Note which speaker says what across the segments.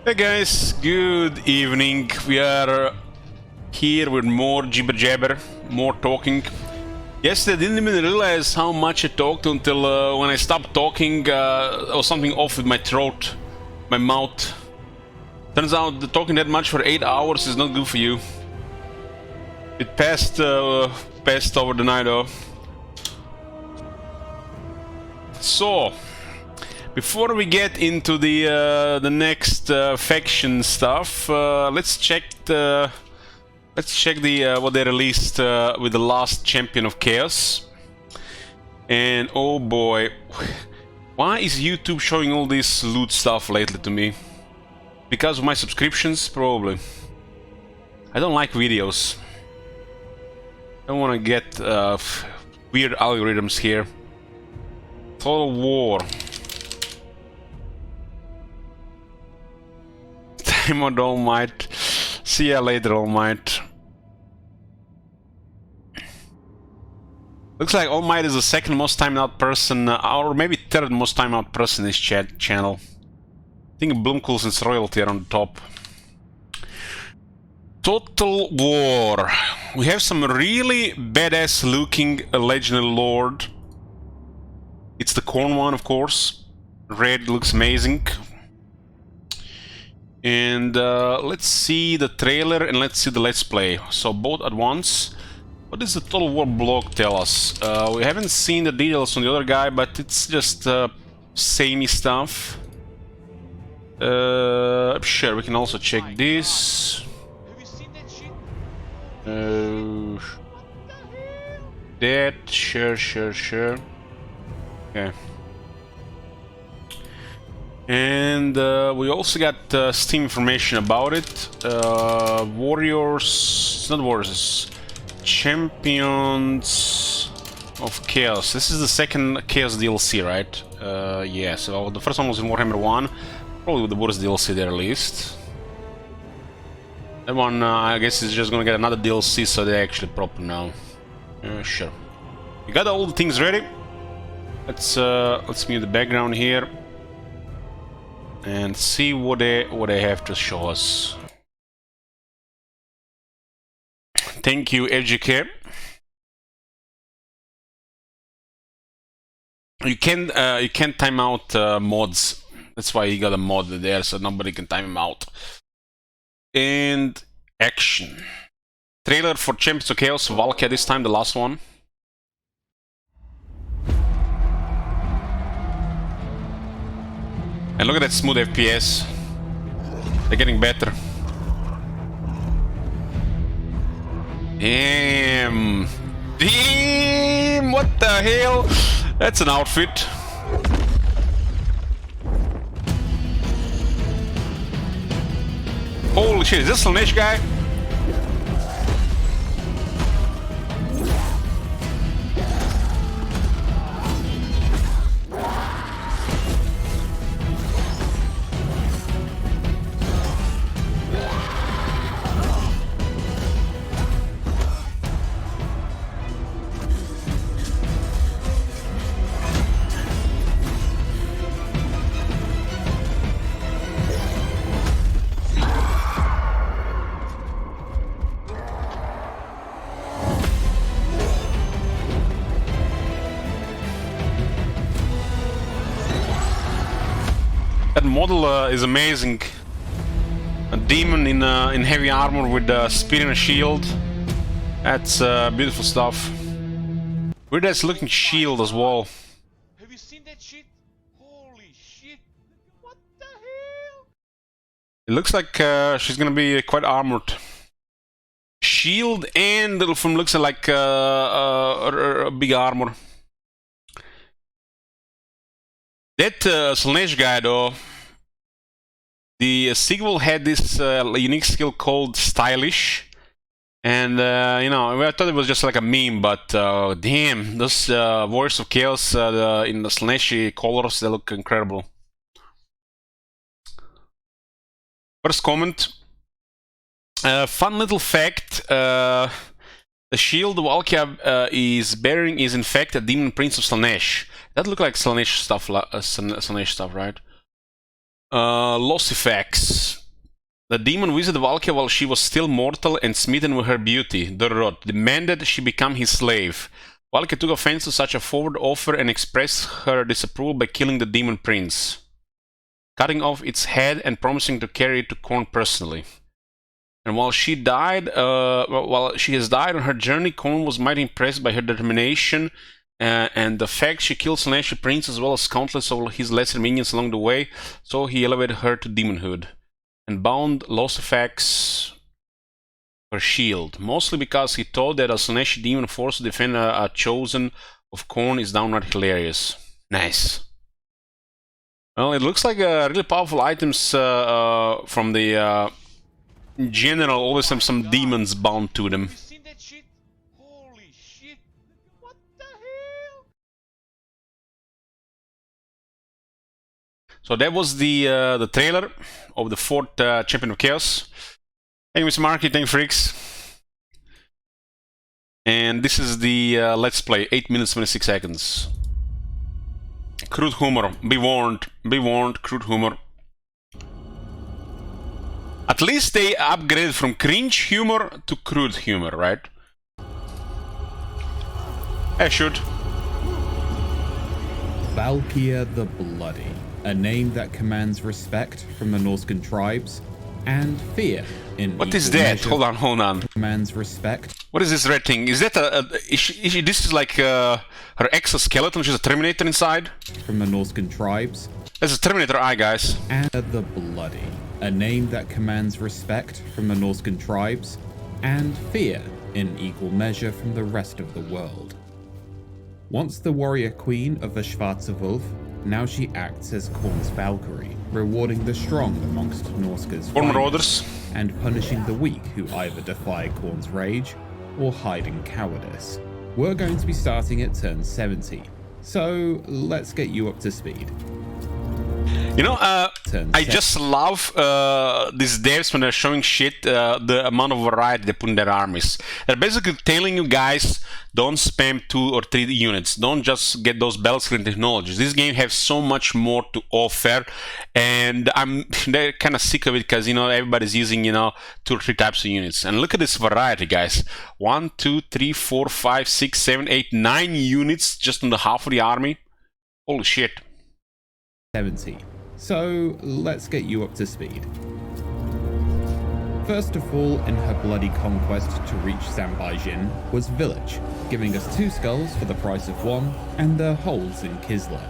Speaker 1: Hey guys, good evening. We are here with more Jibber, more talking. Yesterday I didn't even realize how much I talked until when I stopped talking, there was something off with my throat, my mouth. Turns out that talking that much for 8 hours is not good for you. It passed over the night though. So, before we get into the next faction stuff, let's check what they released with the last Champion of Chaos. And oh boy, why is YouTube showing all this loot stuff lately to me? Because of my subscriptions, probably. I don't like videos. I don't want to get weird algorithms here. Total War. Time on All Might. See ya later, All Might. Looks like All Might is the second most timed out person, or maybe third most timed out person in this channel. I think Bloomcool's royalty are on the top. Total War. We have some really badass looking legendary lord. It's the corn one, of course. Red looks amazing. And let's see the trailer and let's see the let's play. So both at once. What does the Total War blog tell us? We haven't seen the details on the other guy, but it's just samey stuff. Sure, we can also check this.
Speaker 2: Have you seen that shit?
Speaker 1: That, sure. Okay. And we also got Steam information about it. Warriors, not warriors, Champions of Chaos. This is the second Chaos DLC, right? Yeah, so the first one was in Warhammer 1. Probably with the worst DLC they released. That one, I guess, is just gonna get another DLC, so they're actually proper now. Sure. You got all the things ready. Let's mute the background here and see what they have to show us. Thank you, FGK. You can't time out mods. That's why he got a mod there, so nobody can time him out. And action. Trailer for Champions of Chaos, Valkia this time, the last one. And look at that smooth FPS. They're getting better. Damn! What the hell? That's an outfit. Holy shit, is this Slanesh guy? That model is amazing. A demon in heavy armor with a spear and a shield. That's beautiful stuff. Weird ass looking shield as well.
Speaker 2: Have you seen that shit? Holy shit! What the hell?
Speaker 1: It looks like she's gonna be quite armored. Shield and little from looks like a big armor. That Slanesh guy though, the sequel had this unique skill called Stylish, and you know, I thought it was just like a meme, but damn, those Warriors of Chaos in the Slanesh colors, they look incredible. First comment, fun little fact, the shield Valkia is bearing is in fact a demon prince of Slanesh. That look like Slanesh stuff, right? Lucifax. The demon visited Valkia while she was still mortal and smitten with her beauty. The rod demanded she become his slave. Valkia took offense to such a forward offer and expressed her disapproval by killing the demon prince, cutting off its head and promising to carry it to Khorne personally. And while she has died on her journey, Khorne was mighty impressed by her determination and the fact she killed Slaanesh Prince as well as countless of his lesser minions along the way, so he elevated her to demonhood and bound Lucifax her shield, mostly because he thought that a Slaanesh demon forced to defend a chosen of Khorne is downright hilarious. Nice. Well, it looks like really powerful items from the in general, always have some demons bound to them.
Speaker 2: You seen that shit? Holy shit! What the hell?
Speaker 1: So that was the trailer of the 4th Champion of Chaos. Thank you, Mr. Marky. Thank you, freaks. And this is the Let's Play, 8 minutes 26 seconds. Crude humor. Be warned. Be warned. Crude humor. At least they upgraded from cringe humor to crude humor, right? I should.
Speaker 3: Valkia the Bloody, a name that commands respect from the Norscan tribes and fear in
Speaker 1: What is that? Hold on.
Speaker 3: Commands respect.
Speaker 1: What is this red thing? Is that this is like her exoskeleton? She's a Terminator inside?
Speaker 3: From the Norscan tribes.
Speaker 1: That's a Terminator eye, guys.
Speaker 3: And the Bloody, a name that commands respect from the Norscan tribes and fear in equal measure from the rest of the world. Once the warrior queen of the Schwarze Wolf, now she acts as Khorne's Valkyrie, rewarding the strong amongst Norsca's
Speaker 1: Marauders
Speaker 3: and punishing the weak who either defy Khorne's rage or hide in cowardice. We're going to be starting at turn 70, so let's get you up to speed.
Speaker 1: You know, I just love these devs when they're showing shit, the amount of variety they put in their armies. They're basically telling you guys, don't spam 2 or 3 units. Don't just get those battle-screen technologies. This game has so much more to offer, and they're kind of sick of it because, you know, everybody's using, you know, 2 or 3 types of units. And look at this variety, guys. 1, 2, 3, 4, 5, 6, 7, 8, 9 units just on the half of the army. Holy shit.
Speaker 3: 70. So let's get you up to speed. First of all, in her bloody conquest to reach Sanbaijin was Village, giving us 2 skulls for the price of 1 and the holes in Kislev.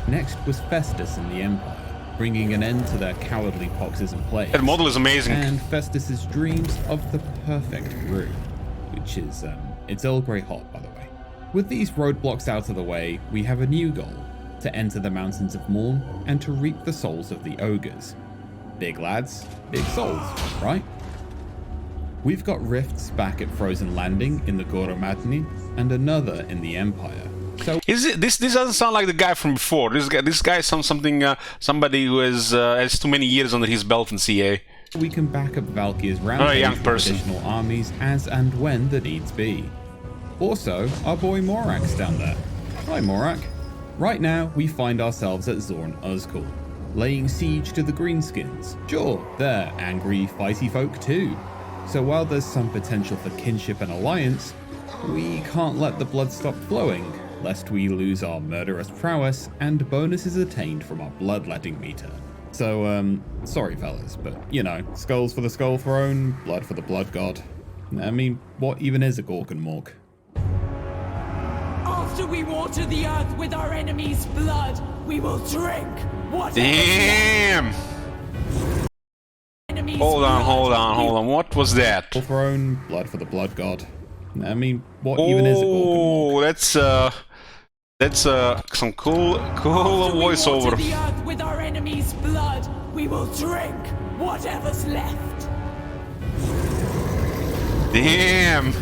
Speaker 3: Next was Festus in the Empire, bringing an end to their cowardly poxes and plagues.
Speaker 1: That model is amazing.
Speaker 3: And Festus's dreams of the perfect brew, which is, it's Earl Grey hot, by the way. With these roadblocks out of the way, we have a new goal: to enter the Mountains of Morn and to reap the souls of the ogres. Big lads, big souls, right? We've got rifts back at Frozen Landing in the Goromadni and another in the Empire. So
Speaker 1: is it this doesn't sound like the guy from before. This guy sounds somebody who has too many years under his belt in CA.
Speaker 3: We can back up Valkyria's round with additional armies as and when the needs be. Also, our boy Morak's down there. Hi Morak. Right now, we find ourselves at Zorn Uzkul, laying siege to the Greenskins. Sure, they're angry, fighty folk too. So while there's some potential for kinship and alliance, we can't let the blood stop flowing, lest we lose our murderous prowess and bonuses attained from our bloodletting meter. So, sorry fellas, but, you know, skulls for the skull throne, blood for the blood god. I mean, what even is a Gorgonmork?
Speaker 4: After we water the earth with our enemy's blood, we will drink whatever.
Speaker 1: Damn! Hold on. What was that?
Speaker 3: Throne, blood for the blood god. I mean, what even is a Gorgonmork?
Speaker 1: Oh, that's some cool voiceover.
Speaker 4: After we water the earth with our enemy's blood, we will drink whatever's left.
Speaker 1: Damn!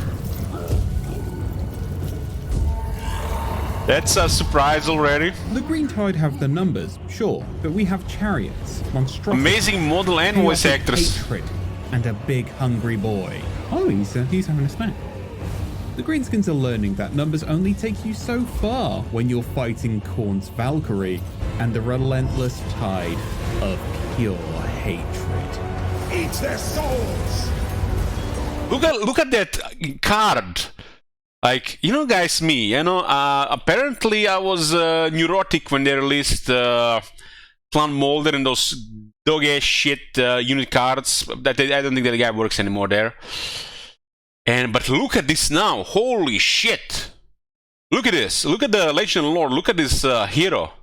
Speaker 1: That's a surprise already.
Speaker 3: The Green Tide have the numbers, sure, but we have chariots, monstrosities,
Speaker 1: amazing model and voice actress,
Speaker 3: hatred, and a big hungry boy. Oh, he's having a snack. The Greenskins are learning that numbers only take you so far when you're fighting Khorne's Valkyrie, and the relentless tide of pure hatred.
Speaker 5: Eat their souls!
Speaker 1: Look at that card. Like, you know, guys, me, you know, apparently I was neurotic when they released Clan Molder and those dog-ass shit unit cards. I don't think that guy works anymore there. But look at this now. Holy shit. Look at this. Look at the Legend Lord. Look at this hero.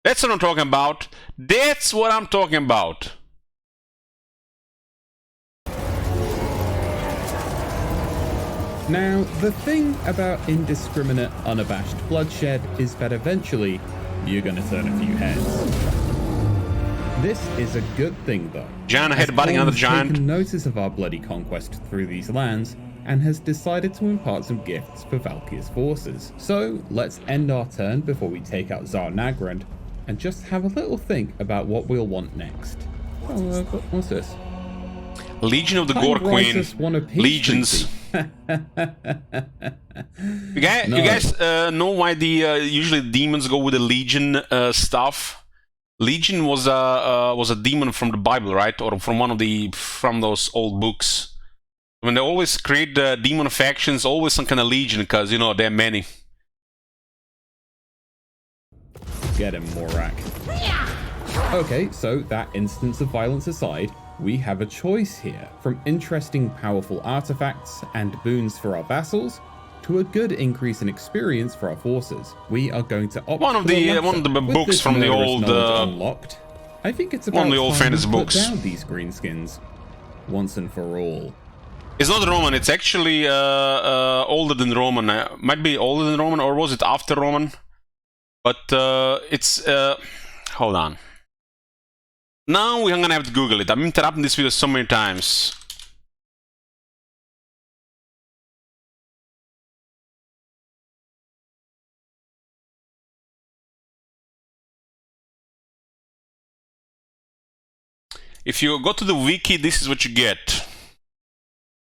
Speaker 1: That's what I'm talking about. That's what I'm talking about.
Speaker 3: Now, the thing about indiscriminate, unabashed bloodshed is that eventually, you're gonna turn a few heads. This is a good thing, though.
Speaker 1: Giant headbutting another giant.
Speaker 3: Taken notice of our bloody conquest through these lands, and has decided to impart some gifts for Valkia's forces. So, let's end our turn before we take out Tsar Nagrand, and just have a little think about what we'll want next. Oh, what's this?
Speaker 1: Legion of the Gore Queen. Legions. You guys know why the usually demons go with the Legion stuff? Legion was a demon from the Bible, right? Or from those old books. When they always create the demon factions, always some kind of Legion, because you know there are many.
Speaker 3: Get him, Morak. Okay, so that instance of violence aside, we have a choice here, from interesting powerful artifacts and boons for our vassals, to a good increase in experience for our forces. We are going to opt
Speaker 1: one of the books from the old
Speaker 3: unlocked. I think it's about
Speaker 1: one of the old fantasy books.
Speaker 3: Put down these greenskins once and for all.
Speaker 1: It's not Roman. It's actually older than Roman. Might be older than Roman, or was it after Roman? But it's hold on. Now we're gonna have to Google it. I'm interrupting this video so many times. If you go to the wiki, this is what you get.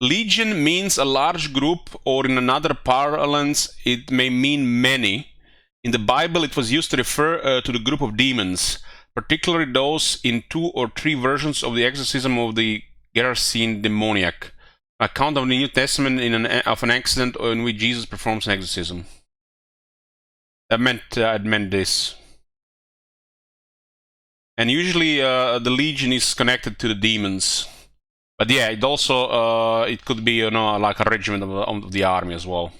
Speaker 1: Legion means a large group, or in another parlance, it may mean many. In the Bible, it was used to refer to the group of demons, particularly those in 2 or 3 versions of the exorcism of the Gerasene demoniac. Account of the New Testament of an accident in which Jesus performs an exorcism. That meant this. And usually the Legion is connected to the demons. But yeah, it also it could be, you know, like a regiment of the army as well.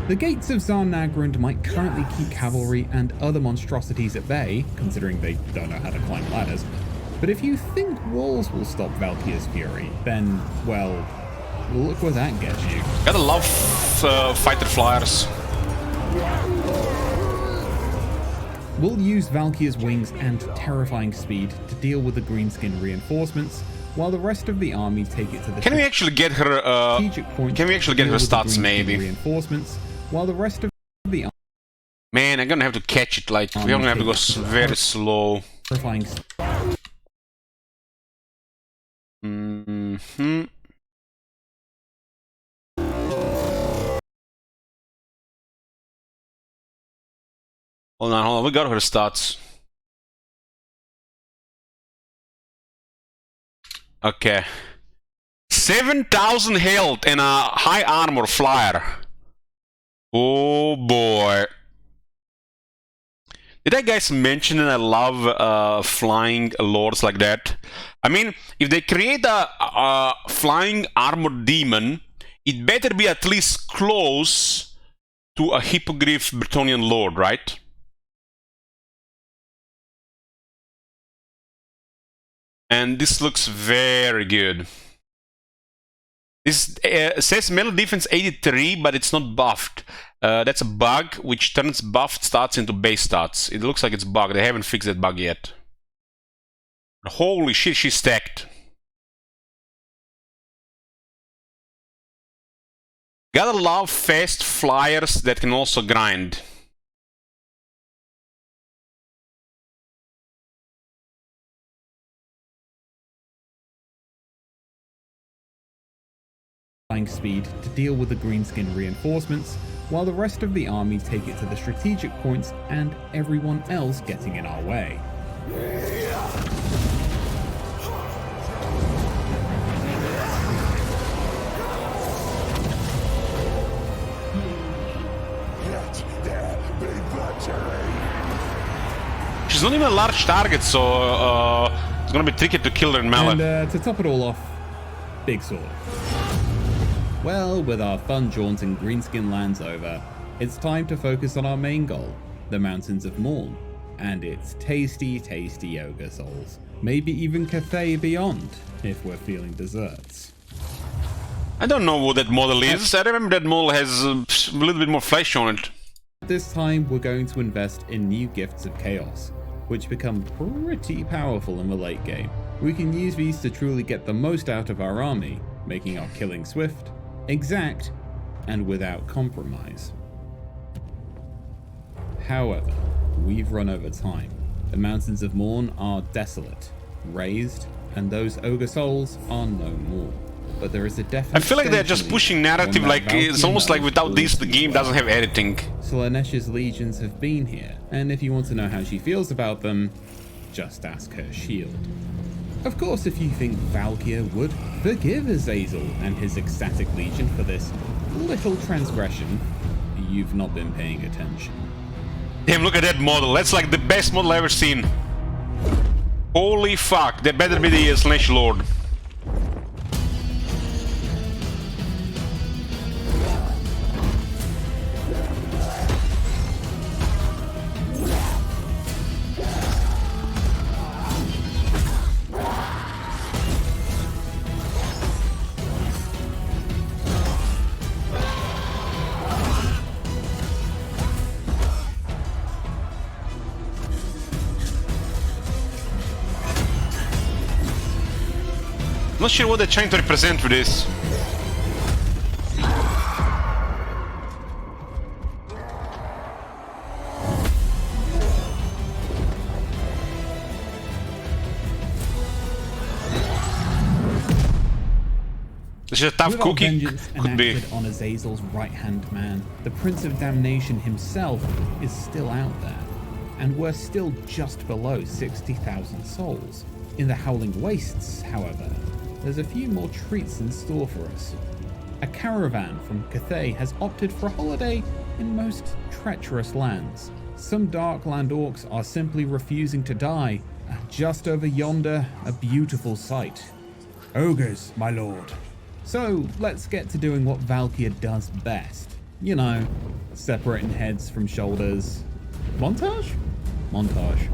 Speaker 3: The gates of Tsar Nagrand might currently keep cavalry and other monstrosities at bay, considering they don't know how to climb ladders. But if you think walls will stop Valkia's fury, then, well, look where that gets you.
Speaker 1: Gotta love fighter flyers.
Speaker 3: We'll use Valkia's wings and terrifying speed to deal with the greenskin reinforcements, while the rest of the army take it to the
Speaker 1: Can we actually get her
Speaker 3: strategic point.
Speaker 1: Can we actually get her stats maybe?
Speaker 3: Reinforcements, while the rest of the army.
Speaker 1: Man, I'm gonna have to catch it, like we're gonna have to go very slow.
Speaker 3: Terrifying.
Speaker 1: Hold on, we got her stats. Okay. 7,000 health and a high armor flyer. Oh boy. Did I guys mention that I love flying lords like that? I mean, if they create a flying armored demon, it better be at least close to a hippogriff Bretonnian lord, right? And this looks very good. This says melee defense 83, but it's not buffed. That's a bug, which turns buffed stats into base stats. It looks like it's bugged. They haven't fixed that bug yet. Holy shit, she's stacked. Gotta love fast flyers that can also grind.
Speaker 3: speed to deal with the greenskin reinforcements, while the rest of the army take it to the strategic points and everyone else getting in our way.
Speaker 1: She's not even a large target, so it's gonna be tricky to kill her in melee.
Speaker 3: And to top it all off, big sword. Well, with our fun jaunt in Greenskin lands over, it's time to focus on our main goal, the Mountains of Morn, and its tasty, tasty ogre souls. Maybe even Cathay beyond, if we're feeling desserts.
Speaker 1: I don't know what that model is. I remember that model has a little bit more flesh on it.
Speaker 3: This time, we're going to invest in new Gifts of Chaos, which become pretty powerful in the late game. We can use these to truly get the most out of our army, making our killing swift, exact, and without compromise. However, we've run over time. The Mountains of Morn are desolate, razed, and those ogre souls are no more. But there is a definite...
Speaker 1: I feel like they're just pushing narrative, like it's almost like without this the game doesn't have editing.
Speaker 3: Slaanesh's legions have been here, and if you want to know how she feels about them, just ask her shield. Of course, if you think Valkia would forgive Azazel and his ecstatic legion for this little transgression, you've not been paying attention.
Speaker 1: Damn, look at that model. That's like the best model I've ever seen. Holy fuck, that better be the Slaanesh Lord. Not sure what they're trying to represent with this. This is a tough cookie. Could be.
Speaker 3: On Azazel's right-hand man, the Prince of Damnation himself is still out there, and we're still just below 60,000 souls. In the Howling Wastes, however, there's a few more treats in store for us. A caravan from Cathay has opted for a holiday in most treacherous lands. Some Darkland orcs are simply refusing to die. Just over yonder, a beautiful sight. Ogres, my lord. So let's get to doing what Valkia does best. You know, separating heads from shoulders. Montage? Montage.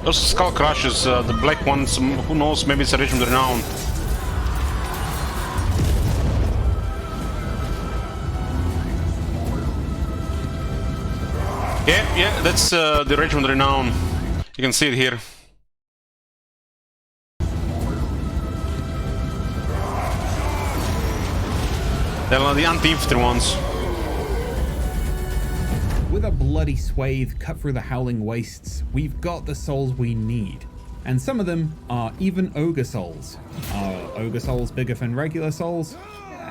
Speaker 1: Those skull crushes, the black ones, who knows, maybe it's a Regiment of Renown. Yeah, that's the Regiment of Renown. You can see it here. They're the anti-infantry ones.
Speaker 3: With a bloody swathe cut through the Howling Wastes, we've got the souls we need. And some of them are even ogre souls. Are ogre souls bigger than regular souls?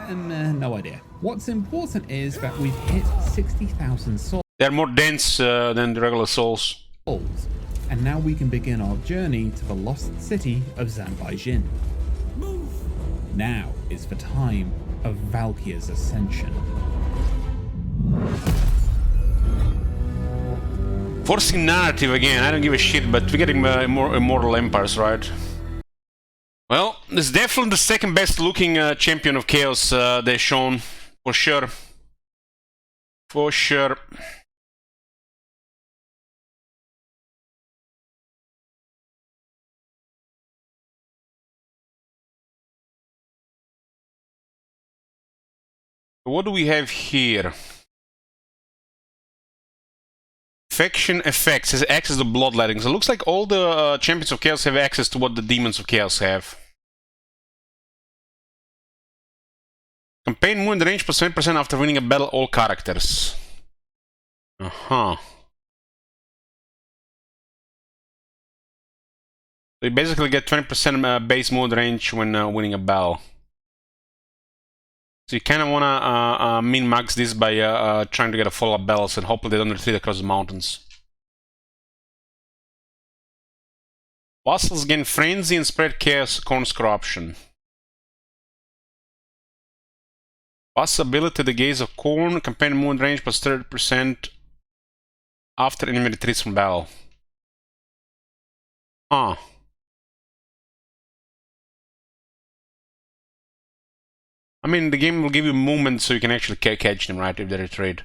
Speaker 3: No idea. What's important is that we've hit 60,000 souls.
Speaker 1: They're more dense than the regular souls.
Speaker 3: And now we can begin our journey to the lost city of Zanbaijin. Move! Now is the time of Valkia's ascension.
Speaker 1: Forcing narrative again, I don't give a shit, but we're getting more Immortal Empires, right? Well, this is definitely the second best looking champion of Chaos they've shown, for sure. For sure. What do we have here? Faction effects has access to bloodletting. So it looks like all the champions of chaos have access to what the demons of chaos have. Campaign move in the range plus 20% after winning a battle, all characters. So you basically get 20% base move range when winning a battle. So you kind of want to min-max this by trying to get a follow-up battles, and hopefully they don't retreat across the mountains. Vassals gain frenzy and spread chaos, corns corruption. Pass ability, the gaze of corn, campaign move range plus 30% after enemy retreats from battle. I mean, the game will give you movement so you can actually catch them, right, if they retreat.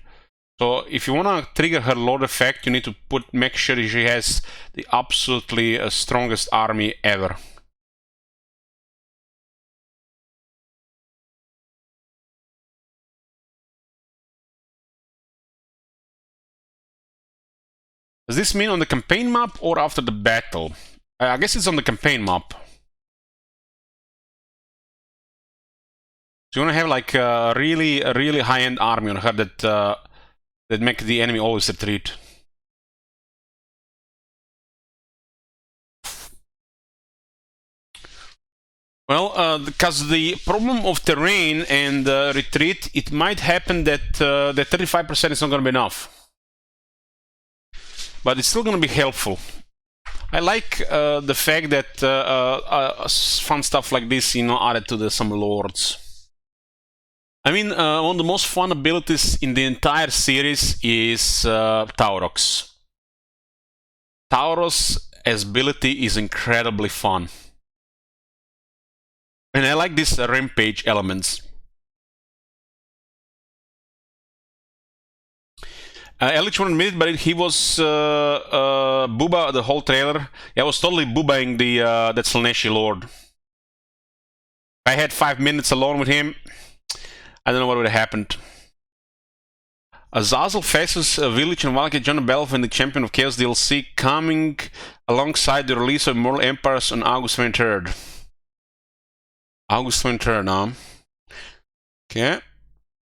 Speaker 1: So if you want to trigger her Lord effect, you need to make sure she has the absolutely strongest army ever. Does this mean on the campaign map or after the battle? I guess it's on the campaign map. So you want to have like a really high-end army on her that make the enemy always retreat. Well, because the problem of terrain and retreat, it might happen that that 35% is not going to be enough. But it's still going to be helpful. I like the fact that fun stuff like this, you know, added to some lords. I mean, one of the most fun abilities in the entire series is Taurox. Tauros as ability is incredibly fun. And I like these rampage elements. Elich won't admit it, but he was booba the whole trailer. Yeah, I was totally boobaing that Slaaneshi Lord. If I had 5 minutes alone with him, I don't know what would have happened. Azazel faces a village in Valkia, John Belf and the Champion of Chaos DLC coming alongside the release of Immortal Empires on August 23rd. August 23rd, huh? Okay.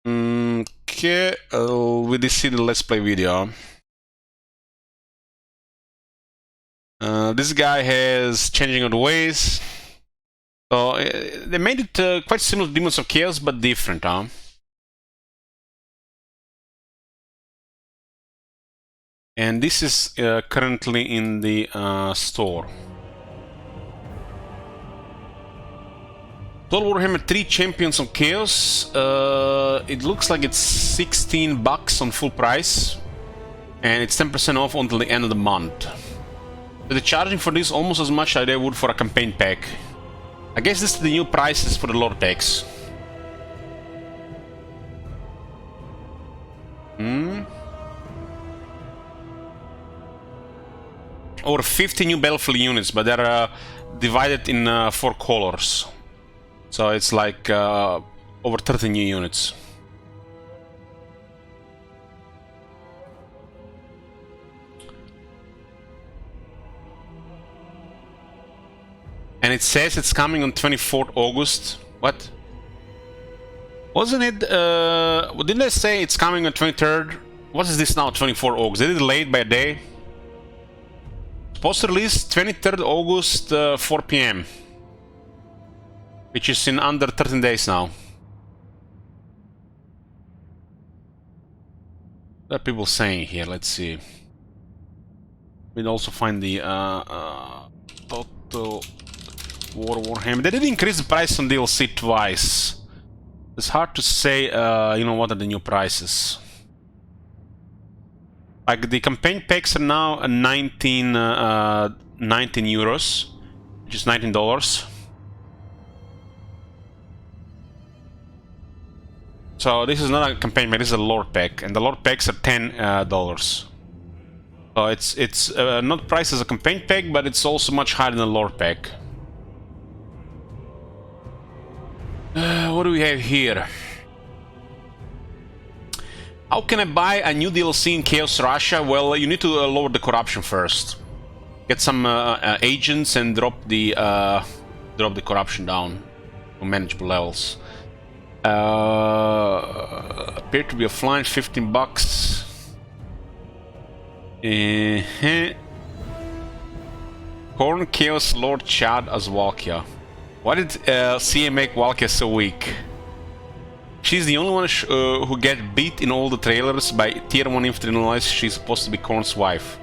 Speaker 1: Okay, we did see the Let's Play video. This guy has changing of the ways. So they made it quite similar to Demons of Chaos, but different, huh? And this is currently in the store. Total Warhammer 3 Champions of Chaos. It looks like it's $16 on full price, and it's 10% off until the end of the month. So they're charging for this almost as much as they would for a campaign pack. I guess this is the new prices for the lore packs. Or 50 new battlefield units, but they're divided in 4 colors. So it's like over 30 new units. And it says it's coming on 24th August. What? Wasn't it? Didn't they say it's coming on 23rd? What is this now, 24th August? They did it late by a day. Supposed to release 23rd August, 4 PM. Which is in under 13 days now. What are people saying here? Let's see. We'll also find the Total Warhammer. They did increase the price on DLC twice. It's hard to say, you know, what are the new prices. Like the campaign packs are now 19 euros, which is $19. So this is not a campaign pack, this is a lore pack, and the lore packs are $10. So it's not priced as a campaign pack, but it's also much higher than a lore pack. What do we have here? How can I buy a new DLC in Chaos Russia? Well, you need to lower the corruption first. Get some agents and drop the corruption down to manageable levels. Appear to be offline, 15 bucks. Corn Chaos Lord Chad as Valkia. Why did CA make Valkia so weak? She's the only one who get beat in all the trailers by tier 1 infantry unless she's supposed to be Korn's wife.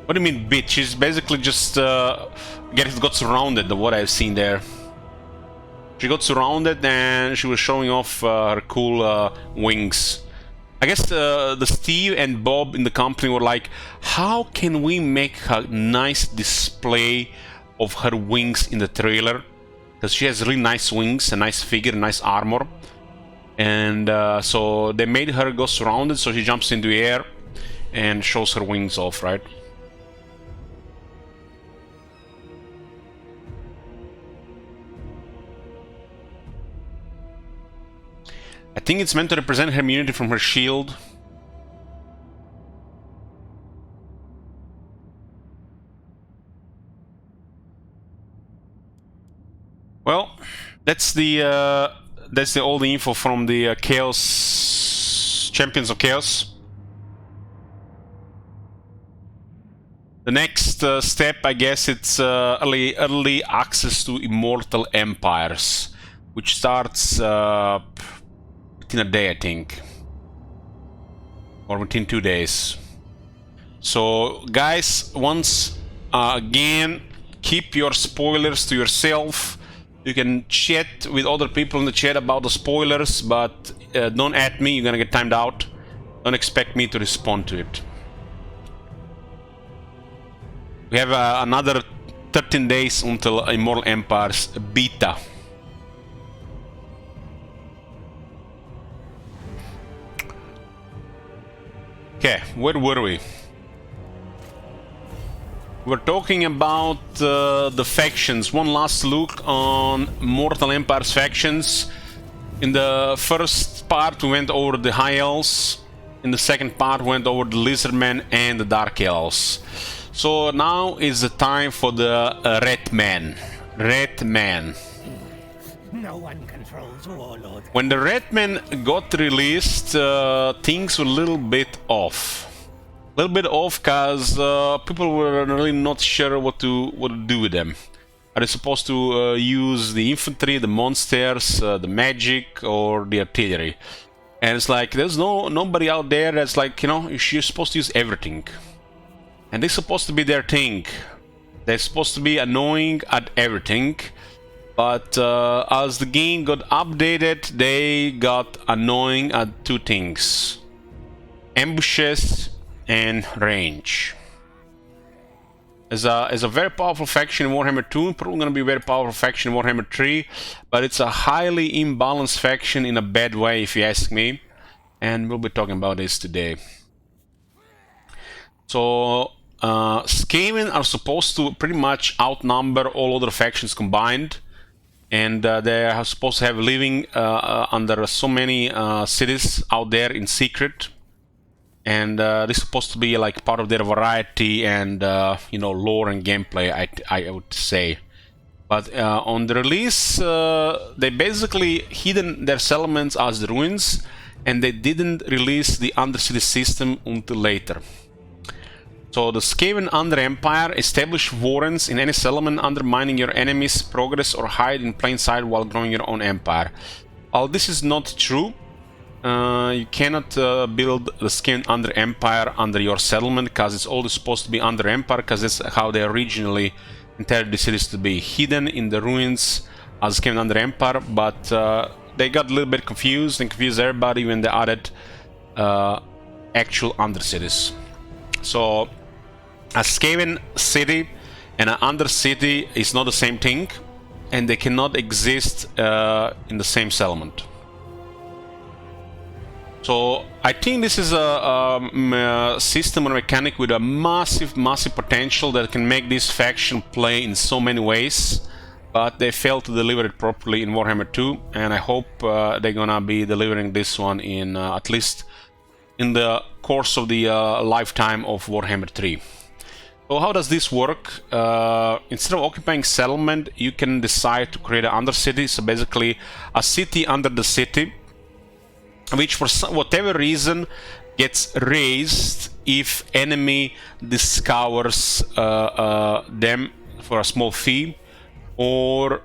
Speaker 1: What do you mean beat? She's basically just got surrounded, what I've seen there. She got surrounded and she was showing off her cool wings. I guess the Steve and Bob in the company were like, how can we make a nice display of her wings in the trailer? Because she has really nice wings, a nice figure, nice armor. And so they made her go surrounded, so she jumps into the air and shows her wings off, right? I think it's meant to represent her immunity from her shield. Well, that's the all the info from the Chaos Champions of Chaos. The next step, I guess, it's early access to Immortal Empires, which starts within a day, I think, or within 2 days. So, guys, once again, keep your spoilers to yourself. You can chat with other people in the chat about the spoilers, but don't at me, you're gonna get timed out. Don't expect me to respond to it. We have another 13 days until Immortal Empires beta. Okay, where were we? We're talking about the factions. One last look on Mortal Empire's factions. In the first part we went over the High Elves. In the second part we went over the Lizardmen and the Dark Elves. So now is the time for the Red Men. Red Men.
Speaker 5: No one controls Warlord.
Speaker 1: When the Red Men got released, things were a little bit off. A little bit off because people were really not sure what to do with them. Are they supposed to use the infantry, the monsters, the magic, or the artillery? And it's like there's nobody out there that's like, you know, you're supposed to use everything. And they're supposed to be their thing. They're supposed to be annoying at everything. But as the game got updated, they got annoying at two things: ambushes and range. As a very powerful faction in Warhammer 2, probably going to be a very powerful faction in Warhammer 3, but it's a highly imbalanced faction in a bad way, if you ask me. And we'll be talking about this today. So, Skaven are supposed to pretty much outnumber all other factions combined. And they are supposed to have living under so many cities out there in secret. And this is supposed to be like part of their variety and you know, lore and gameplay, I would say. But on the release, they basically hidden their settlements as the ruins, and they didn't release the Undercity system until later. So the Skaven Under Empire establish warrens in any settlement, undermining your enemy's progress, or hide in plain sight while growing your own empire. Well, this is not true. You cannot build the Skaven Under Empire under your settlement, because it's always supposed to be Under Empire, because that's how they originally intended the cities to be, hidden in the ruins as Skaven Under Empire. But they got a little bit confused and confused everybody when they added actual Undercities. So a Skaven city and an Undercity is not the same thing, and they cannot exist in the same settlement. So I think this is a system or mechanic with a massive potential that can make this faction play in so many ways, but they failed to deliver it properly in Warhammer 2, and I hope they're gonna be delivering this one in at least in the course of the lifetime of Warhammer 3. So how does this work? Instead of occupying settlement, you can decide to create an undercity, so basically a city under the city, which for whatever reason gets raised if enemy discovers them for a small fee, or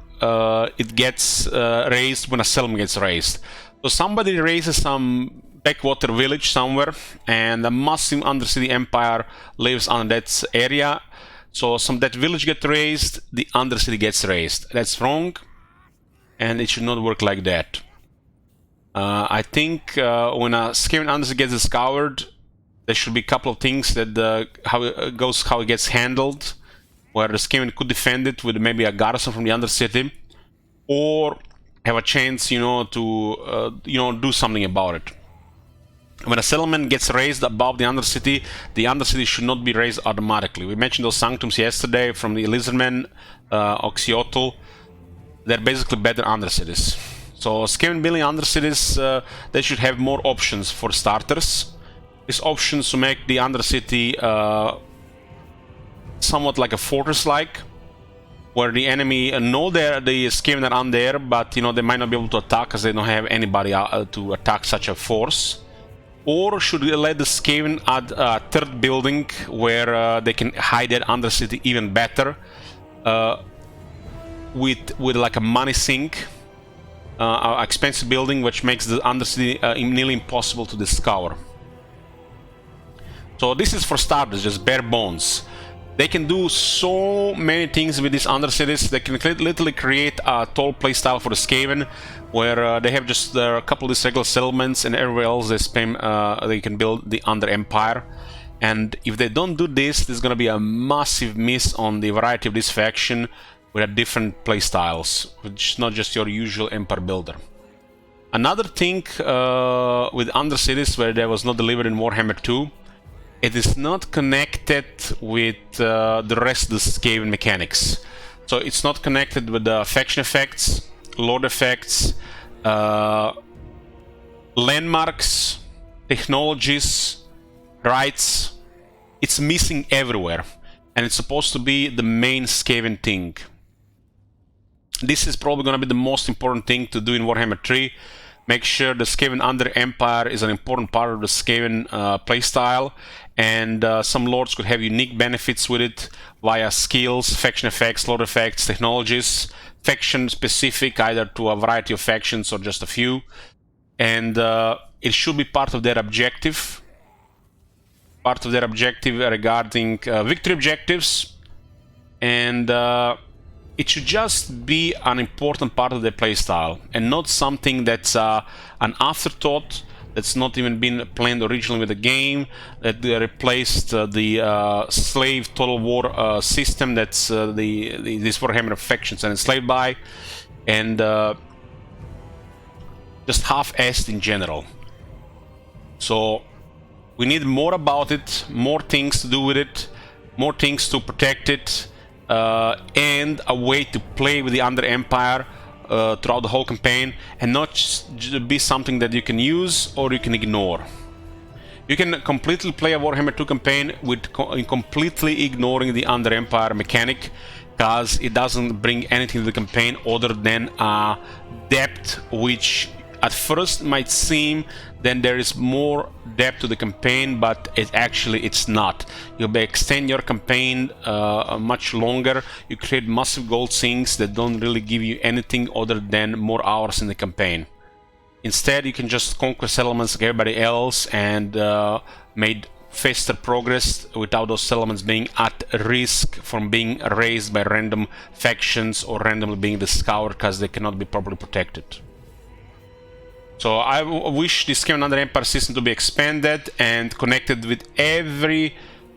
Speaker 1: it gets raised when a settlement gets raised. So somebody raises some backwater village somewhere, and a massive undercity empire lives on that area. So that village gets raised, the undercity gets raised. That's wrong, and it should not work like that. I think when a Skaven undercity gets discovered, there should be a couple of things that how it gets handled, where the Skaven could defend it with maybe a garrison from the undercity, or have a chance, to do something about it. When a settlement gets raised above the undercity should not be raised automatically. We mentioned those sanctums yesterday from the Lizardmen, Oxyotl. They're basically better undercities. So Skaven building undercities, they should have more options for starters. These options to make the undercity somewhat like a fortress-like, where the enemy know the Skaven are on there, but they might not be able to attack because they don't have anybody to attack such a force. Or should we let the Skaven add a third building where they can hide that undercity even better, with like a money sink, expensive building which makes the undercity nearly impossible to discover. So this is for starters, just bare bones. They can do so many things with these undercities. They can literally create a total playstyle for the Skaven, where they have just a couple of these regular settlements, and everywhere else they can build the Under Empire. And if they don't do this, there's going to be a massive miss on the variety of this faction with different playstyles, which is not just your usual Empire builder. Another thing with undercities where there was not delivered in Warhammer 2, it is not connected with the rest of the Skaven mechanics. So it's not connected with the faction effects, lord effects, landmarks, technologies, rights. It's missing everywhere, and it's supposed to be the main Skaven thing. This is probably going to be the most important thing to do in Warhammer 3. Make sure the Skaven Under Empire is an important part of the Skaven playstyle, and some lords could have unique benefits with it via skills, faction effects, lord effects, technologies, faction specific either to a variety of factions or just a few. And it should be part of their objective. Regarding victory objectives, and it should just be an important part of their playstyle, and not something that's an afterthought, that's not even been planned originally with the game, that they replaced the slave total war system that's these Warhammer factions are enslaved by, and just half-assed in general. So we need more about it, more things to do with it, more things to protect it, and a way to play with the Under Empire throughout the whole campaign, and not just be something that you can use or you can ignore. You can completely play a Warhammer 2 campaign with completely ignoring the Under Empire mechanic, because it doesn't bring anything to the campaign other than a depth which at first might seem then there is more depth to the campaign, but it's not. You extend your campaign much longer. You create massive gold sinks that don't really give you anything other than more hours in the campaign. Instead, you can just conquer settlements like everybody else and made faster progress without those settlements being at risk from being raised by random factions or randomly being discovered because they cannot be properly protected. So I wish this Skaven Under Empire system to be expanded and connected with every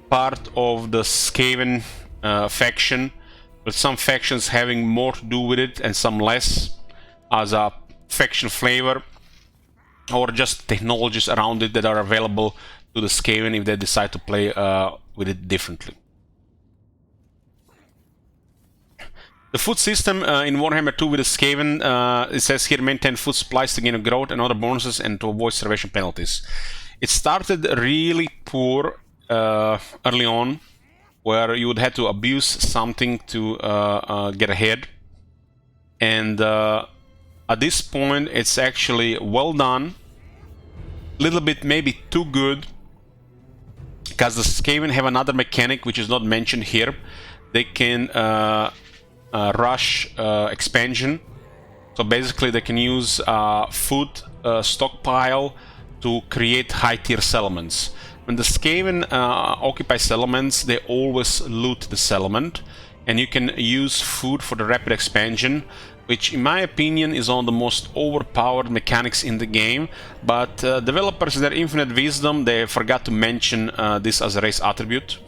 Speaker 1: part of the Skaven faction, with some factions having more to do with it and some less as a faction flavor, or just technologies around it that are available to the Skaven if they decide to play with it differently. The food system in Warhammer 2 with the Skaven, it says here maintain food supplies to gain growth and other bonuses and to avoid starvation penalties. It started really poor early on, where you would have to abuse something to get ahead. And at this point, it's actually well done. A little bit maybe too good, because the Skaven have another mechanic which is not mentioned here. They can rush expansion. So basically they can use food stockpile to create high tier settlements. When the Skaven occupy settlements, they always loot the settlement, and you can use food for the rapid expansion, which in my opinion is one of the most overpowered mechanics in the game. But developers in their infinite wisdom, they forgot to mention this as a race attribute.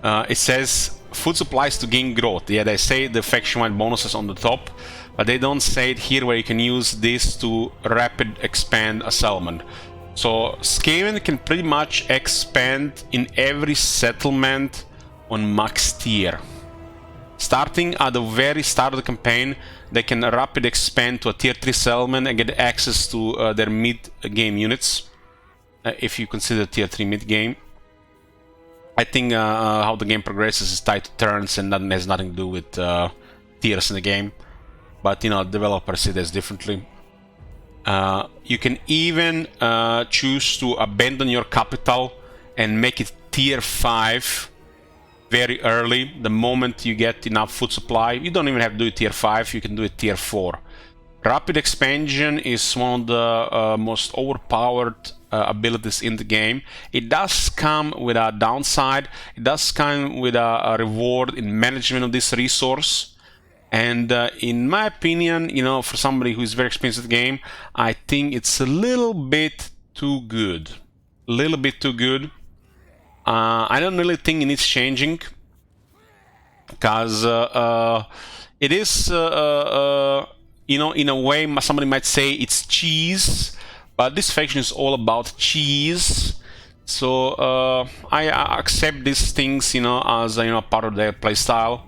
Speaker 1: It says food supplies to gain growth. Yeah, they say the faction-wide bonuses on the top, but they don't say it here where you can use this to rapid expand a settlement. So Skaven can pretty much expand in every settlement on max tier. Starting at the very start of the campaign, they can rapid expand to a tier 3 settlement and get access to their mid-game units, if you consider tier 3 mid-game. I think how the game progresses is tied to turns and that has nothing to do with tiers in the game. But, you know, developers see this differently. You can even choose to abandon your capital and make it tier 5 very early, the moment you get enough food supply. You don't even have to do it tier 5, you can do it tier 4. Rapid expansion is one of the most overpowered abilities in the game. It does come with a downside. It does come with a reward in management of this resource. And in my opinion, you know, for somebody who is very experienced at the game, I think it's a little bit too good. A little bit too good. I don't really think it needs changing, because it is, you know, in a way, somebody might say it's cheese, but this faction is all about cheese. So I accept these things, you know, as part of their playstyle.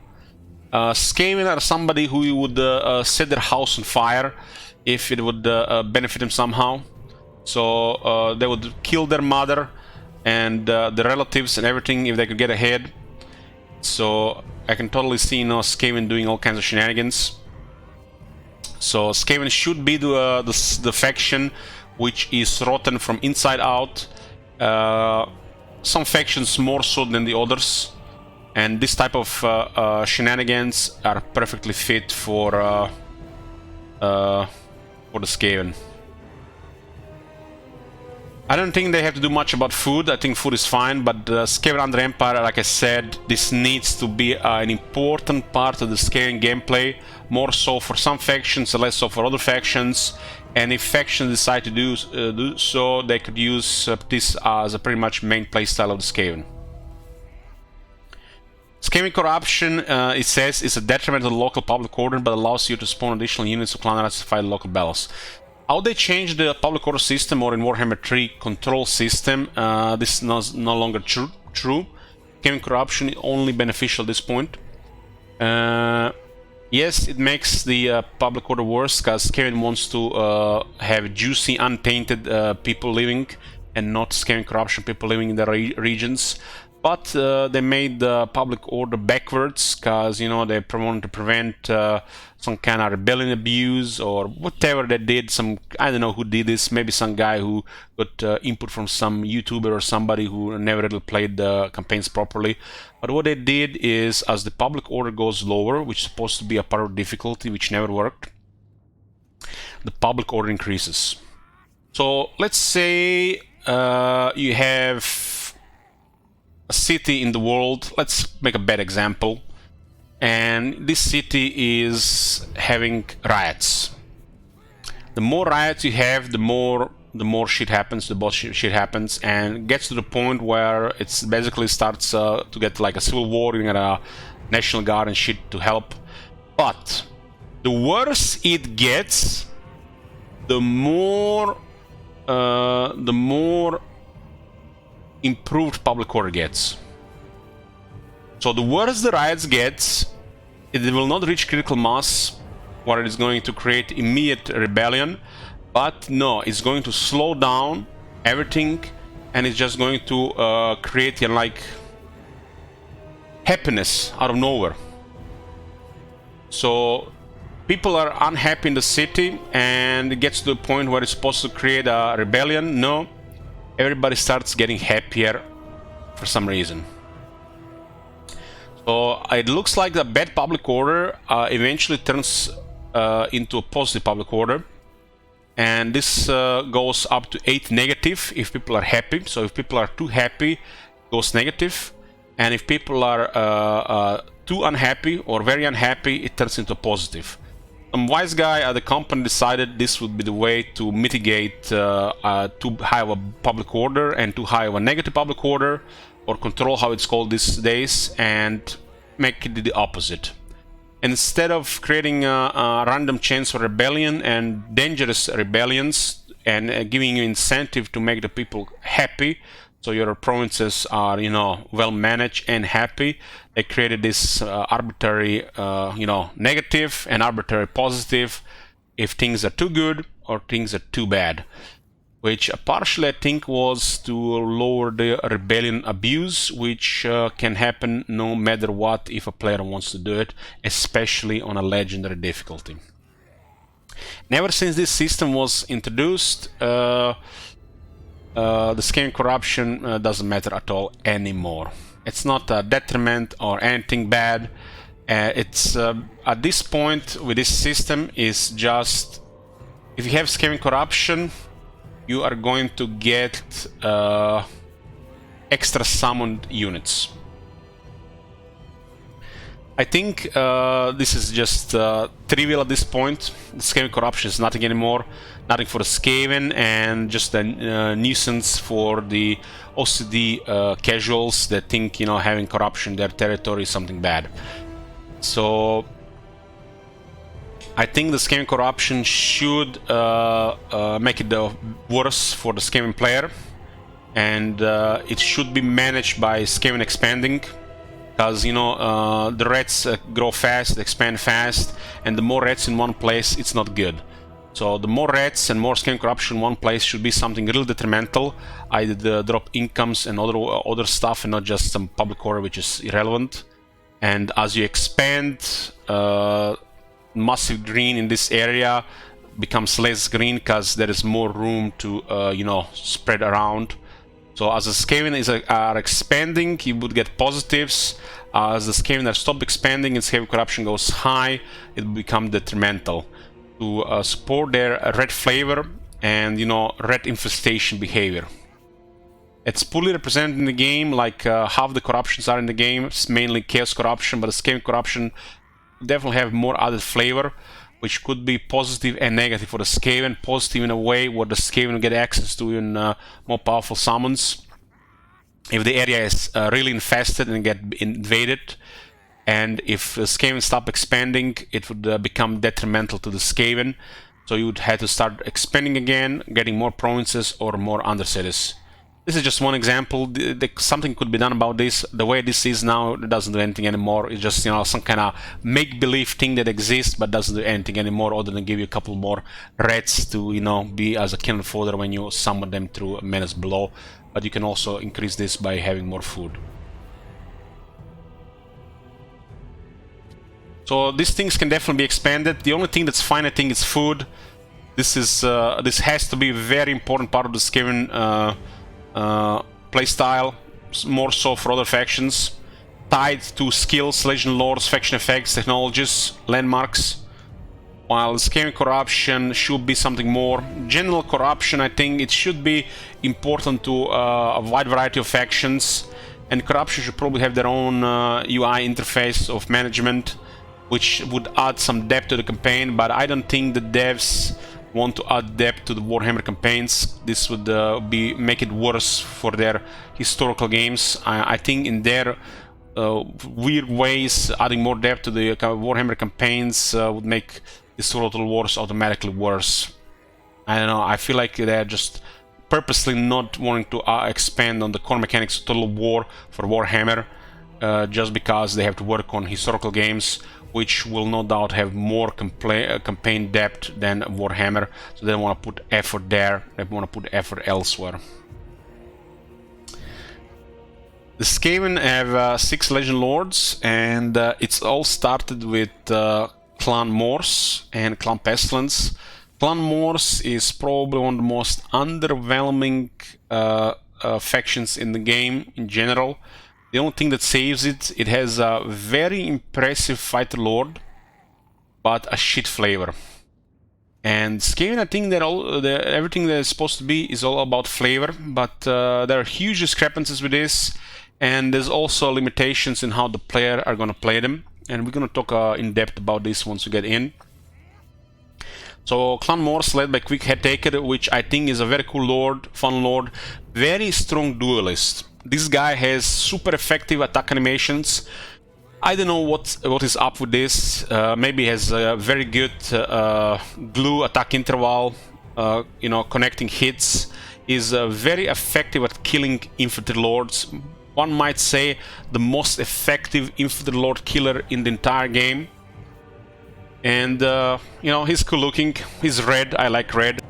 Speaker 1: Skaven are somebody who would set their house on fire if it would benefit them somehow. So they would kill their mother and the relatives and everything if they could get ahead. So I can totally see, you know, Skaven doing all kinds of shenanigans. So Skaven should be the faction which is rotten from inside out. Some factions more so than the others, and this type of shenanigans are perfectly fit for the Skaven. I don't think they have to do much about food. I think food is fine, but Skaven under Empire, like I said, this needs to be an important part of the Skaven gameplay, more so for some factions, less so for other factions. And if factions decide to do so, they could use this as a pretty much main playstyle of the Skaven. Skaven corruption, it says, is a detriment to the local public order, but allows you to spawn additional units of clan rats to fight local battles. How they changed the public order system, or in Warhammer 3 control system, this is no longer true. Skaven corruption is only beneficial at this point. Yes, it makes the public order worse, because Skaven wants to have juicy, untainted people living, and not Skaven corruption people living in the regions. But they made the public order backwards, because, you know, they wanted to prevent some kind of rebellion abuse or whatever they did. I don't know who did this, maybe some guy who got input from some YouTuber or somebody who never really played the campaigns properly. But what they did is, as the public order goes lower, which is supposed to be a part of difficulty, which never worked, the public order increases. So let's say you have a city in the world. Let's make a bad example, and this city is having riots. The more riots you have, the more shit happens, the boss shit happens, and gets to the point where it's basically starts to get like a civil war. You get a national guard and shit to help. But the worse it gets, the more improved public order gets. So the worse the riots gets, it will not reach critical mass where it is going to create immediate rebellion, But no, it's going to slow down everything, and it's just going to create like happiness out of nowhere. So people are unhappy in the city, and it gets to the point where it's supposed to create a rebellion. No, everybody starts getting happier for some reason. So it looks like the bad public order eventually turns into a positive public order, and this goes up to 8 negative if people are happy. So if people are too happy, it goes negative, and if people are too unhappy or very unhappy, it turns into positive. Some wise guy at the company decided this would be the way to mitigate too high of a public order and too high of a negative public order, or control, how it's called these days, and make it the opposite. Instead of creating a random chance for rebellion and dangerous rebellions, and giving you incentive to make the people happy, so your provinces are, you know, well managed and happy, they created this arbitrary, you know, negative and arbitrary positive if things are too good or things are too bad, which partially I think was to lower the rebellion abuse, which can happen no matter what if a player wants to do it, especially on a legendary difficulty. And ever since this system was introduced, the Skaven corruption doesn't matter at all anymore. It's not a detriment or anything bad. It's at this point with this system is just, if you have Skaven corruption, you are going to get extra summoned units. I think this is just trivial at this point. The Skaven corruption is nothing anymore, nothing for the Skaven, and just a nuisance for the OCD casuals that think, you know, having corruption in their territory is something bad. So I think the Skaven corruption should make it worse for the Skaven player, and it should be managed by Skaven expanding, because, you know, the rats grow fast, expand fast, and the more rats in one place, it's not good. So the more rats and more Skaven corruption in one place should be something real detrimental, either drop incomes and other stuff, and not just some public order which is irrelevant. And as you expand, massive green in this area becomes less green because there is more room to you know, spread around. So as the Skaven are expanding, you would get positives. As the Skaven are stop expanding and Skaven corruption goes high, it will become detrimental to support their red flavor and, you know, red infestation behavior. It's poorly represented in the game, like half the corruptions are in the game. It's mainly chaos corruption, but the Skaven corruption definitely have more added flavor, which could be positive and negative for the Skaven. Positive in a way where the Skaven get access to even more powerful summons if the area is really infested and get invaded. And if the Skaven stop expanding, it would become detrimental to the Skaven. So you would have to start expanding again, getting more provinces or more undercities. This is just one example. Something could be done about this. The way this is now, it doesn't do anything anymore. It's just, you know, some kind of make-believe thing that exists but doesn't do anything anymore other than give you a couple more rats to, you know, be as a killing fodder when you summon them through a menace blow. But you can also increase this by having more food. So these things can definitely be expanded. The only thing that's fine, I think, is food. This has to be a very important part of the Skaven playstyle, more so for other factions, tied to skills, legend lores, faction effects, technologies, landmarks. While Skaven corruption should be something more. General corruption, I think it should be important to a wide variety of factions, and corruption should probably have their own UI interface of management, which would add some depth to the campaign, but I don't think the devs want to add depth to the Warhammer campaigns. This would make it worse for their historical games. I think in their weird ways, adding more depth to the Warhammer campaigns would make this Total Wars automatically worse. I don't know, I feel like they're just purposely not wanting to expand on the core mechanics of Total War for Warhammer. just because they have to work on historical games, which will no doubt have more campaign depth than Warhammer, so they don't want to put effort there, they want to put effort elsewhere. The Skaven have 6 Legend Lords, and it's all started with Clan Morse and Clan Pestilence. Clan Morse is probably one of the most underwhelming factions in the game in general. The only thing that saves it, it has a very impressive fighter lord, but a shit flavor. And Skaven, I think that everything that is supposed to be is all about flavor, but there are huge discrepancies with this, and there's also limitations in how the player are going to play them. And we're going to talk in depth about this once we get in. So Clan Morse led by Queek Headtaker, which I think is a very cool lord, fun lord, very strong duelist. This guy has super effective attack animations. I don't know what is up with this. Maybe he has a very good glue attack interval, you know, connecting hits. Is very effective at killing infantry lords. One might say the most effective infantry lord killer in the entire game. And you know, he's cool looking. He's red. I like red.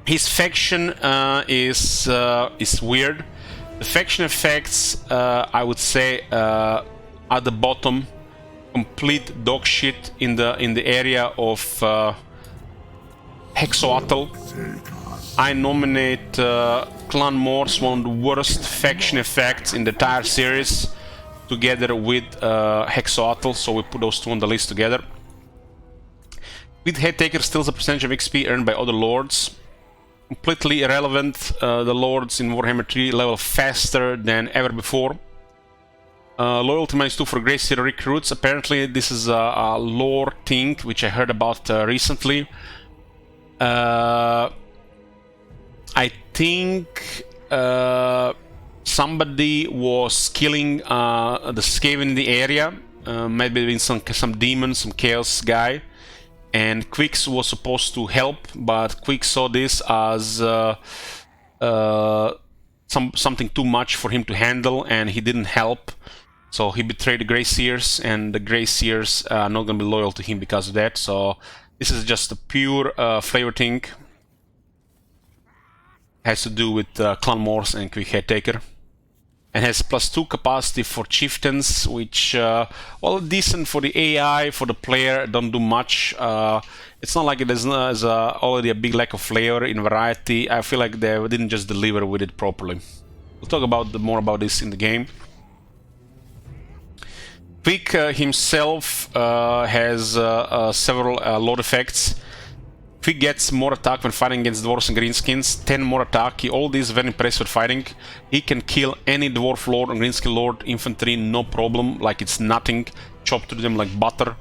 Speaker 1: His faction is weird. The faction effects, I would say, at the bottom, complete dog shit in the area of Hexoatl. I nominate Clan Morse one of the worst faction effects in the entire series, together with Hexoatl, so we put those two on the list together. With Headtaker steals a percentage of XP earned by other lords. Completely irrelevant. The lords in Warhammer 3 level faster than ever before. Loyalty -2 for Grey Seer recruits. Apparently this is a lore thing which I heard about recently. I think somebody was killing the Skaven in the area, maybe some demon, some chaos guy, and Queek was supposed to help, but Queek saw this as something too much for him to handle, and he didn't help. So he betrayed the Grey Seers, and the Grey Seers are not going to be loyal to him because of that. So this is just a pure flavor thing. Has to do with Clan Morse and Queek Headtaker. And has +2 capacity for chieftains, which, well, decent for the AI, for the player, don't do much. It's not like there's already a big lack of flavor in variety. I feel like they didn't just deliver with it properly. We'll talk about more about this in the game. Queek himself has several lord effects. Queek gets more attack when fighting against dwarves and greenskins, 10 more attack. All these very impressive fighting. He can kill any dwarf lord and greenskin lord infantry, no problem, like it's nothing. Chop through them like butter.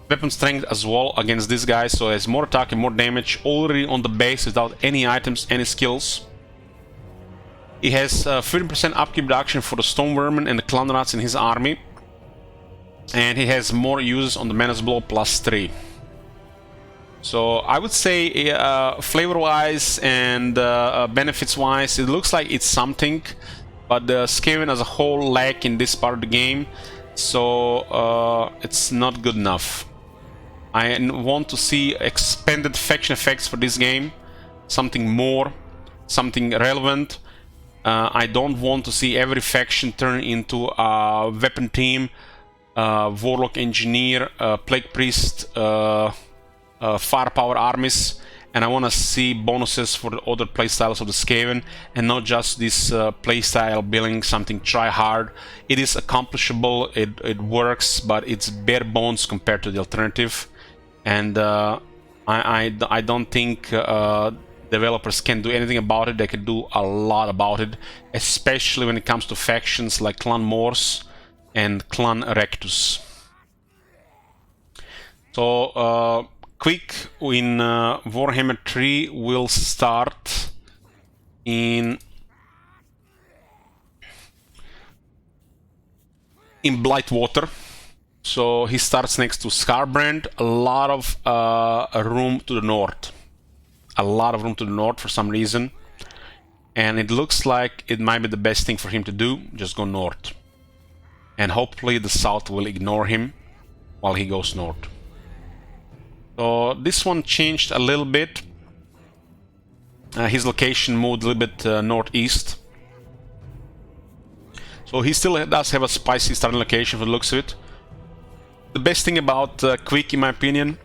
Speaker 1: Weapon strength as well against this guy, so he has more attack and more damage already on the base without any items, any skills. He has 30% upkeep reduction for the stone vermin and the clan rats in his army. And he has more uses on the menace blow, +3. So I would say flavor-wise and benefits-wise, it looks like it's something, but the Skaven as a whole lack in this part of the game, so it's not good enough. I want to see expanded faction effects for this game, something more, something relevant. I don't want to see every faction turn into a weapon team, Warlock Engineer, Plague Priest, firepower armies, and I want to see bonuses for the other playstyles of the Skaven, and not just this playstyle building something try hard. It is accomplishable, it works, but it's bare bones compared to the alternative, and I don't think developers can do anything about it. They can do a lot about it, especially when it comes to factions like Clan Morse and Clan Rectus. So Queek in Warhammer 3 will start in Blightwater. So he starts next to Scarbrand. A lot of room to the north. A lot of room to the north for some reason. and it looks like it might be the best thing for him to do. Just go north, and hopefully the south will ignore him while he goes north. So this one changed a little bit. His location moved a little bit northeast. So he still does have a spicy starting location for the looks of it. The best thing about Queek, in my opinion,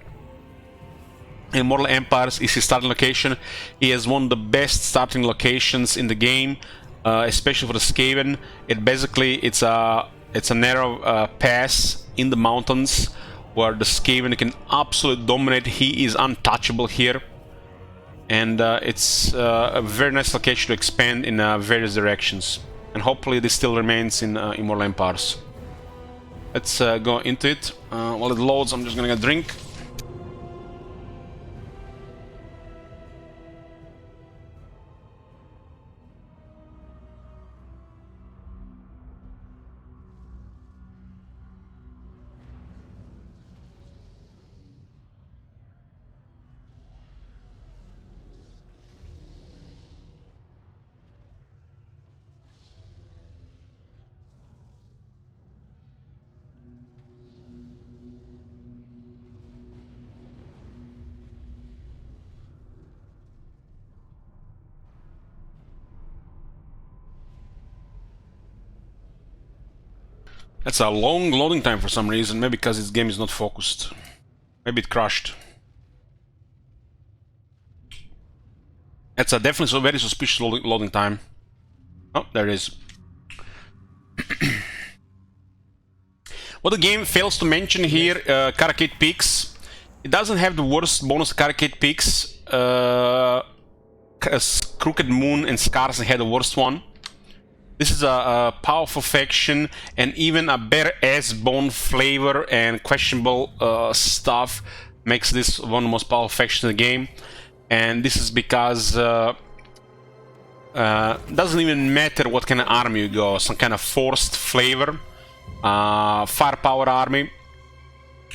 Speaker 1: in Immortal Empires is his starting location. He has one of the best starting locations in the game, especially for the Skaven. It's a narrow pass in the mountains where the Skaven can absolutely dominate. He is untouchable here, and it's a very nice location to expand in various directions. And hopefully this still remains in Immortal Empires. Let's go into it. While it loads, I'm just gonna get a drink. That's a long loading time for some reason, maybe because this game is not focused. Maybe it crashed. That's a definitely very suspicious loading time. Oh, there it is. What the game fails to mention here, Carucate Peaks. It doesn't have the worst bonus Carucate Peaks. Crooked Moon and Scars had the worst one. This is a powerful faction, and even a better ass-bone flavor and questionable stuff makes this one of the most powerful factions in the game. And this is because doesn't even matter what kind of army you go, some kind of forced flavor, firepower army,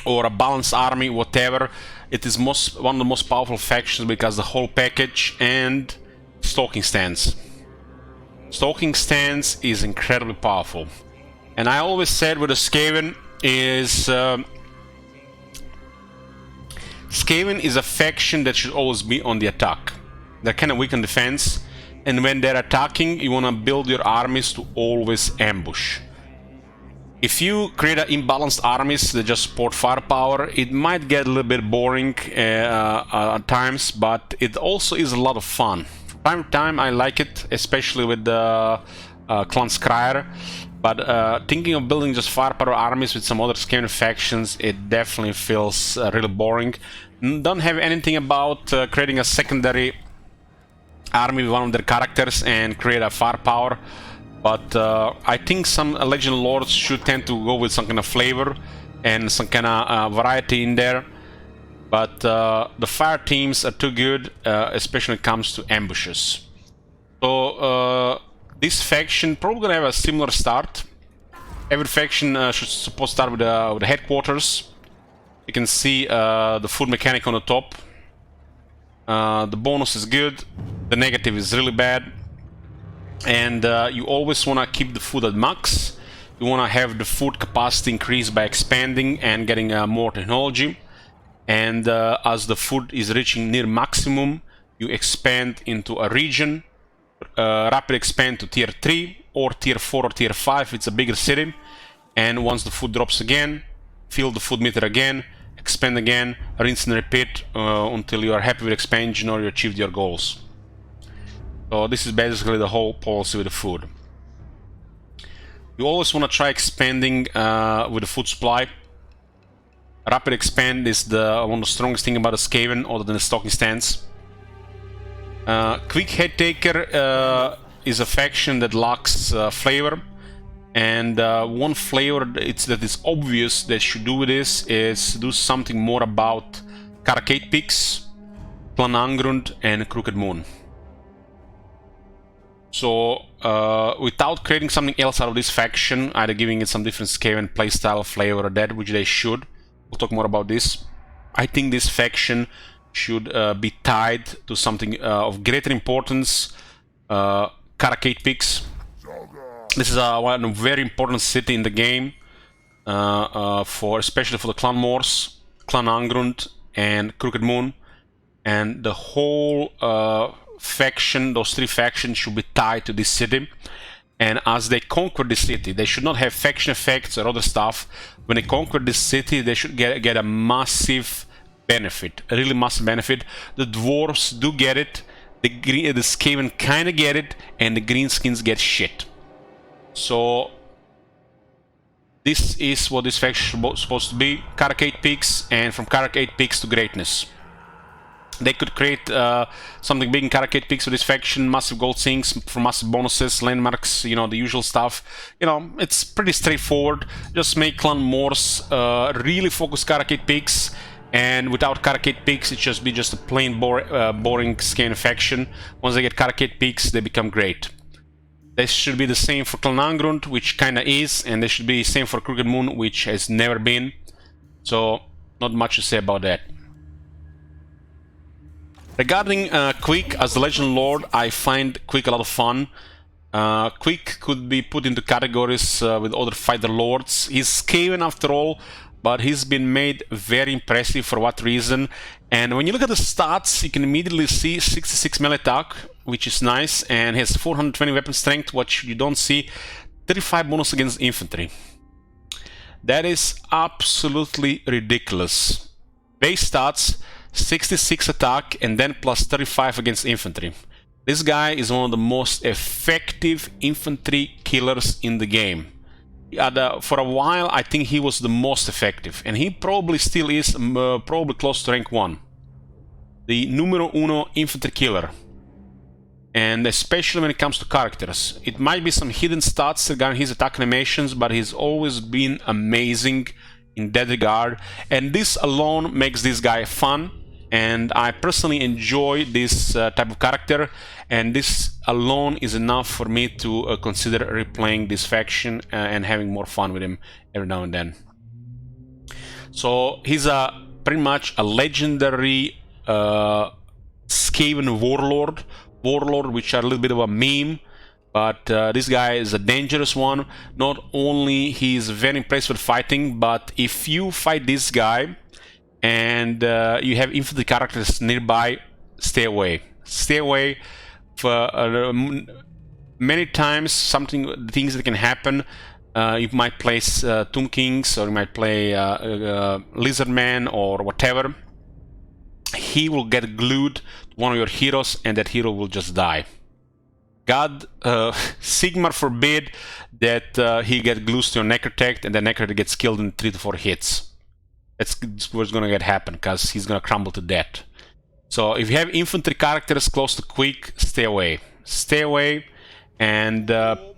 Speaker 1: or a balanced army, whatever. It is one of the most powerful factions because the whole package and stalking stance. Stalking stance is incredibly powerful, and I always said with the Skaven is Skaven is a faction that should always be on the attack. They're kind of weak on defense, and when they're attacking, you want to build your armies to always ambush. If you create imbalanced armies that just support firepower, it might get a little bit boring at times, but it also is a lot of fun. Time to time I like it, especially with the Clan Scryer, but thinking of building just firepower armies with some other Skaven factions, it definitely feels really boring. Don't have anything about creating a secondary army with one of their characters and create a firepower, but I think some Legend Lords should tend to go with some kind of flavor and some kind of variety in there. But the fire teams are too good, especially when it comes to ambushes. So this faction probably gonna have a similar start. Every faction should supposed to start with the headquarters. You can see the food mechanic on the top. The bonus is good. The negative is really bad. And you always want to keep the food at max. You want to have the food capacity increased by expanding and getting more technology. And as the food is reaching near maximum, you expand into a region, rapid expand to tier 3 or tier 4 or tier 5 if it's a bigger city, and once the food drops again, fill the food meter again, expand again, rinse and repeat until you are happy with expansion or you achieved your goals. So this is basically the whole policy with the food. You always want to try expanding with the food supply. Rapid expand is one of the strongest thing about the Skaven, other than the stalking stance. Queek Headtaker is a faction that lacks flavor, and one flavor that is obvious that should do with this is do something more about Carucate Peaks, Planangrund, and Crooked Moon. So without creating something else out of this faction, either giving it some different Skaven playstyle, flavor, or that, which they should. We'll talk more about this. I think this faction should be tied to something of greater importance, Karakate Peaks. This is one very important city in the game, especially for the Clan Morse, Clan Angrund, and Crooked Moon. And the whole faction, those three factions, should be tied to this city. And as they conquer the city, they should not have faction effects or other stuff. When they conquer this city, they should get a massive benefit, a really massive benefit. The dwarves do get it, the Skaven kind of get it, and the greenskins get shit. So this is what this faction is supposed to be: Karakate Peaks, and from Karakate Peaks to greatness. They could create something big in Karakate Peaks with this faction, massive gold sinks for massive bonuses, landmarks, you know, the usual stuff. You know, it's pretty straightforward. Just make Clan Morse really focus Karakate Peaks, and without Karakate Peaks, it just be just a plain boring Skaven faction. Once they get Karakate Peaks, they become great. This should be the same for Clan Angrund, which kinda is, and they should be the same for Crooked Moon, which has never been. So, not much to say about that. Regarding Queek as the Legend Lord, I find Queek a lot of fun. Queek could be put into categories with other fighter lords. He's Skaven after all, but he's been made very impressive for what reason. And when you look at the stats, you can immediately see 66 melee attack, which is nice, and he has 420 weapon strength, which you don't see, 35 bonus against infantry. That is absolutely ridiculous. Base stats, 66 attack and then plus 35 against infantry. This guy is one of the most effective infantry killers in the game. For a while, I think he was the most effective, and he probably still is, probably close to rank 1. The numero uno infantry killer. And especially when it comes to characters. It might be some hidden stats regarding his attack animations, but he's always been amazing in that regard. And this alone makes this guy fun. And I personally enjoy this type of character, and this alone is enough for me to consider replaying this faction and having more fun with him every now and then. So he's pretty much a legendary Skaven warlord, which are a little bit of a meme, but this guy is a dangerous one. Not only he's very impressive with fighting, but if you fight this guy and you have infantry characters nearby, stay away. Stay away. For many times, things that can happen. You might play Tomb Kings, or you might play Lizard Man, or whatever. He will get glued to one of your heroes, and that hero will just die. God, Sigmar forbid that he get glued to your Necrotect, and the Necrotect gets killed in 3 to 4 hits. That's what's gonna happen, because he's gonna crumble to death. So if you have infantry characters close to Queek, stay away. Stay away, and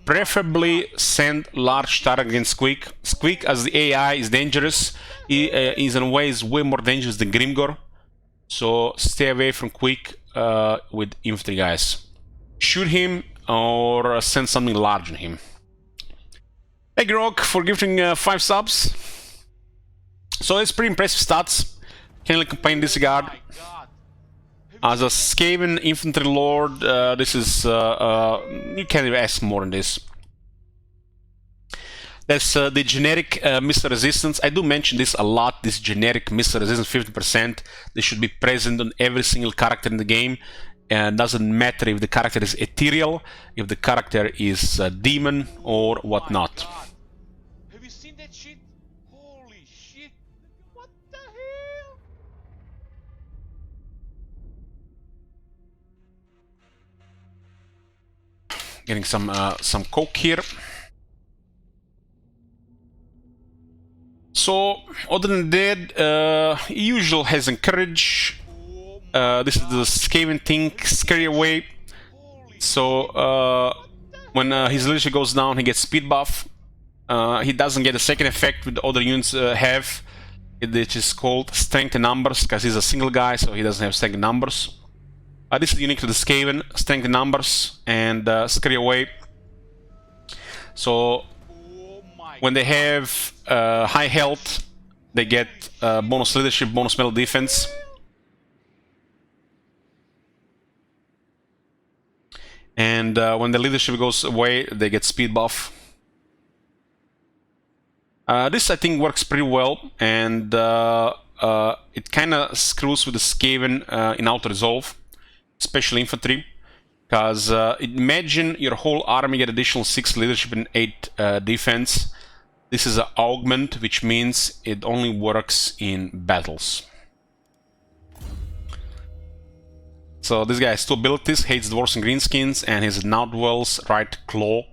Speaker 1: preferably send large target against Queek. Queek as the AI is dangerous. He is in ways way more dangerous than Grimgor. So stay away from Queek with infantry guys. Shoot him or send something large on him. Thank you, Rock, for gifting 5 subs. So it's pretty impressive stats. Can't really complain in this regard. As a Skaven infantry lord, this is you can't even ask more than this. There's the generic missile resistance. I do mention this a lot. This generic missile resistance, 50%. This should be present on every single character in the game. And doesn't matter if the character is ethereal, if the character is a demon or whatnot.
Speaker 2: Have you seen that shit? Holy shit! What the hell?
Speaker 1: Getting some coke here. So, other than that, usual has encourage. This is the Skaven thing, scary away. So, when his leadership goes down, he gets speed buff. He doesn't get a second effect with the other units have. It is called strength in numbers, because he's a single guy, so he doesn't have strength in numbers. This is unique to the Skaven, strength in numbers and scary away. So, when they have high health, they get bonus leadership, bonus metal defense. And when the leadership goes away, they get speed buff. This I think works pretty well, and it kind of screws with the Skaven in auto resolve, especially infantry. Because imagine your whole army get additional 6 leadership and 8 defense. This is an augment, which means it only works in battles. So this guy has 2 abilities, hates dwarves and greenskins, and his Nowdwell's right claw.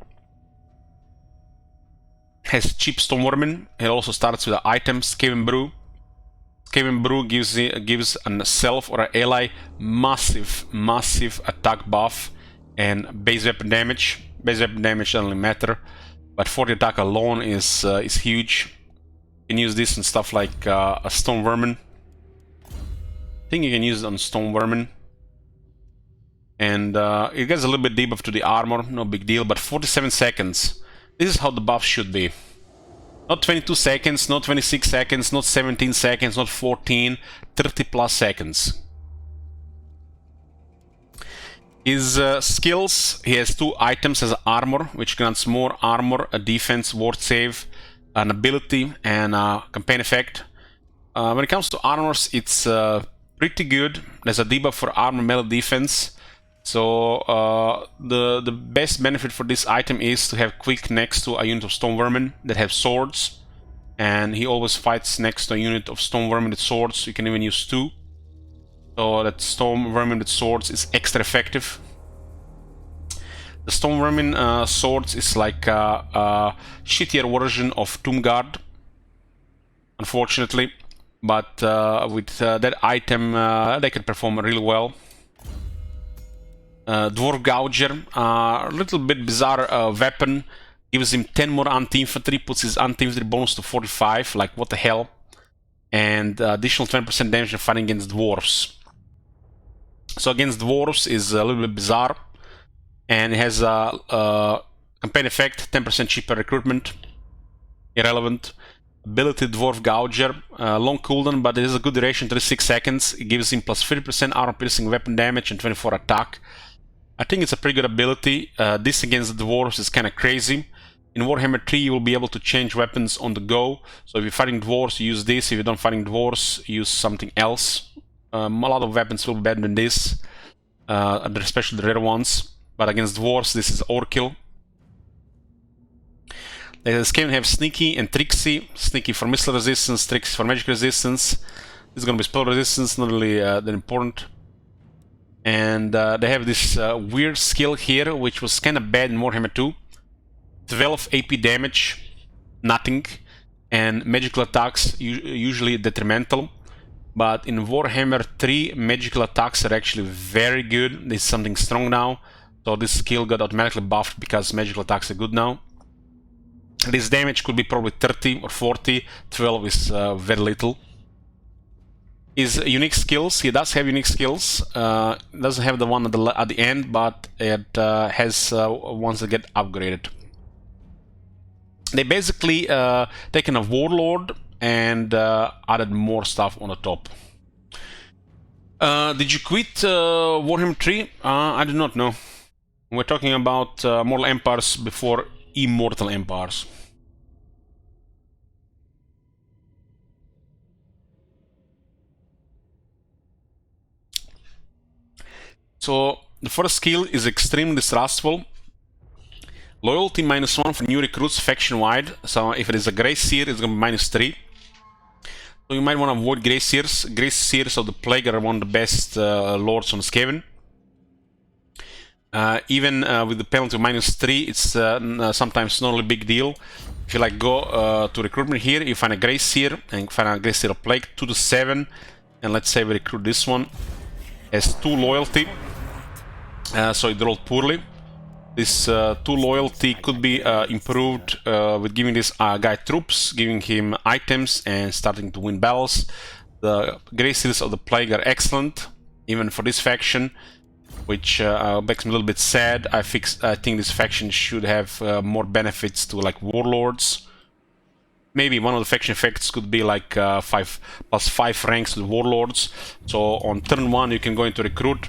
Speaker 1: Has cheap Stonewormin. It also starts with an item, Skaven Brew. Skaven Brew gives a self or an ally massive attack buff and base weapon damage. Base weapon damage doesn't really matter, but for the attack alone is huge. You can use this on stuff like a Stone Vermin. I think you can use it on Stone Vermin. And it gets a little bit debuff to the armor, no big deal, but 47 seconds. This is how the buff should be. Not 22 seconds, not 26 seconds, not 17 seconds, not 14, 30 plus seconds. His skills, he has 2 items as armor, which grants more armor, a defense, ward save, an ability, and a campaign effect. When it comes to armors, it's pretty good. There's a debuff for armor melee defense. So the best benefit for this item is to have Queek next to a unit of Stone Vermin that have swords, and he always fights next to a unit of Stone Vermin with swords. You can even use 2, so that Stone Vermin with swords is extra effective. The Stone Vermin swords is like a shittier version of Tomb Guard, unfortunately, but with that item they can perform really well. Dwarf Gouger, a little bit bizarre weapon, gives him 10 more anti-infantry, puts his anti-infantry bonus to 45, like what the hell, and additional 20% damage when fighting against dwarves. So against dwarves is a little bit bizarre, and it has a campaign effect, 10% cheaper recruitment, irrelevant. Ability Dwarf Gouger, long cooldown, but it has a good duration, 36 seconds. It gives him plus 50% armor piercing weapon damage and 24 attack. I think it's a pretty good ability. This against the dwarves is kind of crazy. In Warhammer 3 you will be able to change weapons on the go. So if you're fighting dwarves, you use this. If you're not fighting dwarves, use something else. A lot of weapons will be better than this, especially the rare ones. But against dwarves, this is overkill. The Skaven have Sneaky and Tricksy. Sneaky for missile resistance, Tricksy for magic resistance. This is going to be spell resistance, not really that important. And they have this weird skill here, which was kind of bad in Warhammer 2. 12 AP damage, nothing, and magical attacks usually detrimental. But in Warhammer 3, magical attacks are actually very good. This is something strong now, so this skill got automatically buffed because magical attacks are good now. This damage could be probably 30 or 40, 12 is very little. His unique skills, he does have unique skills, doesn't have the one at the end, but it has ones that get upgraded. They basically taken a warlord and added more stuff on the top. Did you quit Warhammer 3? I do not know. We're talking about Mortal Empires before Immortal Empires. So the first skill is extremely distrustful. Loyalty -1 for new recruits faction-wide. So if it is a Grey Seer, it's going to be -3. So you might want to avoid Grey Seers. Grey Seers of the Plague are one of the best lords on Skaven. Even with the penalty of -3, it's sometimes not a big deal. If you like go to recruitment here, you find a Grey Seer, and you find a Grey Seer of Plague 2 to 7, and let's say we recruit this one. Has 2 loyalty, so it rolled poorly. This 2 loyalty could be improved with giving this guy troops, giving him items, and starting to win battles. The Grey Seers of the Plague are excellent, even for this faction, which makes me a little bit sad. I think this faction should have more benefits to like warlords. Maybe one of the faction effects could be like 5 + 5 ranks to the warlords. So on turn 1 you can go into recruit,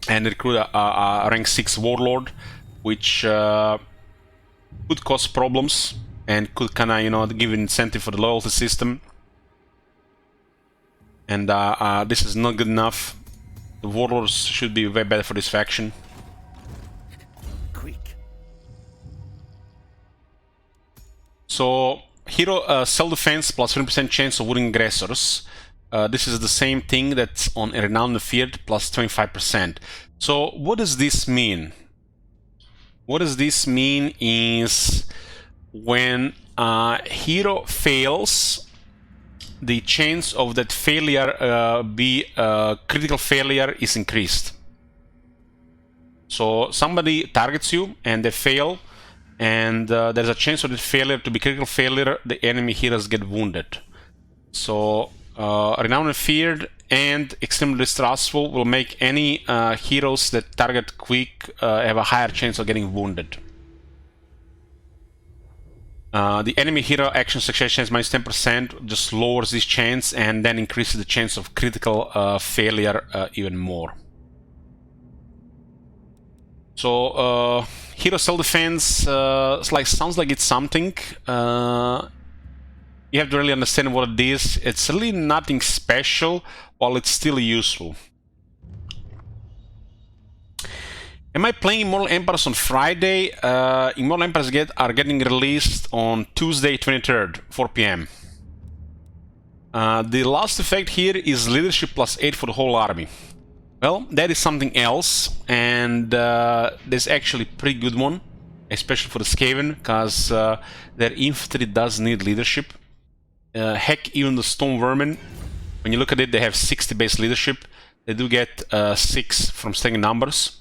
Speaker 1: and recruit a rank 6 warlord, which could cause problems and could kind of, you know, give incentive for the loyalty system. And this is not good enough. The warlords should be way better for this faction.
Speaker 5: Queek.
Speaker 1: So hero self-defense plus 20% chance of wounding aggressors. This is the same thing that's on Renowned and Feared plus 25%. So what does this mean? What does this mean is when a hero fails, the chance of that failure be critical failure is increased. So somebody targets you and they fail, and there's a chance of that failure to be critical failure, the enemy heroes get wounded. So Renowned and Feared and Extremely Distrustful will make any heroes that target Queek have a higher chance of getting wounded. The enemy hero action success chance minus 10% just lowers this chance and then increases the chance of critical failure even more. So hero self-defense sounds like it's something. You have to really understand what it is. It's really nothing special, while it's still useful. Am I playing Immortal Empires on Friday? Immortal Empires are getting released on Tuesday 23rd, 4 PM. The last effect here is leadership plus 8 for the whole army. Well, that is something else, and there's actually a pretty good one, especially for the Skaven, because their infantry does need leadership. Heck, even the Stone Vermin, when you look at it, they have 60 base leadership. They do get 6 from staying in numbers.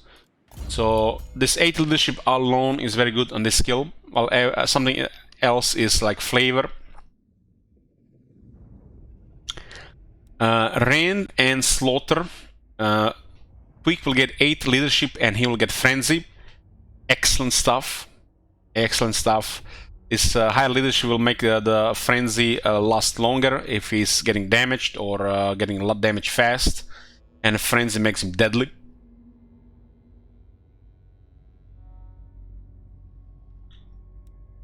Speaker 1: So this 8 leadership alone is very good on this skill. While something else is like flavor. Rend and Slaughter. Queek will get 8 leadership and he will get Frenzy. Excellent stuff. Excellent stuff. This higher leadership will make the Frenzy last longer if he's getting damaged or getting a lot of damage fast. And Frenzy makes him deadly.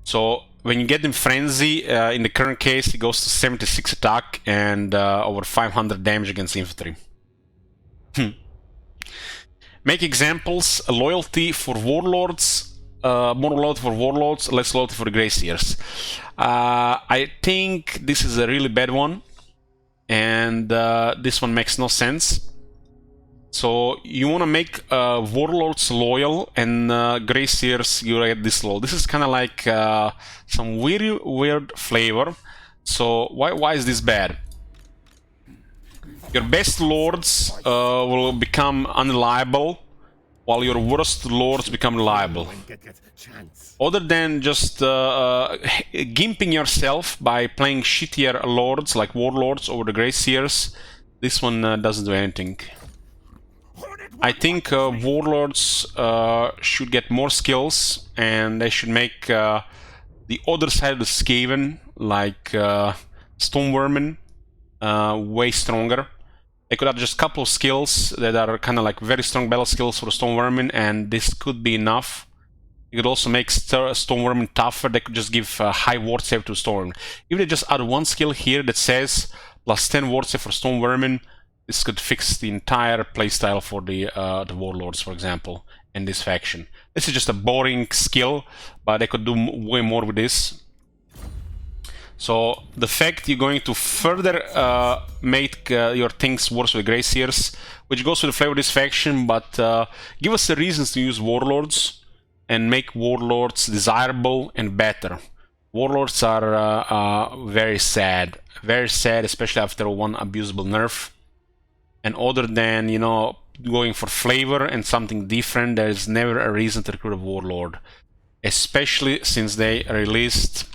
Speaker 1: So when you get him Frenzy, in the current case, he goes to 76 attack and over 500 damage against infantry. Make examples. Loyalty for warlords. More loyalty for warlords, less loyalty for the Graciers. I think this is a really bad one, and this one makes no sense. So you want to make warlords loyal and Graciers you get this low. This is kind of like some weird flavor. So why is this bad? Your best lords will become unreliable, while your worst lords become reliable. Other than just gimping yourself by playing shittier lords like warlords over the Graciers, this one doesn't do anything. I think warlords should get more skills, and they should make the other side of the Skaven, like Stone Vermin, way stronger. They could have just a couple of skills that are kind of like very strong battle skills for the Stone Vermin, and this could be enough. You could also make Stone Vermin tougher. They could just give high ward save to Stone Vermin. If they just add one skill here that says plus 10 ward save for Stone Vermin, this could fix the entire playstyle for the Warlords, for example, in this faction. This is just a boring skill, but they could do way more with this. So the fact you're going to further make your things worse with Graciers, which goes with the flavor of this faction, but give us the reasons to use Warlords and make Warlords desirable and better. Warlords are very sad, especially after one abusable nerf. And other than, you know, going for flavor and something different, there's never a reason to recruit a Warlord, especially since they released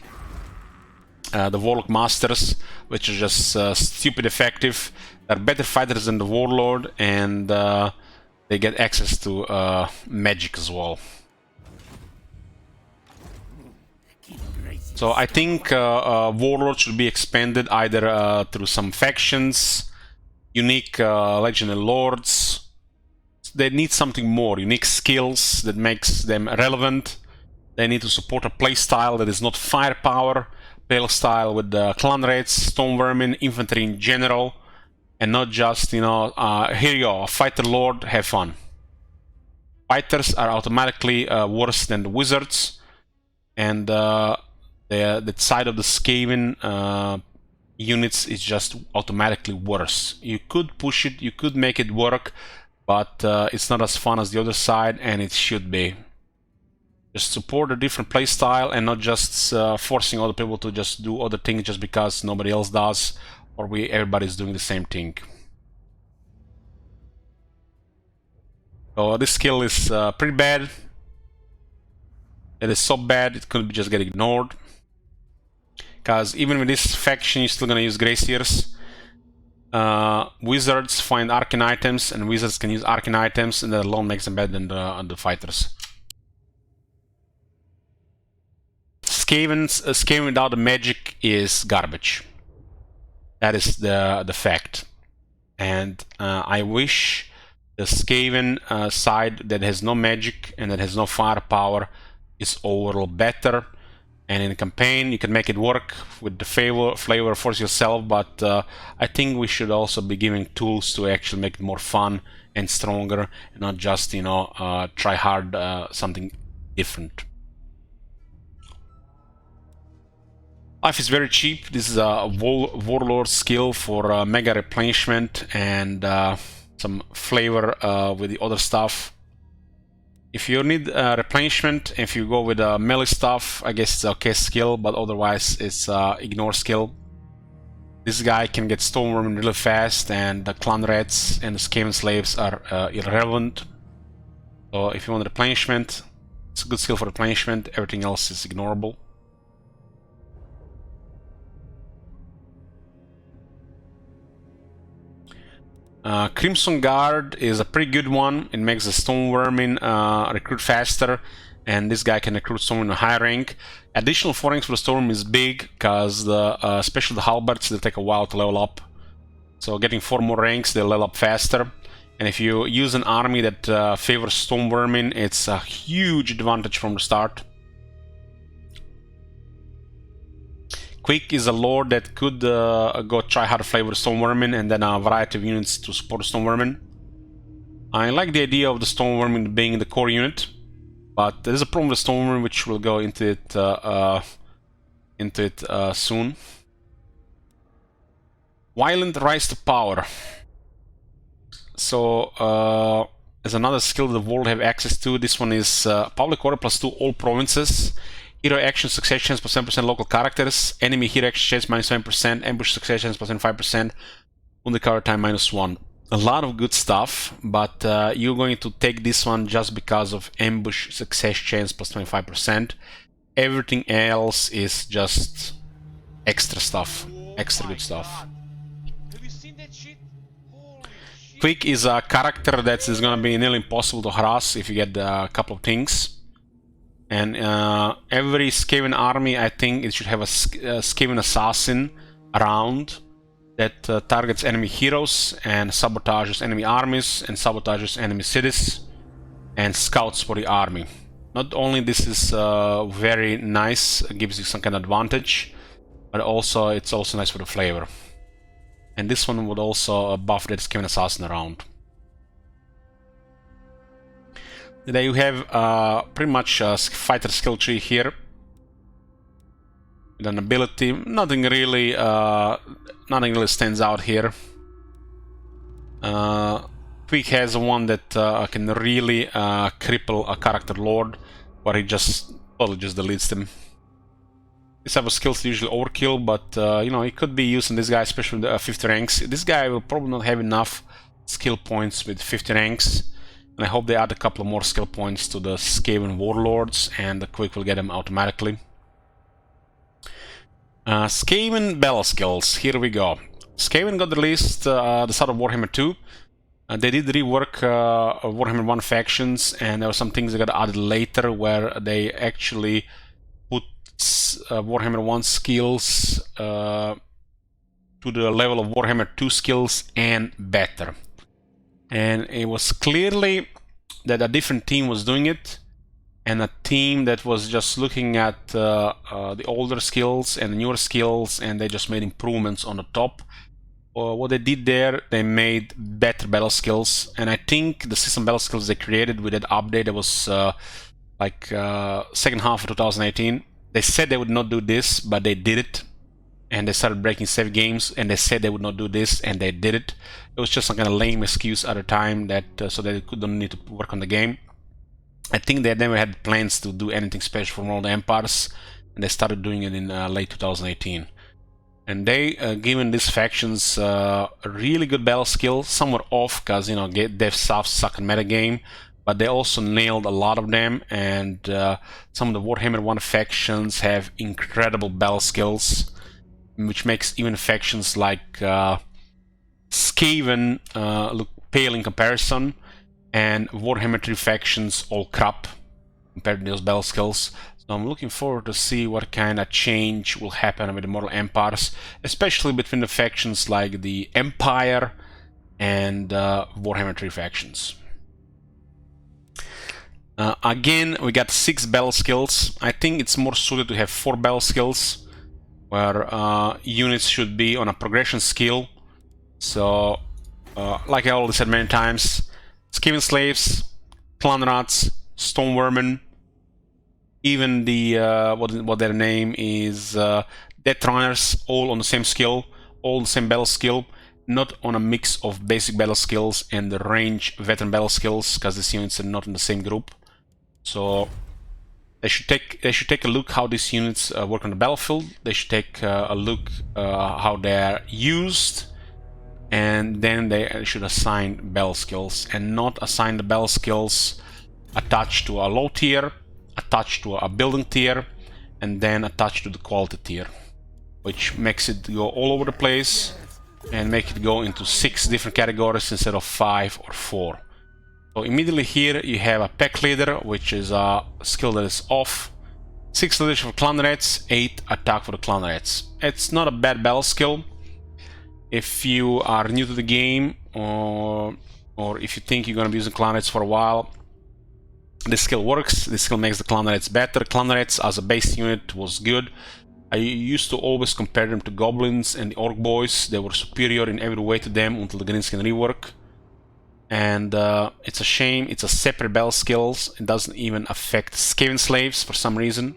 Speaker 1: the Warlock Masters, which is just stupid effective. They're better fighters than the Warlord, and they get access to magic as well. So I think Warlord should be expanded either through some factions, unique legendary lords, they need something more, unique skills that makes them relevant. They need to support a playstyle that is not firepower, playstyle with clan raids, stone vermin, infantry in general, and not just, you know, here you go, fighter lord, have fun. Fighters are automatically worse than the wizards, and the side of the Skaven units is just automatically worse. You could push it, you could make it work, but it's not as fun as the other side, and it should be. Just support a different playstyle and not just forcing other people to just do other things just because nobody else does, or everybody's doing the same thing. So this skill is pretty bad. It is so bad it could just get ignored. Because even with this faction, you're still gonna use Graciers. Wizards find arcane items, and wizards can use arcane items, and that alone makes them better than the fighters. Skaven without the magic is garbage. That is the fact. And I wish the Skaven side that has no magic and that has no firepower is overall better. And in a campaign, you can make it work with the flavor force yourself, but I think we should also be giving tools to actually make it more fun and stronger, and not just, you know, try hard something different. Life is very cheap. This is a warlord skill for mega replenishment and some flavor with the other stuff. If you need replenishment, if you go with melee stuff, I guess it's a okay skill, but otherwise it's ignore skill. This guy can get Stoneworm really fast, and the clan rats and the Skaven slaves are irrelevant. So if you want replenishment, it's a good skill for replenishment. Everything else is ignorable. Crimson Guard is a pretty good one. It makes the Stone Vermin recruit faster, and this guy can recruit Stone in a high rank. Additional 4 ranks for the Storm is big, because especially the Halberds, they'll take a while to level up. So getting 4 more ranks, they'll level up faster. And if you use an army that favors Stone Vermin, it's a huge advantage from the start. Queek is a lord that could go try hard to flavor Stone Vermin, and then a variety of units to support Stone Vermin. I like the idea of the Stone Vermin being the core unit, but there is a problem with Stone Vermin, which we'll go into it soon. Violent Rise to Power. So there's another skill that the world have access to. This one is Public Order +2 all provinces. Hero action success chance +7% local characters. Enemy hero action chance -7%. Ambush success chance +5%. Wounded cover time -1. A lot of good stuff, but you're going to take this one just because of ambush success chance +25%. Everything else is just extra stuff, extra good stuff.
Speaker 2: Have you seen that shit? Holy shit.
Speaker 1: Queek is a character that is going to be nearly impossible to harass if you get a couple of things. And every Skaven army, I think it should have a Skaven assassin around that targets enemy heroes and sabotages enemy armies and sabotages enemy cities and scouts for the army. Not only this is very nice, it gives you some kind of advantage, but also it's also nice for the flavor. And this one would also buff that Skaven assassin around. There you have pretty much a fighter skill tree here. With an ability, nothing really stands out here. Queek has one that can really cripple a character lord, where he just totally just deletes them. This type of skills usually overkill, but you know, it could be used on this guy, especially with 50 ranks. This guy will probably not have enough skill points with 50 ranks. And I hope they add a couple of more skill points to the Skaven warlords, and the Queek will get them automatically. Skaven battle skills, here we go. Skaven got released the start of Warhammer 2. They did rework Warhammer 1 factions, and there were some things that got added later where they actually put Warhammer 1 skills to the level of Warhammer 2 skills and better. And it was clearly that a different team was doing it, and a team that was just looking at the older skills and the newer skills, and they just made improvements on the top. What they did there, they made better battle skills, and I think the system battle skills they created with that update, that was second half of 2018. They said they would not do this, but they did it, and they started breaking save games, and they said they would not do this, and they did it. It was just some kind of lame excuse at the time that so that they couldn't need to work on the game. I think they never had plans to do anything special for World Empires, and they started doing it in late 2018. And they given these factions a really good battle skill. Some were off because, you know, dev stuff suck in metagame, but they also nailed a lot of them. And some of the Warhammer 1 factions have incredible battle skills, which makes even factions like Skaven look pale in comparison, and Warhammer 3 factions all crap compared to those battle skills. So I'm looking forward to see what kind of change will happen with the Immortal Empires, especially between the factions like the Empire and Warhammer 3 factions. Again, we got 6 battle skills. I think it's more suited to have 4 battle skills, where units should be on a progression skill. So, like I already said many times, Skaven slaves, clan rats, stone vermin, even the what their name is, death runners, all on the same skill, all the same battle skill, not on a mix of basic battle skills and the range veteran battle skills, because these units are not in the same group. So they should take a look how these units work on the battlefield. They should take a look how they're used, and then they should assign battle skills, and not assign the battle skills attached to a low tier, attached to a building tier, and then attached to the quality tier, which makes it go all over the place and make it go into 6 different categories instead of 5 or 4. So immediately here you have a pack leader, which is a skill that is off. 6 leadership for clan rats, 8 attack for the clan rats. It's not a bad battle skill. If you are new to the game, or if you think you're going to be using clan rats for a while, this skill works. This skill makes the clan rats better. Clan rats as a base unit was good. I used to always compare them to goblins and the orc boys. They were superior in every way to them until the Greenskin rework. And it's a shame, it's a separate battle skills. It doesn't even affect Skaven slaves for some reason.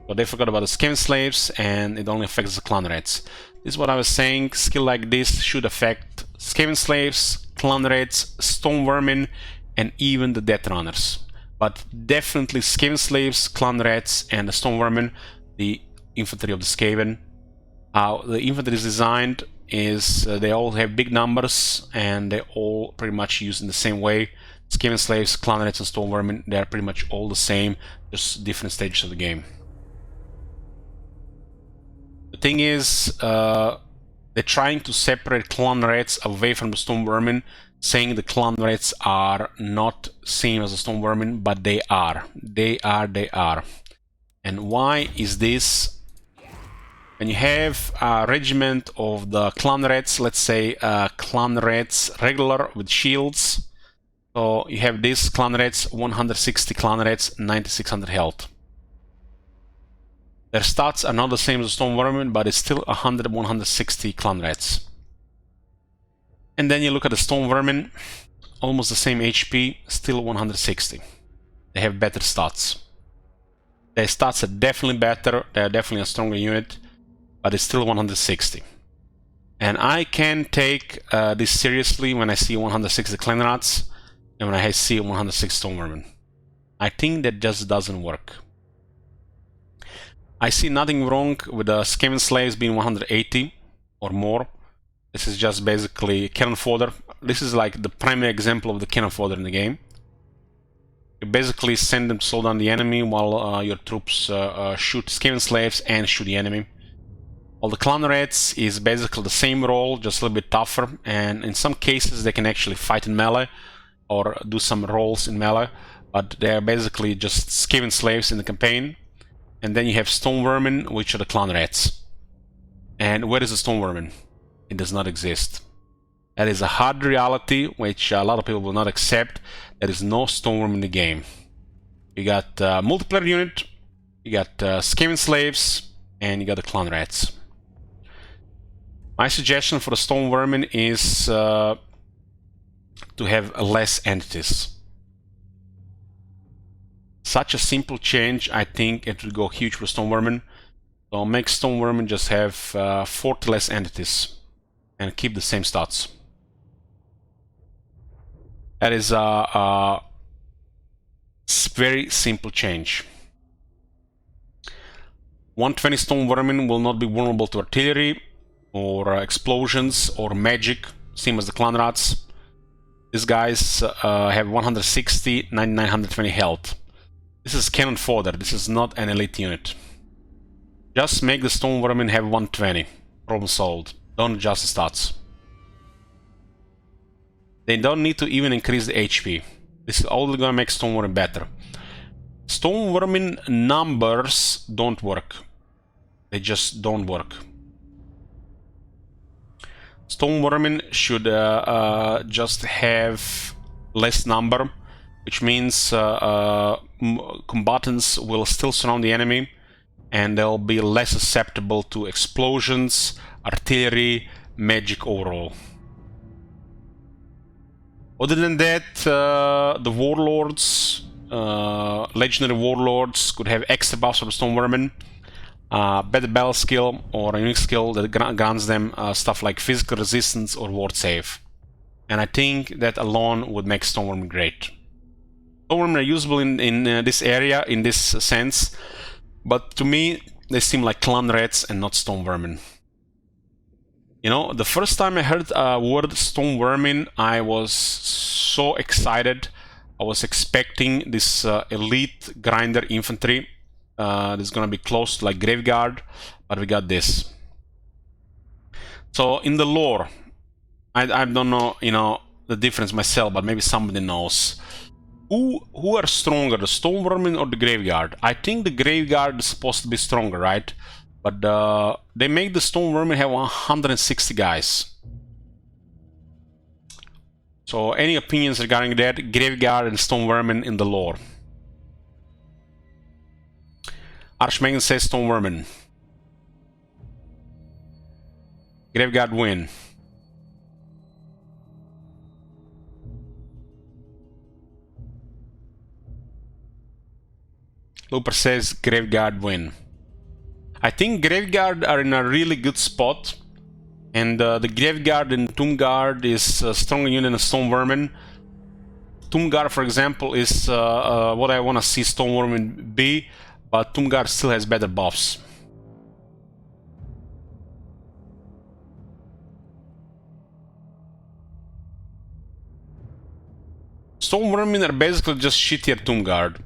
Speaker 1: So they forgot about the Skaven slaves, and it only affects the clan rats. This is what I was saying. Skill like this should affect Skaven slaves, clan rats, stone vermin, and even the death runners. But definitely Skaven slaves, clan rats, and the stone vermin, the infantry of the Skaven. How the infantry is designed is they all have big numbers, and they all pretty much used in the same way. Skaven slaves, clan rats, and stone vermin, they are pretty much all the same, just different stages of the game. The thing is, they're trying to separate clan rats away from the stone vermin, saying the clan rats are not same as the stone vermin, but they are. They are. And why is this? When you have a regiment of the clan rats, let's say clan rats regular with shields, so you have this clan rats, 160 clan rats, 9600 health. Their stats are not the same as the stone vermin, but it's still 160 clan rats. And then you look at the stone vermin, almost the same HP, still 160. They have better stats. Their stats are definitely better, they're definitely a stronger unit, but it's still 160. And I can take this seriously when I see 160 clan rats and when I see 160 stone vermin. I think that just doesn't work. I see nothing wrong with the Skaven slaves being 180 or more. This is just basically cannon fodder. This is like the primary example of the cannon fodder in the game. You basically send them to slow down the enemy while your troops shoot Skaven slaves and shoot the enemy. While the clan rats is basically the same role, just a little bit tougher, and in some cases they can actually fight in melee or do some roles in melee, but they are basically just Skaven slaves in the campaign. And then you have stone vermin, which are the clan rats. And where is the stone vermin? It does not exist. That is a hard reality, which a lot of people will not accept. There is no Stoneworm in the game. You got multiplayer unit, you got Skaven slaves, and you got the clan rats. My suggestion for the Stoneworm is to have less entities. Such a simple change, I think it would go huge for Stoneworm. So make Stoneworm just have 40 less entities and keep the same stats. That is a very simple change. 120 Stoneworm will not be vulnerable to artillery or explosions or magic, same as the clan rats. These guys have 160, 920 health. This is cannon fodder, this is not an elite unit. Just make the Stoneworm have 120. Problem solved. Don't adjust the stats. They don't need to even increase the HP. This is only gonna make Stoneworm better. Stoneworm numbers don't work. They just don't work. Stoneworm should just have less number, which means combatants will still surround the enemy and they'll be less susceptible to explosions, artillery, magic overall. Other than that, the warlords, legendary warlords could have extra buffs for the Stoneworm, better battle skill or a unique skill that grants them stuff like physical resistance or ward save. And I think that alone would make Stoneworm great. Stoneworm are usable in this area, in this sense, but to me they seem like clan rats and not Stoneworm. You know, the first time I heard word Stoneworm, I was so excited. I was expecting this elite grinder infantry that's gonna be close to like Graveguard, but we got this. So in the lore, I don't know, you know, the difference myself, but maybe somebody knows. Who are stronger, the Stoneworm or the Graveguard? I think the Graveguard is supposed to be stronger, right? But they make the Stoneworm have 160 guys. So any opinions regarding that? Graveguard and Stoneworm in the lore. Archmagan says Stoneworm. Graveguard win. Looper says Graveguard win. I think Graveguard are in a really good spot, and the Graveguard and Tombguard is a stronger unit than Stoneworm. Tombguard, for example, is what I want to see Stoneworm be, but Tombguard still has better buffs. Stoneworm are basically just shittier Tombguard,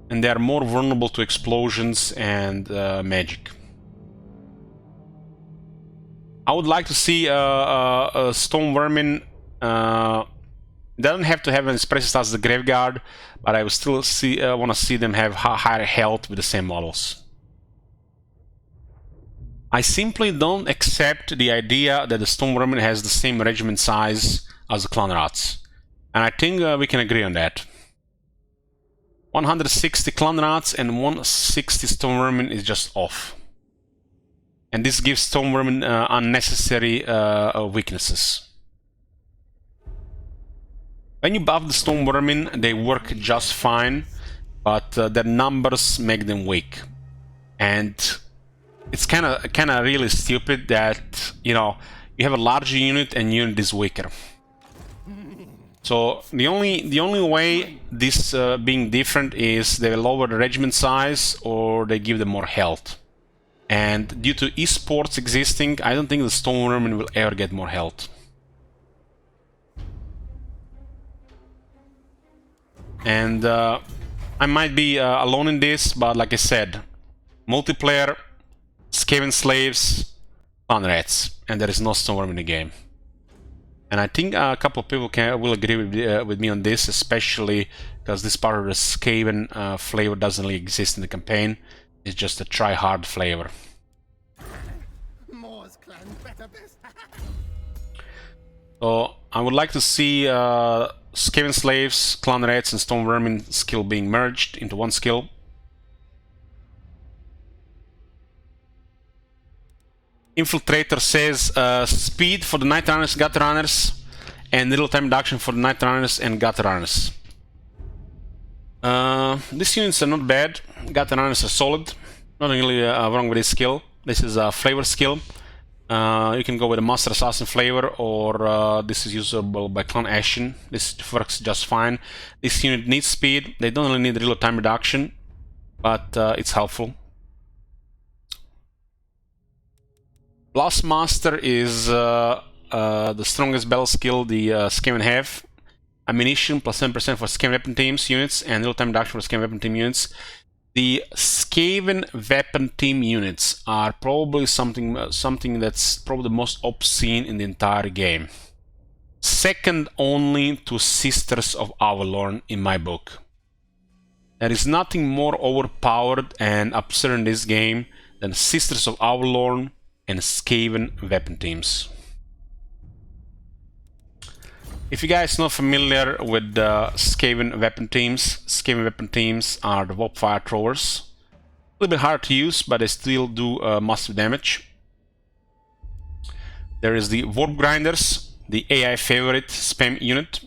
Speaker 1: and they are more vulnerable to explosions and magic. I would like to see a Stoneworm. They don't have to have an expressive stats as the Graveguard, but I would still want to see them have higher health with the same models. I simply don't accept the idea that the Stoneworm has the same regiment size as the Clan Rats, and I think we can agree on that. 160 Clan Rats and 160 Stoneworm is just off. And this gives Stoneworm unnecessary weaknesses. When you buff the Stoneworm, they work just fine, but their numbers make them weak. And it's kind of really stupid that, you know, you have a larger unit and unit is weaker. So the only way this being different is they lower the regiment size or they give them more health. And due to esports existing, I don't think the Stoneworm will ever get more health. And I might be alone in this, but like I said, multiplayer, Skaven slaves, clan rats, and there is no Stoneworm in the game. And I think a couple of people will agree with me on this, especially because this part of the Skaven flavor doesn't really exist in the campaign. It's just a try-hard flavor. So I would like to see Skaven Slaves, Clan Rats, and Stone Vermin skill being merged into one skill. Infiltrator says speed for the Night Runners, Gut Runners, and little time reduction for the Night Runners and Gut Runners. These units are not bad. Gut Runners are solid. Nothing really wrong with this skill. This is a flavor skill. You can go with a Master Assassin flavor, or this is usable by Clan Ashen. This works just fine. This unit needs speed. They don't really need real time reduction, but it's helpful. Blast Master is the strongest battle skill the Skaven have. Ammunition plus 10% for Skaven weapon teams units, and real time reduction for Skaven weapon team units. The Skaven weapon team units are probably something that's probably the most obscene in the entire game. Second only to Sisters of Avalorn in my book. There is nothing more overpowered and absurd in this game than Sisters of Avalorn and Skaven weapon teams. If you guys are not familiar with Skaven weapon teams are the Warp Fire Throwers. A little bit hard to use, but they still do massive damage. There is the Warp Grinders, the AI favorite spam unit.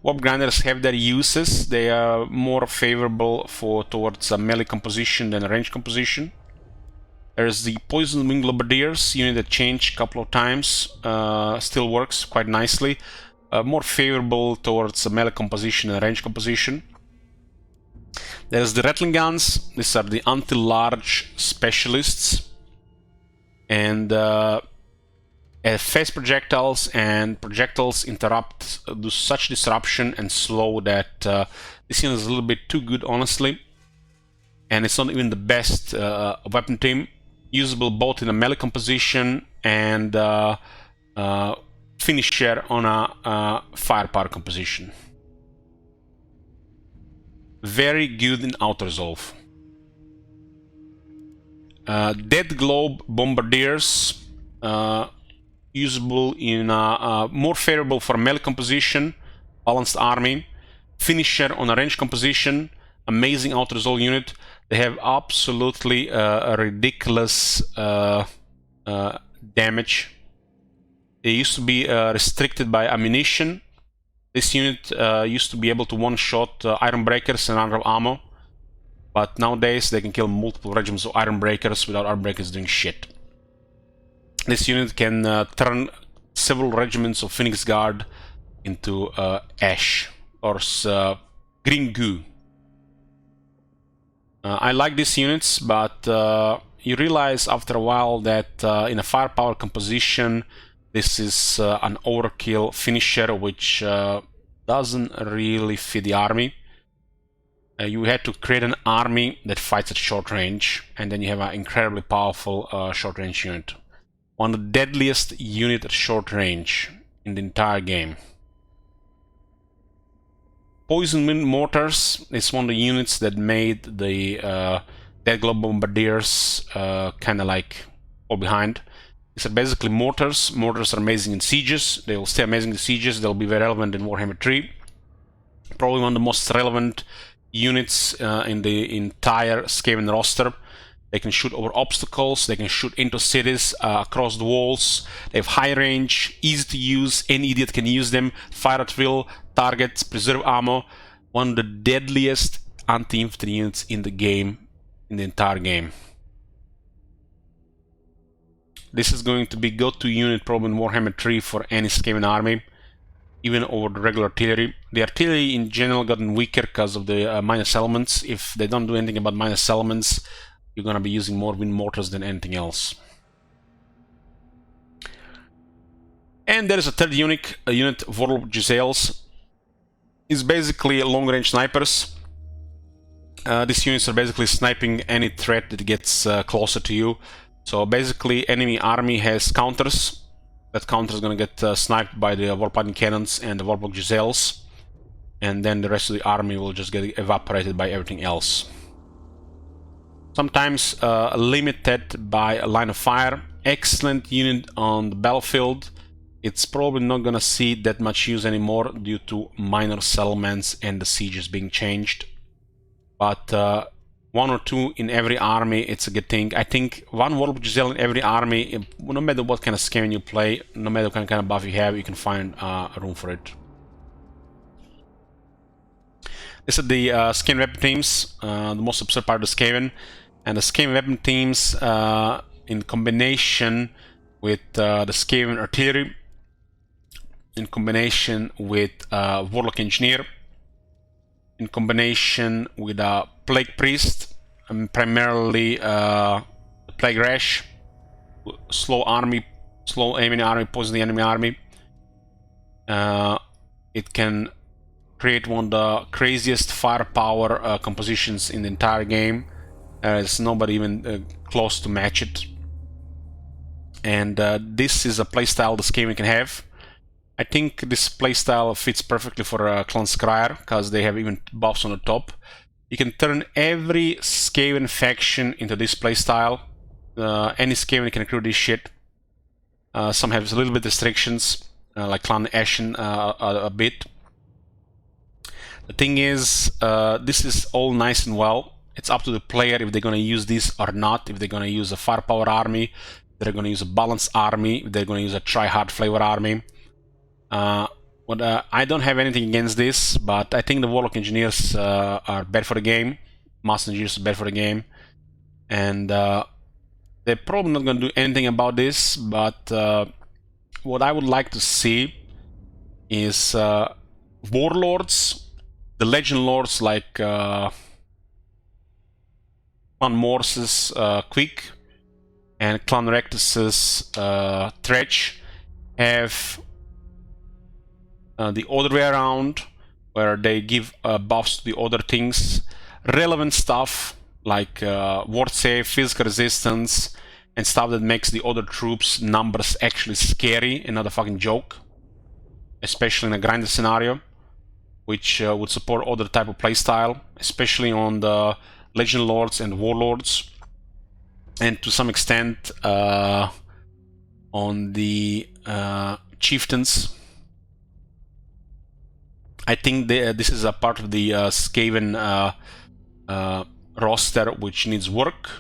Speaker 1: Warp Grinders have their uses. They are more favorable towards a melee composition than a range composition. There's the Poison Wing Bombardiers unit that changed a couple of times, still works quite nicely. More favorable towards a melee composition and range composition. There's the Rattling Guns. These are the anti-large specialists. And fast projectiles and projectiles do such disruption and slow that this unit is a little bit too good, honestly. And it's not even the best weapon team. Usable both in a melee composition and finisher on a firepower composition. Very good in Outer Resolve. Dead Globe Bombardiers, usable in more favorable for melee composition, balanced army, finisher on a range composition, amazing Outer Resolve unit. They have absolutely ridiculous damage. They used to be restricted by ammunition. This unit used to be able to one-shot Iron Breakers and run out of ammo. But nowadays they can kill multiple regiments of Iron Breakers without Iron Breakers doing shit. This unit can turn several regiments of Phoenix Guard into ash or green goo. I like these units, but you realize after a while that in a firepower composition, this is an overkill finisher, which doesn't really fit the army. You had to create an army that fights at short range, and then you have an incredibly powerful short range unit. One of the deadliest units at short range in the entire game. Poison Wind Mortars is one of the units that made the Dead Globe Bombardiers kind of like fall behind. These are basically mortars. Mortars are amazing in sieges. They will stay amazing in sieges. They'll be very relevant in Warhammer 3. Probably one of the most relevant units in the entire Skaven roster. They can shoot over obstacles. They can shoot into cities, across the walls. They have high range, easy to use. Any idiot can use them. Fire at will, targets, preserve ammo. One of the deadliest anti-infantry units in the game, in the entire game. This is going to be go-to unit probably in Warhammer 3 for any Skaven army, even over the regular artillery. The artillery in general gotten weaker because of the minus elements. If they don't do anything about minus elements, you're gonna be using more wind mortars than anything else. And there is a third unit, Warlord Giselles. It's basically long-range snipers. These units are basically sniping any threat that gets closer to you. So basically, enemy army has counters. That counter is gonna get sniped by the Warpiding Cannons and the Warlord Giselles. And then the rest of the army will just get evaporated by everything else. Sometimes limited by a line of fire. Excellent unit on the battlefield. it's probably not gonna see that much use anymore due to minor settlements and the sieges being changed. But 1 or 2 in every army, it's a good thing. I think 1 Warlock Giselle in every army, no matter what kind of Skaven you play, no matter what kind of buff you have, you can find room for it. This is the Skaven weapon teams, the most absurd part of the Skaven. And the Skaven weapon teams in combination with the Skaven artillery, in combination with Warlock Engineer, in combination with a Plague Priest, and primarily Plague Rash, slow aiming army, poison the enemy army. It can create one of the craziest firepower compositions in the entire game. There's nobody even close to match it. And this is a playstyle the Skaven can have. I think this playstyle fits perfectly for Clan Scryer, because they have even buffs on the top. You can turn every Skaven faction into this playstyle. Any Skaven can recruit this shit. Some have a little bit restrictions, like Clan Ashen a bit. The thing is, this is all nice and well. It's up to the player if they're going to use this or not, if they're going to use a firepower army, if they're going to use a balanced army, if they're going to use a try-hard flavor army. I don't have anything against this, but I think the Warlock Engineers are bad for the game. Master Engineers are bad for the game. And they're probably not going to do anything about this, but what I would like to see is Warlords, the Legend Lords like Clan Morse's Queek and Clan Rectus's Tretch have the other way around, where they give buffs to the other things, relevant stuff like ward save, physical resistance, and stuff that makes the other troops' numbers actually scary and not a fucking joke, especially in a grinder scenario, which would support other type of playstyle, especially on the Legend Lords and Warlords, and to some extent on the Chieftains. I think this is a part of the Skaven roster which needs work,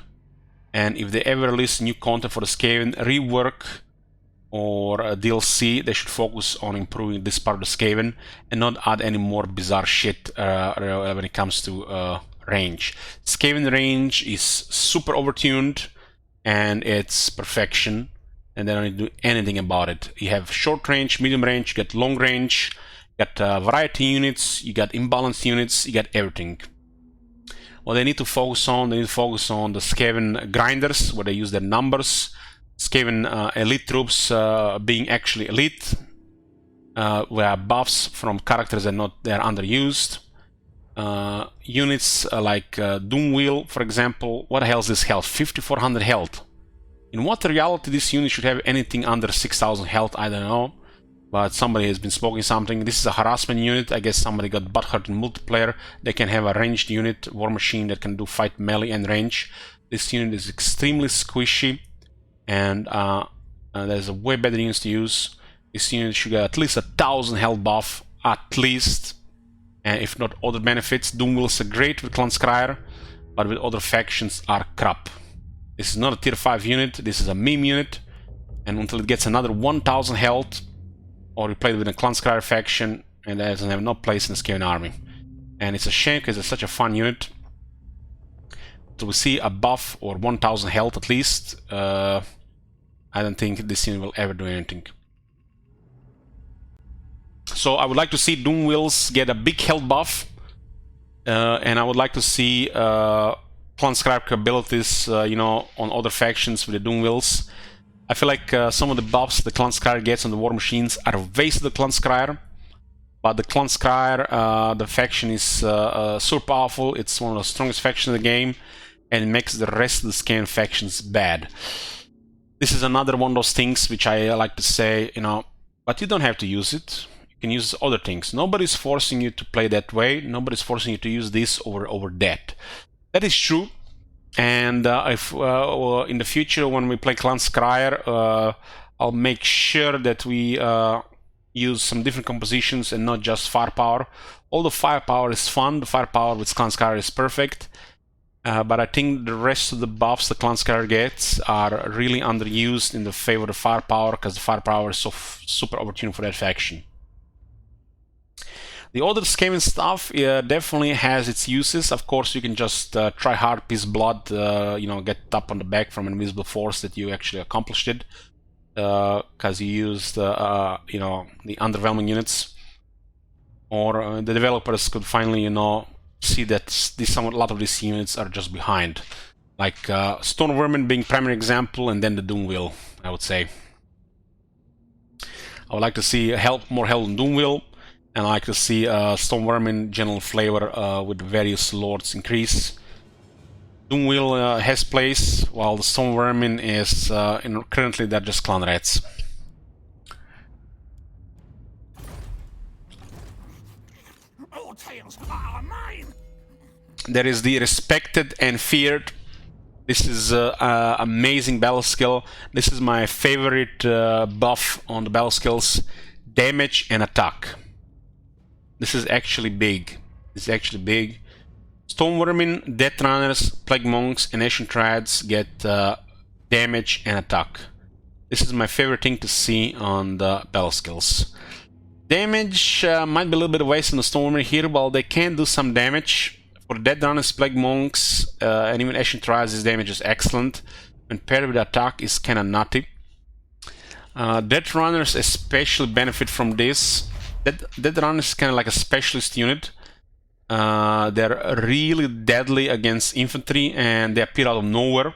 Speaker 1: and if they ever release new content for the Skaven, rework or DLC, they should focus on improving this part of the Skaven and not add any more bizarre shit when it comes to range. Skaven range is super overtuned and it's perfection, and they don't need to do anything about it. You have short range, medium range, you get long range, you got variety units, you got imbalanced units, you got everything. What they need to focus on, the Skaven grinders, where they use their numbers, Skaven elite troops being actually elite, where buffs from characters they're underused. Units like Doomwheel, for example. What the hell is this health? 5400 health. In what reality this unit should have anything under 6000 health? I don't know. But somebody has been smoking something. This is a harassment unit. I guess somebody got butthurt in multiplayer. They can have a ranged unit, War Machine, that can do fight melee and range. This unit is extremely squishy, and there's a way better units to use. This unit should get at least 1000 health buff, at least. And if not other benefits. Doomwheels are great with Clan Scryer, but with other factions are crap. This is not a tier 5 unit, this is a meme unit, and until it gets another 1000 health, or you play it with a Clan Scryer faction, and that doesn't have no place in the Skaven army. And it's a shame because it's such a fun unit. So we see a buff or 1000 health at least. I don't think this unit will ever do anything. So I would like to see Doomwheels get a big health buff, and I would like to see Clan Scryer abilities, you know, on other factions with the Doomwheels. I feel like some of the buffs the Clan Scryer gets on the War Machines are wasted to the Clan Scryer, but the Clan Scryer, the faction is super powerful. It's one of the strongest factions in the game, and it makes the rest of the Skaven factions bad. This is another one of those things which I like to say, you know, but you don't have to use it. You can use other things. Nobody's forcing you to play that way. Nobody's forcing you to use this over that. That is true. And if in the future when we play Clan Scryer, I'll make sure that we use some different compositions and not just firepower. All the firepower is fun. The firepower with Clanskar is perfect. But I think the rest of the buffs the Clanskar gets are really underused in the favor of the firepower, because the firepower is so super opportune for that faction. The other Skaven stuff definitely has its uses. Of course, you can just try hard, piece blood, you know, get up on the back from an invisible force that you actually accomplished it, because you used, you know, the underwhelming units. Or the developers could finally, you know, see that a lot of these units are just behind. Like Stone Vermin being primary example, and then the Doomwheel, I would say. I would like to see more help on Doomwheel, and I like to see Stone Vermin general flavor with various lords increase. Doomwheel has place, while the Stone Vermin is currently they're just clan rats.
Speaker 5: All tales are mine.
Speaker 1: There is the Respected and Feared. This is amazing battle skill. This is my favorite buff on the battle skills: damage and attack. This is actually big. This is actually big. Stone Vermin, Death Runners, Plague Monks, and Ancient Triads get damage and attack. This is my favorite thing to see on the battle skills. Damage might be a little bit of waste on the Stone Vermin here, while they can do some damage. For Death Runners, Plague Monks, and even Ancient Triads, this damage is excellent. When paired with attack, is kinda nutty. Death Runners especially benefit from this. Death Runners is kinda like a specialist unit. They're really deadly against infantry, and they appear out of nowhere.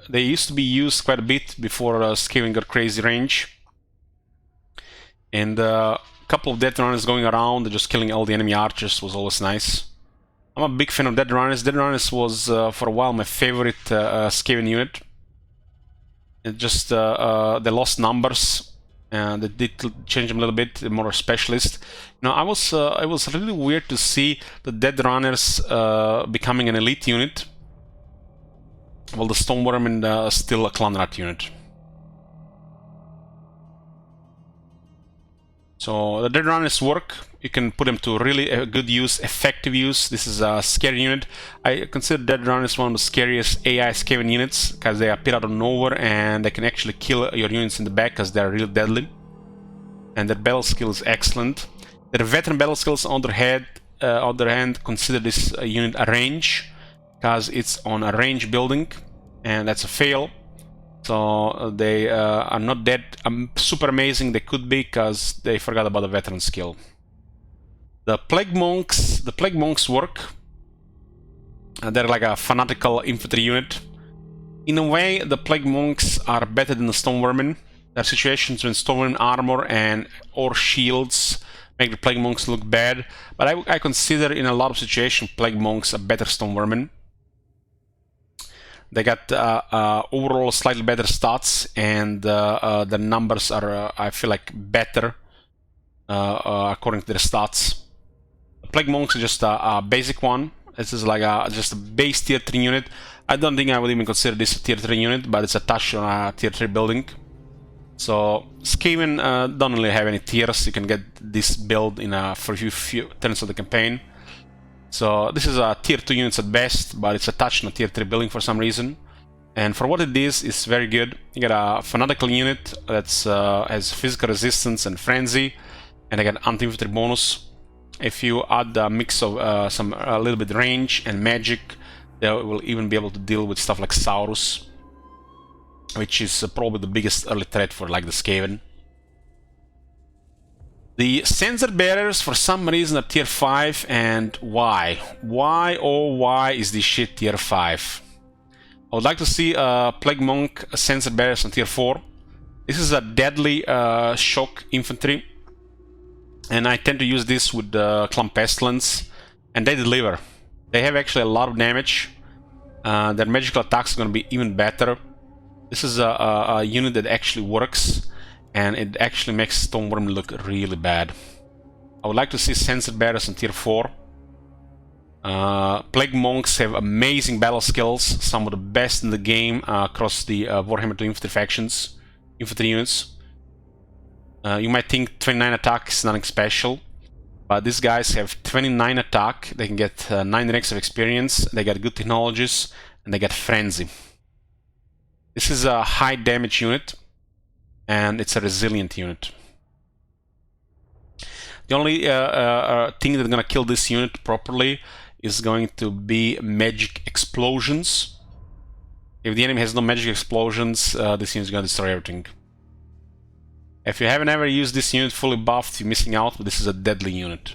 Speaker 1: They used to be used quite a bit before Skaven got crazy range. And a couple of Death Runners going around, just killing all the enemy archers was always nice. I'm a big fan of Death Runners. Death Runners was for a while my favorite Skaven unit. It just they lost numbers, and they did change them a little bit. They're more a specialist. You know, it was really weird to see the Death Runners becoming an elite unit, while the Stone Vermin is still a clan rat unit. So the Death Runners work. You can put them to really good use, effective use. This is a scary unit. I consider Death Runners one of the scariest AI Skaven units, because they appear out of nowhere and they can actually kill your units in the back because they're really deadly. And their battle skill is excellent. Their veteran battle skills, on the other hand, consider this unit a range, because it's on a range building, and that's a fail. So they are not that super amazing. They could be, because they forgot about the veteran skill. The Plague Monks work. They're like a fanatical infantry unit. In a way, the Plague Monks are better than the Stone Vermin. There are situations when Stone Vermin armor or shields make the Plague Monks look bad, but I consider in a lot of situations Plague Monks are better Stone Vermin. They got overall slightly better stats, and the numbers are, I feel like, better according to their stats. The Plague Monks is just a basic one. This is like just a base tier 3 unit. I don't think I would even consider this a tier 3 unit, but it's a touch on a tier 3 building. So Skaven don't really have any tiers. You can get this build for a few turns of the campaign. So this is a tier 2 units at best, but it's a touch on a tier 3 building for some reason. And for what it is, it's very good. You get a fanatical unit that has physical resistance and frenzy, and I get anti-infantry bonus. If you add a mix of a little bit range and magic, they will even be able to deal with stuff like Saurus, which is probably the biggest early threat for like the Skaven. The Censer Bearers, for some reason, are tier 5, and why? Why, oh why is this shit tier 5? I would like to see Plague Monk Censer Bearers on tier 4. This is a deadly shock infantry, and I tend to use this with Clan Pestilence, and they deliver. They have actually a lot of damage. Their magical attacks are going to be even better. This is a unit that actually works, and it actually makes Stone Vermin look really bad. I would like to see Censer Bearers on tier 4. Plague Monks have amazing battle skills, some of the best in the game across the Warhammer 2 Infantry factions. infantry units. You might think 29 attack is nothing special, but these guys have 29 attack. They can get 9 ranks of experience. They get good technologies, and they get frenzy. This is a high damage unit, and it's a resilient unit. The only thing that's gonna kill this unit properly is going to be magic explosions. If the enemy has no magic explosions, this unit is gonna destroy everything. If you haven't ever used this unit fully buffed, you're missing out, but this is a deadly unit.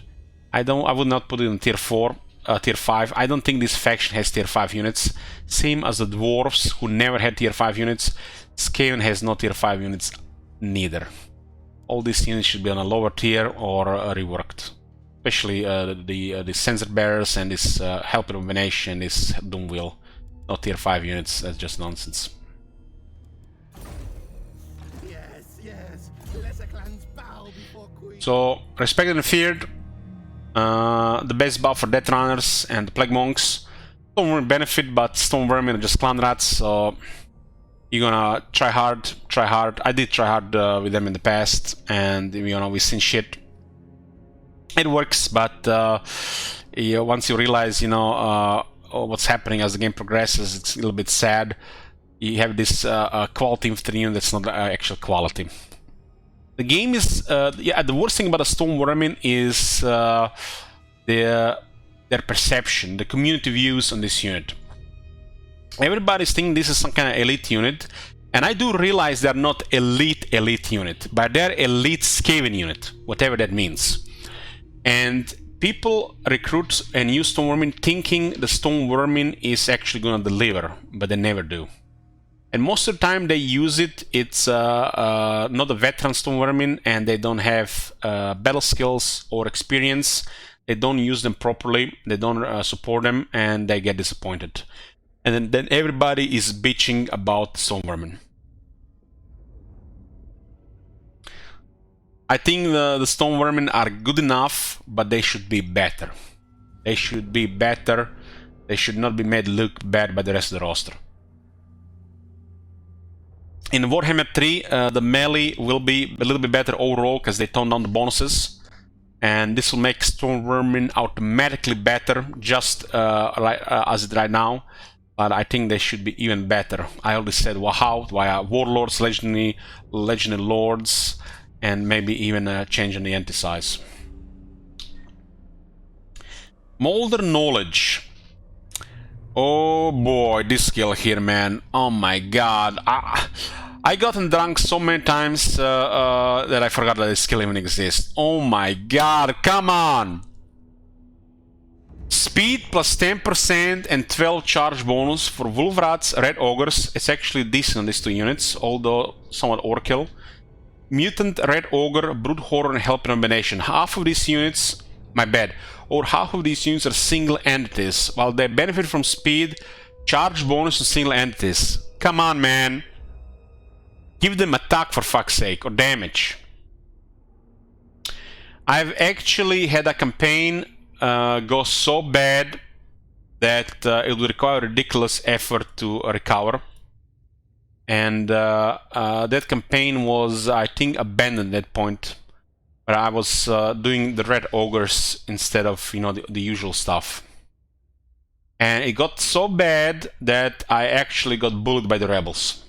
Speaker 1: I would not put it in tier 4, tier 5. I don't think this faction has tier 5 units. Same as the dwarves, who never had tier 5 units. Skaven has no tier 5 units neither. All these units should be on a lower tier or reworked. Especially the sensor bearers and this helper of venation, this doom wheel. No tier 5 units, that's just nonsense. So, respected and feared, the best buff for Death Runners and the Plague Monks. Don't really benefit, but Stone Vermin are just clan rats, so you're gonna try hard. I did try hard with them in the past, and you know, we've seen shit. It works, but once you realize, you know, what's happening as the game progresses, it's a little bit sad. You have this quality infantry unit that's not actual quality. The game is, the worst thing about the Stone Vermin is their perception, the community views on this unit. Everybody's thinking this is some kind of elite unit, and I do realize they're not elite unit, but they're elite Skaven unit, whatever that means. And people recruit and use Stone Vermin thinking the Stone Vermin is actually going to deliver, but they never do. And most of the time they use it, it's not a veteran Stone Vermin, and they don't have battle skills or experience. They don't use them properly, they don't support them, and they get disappointed. And then everybody is bitching about Stone Vermin. I think the Stone Vermin are good enough, but they should be better. They should be better. They should not be made look bad by the rest of the roster. In Warhammer 3, the melee will be a little bit better overall because they toned down the bonuses. And this will make Stone Vermin automatically better, just as it right now. But I think they should be even better. I already said wow, via Warlords, Legendary Lords, and maybe even a change in the anti-size. Molder Knowledge. Oh boy, this skill here, man. Oh my god. I gotten drunk so many times that I forgot that this skill even exists. Oh my god, come on! Speed plus 10% and 12 charge bonus for Wolfrats, Red Ogres. It's actually decent on these two units, although somewhat overkill. Mutant, Red Ogre, Brute Horror, and Helper Combination. Half of these units, my bad, or half of these units are single entities, while they benefit from speed, charge bonus to single entities. Come on, man. Give them attack for fuck's sake, or damage. I've actually had a campaign go so bad that it would require ridiculous effort to recover. And that campaign was, I think, abandoned at that point. But I was doing the Red Ogres instead of, you know, the usual stuff. And it got so bad that I actually got bullied by the rebels.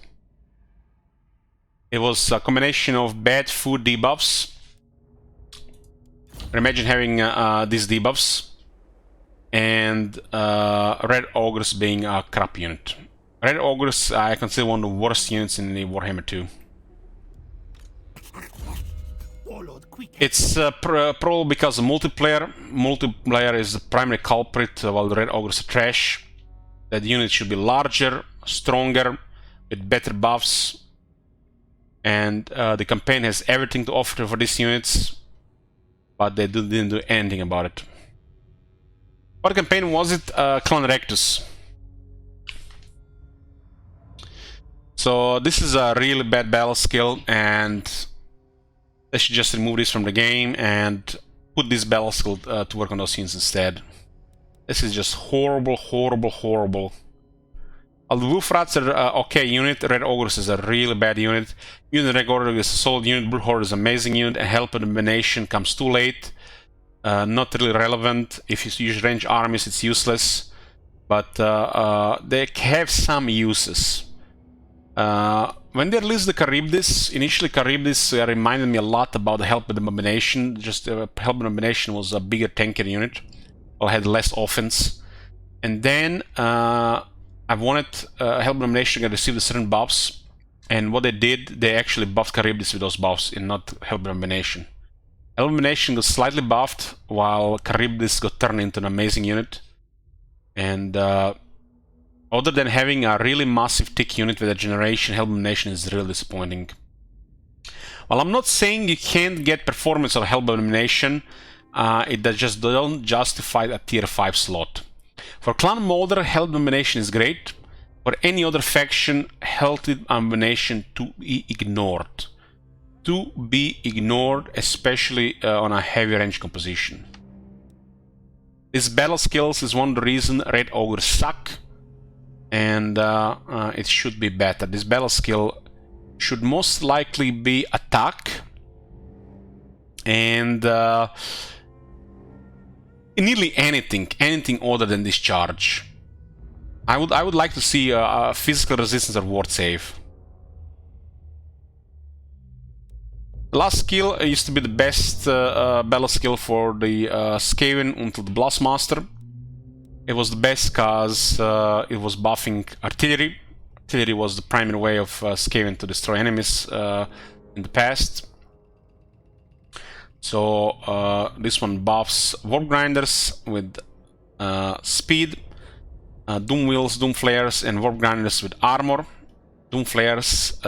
Speaker 1: It was a combination of bad food debuffs. Imagine having these debuffs and Red Ogres being a crap unit. Red Ogres I consider one of the worst units in the Warhammer 2. It's probably because of multiplayer. Multiplayer is the primary culprit, while the Red Ogres are trash. That unit should be larger, stronger, with better buffs. And the campaign has everything to offer for these units, but they didn't do anything about it. What campaign was it? Clan Rectus. So this is a really bad battle skill, and they should just remove this from the game and put this battle skill to work on those units instead. This is just horrible, horrible, horrible. Well, the Wolf Rats are okay unit. Red Ogres is a really bad unit. Unit Red Ogre is a solid unit. Brute Horde is an amazing unit. And Help of Domination comes too late. Not really relevant. If you use range armies, it's useless. But they have some uses. When they released the Charybdis, initially Charybdis reminded me a lot about the Help of Domination. Just Help of Domination was a bigger tanker unit. Well, had less offense. And then I wanted Help of Domination to receive certain buffs. And what they did, they actually buffed Charybdis with those buffs and not Help of Domination. Help of Domination got slightly buffed, while Charybdis got turned into an amazing unit. And other than having a really massive tick unit with a generation, Help of Domination is really disappointing. While I'm not saying you can't get performance of Help of Domination, it just don't justify a tier 5 slot. For Clan Molder, Help of Domination is great. For any other faction, Help of Domination to be ignored. To be ignored, especially on a heavy range composition. This battle skills is one of the reasons Red Ogres suck. And it should be better. This battle skill should most likely be attack. And nearly anything other than discharge. I would like to see physical resistance or ward save. The last skill used to be the best battle skill for the Skaven until the Blastmaster. It was the best because it was buffing artillery. Artillery was the primary way of Skaven to destroy enemies in the past. So this one buffs Warp Grinders with speed, Doom Wheels, Doom Flares, and Warp Grinders with armor. Doom Flares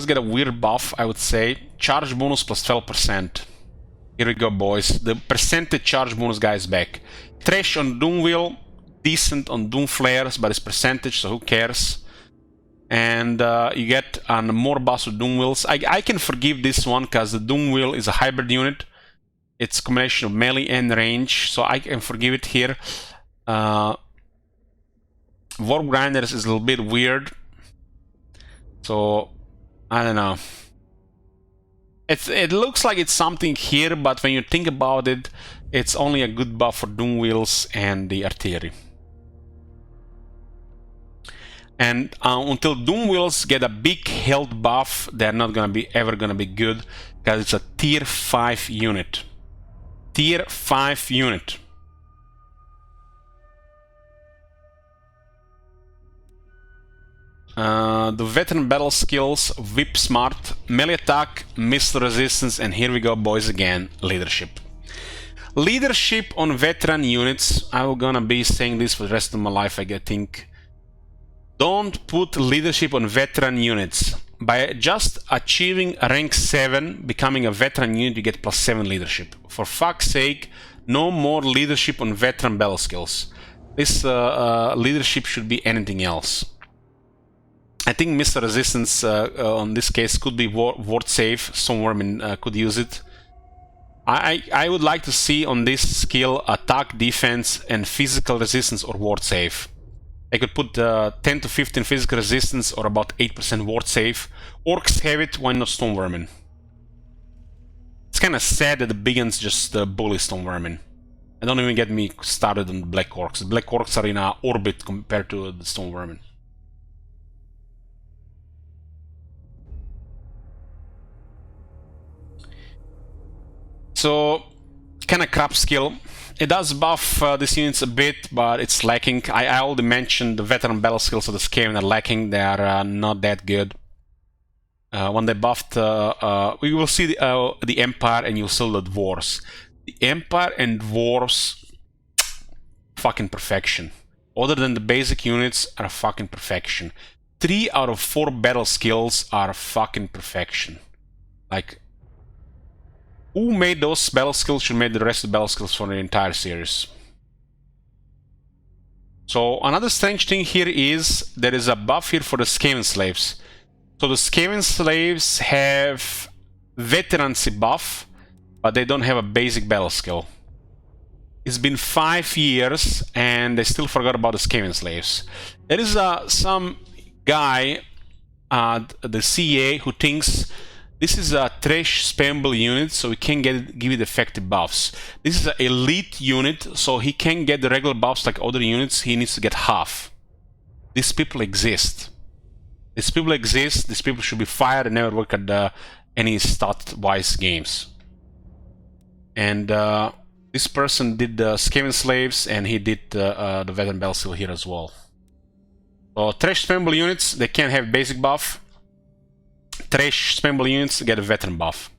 Speaker 1: get a weird buff, I would say. Charge bonus plus 12%. Here we go, boys. The percentage charge bonus guy is back. Trash on Doom Wheel, decent on Doom Flares, but it's percentage, so who cares? And you get more buffs with Doom Wheels. I can forgive this one because the Doom Wheel is a hybrid unit. It's a combination of melee and range, so I can forgive it here. Warp Grinders is a little bit weird. So, I don't know. It looks like it's something here, but when you think about it, it's only a good buff for Doom Wheels and the artillery. And until Doom Wheels get a big health buff, they're not gonna be ever gonna be good, because it's a tier 5 unit. Tier 5 unit. The veteran battle skills, Whip Smart, melee attack, missile resistance, and here we go, boys, again, leadership. Leadership on veteran units, I'm gonna be saying this for the rest of my life, I think. Don't put leadership on veteran units. By just achieving rank 7, becoming a veteran unit, you get +7 leadership. For fuck's sake, no more leadership on veteran battle skills. This leadership should be anything else. I think missile resistance on this case could be ward safe. Stormvermin could use it. I would like to see on this skill attack, defense, and physical resistance or ward save. I could put 10 to 15 physical resistance or about 8% ward save. Orcs have it, why not Stormvermin? It's kind of sad that the Biggins just bully Stormvermin. And don't even get me started on the Black Orcs. The Black Orcs are in an orbit compared to the Stormvermin. So, kind of crap skill. It does buff these units a bit, but it's lacking. I already mentioned the veteran battle skills of the Skaven are lacking. They are not that good. When they buffed, we will see the Empire and you'll see the Dwarves. The Empire and Dwarves, fucking perfection. Other than the basic units, are a fucking perfection. 3 out of 4 battle skills are fucking perfection. Like, who made those battle skills should make the rest of the battle skills for the entire series. So another strange thing here is there is a buff here for the Skaven slaves. So the Skaven slaves have veterancy buff, but they don't have a basic battle skill. It's been 5 years and they still forgot about the Skaven slaves. There is some guy at the CA who thinks this is a trash spammable unit, so we can give it effective buffs. This is an elite unit, so he can get the regular buffs like other units. He needs to get half. These people exist. These people exist. These people should be fired and never work at any stat-wise games. And this person did the Skaven slaves, and he did the veteran battle skill here as well. So trash spammable units, they can't have basic buff. Trash spammable units get a veteran buff.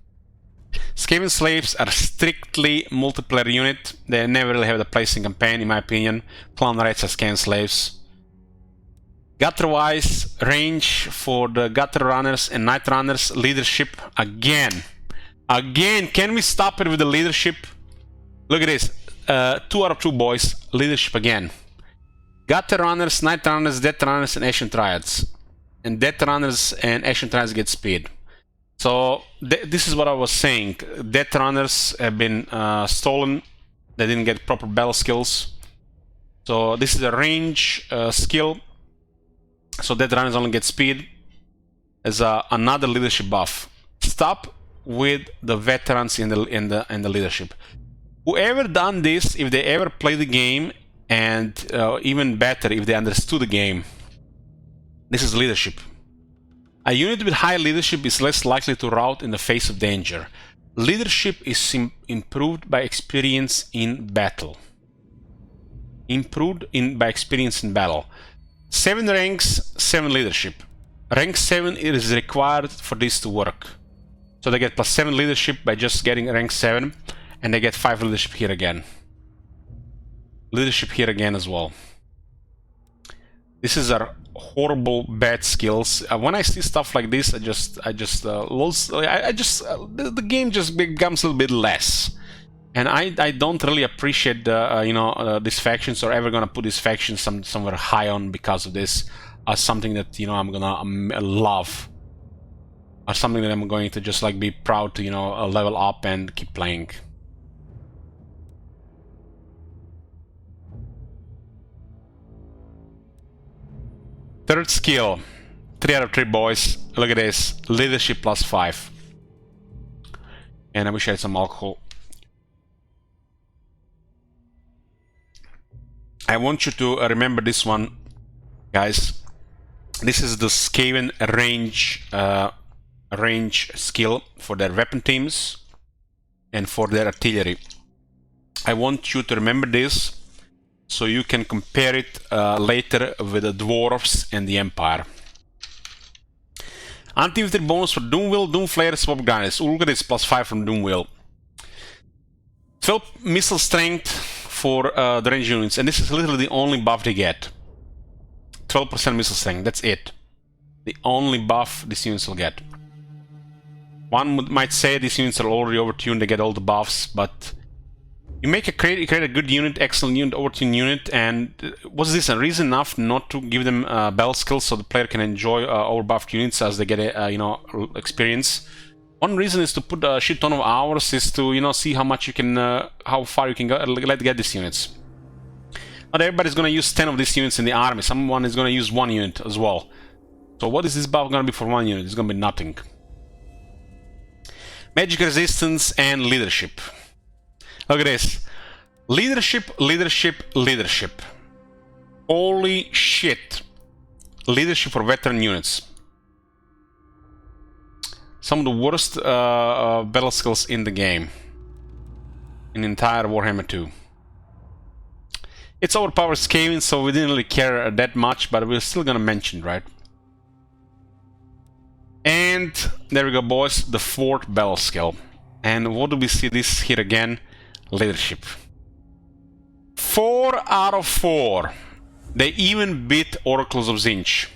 Speaker 1: Skaven slaves are strictly multiplayer unit. They never really have the place in campaign, in my opinion. Clan raids are Skaven slaves. Gutter-wise, range for the gutter runners and night runners. Leadership again. Again, can we stop it with the leadership? Look at this. 2 out of 2 boys. Leadership again. Gutter runners, night runners, death runners, and ancient triads. And death runners and ancient triads get speed. So this is what I was saying. Death runners have been stolen. They didn't get proper battle skills. So this is a range skill. So death runners only get speed. As another leadership buff. Stop with the veterans in the leadership. Whoever done this, if they ever play the game, and even better if they understood the game, this is leadership. A unit with high leadership is less likely to rout in the face of danger. Leadership is improved by experience in battle. By experience in battle. 7 ranks, 7 leadership. Rank 7 is required for this to work. So they get +7 leadership by just getting rank 7, and they get 5 leadership here again. Leadership here again as well. This is our horrible bad skills. When I see stuff like this, the game just becomes a little bit less, and I don't really appreciate these factions, or ever gonna put these factions somewhere high on because of this, as something that I'm gonna love, or something that I'm going to just like be proud to level up and keep playing. Third skill, 3 out of 3 boys. Look at this, leadership +5. And I wish I had some alcohol. I want you to remember this one, guys. This is the Skaven range skill for their weapon teams and for their artillery. I want you to remember this, so you can compare it later with the dwarves and the Empire. Anti-infantry bonus for Doomwheel, Doomflare, Swap Gunners. Look at this, +5 from Doomwheel. 12 missile strength for the range units, and this is literally the only buff they get. 12% missile strength, that's it. The only buff these units will get. One might say these units are already overtuned, they get all the buffs, but you create a good unit, excellent unit, overtuned unit, and was this a reason enough not to give them battle skills so the player can enjoy overbuffed units as they get experience? One reason is to put a shit ton of hours, is to see how much you can, how far you can get these units. Not everybody's gonna use 10 of these units in the army. Someone is gonna use 1 unit as well. So what is this buff gonna be for 1 unit? It's gonna be nothing. Magic resistance and leadership. Look at this. Leadership, leadership, leadership. Holy shit. Leadership for veteran units. Some of the worst battle skills in the game. In the entire Warhammer 2. It's overpowered Skaven, so we didn't really care that much, but we're still gonna mention, right? And there we go, boys. The 4th battle skill. And what do we see this here again? Leadership. 4 out of 4. They even beat Oracles of Zinch.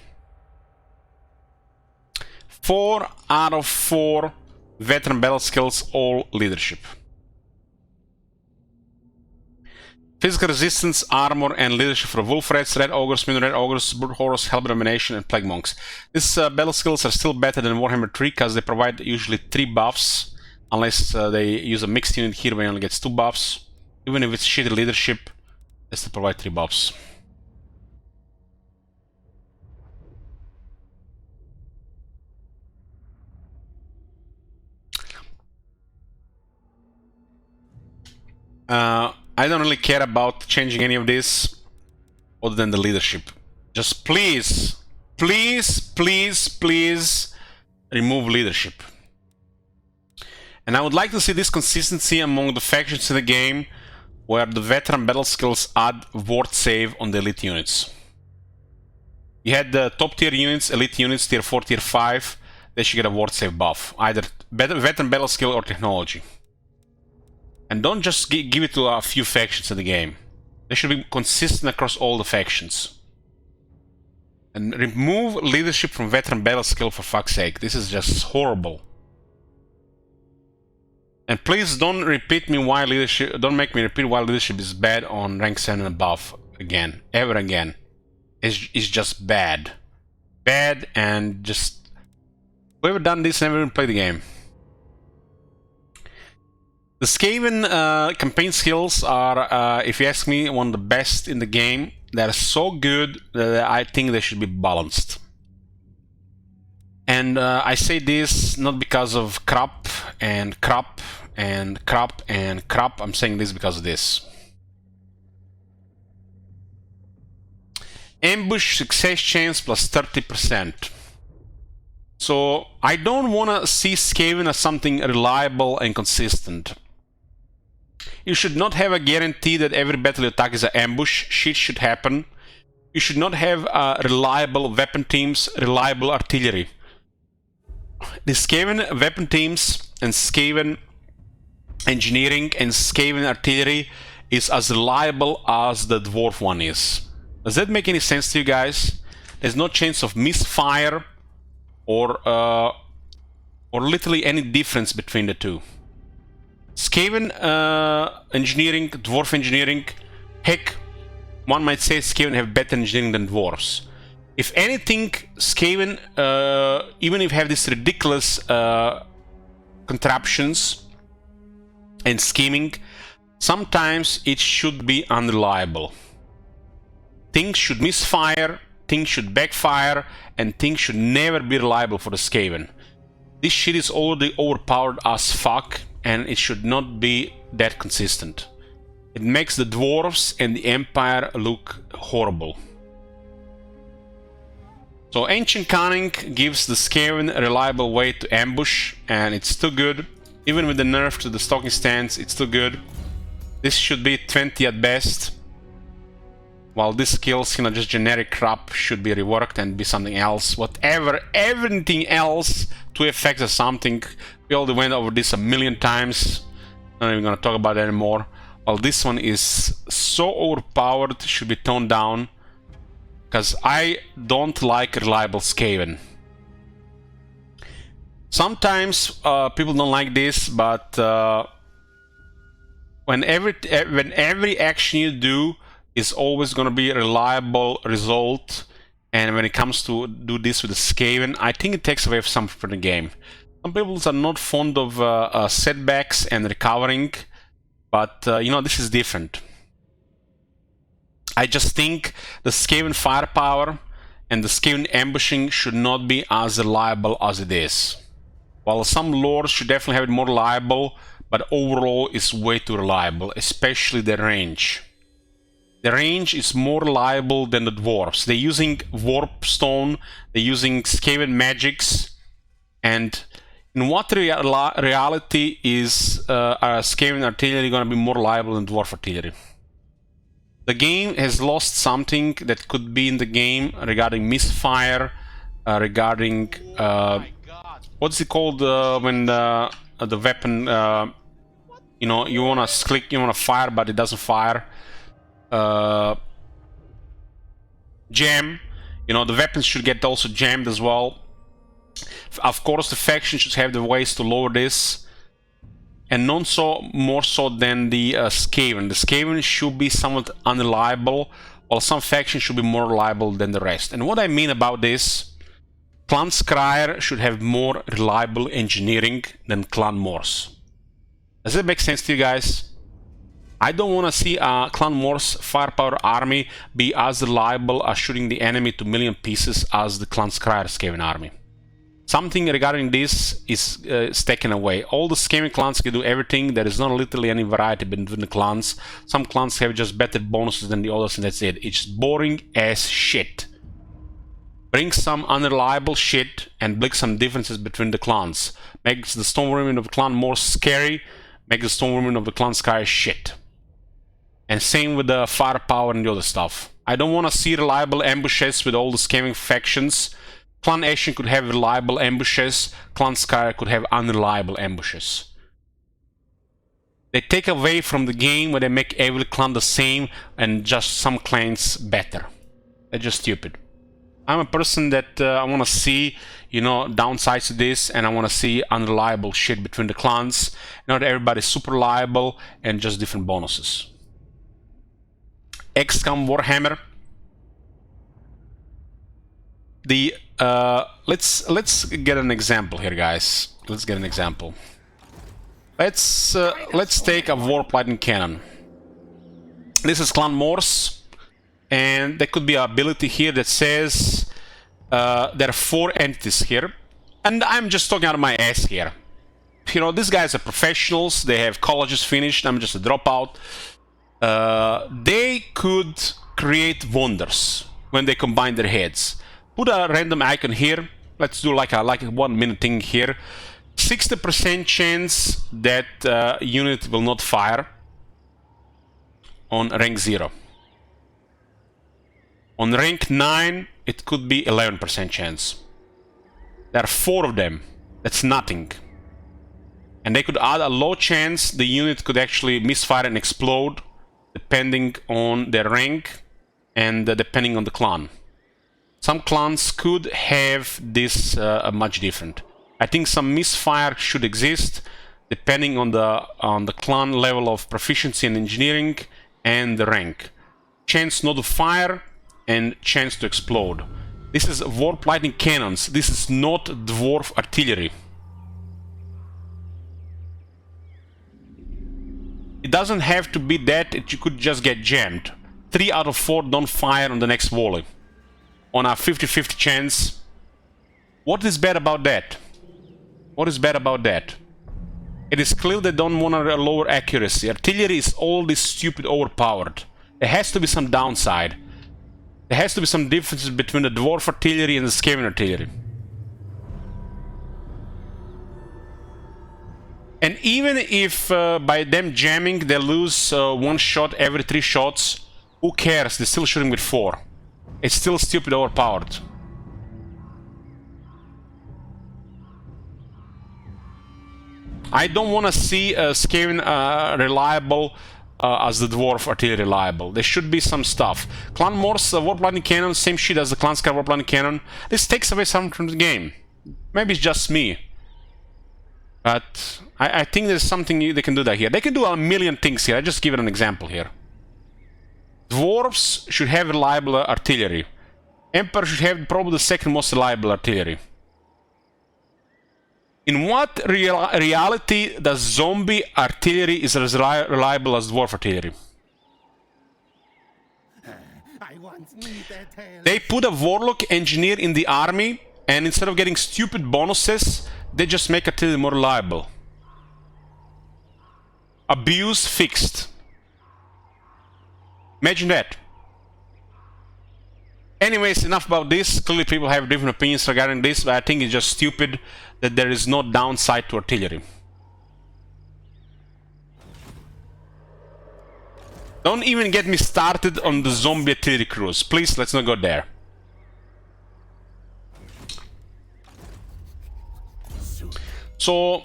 Speaker 1: 4 out of 4 veteran battle skills, all leadership. Physical resistance, armor, and leadership for Wolf Rats, Red Ogres, Moon Red Ogres, Brute Horrors, Hellbent Domination, and Plague Monks. These battle skills are still better than Warhammer 3 because they provide usually 3 buffs. Unless they use a mixed unit here where he only gets 2 buffs. Even if it's shitty leadership, they still provide 3 buffs. I don't really care about changing any of this other than the leadership. Just please, please, please, please remove leadership. And I would like to see this consistency among the factions in the game where the veteran battle skills add ward save on the elite units. You had the top tier units, elite units, tier 4, tier 5, they should get a ward save buff. Either veteran battle skill or technology. And don't just give it to a few factions in the game. They should be consistent across all the factions. And remove leadership from veteran battle skill, for fuck's sake. This is just horrible. And please don't repeat me why leadership. Don't make me repeat why leadership is bad on rank 7 and above again, ever again. It's just bad, bad, and just whoever done this never even played the game. The Skaven campaign skills are, if you ask me, one of the best in the game. They're so good that I think they should be balanced. And I say this not because of crap and crap and crap and crap. I'm saying this because of this. Ambush success chance plus 30%. So I don't want to see Skaven as something reliable and consistent. You should not have a guarantee that every battle attack is an ambush. Shit should happen. You should not have reliable weapon teams, reliable artillery. The Skaven weapon teams and Skaven engineering and Skaven artillery is as reliable as the dwarf one is. Does that make any sense to you guys? There's no chance of misfire or literally any difference between the two. Skaven engineering, dwarf engineering, heck, one might say Skaven have better engineering than dwarves. If anything, Skaven, even if have these ridiculous contraptions and scheming, sometimes it should be unreliable. Things should misfire, things should backfire, and things should never be reliable for the Skaven. This shit is already overpowered as fuck, and it should not be that consistent. It makes the dwarves and the Empire look horrible. So Ancient Cunning gives the Skaven a reliable way to ambush, and it's still good. Even with the nerf to the stalking stance, it's still good. This should be 20 at best. While these skills, you know, just generic crap, should be reworked and be something else. Whatever, everything else to effects or something. We already went over this a million times. I'm not even gonna talk about it anymore. While this one is so overpowered, should be toned down. Because I don't like reliable Skaven. Sometimes people don't like this, but when every action you do is always going to be a reliable result, and when it comes to do this with the Skaven, I think it takes away something from the game. Some people are not fond of setbacks and recovering, but you know, this is different. I just think the Skaven firepower and the Skaven ambushing should not be as reliable as it is. While some lords should definitely have it more reliable, but overall it's way too reliable, especially the range. The range is more reliable than the dwarves. They're using warp stone, they're using Skaven magics, and in what reality is Skaven artillery going to be more reliable than dwarf artillery? The game has lost something that could be in the game regarding misfire, regarding what's it called when the weapon, you know, you wanna click, you wanna fire, but it doesn't fire. Jam, you know, the weapons should get also jammed as well. Of course, the faction should have the ways to lower this, and not so more so than the Skaven. The Skaven should be somewhat unreliable, while some factions should be more reliable than the rest. And what I mean about this, Clan Scryer should have more reliable engineering than Clan Morse. Does that make sense to you guys? I don't want to see a Clan Wars firepower army be as reliable as shooting the enemy to million pieces as the Clan Skryre Skaven army. Something regarding this is taken away. All the Skaven clans can do everything. There is not literally any variety between the clans. Some clans have just better bonuses than the others, and that's it. It's boring as shit. Bring some unreliable shit and bring some differences between the clans. Makes the Stormwomen of the clan more scary. Makes the Stormwomen of the clan Skryre shit. And same with the firepower and the other stuff. I don't want to see reliable ambushes with all the Skaven factions. Clan Ashen could have reliable ambushes. Clan Skryre could have unreliable ambushes. They take away from the game where they make every clan the same and just some clans better. They're just stupid. I'm a person that I want to see, you know, downsides to this, and I want to see unreliable shit between the clans. Not everybody's super reliable and just different bonuses. XCOM Warhammer. The let's get an example here, guys. Let's get an example. Let's take a Warp Lightning Cannon. This is Clan Morse, and there could be an ability here that says there are 4 entities here, and I'm just talking out of my ass here. You know, these guys are professionals. They have colleges finished. I'm just a dropout. They could create wonders when they combine their heads. Put a random icon here. Let's do like a 1 minute thing here. 60% chance that unit will not fire on rank 0. On rank 9, it could be 11% chance. There are 4 of them. That's nothing. And they could add a low chance the unit could actually misfire and explode, depending on their rank and depending on the clan. Some clans could have this much different. I think some misfire should exist, depending on the clan level of proficiency in engineering and the rank. Chance not to fire and chance to explode. This is Warp Lightning Cannons. This is not Dwarf Artillery. It doesn't have to be that you could just get jammed. 3 out of 4 don't fire on the next volley. On a 50-50 chance. What is bad about that? What is bad about that? It is clear they don't want a lower accuracy. Artillery is all this stupid overpowered. There has to be some downside. There has to be some differences between the Dwarf Artillery and the Skaven Artillery. And even if by them jamming they lose 1 shot every 3 shots, who cares? They're still shooting with 4. It's still stupid overpowered. I don't want to see Skaven reliable as the Dwarf Artillery reliable. There should be some stuff. Clan Morse Warp Lightning Cannon, same shit as the Clan Skryre Warp Lightning Cannon. This takes away something from the game. Maybe it's just me. But I think there's something they can do that here. They can do a million things here. I just give it an example here. Dwarves should have reliable artillery. Emperor should have probably the second most reliable artillery. In what reality does zombie artillery is as reliable as dwarf artillery? They put a warlock engineer in the army, and instead of getting stupid bonuses, they just make artillery more reliable. Abuse fixed. Imagine that. Anyways, enough about this. Clearly people have different opinions regarding this, but I think it's just stupid that there is no downside to artillery. Don't even get me started on the zombie artillery crews. Please, let's not go there. So,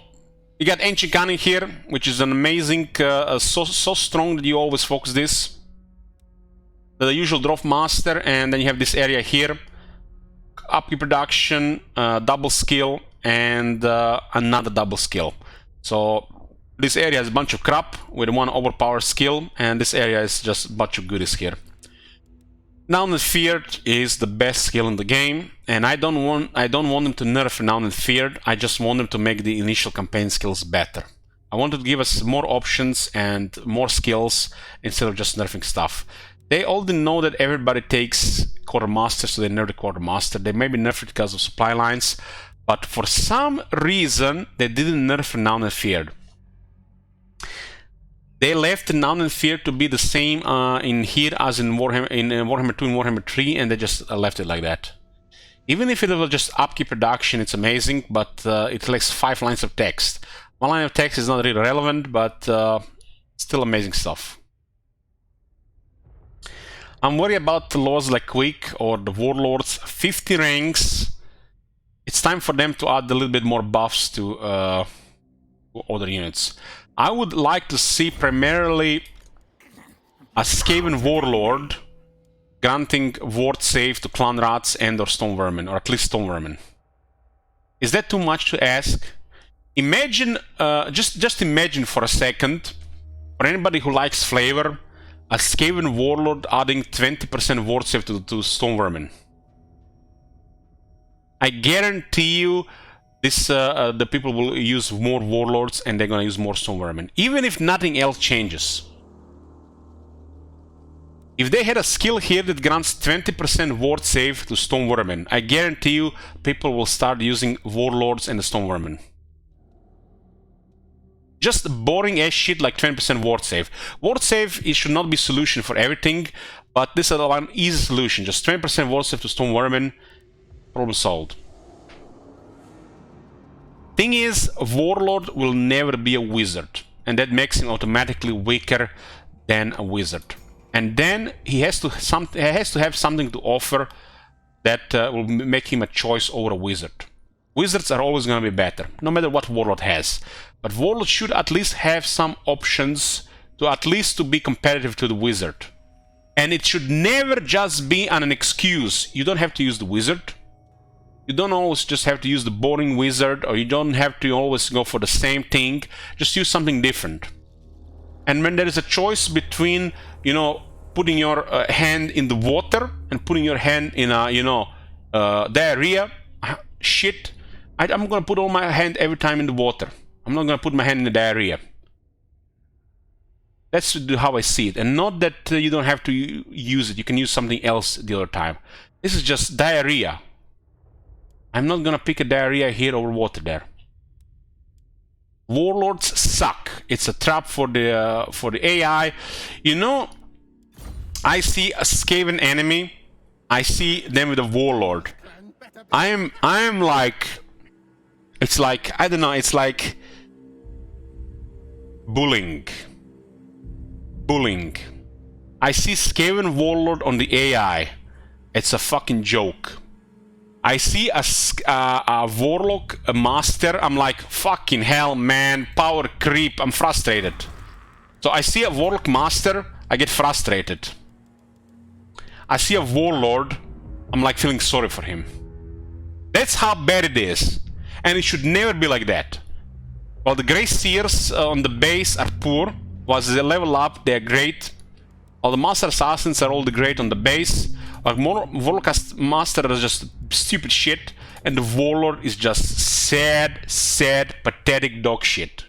Speaker 1: you got Ancient Cannon here, which is an amazing, so strong that you always focus this. The usual Drop Master, and then you have this area here. Upkeep production, double skill, and another double skill. So, this area has a bunch of crap with one overpowered skill, and this area is just a bunch of goodies here. Now and Feared is the best skill in the game, and I don't want them to nerf Now and Feared. I just want them to make the initial campaign skills better. I wanted to give us more options and more skills instead of just nerfing stuff. They already know that everybody takes Quartermaster, so they nerf the Quartermaster. They maybe nerf it because of supply lines, but for some reason they didn't nerf Renowned and Feared. They left Renowned and Feared to be the same in here as in Warhammer 2 and Warhammer 3, and they just left it like that. Even if it was just upkeep production, it's amazing, but it lacks 5 lines of text. 1 line of text is not really relevant, but still amazing stuff. I'm worried about the lords like Queek or the Warlords. 50 ranks. It's time for them to add a little bit more buffs to other units. I would like to see primarily a Skaven Warlord granting ward save to Clan Rats and or Stone Vermin, or at least Stone Vermin. Is that too much to ask? Imagine, just imagine for a second, for anybody who likes flavor, a Skaven Warlord adding 20% ward save to Stone Vermin. I guarantee you this, the people will use more Warlords and they're gonna use more Stone Vermin, even if nothing else changes. If they had a skill here that grants 20% ward save to Stone Vermin, I guarantee you people will start using Warlords and the Stone Vermin. Just boring ass shit like 20% ward save. Ward save, it should not be solution for everything, but this is an easy solution. Just 20% ward save to Stone Vermin, problem solved. Thing is, Warlord will never be a wizard, and that makes him automatically weaker than a wizard. And then he has to have something to offer that will make him a choice over a wizard. Wizards are always going to be better, no matter what Warlord has. But Warlord should at least have some options to be competitive to the wizard. And it should never just be an excuse. You don't have to use the wizard. You don't always just have to use the boring wizard, or you don't have to always go for the same thing. Just use something different. And when there is a choice between, you know, putting your hand in the water and putting your hand in a, you know, diarrhea, shit, I'm gonna put all my hand every time in the water. I'm not gonna put my hand in the diarrhea. That's how I see it, and not that you don't have to use it. You can use something else the other time. This is just diarrhea. I'm not gonna pick a diarrhea here over water there. Warlords suck. It's a trap for the AI. You know, I see a Skaven enemy. I see them with a Warlord. I'm like, it's like, I don't know, it's like bullying. Bullying. I see Skaven Warlord on the AI. It's a fucking joke. I see a Warlock, a Master, I'm like, fucking hell, man, power creep, I'm frustrated. So I see a Warlock Master, I get frustrated. I see a Warlord, I'm like feeling sorry for him. That's how bad it is. And it should never be like that. While the Grey Seers on the base are poor, once they level up, they're great. While the Master Assassins are all the great on the base, like Warlock Master is just stupid shit, and the Warlord is just sad, pathetic dog shit.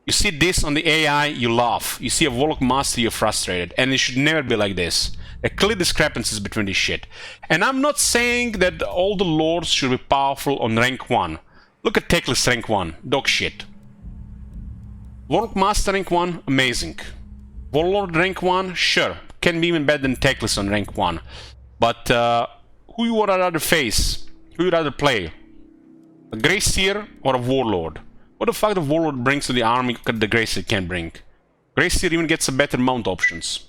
Speaker 1: You see this on the AI, you laugh. You see a Warlock Master, you're frustrated. And it should never be like this. There are clear discrepancies between this shit. And I'm not saying that all the lords should be powerful on rank 1. Look at Teclis rank 1, dog shit. Warlock Master rank 1, amazing. Warlord rank 1, sure. Can be even better than Teclis on rank 1. But who you would rather face? Who you rather play? A Grey Seer or a Warlord? What the fuck the Warlord brings to the army that the Grey Seer can't bring? Grey Seer even gets a better mount options.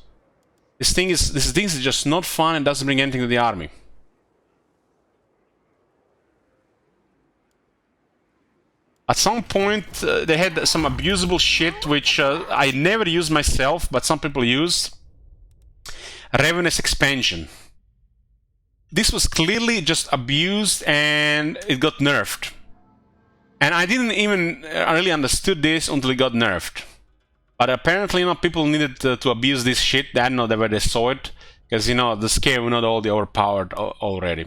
Speaker 1: This thing is just not fun and doesn't bring anything to the army. At some point, they had some abusable shit, which I never used myself, but some people use. Ravenous Expansion. This was clearly just abused and it got nerfed. And I didn't even really understood this until it got nerfed. But apparently, you know, people needed to abuse this shit. I don't know where they saw it. Because, you know, the Skaven were not all the overpowered already.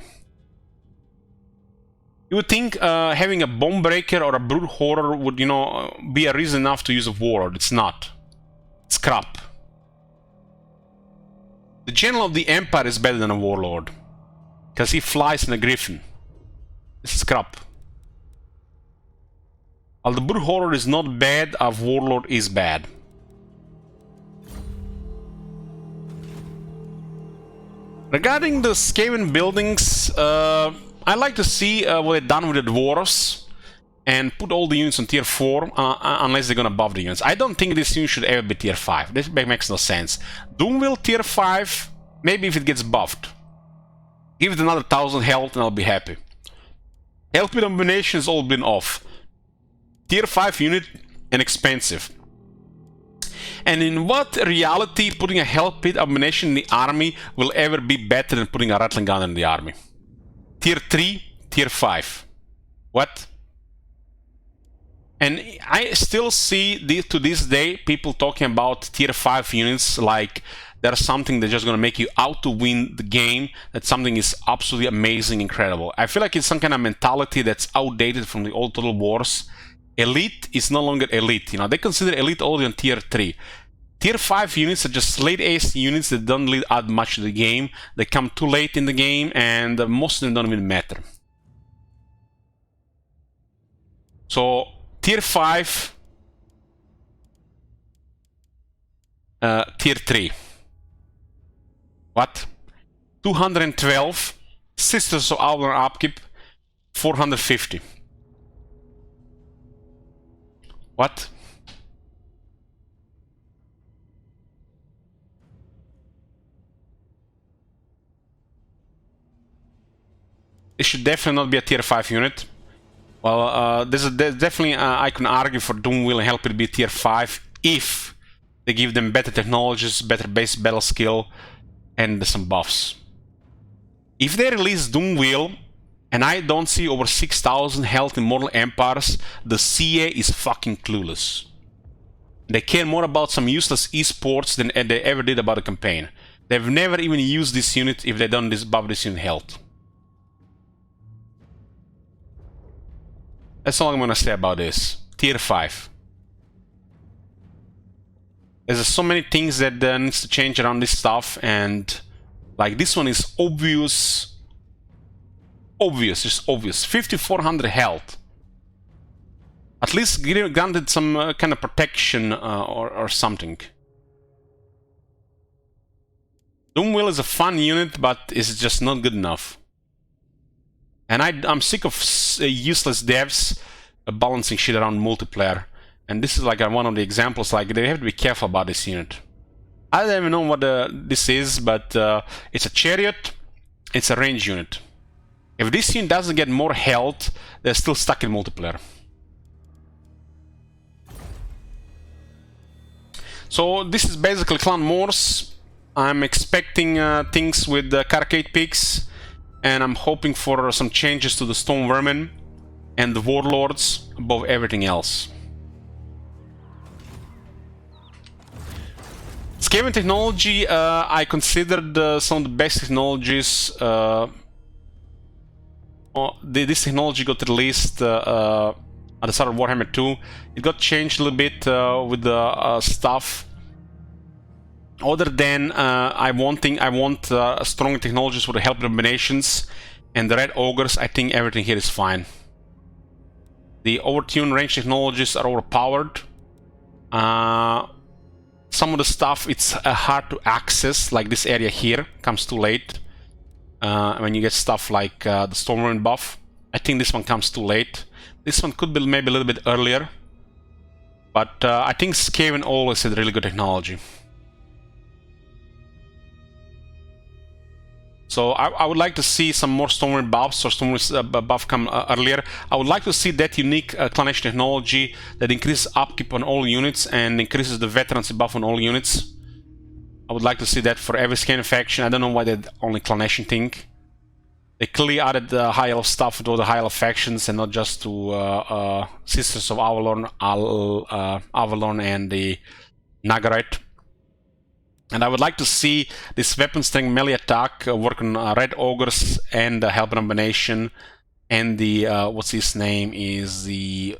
Speaker 1: You would think having a bomb breaker or a brute horror would, you know, be a reason enough to use a warlord. It's not. It's crap. The general of the Empire is better than a warlord, because he flies in a griffin. This is crap. While the brute horror is not bad, a warlord is bad. Regarding the Skaven buildings, I like to see what they've done with the dwarves and put all the units on tier 4 unless they're gonna buff the units. I don't think this unit should ever be tier 5. This makes no sense. Doomwheel tier 5, maybe if it gets buffed. Give it another 1000 health and I'll be happy. Health with combination has all been off. Tier 5 unit and expensive. And in what reality putting a health pit abomination in the army will ever be better than putting a rattling gun in the army? Tier 3, tier 5. What? And I still see to this day people talking about tier 5 units like there's something that's just gonna make you out to win the game, that something is absolutely amazing, incredible. I feel like it's some kind of mentality that's outdated from the old Total Wars. Elite is no longer elite, you know, they consider elite only on tier 3. Tier 5 units are just late ace units that don't really add much to the game. They come too late in the game and most of them don't even matter. So, tier 5, tier 3. What? 212, Sisters of Avalon upkeep, 450. What? It should definitely not be a tier 5 unit. Well, there's definitely, I can argue for Doomwheel and help it be tier 5 if they give them better technologies, better base battle skill, and some buffs. If they release Doomwheel, and I don't see over 6,000 health in Mortal Empires, the CA is fucking clueless. They care more about some useless esports than they ever did about a campaign. They've never even used this unit if they don't buff this unit health. That's all I'm gonna say about this. Tier 5. There's so many things that needs to change around this stuff, and like this one is obvious. Obvious, just obvious. 5400 health. At least granted some kind of protection or something. Doomwheel is a fun unit, but it's just not good enough. And I'm sick of useless devs balancing shit around multiplayer. And this is like one of the examples, like they have to be careful about this unit. I don't even know what this is, but it's a chariot, it's a range unit. If this unit doesn't get more health, they're still stuck in multiplayer. So this is basically Clan Morse. I'm expecting things with the Carcade Peaks, and I'm hoping for some changes to the Stone Vermin and the Warlords above everything else. Skaven technology, I considered some of the best technologies. This technology got released at the start of Warhammer 2. It got changed a little bit with the stuff. Other than I want strong technologies for the help combinations and the Red Ogres, I think everything here is fine. The overtune range technologies are overpowered. Some of the stuff it's hard to access, like this area here comes too late. When you get stuff like the Stormwind buff, I think this one comes too late. This one could be maybe a little bit earlier, but I think Skaven always had really good technology. So I would like to see some more Stormwind buffs or Stormwind buff come earlier. I would like to see that unique Clannation technology that increases upkeep on all units and increases the veterancy buff on all units. I would like to see that for every Skaven faction. I don't know why they only Clannation thing. They clearly added the high elf stuff to the high elf factions and not just to Sisters of Avalon, Avalon and the Nagarite. And I would like to see this weapon strength melee attack work on Red Ogres and Hellbound Abomination. and the what's his name is the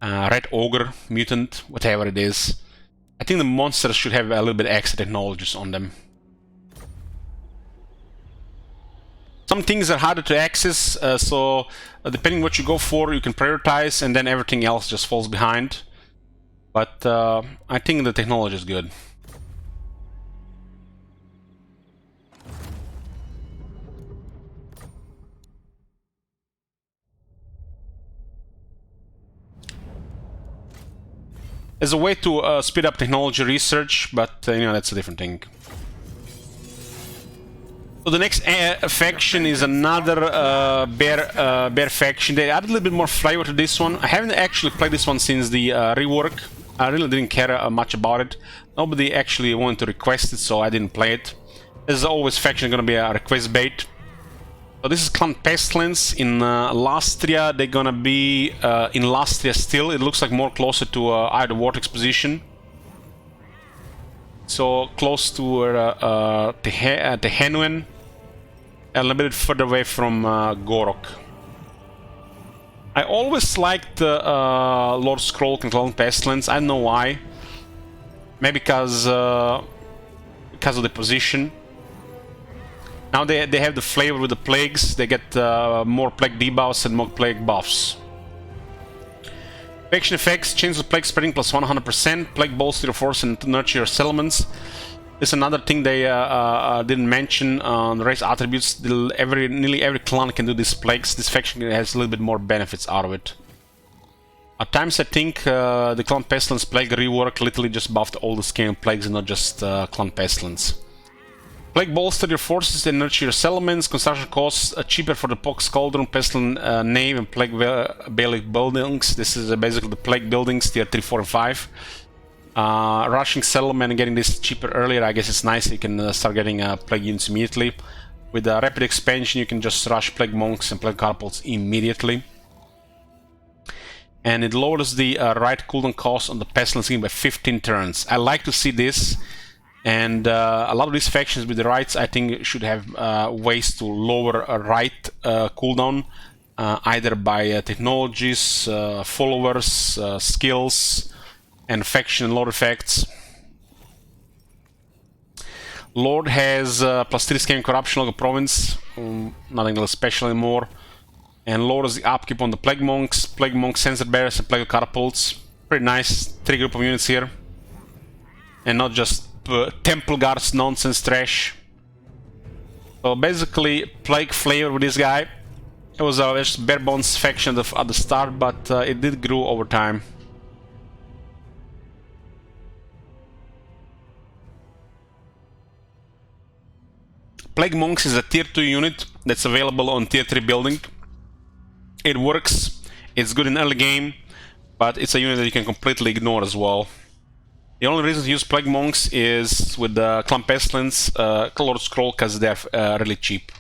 Speaker 1: Red Ogre mutant, whatever it is. I think the monsters should have a little bit extra technologies on them. Some things are harder to access, so depending what you go for, you can prioritize, and then everything else just falls behind. But I think the technology is good. As a way to speed up technology research, but you know, that's a different thing. So the next faction is another bear faction. They added a little bit more flavor to this one. I haven't actually played this one since the rework. I really didn't care much about it. Nobody actually wanted to request it, so I didn't play it. There's always faction gonna be a request bait. So this is Clan Pestilence in Lastria. They're gonna be in Lastria still. It looks like more closer to either Vortex position. So close to Tehenuen, a little bit further away from Gorok. I always liked Lord Scroll and Clan Pestilence. I don't know why. Maybe because of the position. Now they have the flavor with the plagues. They get more plague debuffs and more plague buffs. Faction effects: change of plague spreading plus 100%. Plague bolster your force and nurture your settlements. This is another thing they didn't mention on the race attributes. Nearly every clan can do these plagues. This faction has a little bit more benefits out of it. At times I think the Clan Pestilence plague rework literally just buffed all the Skaven plagues and not just Clan Pestilence. Plague bolster your forces and nurture your settlements. Construction costs cheaper for the Pox Cauldron, Pestilence Nave, and Plague Bailiff buildings. This is basically the Plague buildings, tier 3, 4, and 5. Rushing settlement and getting this cheaper earlier, I guess it's nice. You can start getting Plague units immediately. With rapid expansion, you can just rush Plague Monks and Plague Catapults immediately. And it lowers the right cooldown cost on the Pestilence game by 15 turns. I like to see this. And a lot of these factions with the rights, I think, should have ways to lower a right cooldown, either by technologies, followers, skills, and faction and lord effects. Lord has plus 3 Skaven Corruption Local Province, nothing really special anymore. And lowers the upkeep on the Plague Monks, Sensor Bearers, and Plague Catapults. Pretty nice, 3 group of units here. And not just Temple Guards nonsense trash. So basically, plague flavor with this guy. It was just bare bones faction at the start, but it did grow over time. Plague Monks is a tier 2 unit that's available on tier 3 building. It works, it's good in early game, but it's a unit that you can completely ignore as well. The only reason to use Plague Monks is with the Clan Pestilence, Lord Scroll, because they're really cheap.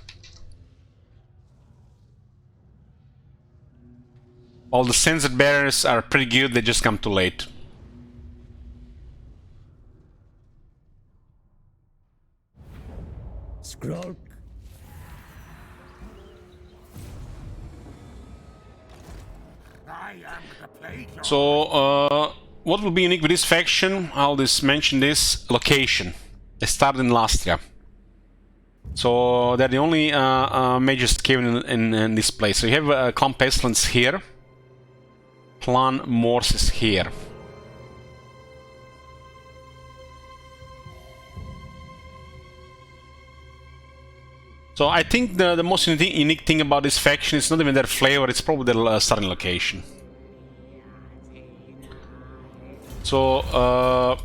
Speaker 1: All the Sensor Bearers are pretty good, they just come too late.
Speaker 5: Scroll. I am the plague lord.
Speaker 1: So, what will be unique with this faction? I'll just mention this location. They started in Lastria. So they're the only major Skaven in this place. So you have Clan Pestilence here. Clan Morse is here. So I think the most unique thing about this faction is not even their flavor, it's probably their starting location. So,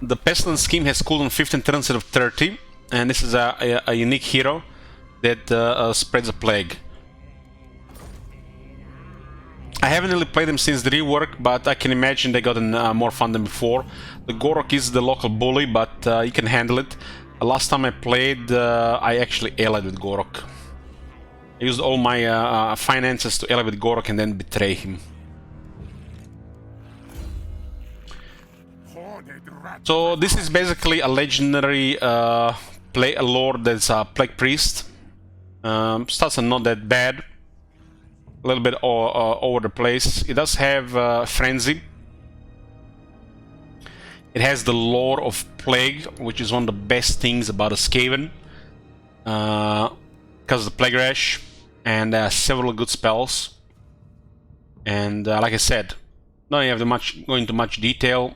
Speaker 1: the Pestilence scheme has cooldown 15 turns instead of 30, and this is a unique hero that spreads a plague. I haven't really played them since the rework, but I can imagine they gotten more fun than before. The Gorok is the local bully, but you can handle it. Last time I played, I actually allied with Gorok. I used all my finances to ally with Gorok and then betray him. So this is basically a legendary lord that's a Plague Priest. Stats are not that bad. A little bit over the place. It does have Frenzy. It has the lore of Plague, which is one of the best things about a Skaven. Because of the Plague Rash, and several good spells. And like I said, don't have to go into much detail.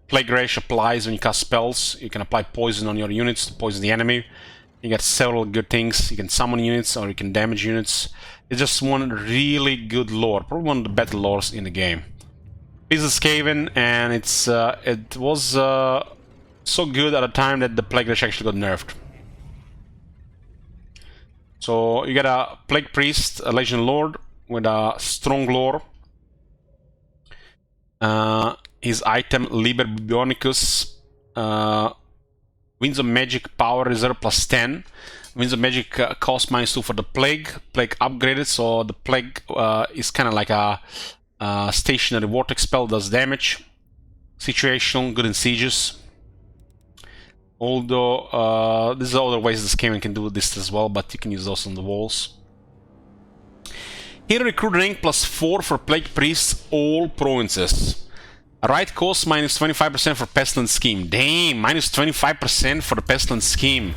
Speaker 1: Plague Rash applies when you cast spells. You can apply poison on your units to poison the enemy. You get several good things. You can summon units or you can damage units. It's just one really good lore, probably one of the better lores in the game. This is Skaven, and it was so good at the time that the Plague Rash actually got nerfed. So you get a Plague Priest, a Legion Lord with a strong lore. His item Liber Bionicus, Winds of Magic Power Reserve plus 10. Winds of Magic cost -2 for the Plague. Plague upgraded, so the Plague is kind of like a stationary vortex spell, does damage. Situational, good in sieges. Although there's other ways this Skaven can do this as well, but you can use those on the walls. Here recruit rank +4 for Plague Priests, all provinces. Right cost -25% for Pestilence Scheme. Damn, -25% for the Pestilence Scheme.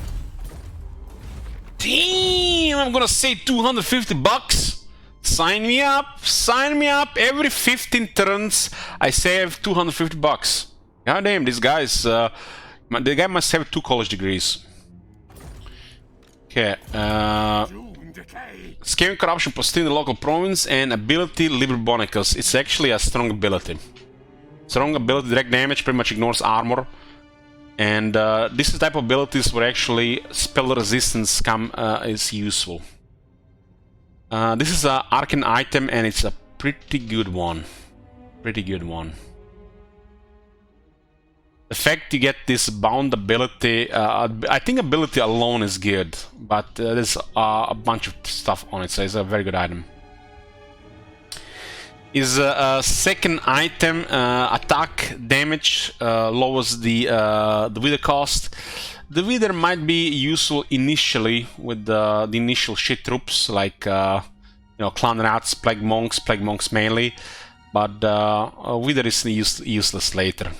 Speaker 1: Damn, I'm gonna say 250 bucks. Sign me up, sign me up. Every 15 turns I save 250 bucks. God damn, this guy's the guy must have 2 college degrees. Okay, Scaring Corruption posted in the local province, and ability Liber Bonicus. It's actually a strong ability. Strong ability, direct damage, pretty much ignores armor. And this is the type of abilities where actually spell resistance is useful. This is an arcane item, and it's a pretty good one. Pretty good one. The fact you get this bound ability, I think ability alone is good, but there's a bunch of stuff on it, so it's a very good item. Is a second item, attack damage lowers the Wither cost. The Wither might be useful initially with the initial shit troops like you know, Clan Rats, Plague Monks mainly, but Wither is useless later.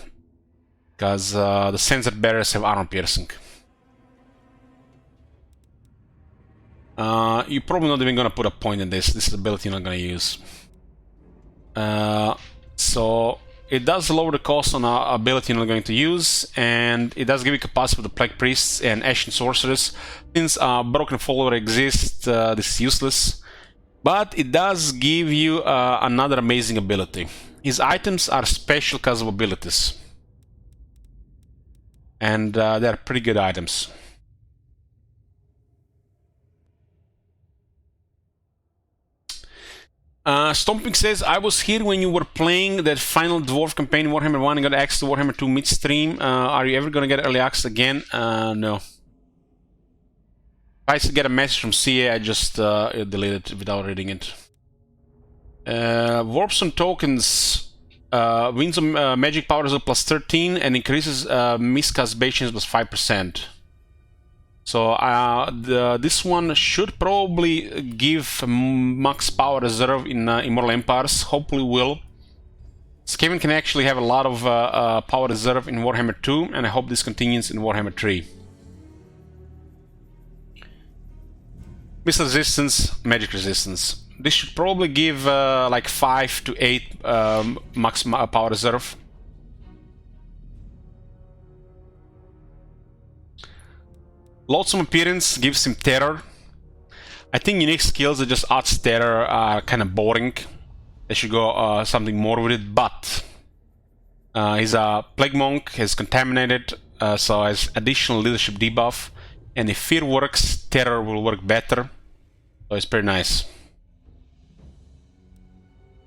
Speaker 1: Because the Censored Bearers have armor piercing. You're probably not even gonna put a point in this. This is ability you're not gonna use. So it does lower the cost on an ability you're not going to use, and it does give you capacity for the Plague Priests and Ashen Sorcerers. Since Broken Follower exists, this is useless. But it does give you another amazing ability. His items are special because of abilities. And they're pretty good items. Stomping says, I was here when you were playing that final Dwarf campaign in Warhammer 1 and got access to Warhammer 2 midstream. Are you ever going to get early access again? No. If I get a message from CA, I just delete it without reading it. Warpstone tokens. Wins of magic powers of +13 and increases miscast bations plus 5%. So this one should probably give max power reserve in Immortal Empires. Hopefully will. Skaven can actually have a lot of power reserve in Warhammer 2, and I hope this continues in Warhammer 3. Missile resistance, magic resistance. This should probably give like 5 to 8 max power reserve. Loathsome Appearance gives him terror. I think unique skills that just adds terror are kind of boring. They should go something more with it, but he's a Plague Monk, he's contaminated, so has additional leadership debuff, and if fear works, terror will work better. So it's pretty nice.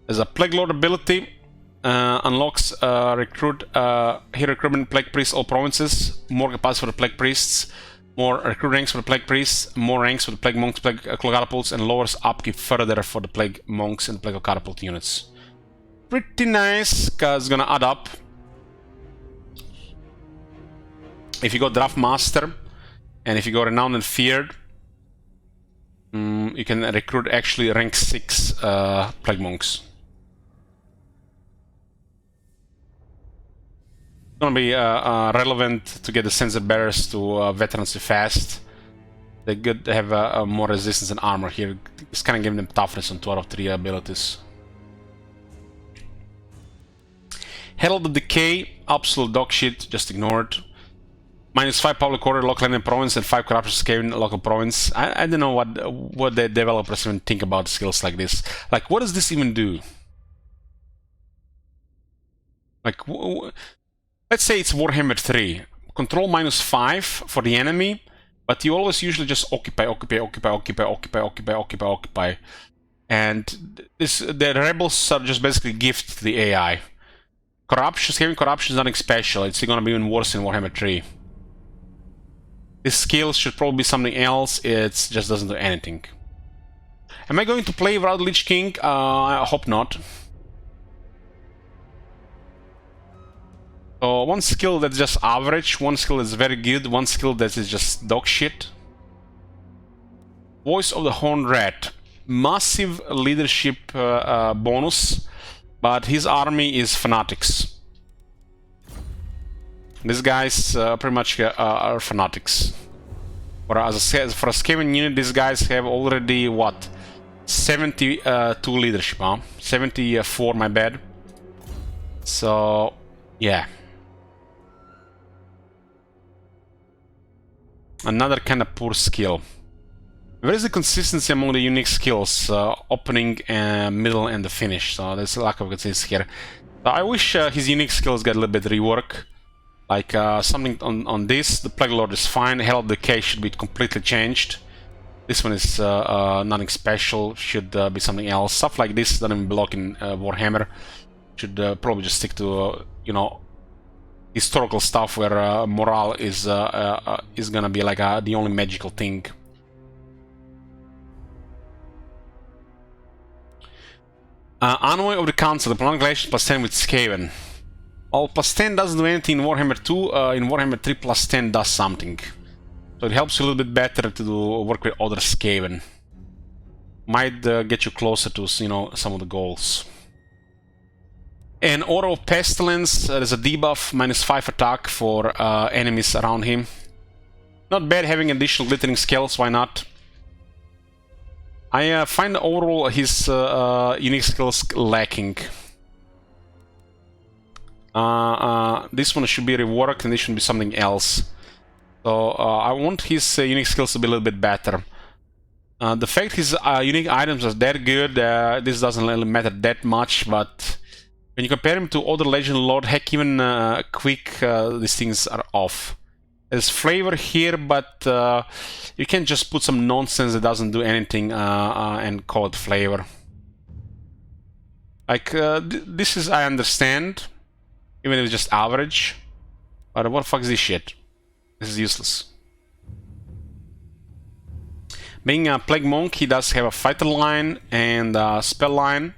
Speaker 1: There's a Plague Lord ability, unlocks hero recruitment Plague Priests all provinces, more capacity for the Plague Priests, more recruit ranks for the Plague Priests, more ranks for the Plague Monks, Plague Catapults, and lowers upkeep further for the Plague Monks and Plague Catapult units. Pretty nice, because it's gonna add up. If you go Draft Master, and if you go Renowned and Feared, You can recruit actually rank 6 Plague Monks. It's gonna be relevant to get the sensor bearers to veterans too fast. They could have more resistance and armor here. It's kind of giving them toughness on 2 out of 3 abilities. Herald of Decay, absolute dog shit, just ignore it. -5 public order, local enemy province, and 5 corruption Skaven, local province. I don't know what the developers even think about skills like this. Like, what does this even do? Like, let's say it's Warhammer 3. Control -5 for the enemy, but you always usually just occupy. And the rebels are just basically gift to the AI. Corruption, Skaven corruption is nothing special. It's gonna be even worse in Warhammer 3. This skill should probably be something else. It just doesn't do anything. Am I going to play without Lich King? I hope not. So one skill that's just average, one skill that's very good, one skill that is just dog shit. Voice of the Horned Rat. Massive leadership bonus, but his army is fanatics. These guys pretty much are fanatics. For a Skaven unit, these guys have already, what? 72 leadership, huh? 74, my bad. So, yeah. Another kind of poor skill. Where is the consistency among the unique skills? Opening, middle, and the finish. So there's a lack of consistency here. I wish his unique skills get a little bit rework. Like something on this. The Plague Lord is fine. Herald Decay should be completely changed. This one is nothing special. Should be something else. Stuff like this doesn't even belong in Warhammer. Should probably just stick to you know, historical stuff where morale is gonna be like the only magical thing. Envoy of the Council, the prolongation +10 with Skaven. Well, +10 doesn't do anything in Warhammer 2, in Warhammer 3 +10 does something. So it helps you a little bit better to work with other Skaven. Might get you closer to, you know, some of the goals. And Aura of Pestilence, there's a debuff, -5 attack for enemies around him. Not bad having additional glittering scales, why not? I find overall his unique skills lacking. This one should be reworked and this should be something else. So I want his unique skills to be a little bit better. The fact his unique items are that good, this doesn't really matter that much, but when you compare him to other Legend Lord, heck, even Queek, these things are off. There's flavor here, but you can't just put some nonsense that doesn't do anything and call it flavor. Like, this is, I understand, even if it's just average, but what the fuck is this shit? This is useless. Being a Plague Monk, he does have a fighter line and a spell line,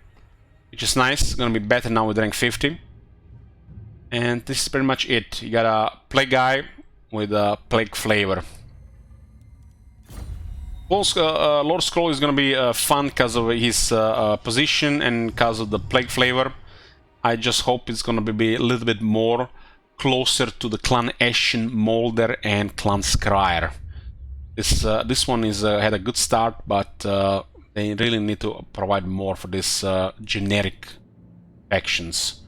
Speaker 1: which is nice. It's gonna be better now with rank 50. And this is pretty much it. You got a Plague guy with a Plague flavor. Lord Scroll is gonna be fun because of his position and because of the Plague flavor. I just hope it's gonna be a little bit more closer to the Clan Ashen, Molder, and Clan Scryer. This one is had a good start, but they really need to provide more for these generic factions.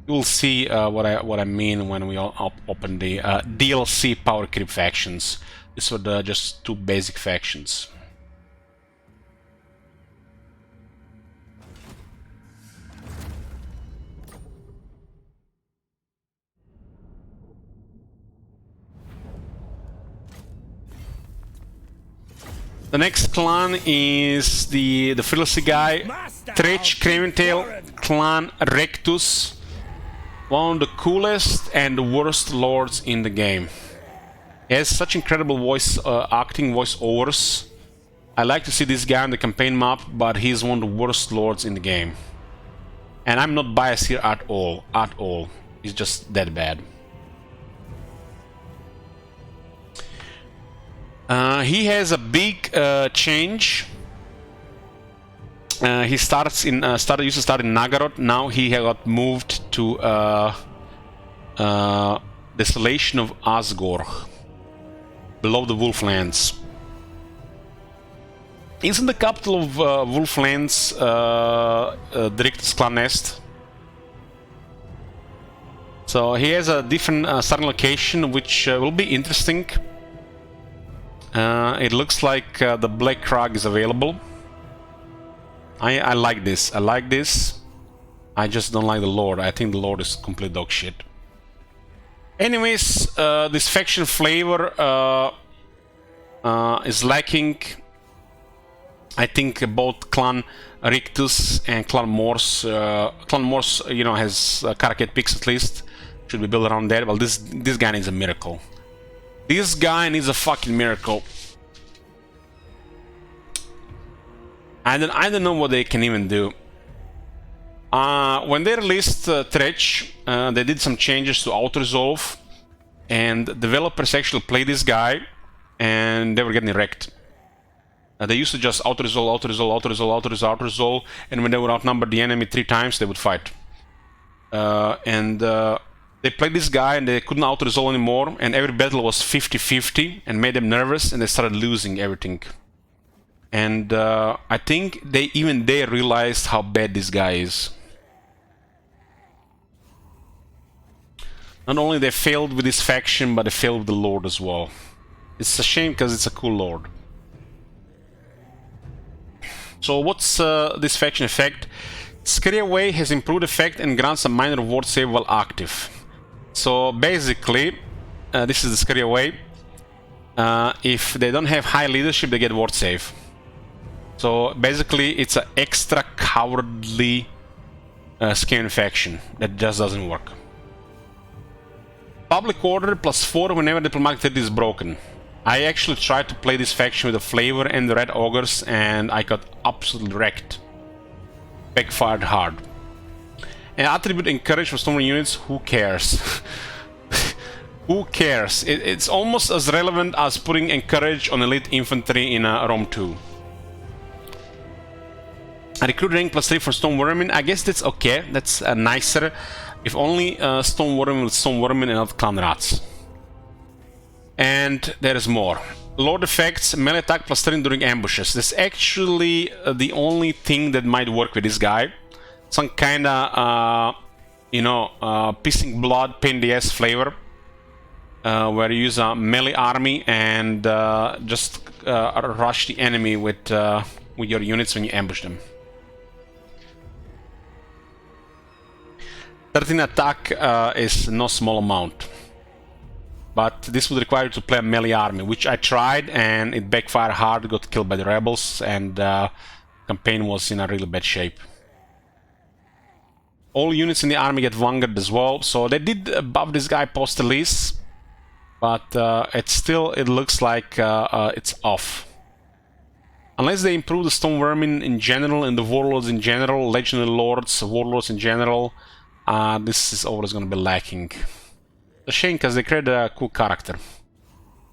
Speaker 1: You will see what I mean when we open the DLC Power Creep factions. These were just 2 basic factions. The next clan is the Fearlessy guy, Trech Craventail, Clan Rectus. One of the coolest and the worst lords in the game. He has such incredible voice acting, voice-overs. I like to see this guy on the campaign map, but he's one of the worst lords in the game. And I'm not biased here at all, He's just that bad. He has a big change. He used to start in Nagorod. Now he got moved to Desolation of Asgore, below the Wolflands. Isn't the capital of Wolflands Drictus Clan Nest? So he has a different starting location, which will be interesting. It looks like the Black Crag is available. I like this. I like this. I just don't like the Lord. I think the Lord is complete dog shit. Anyways, this faction flavor is lacking. I think both Clan Rictus and Clan Morse, you know, has Karaket picks at least. Should be built around that. Well, this guy needs a miracle. This guy needs a fucking miracle. I don't know what they can even do. When they released Tretch, they did some changes to auto-resolve, and developers actually played this guy, and they were getting wrecked. They used to just auto-resolve, and when they would outnumber the enemy 3 times, they would fight. They played this guy, and they couldn't auto-resolve anymore, and every battle was 50-50, and made them nervous, and they started losing everything. And I think they realized how bad this guy is. Not only they failed with this faction, but they failed with the Lord as well. It's a shame because it's a cool Lord. So what's this faction effect? Scary Away has improved effect and grants a minor ward save while active. So basically, this is the Scary Away. If they don't have high leadership, they get ward save. So basically, it's an extra cowardly Skaven faction that just doesn't work. Public order +4 whenever diplomatic treaty is broken. I actually tried to play this faction with the flavor and the red ogres, and I got absolutely wrecked. Backfired hard. And attribute encourage for storm units. Who cares? Who cares? It's almost as relevant as putting encourage on elite infantry in Rome 2. Recruit rank +3 for Stone Vermin. I guess that's okay. That's nicer. If only Stone Vermin with Stone Vermin and not Clan Rats. And there is more. Lord effects, melee attack +3 during ambushes. That's actually the only thing that might work with this guy. Some kinda, you know, pissing blood, pain in the ass flavor. Where you use a melee army and just rush the enemy with your units when you ambush them. 13 attack is no small amount. But this would require you to play a melee army, which I tried and it backfired hard, got killed by the rebels, and campaign was in a really bad shape. All units in the army get vanguard as well, so they did buff this guy post-release, but it looks like it's off. Unless they improve the Stone Vermin in general and the Warlords in general, Legendary Lords, Warlords in general, this is always going to be lacking. A shame because they created a cool character.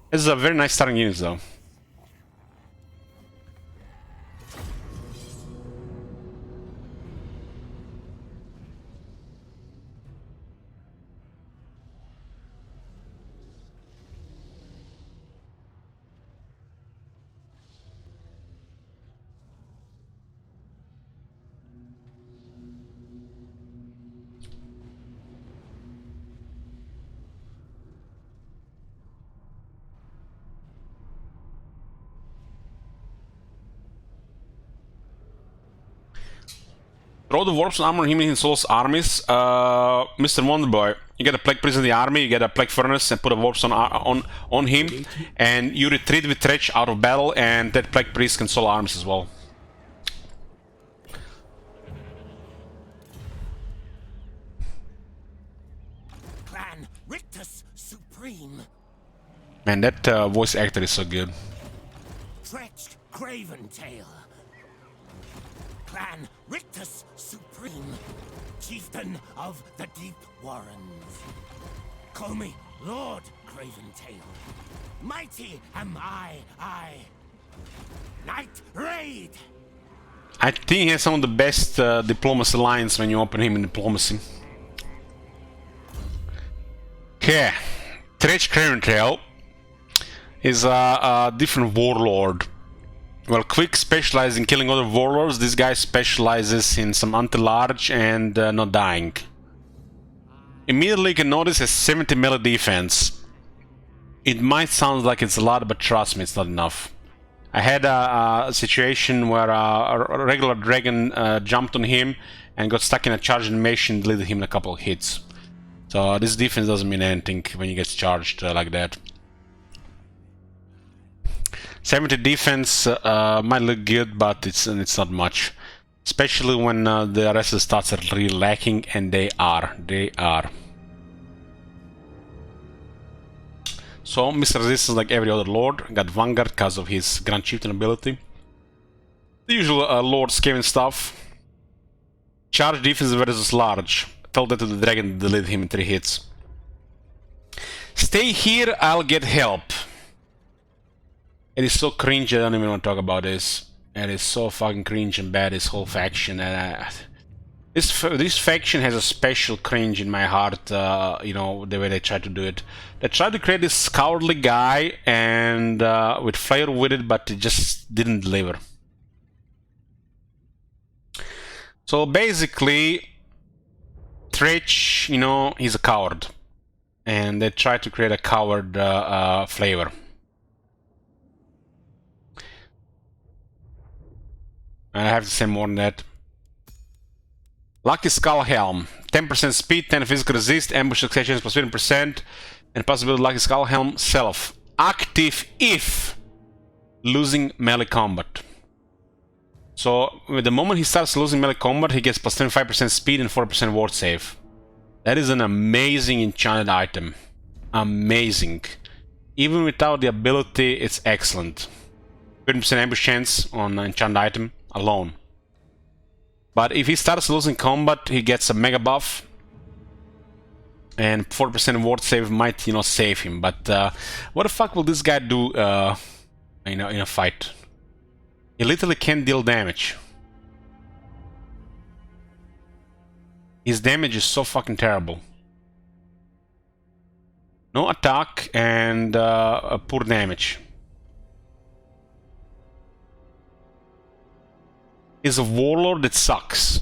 Speaker 1: This is a very nice starting unit though. Throw the warps and armor him in Sol's armies. Mr. Wonderboy, you get a Plague Priest in the army, you get a Plague Furnace and put a warps on him, and you retreat with Tretch out of battle, and that Plague Priest can solo armies as well.
Speaker 5: Clan Rictus Supreme.
Speaker 1: Man, that voice actor is so good.
Speaker 5: Tretched Craven Tail. Clan Rictus Supreme, Chieftain of the Deep Warrens. Call me Lord craven tail. Mighty am I. Night Raid!
Speaker 1: I think he has some of the best diplomacy lines when you open him in diplomacy. Okay, Tretch Craventail is a different warlord. Well, Queek specializes in killing other warlords. This guy specializes in some anti-large and not dying. Immediately you can notice a 70 melee defense. It might sound like it's a lot, but trust me, it's not enough. I had a situation where a regular dragon jumped on him and got stuck in a charge animation, deleted him in a couple of hits. So this defense doesn't mean anything when he gets charged like that. 70 defense might look good, but it's not much. Especially when the rest of the stats are really lacking, and they are. So, Mr. Resistance, like every other lord, got Vanguard because of his Grand Chieftain ability. The usual Lord Skaven stuff. Charge defense versus large. Tell that to the dragon to delete him in 3 hits. Stay here, I'll get help. It is so cringe, I don't even want to talk about this. It is so fucking cringe and bad, this whole faction. This faction has a special cringe in my heart, you know, the way they try to do it. They tried to create this cowardly guy and with flair with it, but it just didn't deliver. So basically, Tretch, you know, he's a coward. And they tried to create a coward flavor. I have to say more than that. Lucky Skull Helm, 10% speed, 10 physical resist, ambush successions plus 15%, and possibility Lucky Skull Helm self. Active if losing melee combat. So, with the moment he starts losing melee combat, he gets plus 25% speed and 4% ward save. That is an amazing enchanted item. Amazing. Even without the ability, it's excellent. 20% ambush chance on an enchanted item alone. But if he starts losing combat, he gets a mega buff, and 4% ward save might, you know, save him. But what the fuck will this guy do, in a fight? He literally can't deal damage. His damage is so fucking terrible. No attack and poor damage. Is a warlord that sucks.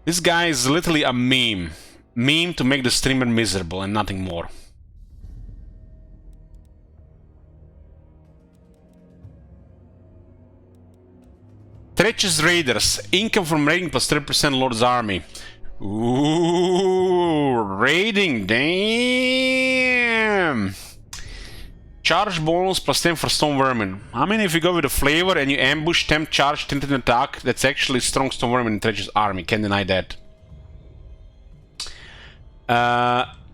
Speaker 1: This guy is literally a meme. Meme to make the streamer miserable and nothing more. Tretch's Raiders. Income from raiding plus 3% Lord's Army. Ooh, raiding, damn! Charge bonus plus 10 for Stone Vermin. I mean, if you go with a flavor and you ambush, tempt, charge, tinted attack, that's actually strong Stone Vermin in Tretch's army. Can't deny that.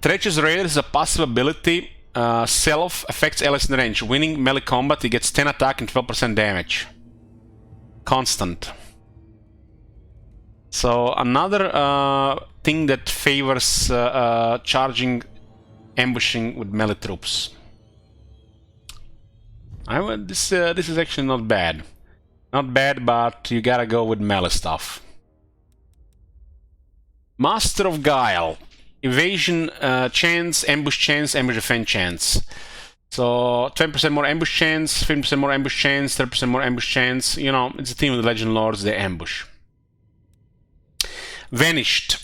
Speaker 1: Tretch's Raider is a passive ability. Self affects allies in range. Winning melee combat, he gets 10 attack and 12% damage. Constant. So another thing that favors charging, ambushing with melee troops. This is actually not bad. Not bad, but you gotta go with melee stuff. Master of Guile. Evasion chance, ambush defense chance. So 20% more ambush chance, 15% more ambush chance, 30% more ambush chance. You know, it's a team of the Legend Lords, they ambush. Vanished.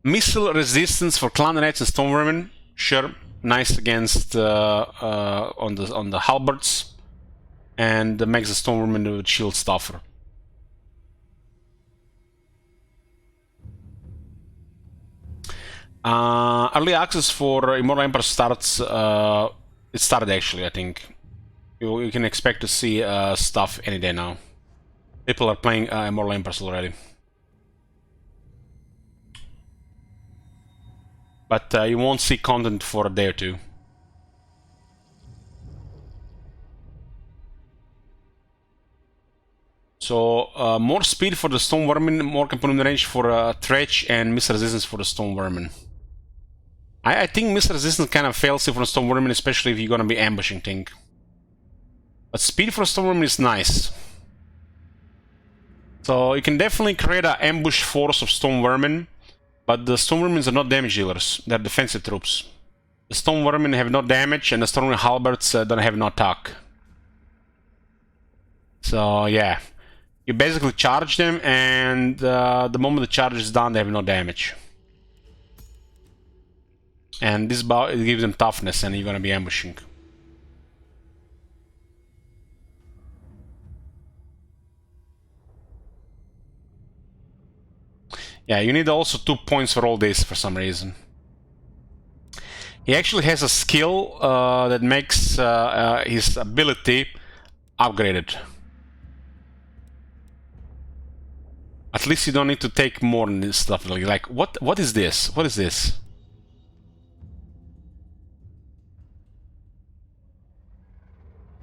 Speaker 1: Missile resistance for Clan Rats and Stone Vermin. Sure, nice against on the halberds. And makes the Stone Vermin the shield stuffer. Early access for Immortal Emperor starts. It started actually, I think. You can expect to see stuff any day now. People are playing Immortal Emperors already. But you won't see content for a day or two. So, more speed for the Stone Vermin, more component range for Tretch, and missile resistance for the Stone Vermin. I think missile resistance kind of fails you for Storm Vermin, especially if you're gonna be ambushing thing. But speed for Storm Vermin is nice. So you can definitely create an ambush force of Storm Vermin, but the Storm Vermin are not damage dealers, they're defensive troops. The Storm Vermin have no damage, and the Storm Vermin halberds don't have no attack. So yeah, you basically charge them, and the moment the charge is done, they have no damage. And this it gives them toughness, and you're gonna be ambushing. Yeah, you need also 2 points for all this for some reason. He actually has a skill that makes his ability upgraded. At least you don't need to take more than this stuff. Like, what is this? What is this?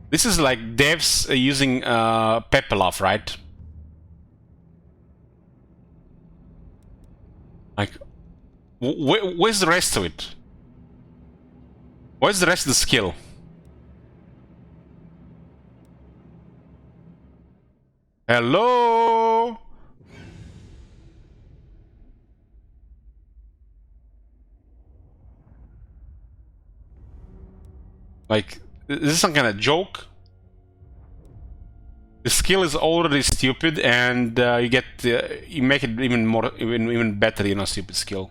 Speaker 1: This is like devs using Pepelov, right? Like, where's the rest of it? Where's the rest of the skill? Hello? Like, is this some kind of joke? The skill is already stupid, and you make it even better, you know, stupid skill.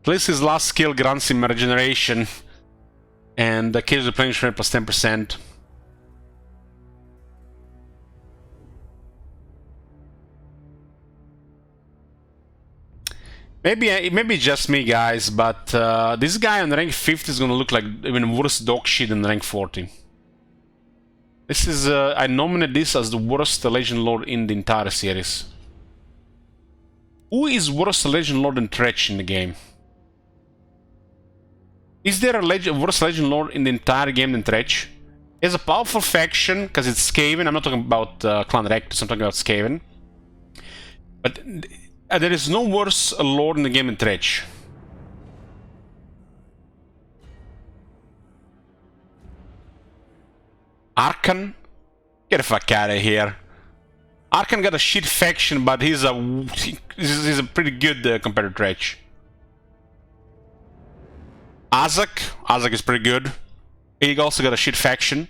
Speaker 1: At least his last skill grants him regeneration and the cage replenishment plus 10%. Maybe just me, guys, but this guy on rank 50 is gonna look like even worse dog shit than rank 40. This is I nominate this as the worst Legion Lord in the entire series. Who is worse Legion Lord than Tretch in the game? Is there a worse Legion Lord in the entire game than Tretch? He has a powerful faction, because it's Skaven. I'm not talking about Clan Rectus, I'm talking about Skaven. But there is no worse Lord in the game than Tretch. Arkan? Get the fuck out of here. Arkan got a shit faction, but he's a pretty good compared to Tretch. Azak is pretty good. He also got a shit faction.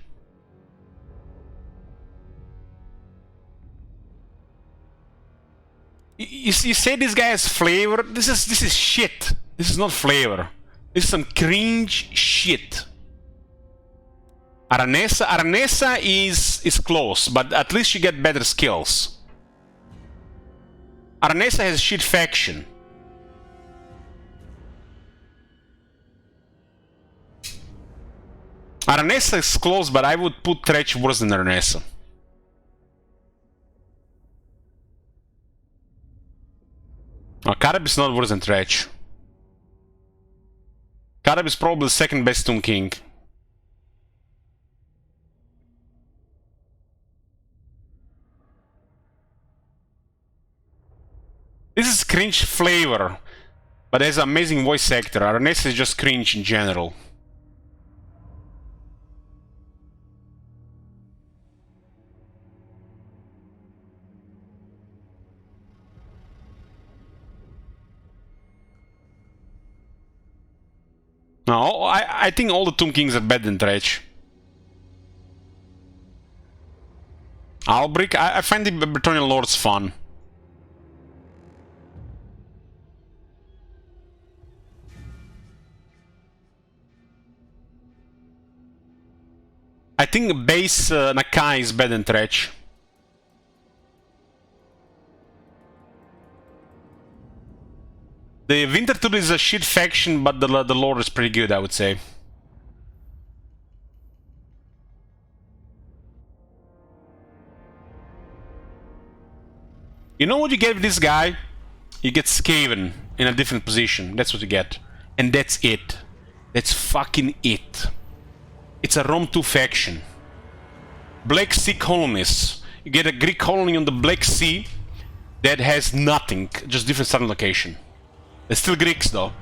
Speaker 1: You say this guy has flavor? This is shit. This is not flavor. This is some cringe shit. Aranesa is close, but at least you get better skills. Aranesa has shit faction. Aranesa is close, but I would put Tretch worse than Aranesa. Karab is not worse than Tretch. Karab is probably the second best Tomb King. This is cringe flavor, but there's an amazing voice actor. Aranesa is just cringe in general. No, I think all the Tomb Kings are better than Tretch. Albric, I find the Bretonnian Lords fun. I think base Nakai is better than Tretch. The Wintertooth is a shit faction, but the lore is pretty good, I would say. You know what you get with this guy? You get Skaven in a different position. That's what you get. And that's it. That's fucking it. It's a Rom 2 faction. Black Sea colonists. you get a Greek colony on the Black Sea that has nothing, just different starting location. They're still Greeks though.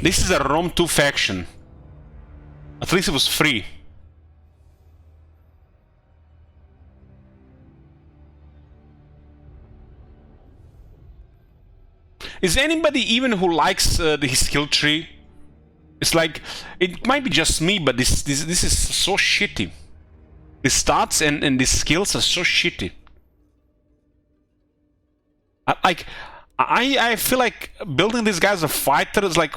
Speaker 1: This is a Rome 2 faction. At least it was free. Is anybody even who likes his skill tree? It's like, it might be just me, but this is so shitty. The stats and the skills are so shitty. I feel like building this guy as a fighter is like,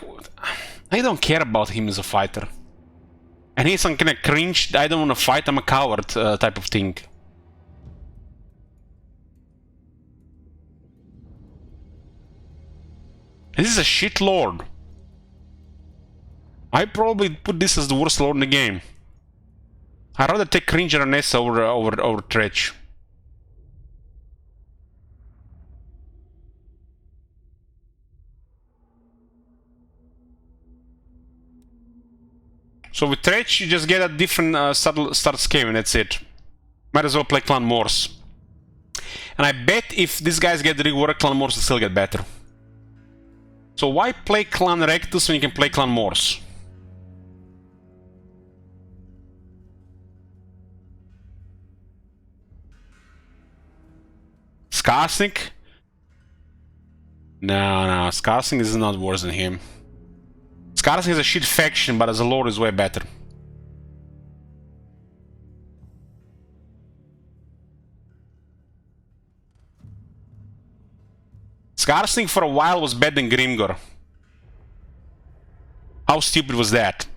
Speaker 1: I don't care about him as a fighter. And he's some kind of cringe, I don't want to fight, I'm a coward type of thing. This is a shit lord. I probably put this as the worst lord in the game. I'd rather take Cringer and Nessa over Tretch. So with Tretch, you just get a different start scheme, and that's it. Might as well play Clan Morse. And I bet if these guys get reworked, Clan Morse will still get better. So why play Clan Rectus when you can play Clan Morse? Skarsnik? No, Skarsnik is not worse than him. Skarsnik is a shit faction, but as a lord is way better. Skarsnik for a while was better than Grimgor. How stupid was that?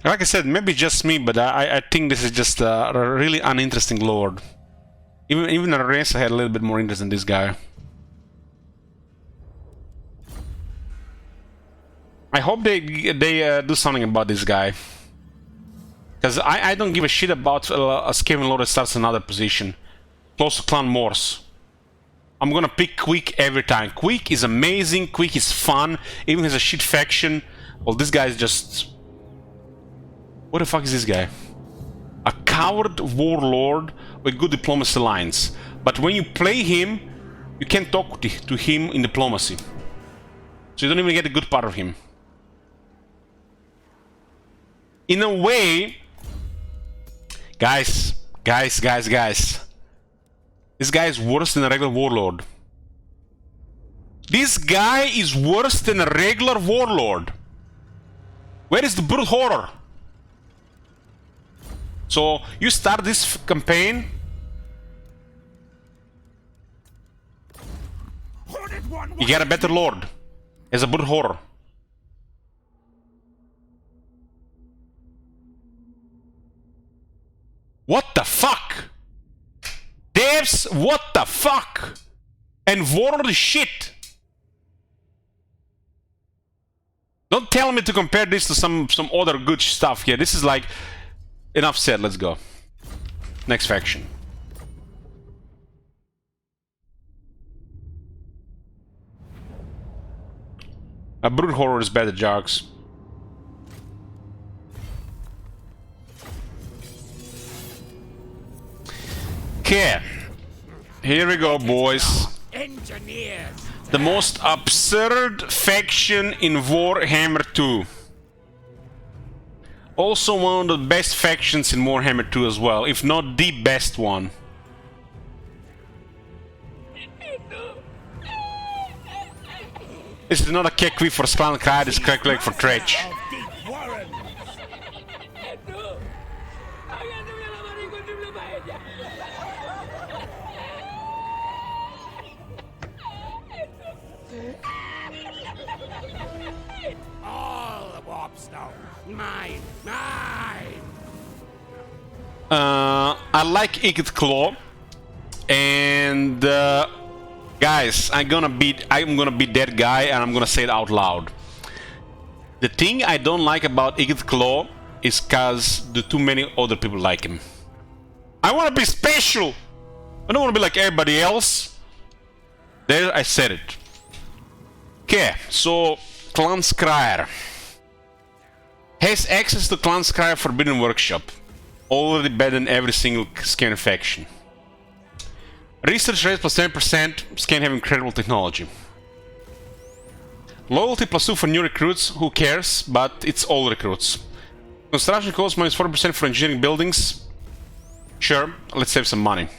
Speaker 1: Like I said, maybe just me, but I think this is just a really uninteresting lord. Even Aresa had a little bit more interest in this guy. I hope they do something about this guy. Because I don't give a shit about a Skaven lord that starts another position. Close to Clan Morse. I'm gonna pick Queek every time. Queek is amazing, Queek is fun, even has a shit faction. Well, this guy is just... What the fuck is this guy? A coward warlord with good diplomacy lines. But when you play him, you can't talk to him in diplomacy. So you don't even get a good part of him. In a way... Guys. This guy is worse than a regular warlord. This guy is worse than a regular warlord. Where is the brute horror? So, you start this campaign. You get a better lord. As a brute horror. What the fuck? Devs, what the fuck? And warlord is shit. Don't tell me to compare this to some other good stuff here. This is like... Enough said, let's go. Next faction. A brute horror is better, Jarks. Okay. Here we go, boys. The most absurd faction in Warhammer 2. Also one of the best factions in Warhammer 2 as well, if not the best one. This is not a Queek for Slan Kai, this is Queek for Tretch.
Speaker 5: All the warp stone. Mine.
Speaker 1: I like Icked Claw, and guys, I'm gonna be that guy, and I'm gonna say it out loud. The thing I don't like about Igith Claw is cause the too many other people like him. I want to be special! I don't want to be like everybody else. There, I said it. Okay, so Clan Scryer has access to Clan Scryer Forbidden Workshop. Already better than every single Skaven faction. Research rate plus 10%, Skaven have incredible technology. Loyalty plus 2 for new recruits, who cares, but it's all recruits. Construction cost minus 40% for engineering buildings. Sure, let's save some money.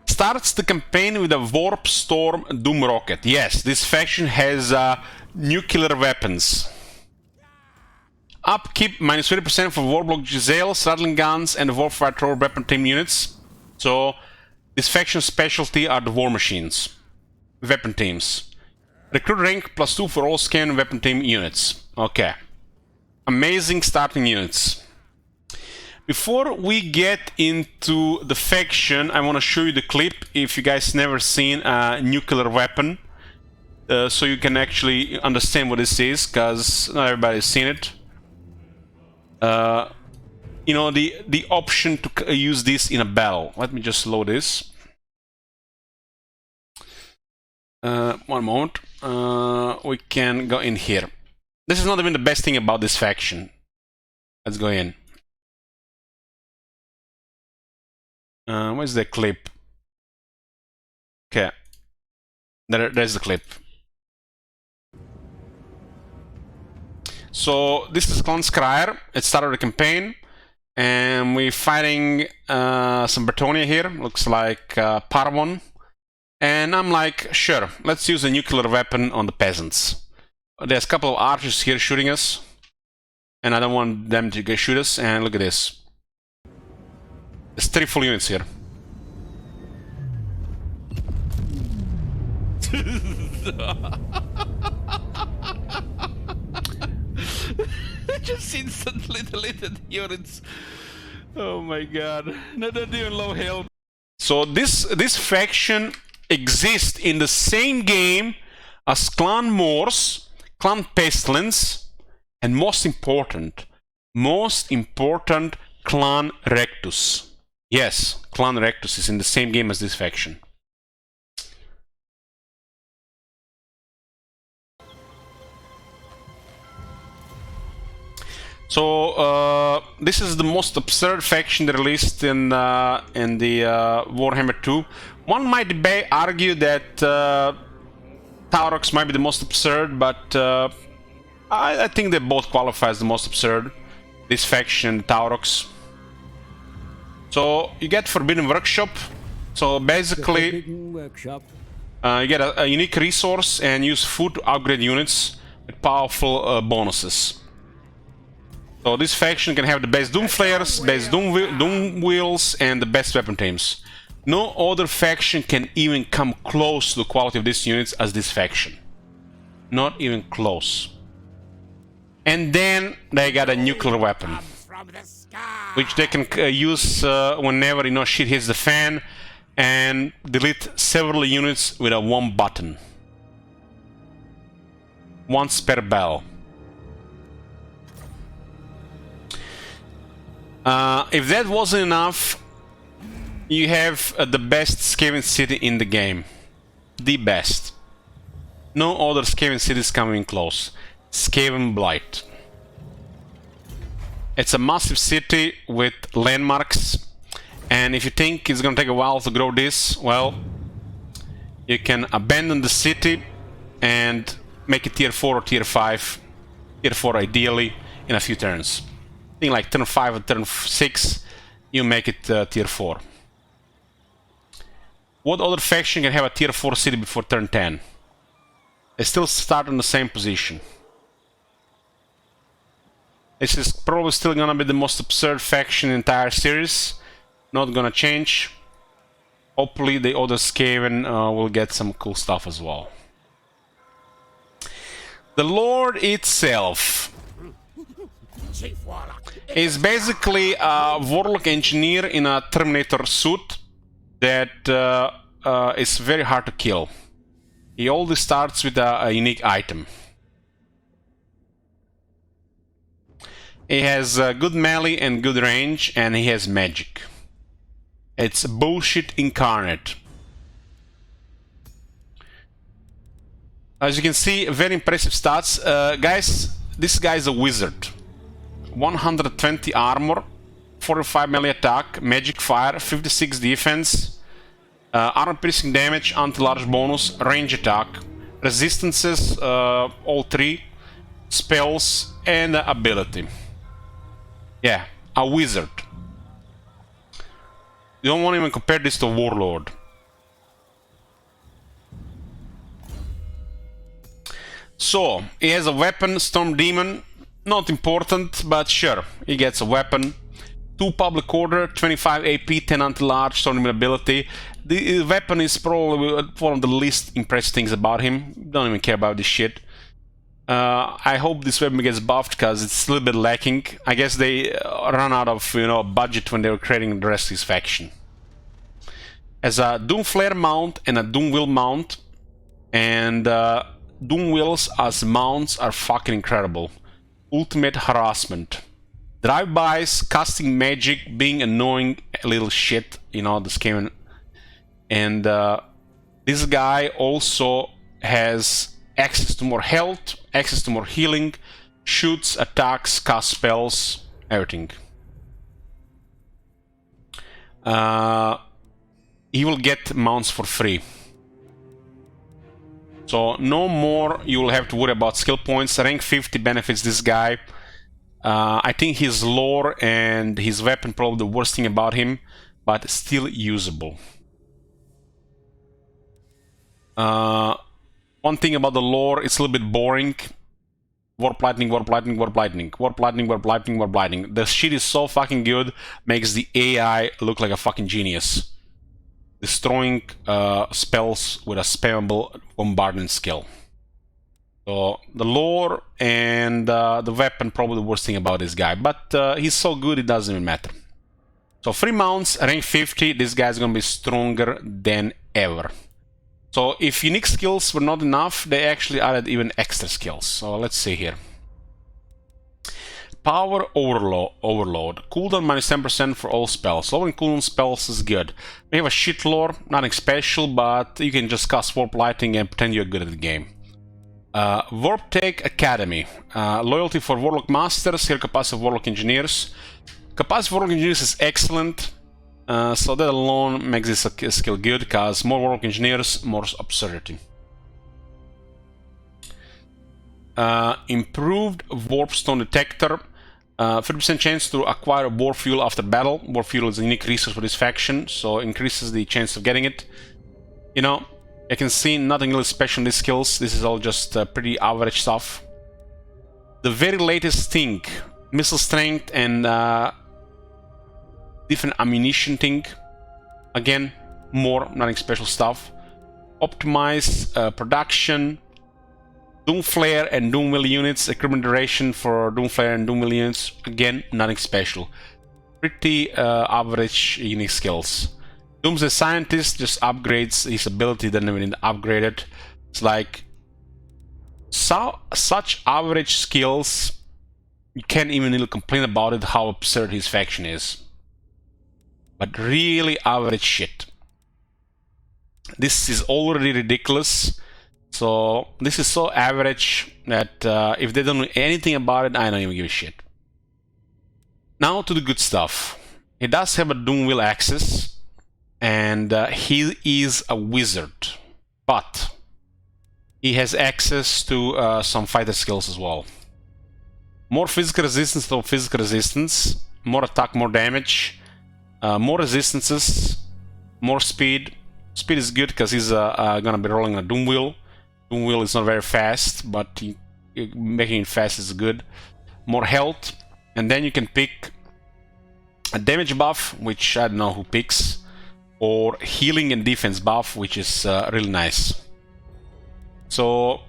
Speaker 1: Starts the campaign with a Warp Storm Doom Rocket. Yes, this faction has nuclear weapons. Upkeep minus 20% for Warblock Giselle, Rattling Guns, and Warfire Thrower weapon team units. So, this faction's specialty are the war machines. Weapon teams. Recruit rank plus 2 for all Skaven weapon team units. Okay. Amazing starting units. Before we get into the faction, I want to show you the clip if you guys never seen a nuclear weapon. So you can actually understand what this is, because not everybody's seen it. You know, the option to use this in a battle. Let me just load this. One moment. We can go in here. This is not even the best thing about this faction. Let's go in. Where's the clip? Okay. There's the clip. So this is Clan Scryer. It started the campaign, and we're fighting some Bretonia here. Looks like Parvon. And I'm like, sure, let's use a nuclear weapon on the peasants. There's a couple of archers here shooting us, and I don't want them to shoot us. And look at this. There's 3 full units here.
Speaker 2: Just instantly deleted units. Oh my god. Not even low health.
Speaker 1: So this faction exists in the same game as Clan Morse, Clan Pestilence, and most important, Clan Rectus. Yes, Clan Rectus is in the same game as this faction. So this is the most absurd faction released in the Warhammer 2. One might argue that Taurox might be the most absurd, but I think they both qualify as the most absurd. This faction and Taurox. So you get Forbidden Workshop. So basically, you get a unique resource and use food to upgrade units with powerful bonuses. So this faction can have the best Doom Flares, best Doom Wheels, and the best weapon teams. No other faction can even come close to the quality of these units as this faction. Not even close. And then they got a nuclear weapon, which they can use whenever, you know, shit hits the fan, and delete several units with a one button. Once per battle. If that wasn't enough, you have the best Skaven city in the game. The best. No other Skaven cities coming close. Skaven Blight. It's a massive city with landmarks, and if you think it's gonna take a while to grow this, well, you can abandon the city and make it tier 4 or tier 5. Tier 4 ideally, in a few turns. I think like turn 5 or turn 6, you make it tier 4. What other faction can have a tier 4 city before turn 10? They still start in the same position. This is probably still gonna be the most absurd faction in the entire series. Not gonna change. Hopefully the other Skaven will get some cool stuff as well. The Lord itself is basically a Warlock engineer in a Terminator suit that is very hard to kill. He always starts with a unique item. He has good melee and good range, and he has magic. It's bullshit incarnate. As you can see, very impressive stats. Guys, this guy is a wizard. 120 armor, 45 melee attack, magic fire, 56 defense, armor piercing damage, anti-large bonus, range attack, resistances, all 3, spells, and ability. Yeah, a wizard. You don't want to even compare this to Warlord. So, he has a weapon, Storm Demon. Not important, but sure, he gets a weapon. 2 public order, 25 AP, 10 anti-large, Storm Demon ability. The weapon is probably one of the least impressive things about him. Don't even care about this shit. I hope this weapon gets buffed because it's a little bit lacking. I guess they ran out of, you know, budget when they were creating the rest of his faction. As a Doomflare mount and a Doomwheel mount, and Doomwheels as mounts are fucking incredible. Ultimate harassment. Drive-bys, casting magic, being annoying little shit, you know, the Skaven. And this guy also has access to more health, access to more healing, shoots, attacks, cast spells, everything. He will get mounts for free. So no more you will have to worry about skill points. Rank 50 benefits this guy. I think his lore and his weapon probably the worst thing about him, but still usable. One thing about the lore, it's a little bit boring. Warp lightning, warp lightning, warp lightning, warp lightning, warp lightning, warp lightning. The shit is so fucking good, makes the AI look like a fucking genius. Destroying spells with a spammable bombardment skill. So the lore and the weapon probably the worst thing about this guy, but he's so good it doesn't even matter. So 3 mounts, rank 50, this guy's gonna be stronger than ever. So if unique skills were not enough, they actually added even extra skills. So let's see here. Power Overload. Cooldown minus 10% for all spells. Lowering cooldown spells is good. We have a shit lore, nothing special, but you can just cast Warp Lighting and pretend you're good at the game. Warp Take Academy. Loyalty for Warlock Masters, here capacity of Warlock Engineers. Capacity of Warlock Engineers is excellent, so that alone makes this skill good, because more Warlock Engineers, more absurdity. Improved Warpstone Detector. 30% chance to acquire War Fuel after battle. War Fuel is a unique resource for this faction, so increases the chance of getting it. You know, you can see nothing really special in these skills. This is all just pretty average stuff. The very latest thing, Missile Strength and different ammunition thing. Again, more nothing special stuff. Optimize production. Doomflare and Doomwheel units, equipment duration for Doomflare and Doomwheel units, again, nothing special. Pretty average unique skills. Doomsday Scientist just upgrades his ability, doesn't even upgrade it. It's like, such average skills, you can't even really complain about it, how absurd his faction is. But really average shit. This is already ridiculous. So this is so average that if they don't know anything about it, I don't even give a shit. Now to the good stuff. He does have a Doomwheel access, and he is a wizard, but he has access to some fighter skills as well. More physical resistance to physical resistance, more attack, more damage, more resistances, more speed. Speed is good because he's gonna be rolling a Doomwheel. Doomwheel is not very fast, but making it fast is good. More health, and then you can pick a damage buff, which I don't know who picks, or healing and defense buff, which is really nice. So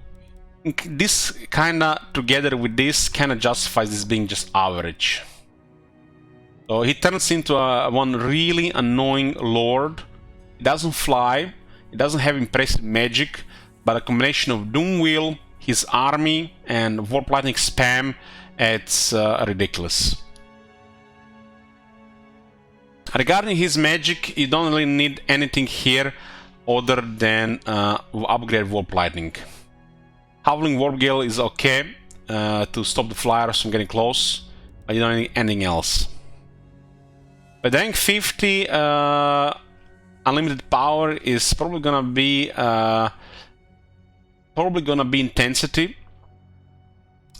Speaker 1: this kinda, together with this, kinda justifies this being just average. So he turns into one really annoying lord. He doesn't fly, he doesn't have impressive magic, but a combination of Doomwheel, his army, and Warp Lightning spam, It's ridiculous. Regarding his magic, you don't really need anything here other than upgrade Warp Lightning. Howling Warp Gale is okay to stop the flyers from getting close, but you don't need anything else. But rank 50 unlimited power is probably gonna be intensity,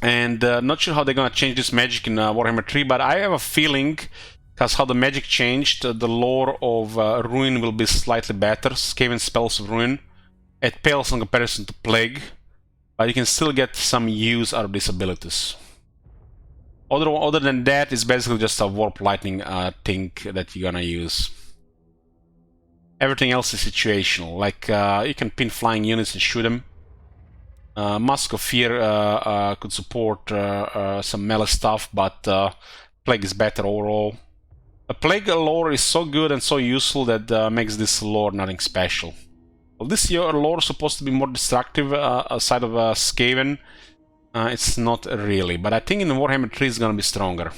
Speaker 1: and not sure how they're gonna change this magic in Warhammer 3, but I have a feeling, because how the magic changed, the lore of Ruin will be slightly better. Skaven spells of Ruin. It pales in comparison to Plague, but you can still get some use out of these abilities. Other than that, it's basically just a Warp Lightning thing that you're gonna use. Everything else is situational, like you can pin flying units and shoot them. Mask of Fear could support some melee stuff, but Plague is better overall. A Plague lore is so good and so useful that makes this lore nothing special. Well, this year lore is supposed to be more destructive aside of Skaven. It's not really, but I think in Warhammer 3 it's gonna be stronger.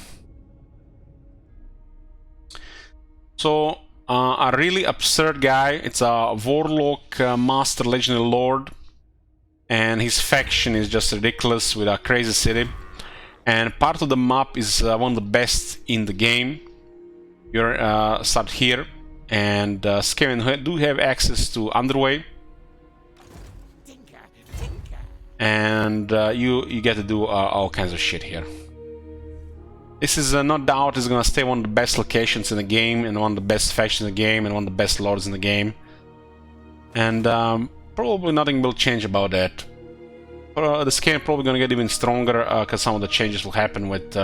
Speaker 1: So, a really absurd guy. It's a Warlock Master Legendary Lord, and his faction is just ridiculous with a crazy city. And part of the map is one of the best in the game. You start here, and Skaven do have access to Underway, and you get to do all kinds of shit here. This is no doubt is gonna stay one of the best locations in the game, and one of the best factions in the game, and one of the best lords in the game. And probably nothing will change about that. The Skaven probably gonna get even stronger because some of the changes will happen with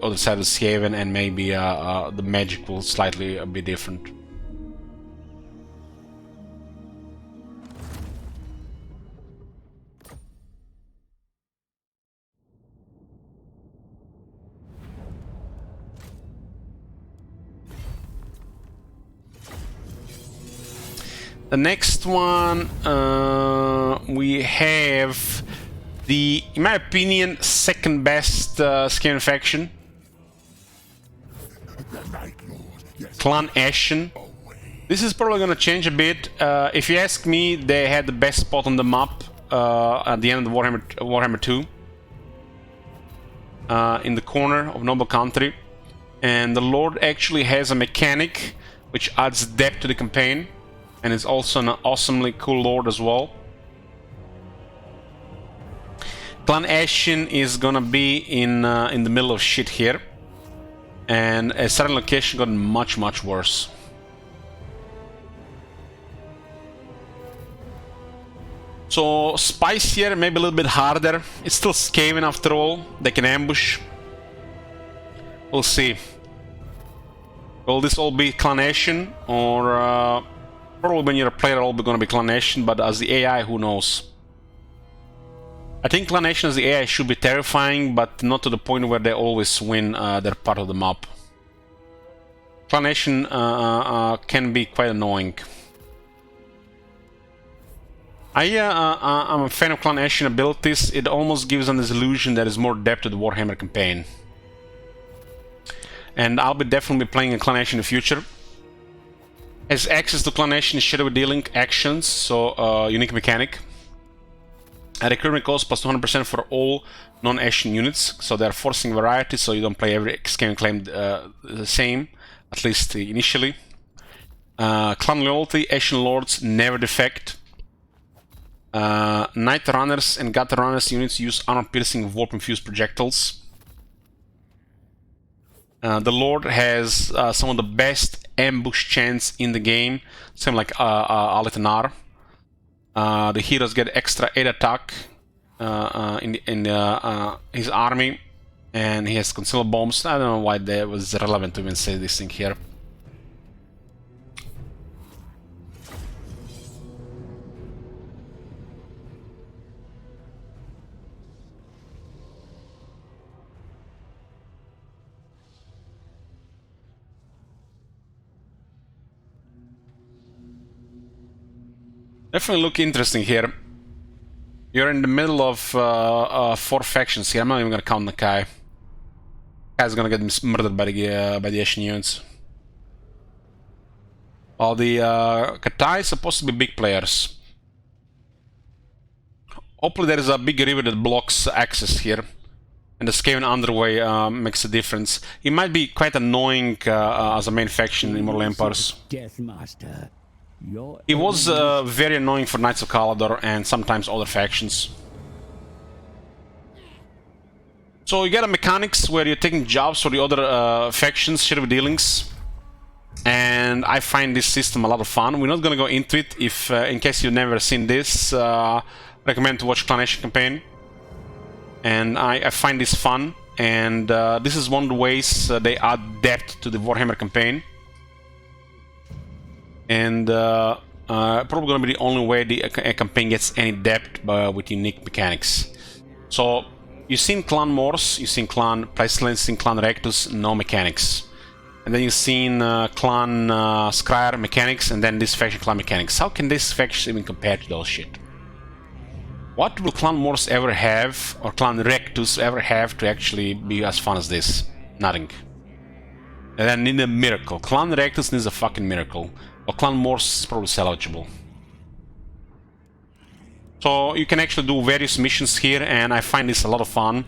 Speaker 1: other side of Skaven, and maybe the magic will slightly be different. The next one, we have the, in my opinion, second best Skaven faction. Clan Ashen. This is probably gonna change a bit. If you ask me, they had the best spot on the map at the end of the Warhammer 2. In the corner of Noble Country. And the Lord actually has a mechanic which adds depth to the campaign. And it's also an awesomely cool lord as well. Clan Ashen is gonna be in the middle of shit here, and a certain location got much worse. So spicier, maybe a little bit harder. It's still Skaven after all. They can ambush. We'll see. Will this all be Clan Ashen, or probably when you're a player, all gonna be Clan Ashen, but as the AI, who knows? I think Clan Ashen as the AI should be terrifying, but not to the point where they always win their part of the map. Clan Ashen can be quite annoying. I'm a fan of Clan Ashen abilities. It almost gives an illusion that is more depth to the Warhammer campaign. And I'll be definitely playing a Clan Ashen in the future. Has access to Clan Ashen shadow dealing actions, so unique mechanic. A recruitment cost plus 200% for all non-Ashen units, so they're forcing variety, so you don't play every Skaven claim the same, at least initially. Clan loyalty, Ashen lords never defect. Night runners and gut runners units use armor-piercing warp-infused projectiles. The Lord has some of the best ambush chants in the game, same like Alitanar. The heroes get extra 8 attack in his army, and he has concealed bombs. I don't know why that was relevant to even say this thing here. Definitely look interesting here. You're in the middle of 4 factions here. I'm not even gonna count the Kai. Kai's gonna get murdered by the Asian units. While the Katai is supposed to be big players. Hopefully there is a big river that blocks access here. And the Skaven underway makes a difference. It might be quite annoying as a main faction in Immortal Empires.
Speaker 4: Deathmaster,
Speaker 1: It was very annoying for Knights of Calador and sometimes other factions. So you get a mechanics where you're taking jobs for the other factions, share with dealings. And I find this system a lot of fun. We're not gonna go into it. If, in case you've never seen this, recommend to watch Clan Nation campaign. And I find this fun, and this is one of the ways they add depth to the Warhammer campaign. And probably gonna be the only way a campaign gets any depth with unique mechanics. So you've seen Clan Morse, you've seen Clan Pestilence, you've seen Clan Rectus, no mechanics. And then you've seen Clan Scryer mechanics, and then this faction Clan mechanics. How can this faction even compare to those shit? What will Clan Morse ever have, or Clan Rectus ever have to actually be as fun as this? Nothing. And then need a miracle. Clan Rectus needs a fucking miracle. Or Clan Morse is probably salvageable. So you can actually do various missions here, and I find this a lot of fun.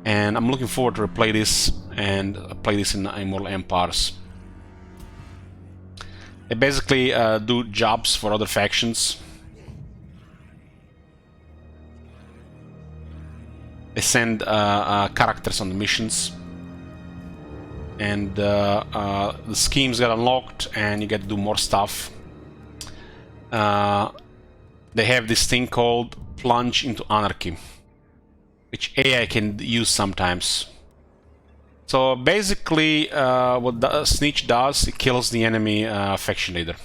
Speaker 1: And I'm looking forward to replay this and play this in Immortal Empires. They basically do jobs for other factions. They send characters on the missions, and the schemes get unlocked, and you get to do more stuff. They have this thing called Plunge into Anarchy, which AI can use sometimes. So basically, what Snitch does, it kills the enemy faction leader.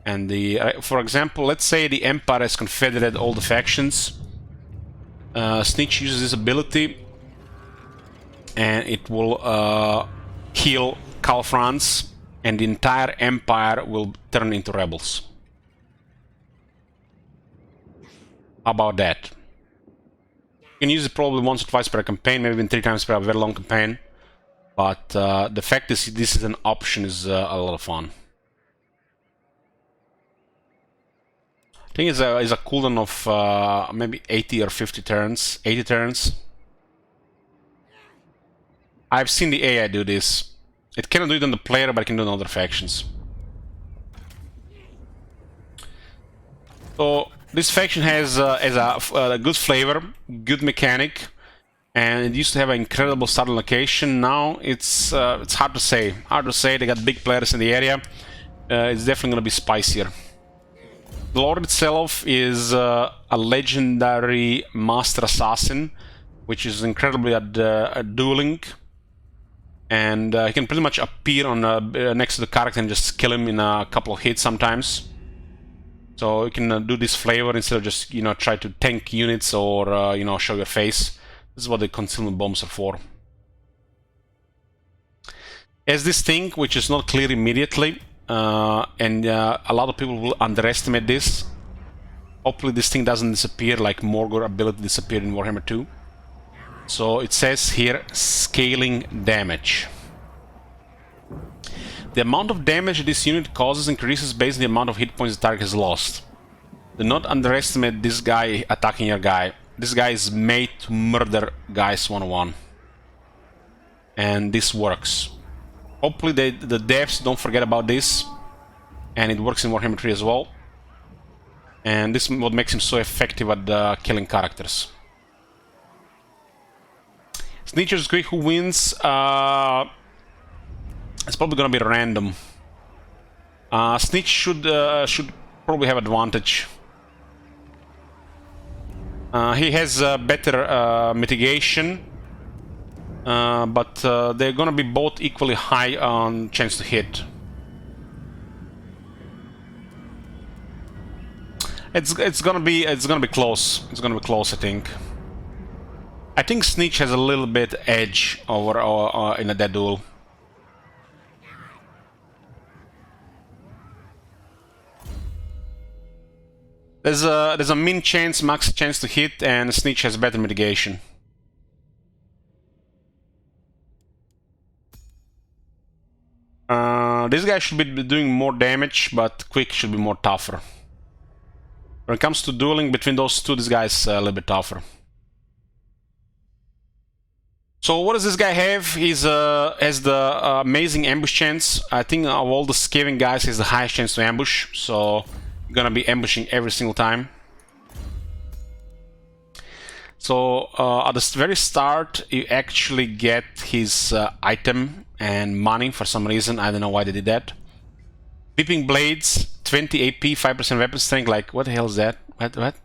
Speaker 1: And for example, let's say the Empire has confederated all the factions. Snitch uses this ability, and it will kill Cal France, and the entire Empire will turn into rebels. How about that? You can use it probably once or twice per campaign, maybe even 3 times per a very long campaign. But the fact is this is an option is a lot of fun. I think it's a cooldown of maybe 80 or 50 turns. 80 turns. I've seen the AI do this. It cannot do it on the player, but it can do it on other factions. So this faction has a good flavor, good mechanic, and it used to have an incredible starting location. Now it's hard to say. Hard to say. They got big players in the area. It's definitely gonna be spicier. The Lord itself is a legendary master assassin, which is incredibly at dueling, and he can pretty much appear on next to the character and just kill him in a couple of hits sometimes. So you can do this flavor instead of just try to tank units or show your face. This is what the concealment bombs are for. As this thing, which is not clear immediately. And a lot of people will underestimate this. Hopefully this thing doesn't disappear like Morgor ability disappeared in Warhammer 2. So it says here, scaling damage. The amount of damage this unit causes increases based on the amount of hit points the target has lost. Do not underestimate this guy attacking your guy. This guy is made to murder guys one-on-one. And this works. Hopefully the devs don't forget about this, and it works in Warhammer 3 as well. And this is what makes him so effective at killing characters. Snitcher's Queek, who wins? It's probably gonna be random. Snitch should probably have advantage. He has better mitigation. But they're gonna be both equally high on chance to hit. It's gonna be close. It's gonna be close, I think. I think Snitch has a little bit edge over in a dead duel. There's a min chance, max chance to hit, and Snitch has better mitigation. This guy should be doing more damage, but Queek should be more tougher. When it comes to dueling between those two, this guy's a little bit tougher. So what does this guy have? He's has the amazing ambush chance. I think of all the Skaven guys, he's the highest chance to ambush. So you're gonna be ambushing every single time. So at the very start, you actually get his item and money for some reason. I don't know why they did that. Whipping Blades, 20 AP, 5% weapon strength. Like, what the hell is that? What?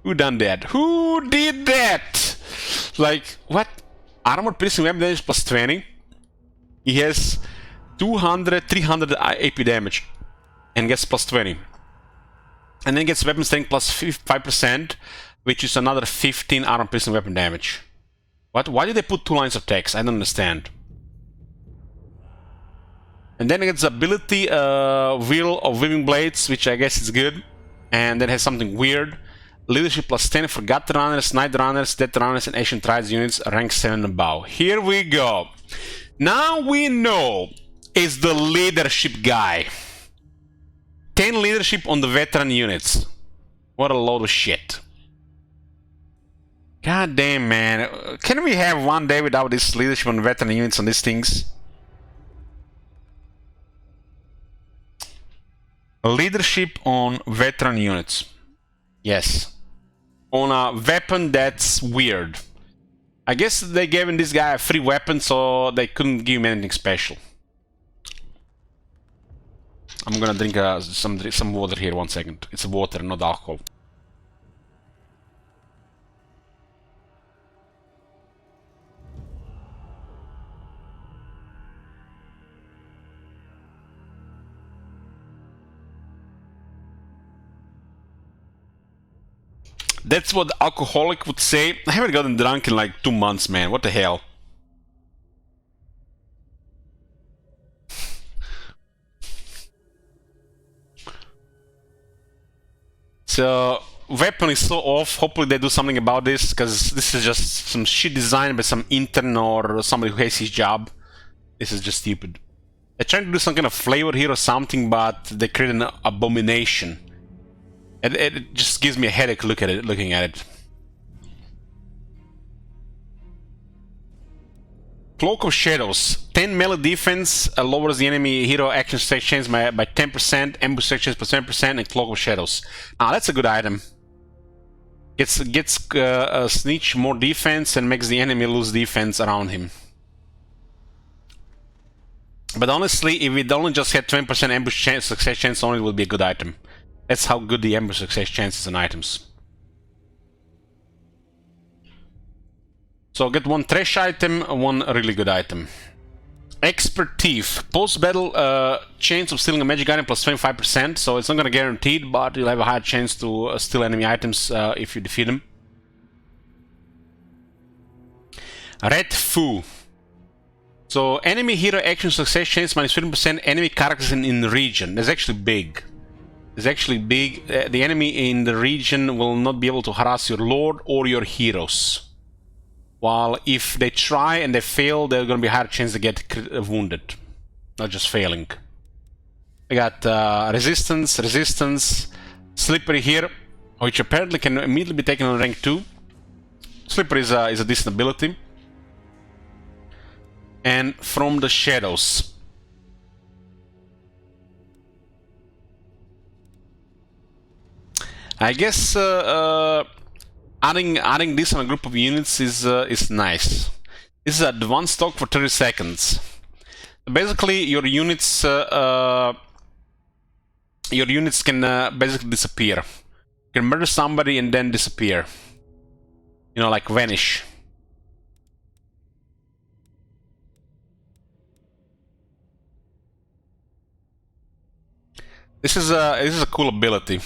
Speaker 1: Who done that? Who did that? Like, what? Armor piercing weapon damage plus 20. He has 200, 300 AP damage and gets plus 20. And then gets weapon strength plus 5%, which is another 15 armor piercing weapon damage. What? Why did they put 2 lines of text? I don't understand. And then it gets ability Wheel of Weaving Blades, which I guess is good. And then has something weird. Leadership plus 10 for Gut Runners, Night Runners, Death Runners, and Ancient Trides units, rank 7 and above. Here we go. Now we know is the leadership guy. 10 leadership on the veteran units. What a load of shit. God damn, man. Can we have one day without this leadership on veteran units on these things? Leadership on veteran units. Yes. On a weapon that's weird. I guess they gave this guy a free weapon, so they couldn't give him anything special. I'm gonna drink some water here, 1 second. It's water, not alcohol. That's what the alcoholic would say. I haven't gotten drunk in like 2 months, man. What the hell? So, weapon is so off. Hopefully they do something about this, because this is just some shit design by some intern or somebody who hates his job. This is just stupid. They're trying to do some kind of flavor here or something, but they create an abomination. It just gives me a headache looking at it. Cloak of Shadows. 10 melee defense lowers the enemy hero action sections by 10%, ambush sections by 10%, and Cloak of Shadows. Ah, that's a good item. Gets Snitch more defense and makes the enemy lose defense around him. But honestly, if it only just had 20% ambush success chance only, it would be a good item. That's how good the ambush success chances and items. So get 1 trash item, 1 really good item. Expert Thief. Post-battle chance of stealing a magic item plus 25%, so it's not gonna guaranteed, but you'll have a higher chance to steal enemy items if you defeat them. Red Foo. So enemy hero action success chance minus 15%, enemy characters in the region. That's actually big. It's actually big. The enemy in the region will not be able to harass your lord or your heroes. While if they try and they fail, they're going to be higher chance to get wounded. Not just failing. I got resistance, Slippery here, which apparently can immediately be taken on rank 2. Slippery is a decent ability. And From the Shadows. I guess adding this on a group of units is nice. This is advanced stock for 30 seconds. Basically, your units can basically disappear. You can murder somebody and then disappear. You know, like vanish. This is a cool ability.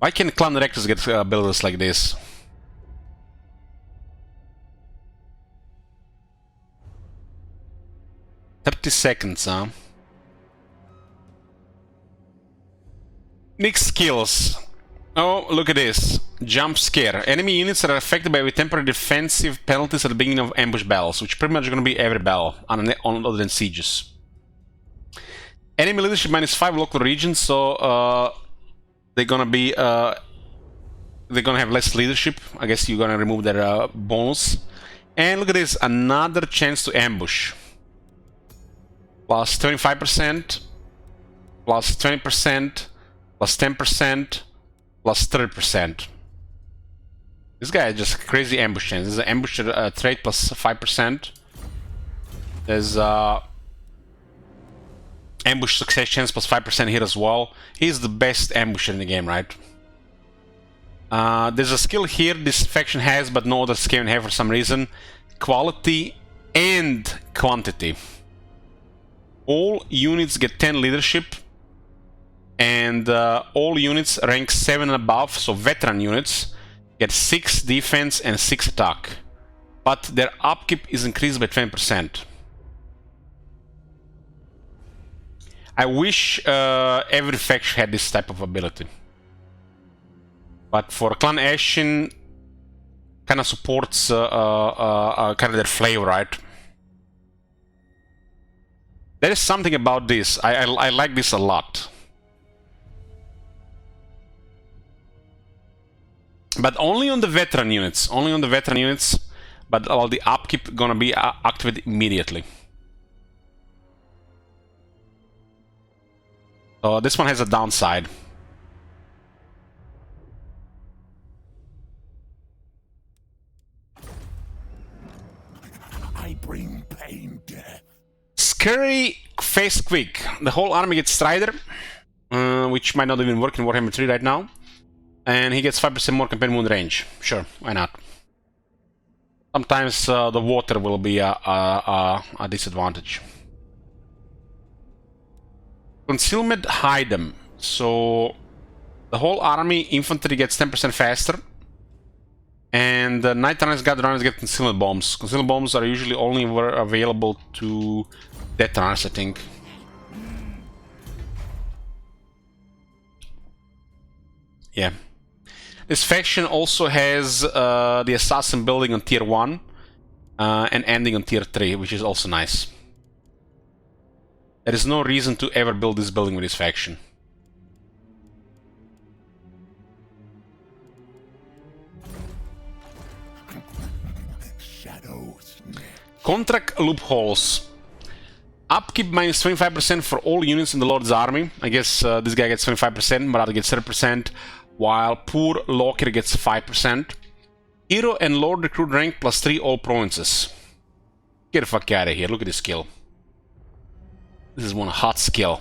Speaker 1: Why can Clan Rectors get abilities like this? "30 seconds, huh? Nick's skills. Oh, look at this. Jump scare. Enemy units are affected by temporary defensive penalties at the beginning of ambush battles, which pretty much going to be every battle, other than sieges. Enemy leadership -5 local regions, so they're gonna be they're gonna have less leadership. I guess you're gonna remove their bonus. And look at this, another chance to ambush. Plus 25%, plus 20%, plus 10%, plus 30%. This guy is just crazy ambush chance. There's an ambush trait plus 5%. There's ambush success chance plus 5% here as well. He's the best ambusher in the game, right? There's a skill here this faction has, but no other Skaven have for some reason. Quality and quantity. All units get 10 leadership, and all units rank 7 and above, so veteran units, get 6 defense and 6 attack. But their upkeep is increased by 20%. I wish every faction had this type of ability. But for Clan Ashen, kind of supports kind of their flavor, right? There is something about this. I like this a lot. But only on the veteran units. Only on the veteran units. But all the upkeep gonna be activated immediately. So this one has a downside.
Speaker 5: I bring pain, death.
Speaker 1: Scary face Queek. The whole army gets Strider, which might not even work in Warhammer 3 right now. And he gets 5% more campaign wound range. Sure, why not? Sometimes the water will be a disadvantage. Concealment hide them. So the whole army infantry gets 10% faster. And Night Runners, Guard Runners get concealment bombs. Concealment bombs are usually only available to Death Runners, I think. Yeah. This faction also has the Assassin building on Tier 1 and ending on Tier 3, which is also nice. There is no reason to ever build this building with this faction. Contract loopholes. Upkeep minus 25% for all units in the Lord's army. I guess this guy gets 25%, Marauder gets 30%, while poor Locker gets 5%. Hero and Lord recruit rank plus 3 all provinces. Get the fuck out of here, look at this skill. This is one hot skill.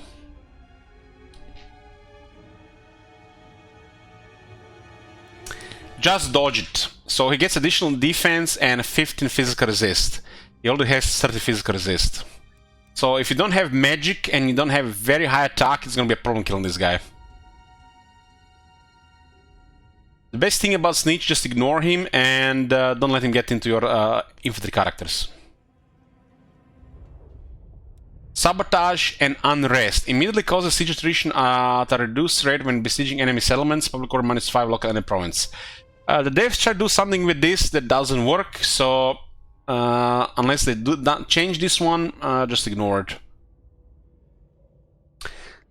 Speaker 1: Just dodge it. So he gets additional defense and 15 physical resist. He already has 30 physical resist. So if you don't have magic and you don't have very high attack, it's gonna be a problem killing this guy. The best thing about Sneech, just ignore him and don't let him get into your infantry characters. Sabotage and Unrest. Immediately causes siege attrition at a reduced rate when besieging enemy settlements, public order -5 local enemy province. The devs try to do something with this that doesn't work, so unless they do not change this one, just ignore it.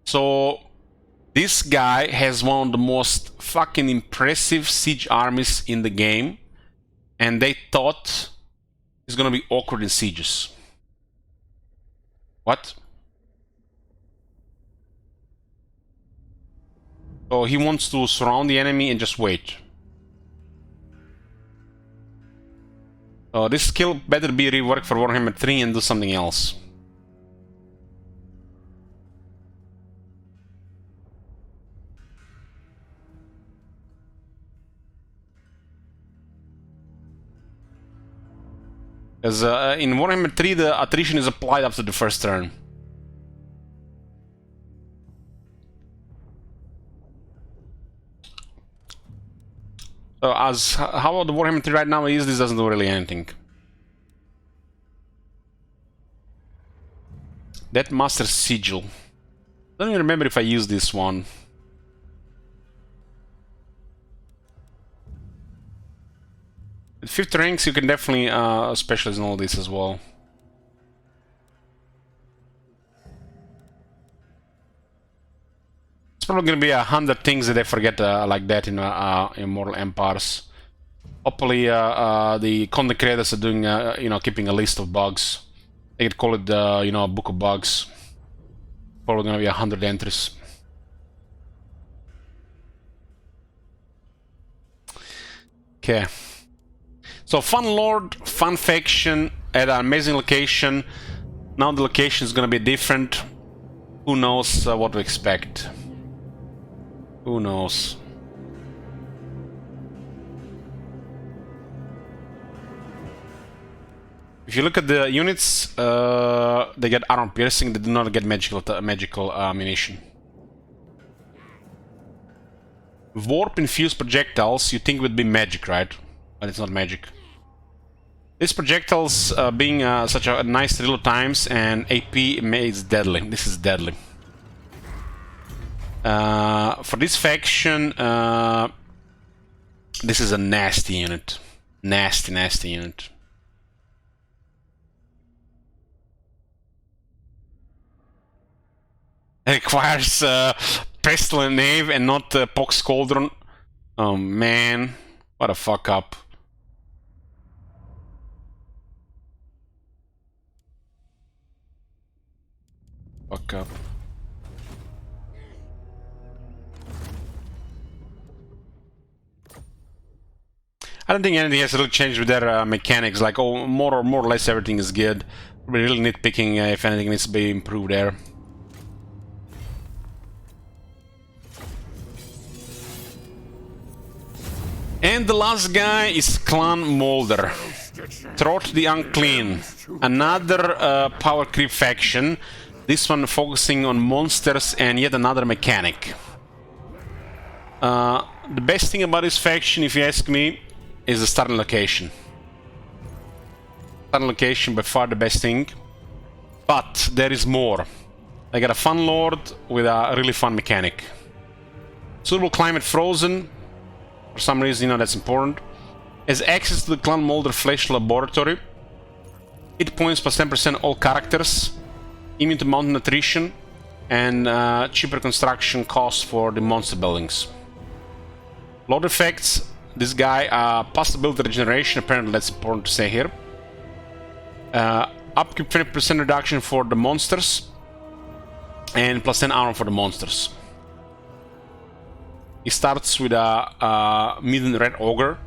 Speaker 1: So this guy has one of the most fucking impressive siege armies in the game, and they thought it's gonna be awkward in sieges. What? So he wants to surround the enemy and just wait. This skill better be reworked for Warhammer 3 and do something else. Because in Warhammer 3 the attrition is applied after the first turn. So as how the Warhammer 3 right now is, this doesn't do really anything. That Master Sigil. I don't even remember if I used this one. With 50 ranks, you can definitely specialize in all this as well. It's probably gonna be 100 things that I forget like that in Immortal Empires. Hopefully, the content creators are doing, you know, keeping a list of bugs. They could call it, you know, a book of bugs. Probably gonna be 100 entries. Okay. So, Fun Lord, Fun Faction at an amazing location. Now the location is gonna be different. Who knows what to expect? Who knows? If you look at the units, they get armor piercing. They do not get magical ammunition. Warp infused projectiles. You think would be magic, right? But it's not magic. These projectiles being such a nice little times and AP is deadly. This is deadly. For this faction, this is a nasty unit. Nasty unit. It requires Pestilent Knave and not Pox Cauldron. Oh man, what a fuck up. Fuck up. I don't think anything has really changed with their mechanics. Like, oh, more or less everything is good. We're really nitpicking if anything needs to be improved there. And the last guy is Clan Molder. Throat the Unclean. Another power creep faction. This one focusing on monsters and yet another mechanic. The best thing about this faction, if you ask me, is the starting location. Starting location by far the best thing. But there is more. I got a Fun Lord with a really fun mechanic. Suitable climate frozen. For some reason, you know, that's important. Has access to the Clan Molder Flesh Laboratory. Hit points plus 10% all characters. Immune to mountain attrition. And cheaper construction cost for the monster buildings. Lord effects. This guy, possibility regeneration. Apparently that's important to say here. Upkeep 20% reduction for the monsters. And plus 10 armor for the monsters. He starts with a mutant red ogre,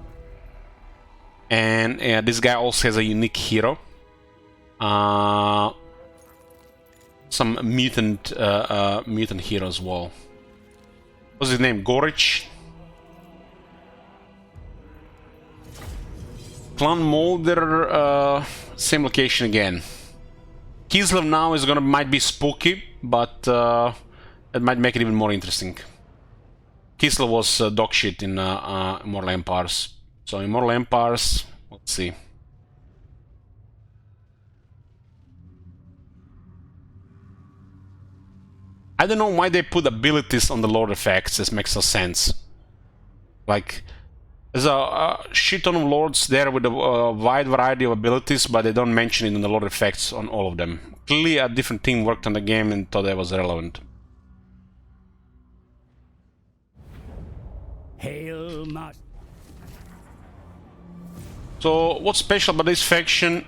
Speaker 1: and this guy also has a unique hero. Some mutant hero as well. What's his name? Gorich. Clan Molder, same location again. Kislev now is might be spooky, but it might make it even more interesting. Kislev was dog shit in Immortal Empires. So Immortal Empires, let's see. I don't know why they put abilities on the Lord effects. This makes no sense. Like, there's a shit ton of Lords there with a wide variety of abilities, but they don't mention it in the Lord effects on all of them. Clearly a different team worked on the game and thought that was relevant.
Speaker 4: Hail not.
Speaker 1: So what's special about this faction?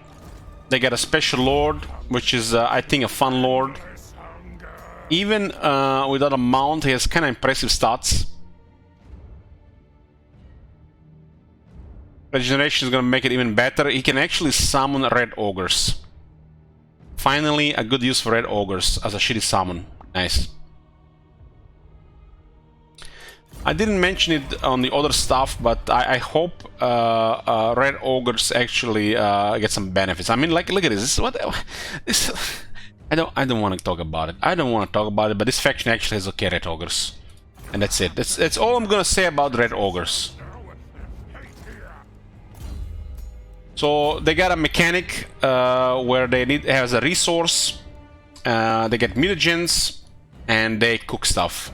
Speaker 1: They got a special Lord, which is I think a Fun Lord. Even without a mount, he has kind of impressive stats. Regeneration is gonna make it even better. He can actually summon red ogres. Finally, a good use for red ogres as a shitty summon. Nice. I didn't mention it on the other stuff, but I hope red ogres actually get some benefits. I mean, like, look at this. This is what this. I don't want to talk about it. I don't want to talk about it. But this faction actually has okay red ogres, and that's it. That's all I'm gonna say about red ogres. So they got a mechanic where they has a resource. They get mutagens, and they cook stuff.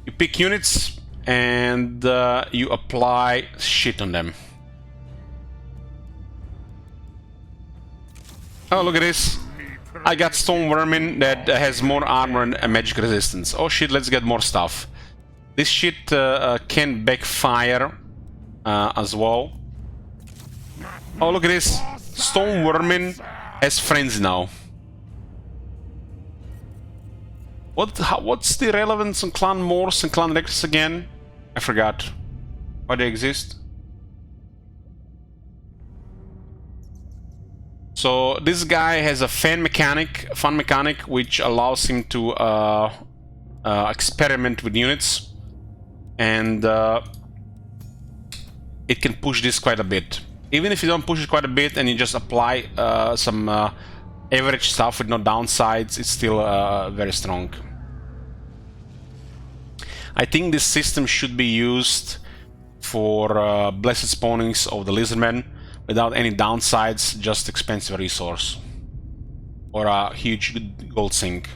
Speaker 1: You pick units and you apply shit on them. Oh, look at this. I got Stone Vermin that has more armor and magic resistance. Oh shit, let's get more stuff. This shit can backfire as well. Oh, look at this. Stone Vermin has friends now. What's the relevance on Clan Morse and Clan Rectus again? I forgot. Why they exist? So this guy has a fun mechanic, which allows him to experiment with units, and it can push this quite a bit. Even if you don't push it quite a bit and you just apply some average stuff with no downsides, it's still very strong. I think this system should be used for blessed spawnings of the Lizardmen without any downsides, just expensive resource or a huge gold sink.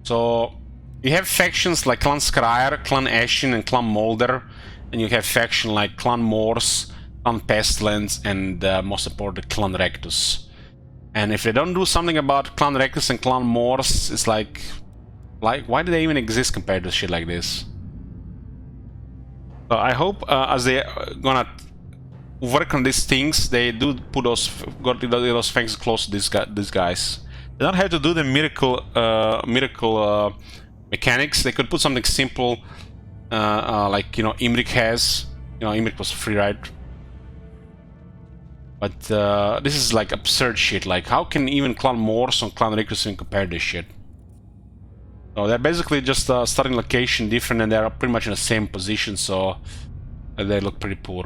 Speaker 1: So you have factions like Clan Scryer, Clan Ashen and Clan Molder, and you have factions like Clan Morse, Clan Pestilence, and most important Clan Rectus. And if they don't do something about Clan Rectus and Clan Morse, it's like why do they even exist compared to shit like this? So I hope as they gonna work on these things, they do put those things close to these guys. They don't have to do the miracle mechanics. They could put something simple, like Imrik has. Imrik was free, right? But this is like absurd shit. Like, how can even Clan Morse and Clan Rectus compare this shit? So they're basically just starting location different, and they're pretty much in the same position, so they look pretty poor.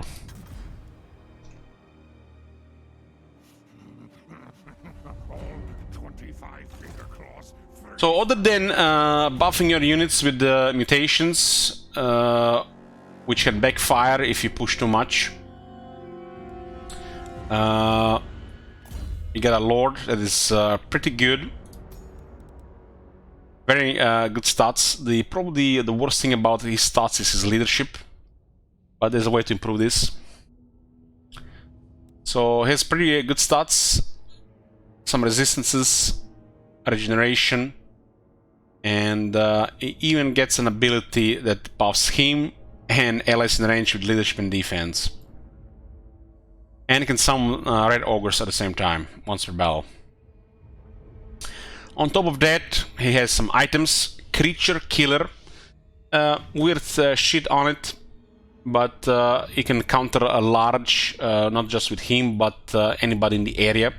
Speaker 1: So other than buffing your units with the mutations, which can backfire if you push too much, you get a Lord that is pretty good. Very good stats. Probably the worst thing about his stats is his leadership, but there's a way to improve this. So he has pretty good stats, some resistances, regeneration, and he even gets an ability that buffs him and allies in range with leadership and defense. And he can summon red ogres at the same time, once per battle. On top of that, he has some items. Creature Killer. Weird shit on it, but he can counter a large, not just with him, but anybody in the area.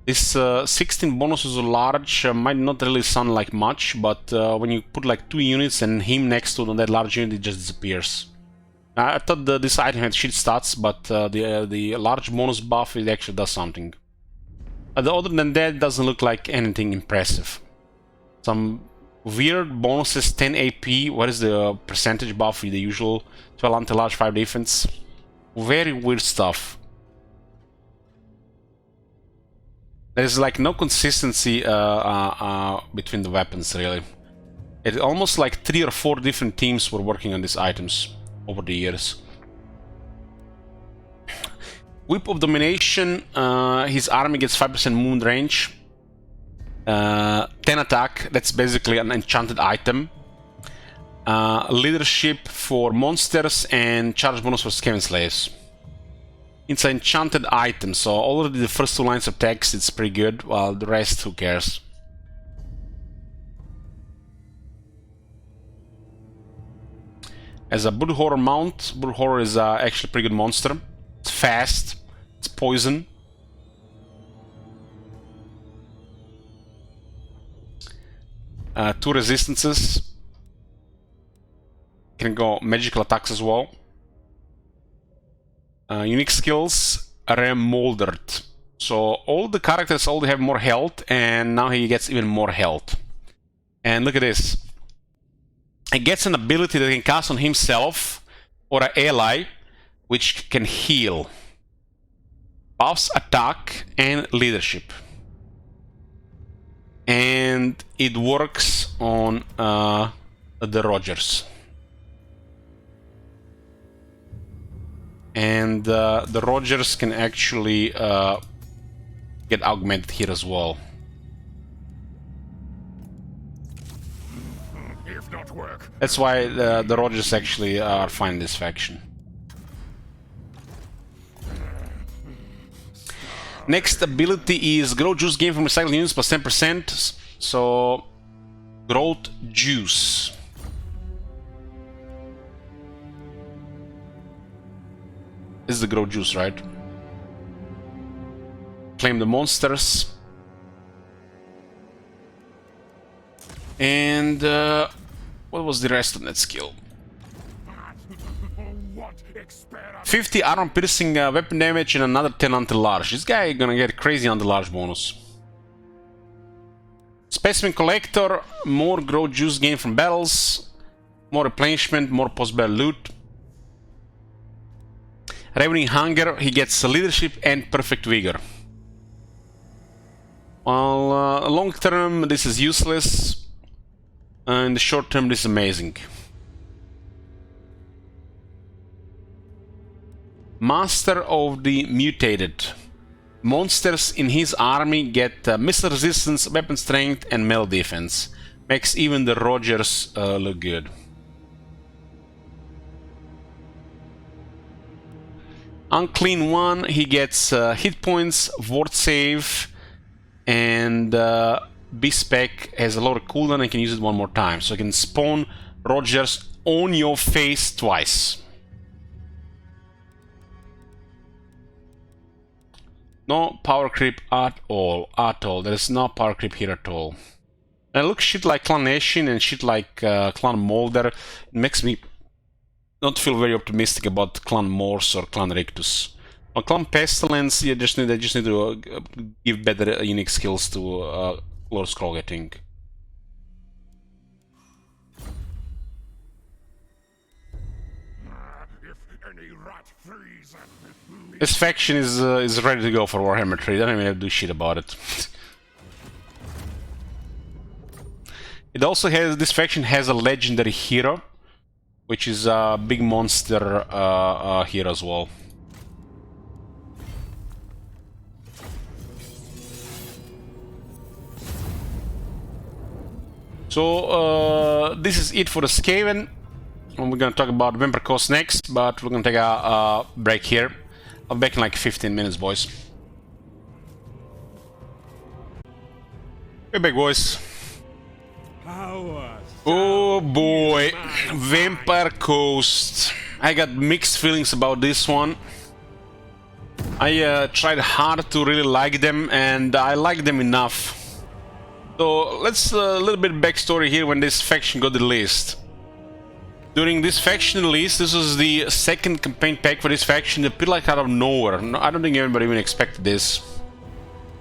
Speaker 1: This 16 bonuses of large might not really sound like much, but when you put like 2 units and him next to that large unit, it just disappears. I thought this item had shit stats, but the large bonus buff, it actually does something. Other than that, it doesn't look like anything impressive. Some weird bonuses, 10 AP, what is the percentage buff with the usual 12 anti-large, 5 defense? Very weird stuff. There's like no consistency between the weapons, really. It's almost like 3 or 4 different teams were working on these items over the years. Whip of Domination, his army gets 5% movement range. 10 attack, that's basically an enchanted item. Leadership for monsters and charge bonus for Skaven slaves. It's an enchanted item, so already the first 2 lines of text, it's pretty good, while the rest, who cares? As a Brood Horror mount, Brood Horror is actually a pretty good monster. It's fast, it's poison. Two resistances. Can go magical attacks as well. Unique skills, Remoldered. So all the characters already have more health, and now he gets even more health. And look at this. He gets an ability that he can cast on himself or an ally, which can heal. Buffs attack and leadership. And it works on the Rogers. And the Rogers can actually get augmented here as well.
Speaker 5: If not work.
Speaker 1: That's why the Rogers actually are fine in this faction. Next ability is Grow Juice gained from recycled units plus 10%. So, Growth Juice. This is the Grow Juice, right? Claim the monsters. And what was the rest of that skill? 50 armor piercing weapon damage and another 10 anti-large. This guy gonna get crazy anti-large bonus. Specimen Collector, more Grow Juice gained from battles, more replenishment, more post-battle loot. Ravening Hunger, he gets leadership and perfect vigor. While long term this is useless, in the short term this is amazing. Master of the Mutated. Monsters in his army get missile resistance, weapon strength and melee defense. Makes even the Rogers look good. Unclean One, he gets hit points, ward save, and B-Spec has a lot of cooldown and can use it one more time. So you can spawn Rogers on your face twice. No power creep at all. There is no power creep here at all. And it looks shit like Clan Ashin and shit like Clan Molder. It makes me not feel very optimistic about Clan Morse or Clan Rictus. On Clan Pestilence, they just need to give better unique skills to Lord Scroll, I think. This faction is ready to go for Warhammer 3. They don't even have to do shit about it. It also has, this faction has a legendary hero, which is a big monster here as well. So this is it for the Skaven. We're gonna talk about Vampire Coast next, but we're gonna take a break here. I'll be back in like 15 minutes, boys. We're back, boys. Oh boy, Vampire Coast. I got mixed feelings about this one. I tried hard to really like them, and I like them enough. So let's a little bit backstory here when this faction got released. During this faction release, this was the second campaign pack for this faction. It appeared like out of nowhere. I don't think anybody even expected this.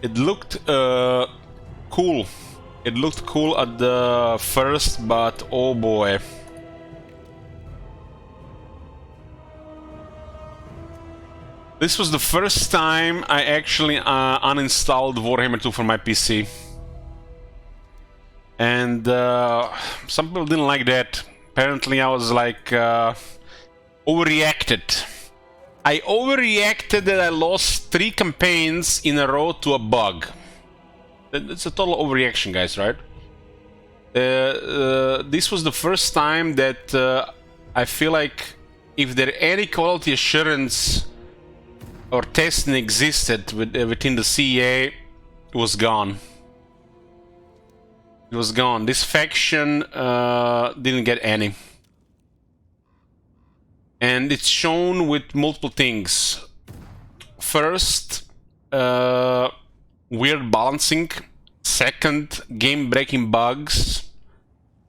Speaker 1: It looked cool. It looked cool at the first, but oh boy. This was the first time I actually uninstalled Warhammer 2 from my PC. And some people didn't like that. Apparently I was like overreacted. I overreacted that I lost 3 campaigns in a row to a bug. It's a total overreaction, guys, right? This was the first time that I feel like if there any quality assurance or testing existed within the CEA, it was gone. It was gone. This faction didn't get any. And it's shown with multiple things. First, weird balancing. Second, game-breaking bugs.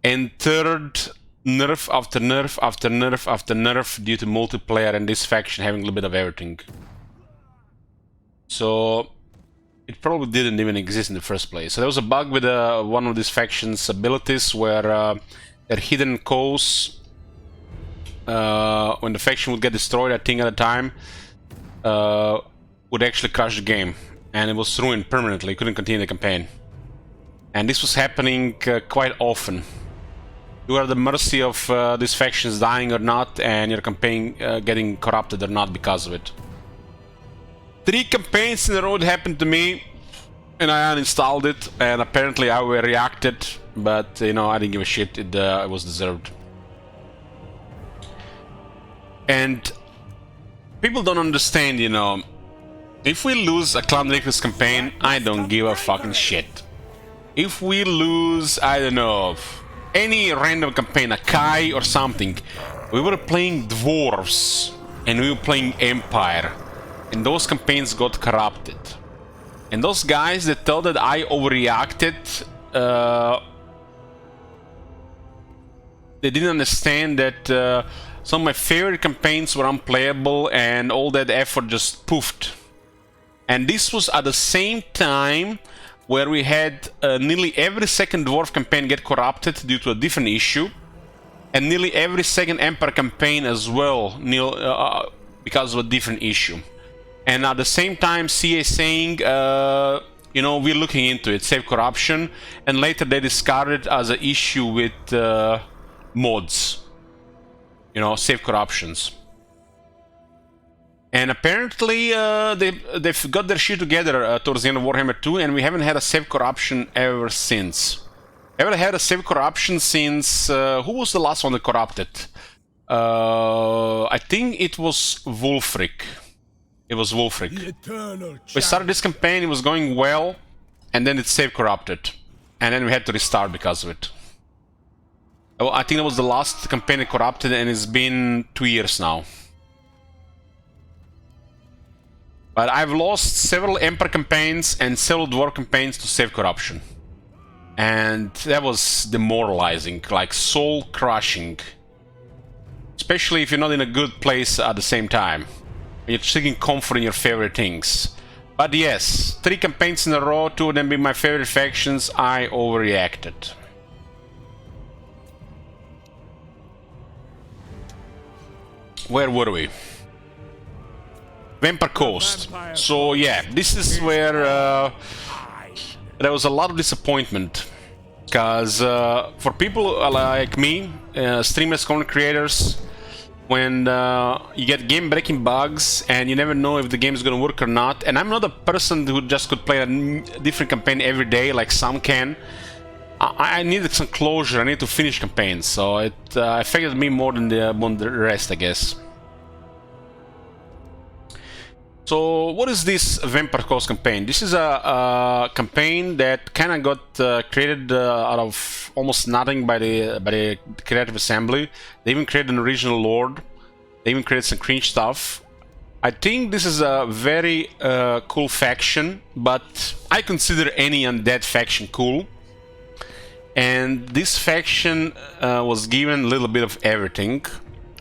Speaker 1: And third, nerf after nerf after nerf after nerf due to multiplayer and this faction having a little bit of everything. So it probably didn't even exist in the first place. So there was a bug with one of this faction's abilities where their hidden codes, when the faction would get destroyed, I think at a time, would actually crash the game. And it was ruined permanently, couldn't continue the campaign. And this was happening quite often. You are at the mercy of these factions dying or not, and your campaign getting corrupted or not because of it. 3 campaigns in a row it happened to me, and I uninstalled it, and apparently I overreacted, but you know, I didn't give a shit. It was deserved. And people don't understand, you know, if we lose a Clan Reckless campaign, I don't give a fucking shit. If we lose, I don't know, any random campaign, a Kai or something, we were playing Dwarves and we were playing Empire, and those campaigns got corrupted. And those guys that thought that I overreacted, they didn't understand that some of my favorite campaigns were unplayable and all that effort just poofed. And this was at the same time where we had nearly every second Dwarf campaign get corrupted due to a different issue, and nearly every second Empire campaign as well, because of a different issue. And at the same time, CA saying, you know, we're looking into it, save corruption, and later they discarded it as an issue with mods, you know, save corruptions. And apparently they've got their shit together towards the end of Warhammer 2, and we haven't had a save corruption ever since. Haven't had a save corruption since... who was the last one that corrupted? I think it was Wulfric. It was Wulfric. We started this campaign, it was going well, and then it save corrupted. And then we had to restart because of it. I think that was the last campaign that corrupted, and it's been 2 years now. But I've lost several Emperor campaigns and several Dwarf campaigns to save corruption. And that was demoralizing, like soul-crushing. Especially if you're not in a good place at the same time. You're seeking comfort in your favorite things. But yes, 3 campaigns in a row, 2 of them being my favorite factions, I overreacted. Where were we? Vampire Coast. So yeah, this is where there was a lot of disappointment, because for people like me, streamers, content creators, when you get game-breaking bugs and you never know if the game is going to work or not, and I'm not a person who just could play a different campaign every day like some can. I needed some closure, I need to finish campaigns, so it affected me more than the rest, I guess. So what is this Vampire Coast campaign? This is a campaign that kind of got created out of almost nothing by the Creative Assembly. They even created an original lore. They even created some cringe stuff. I think this is a very cool faction, but I consider any undead faction cool. And this faction was given a little bit of everything,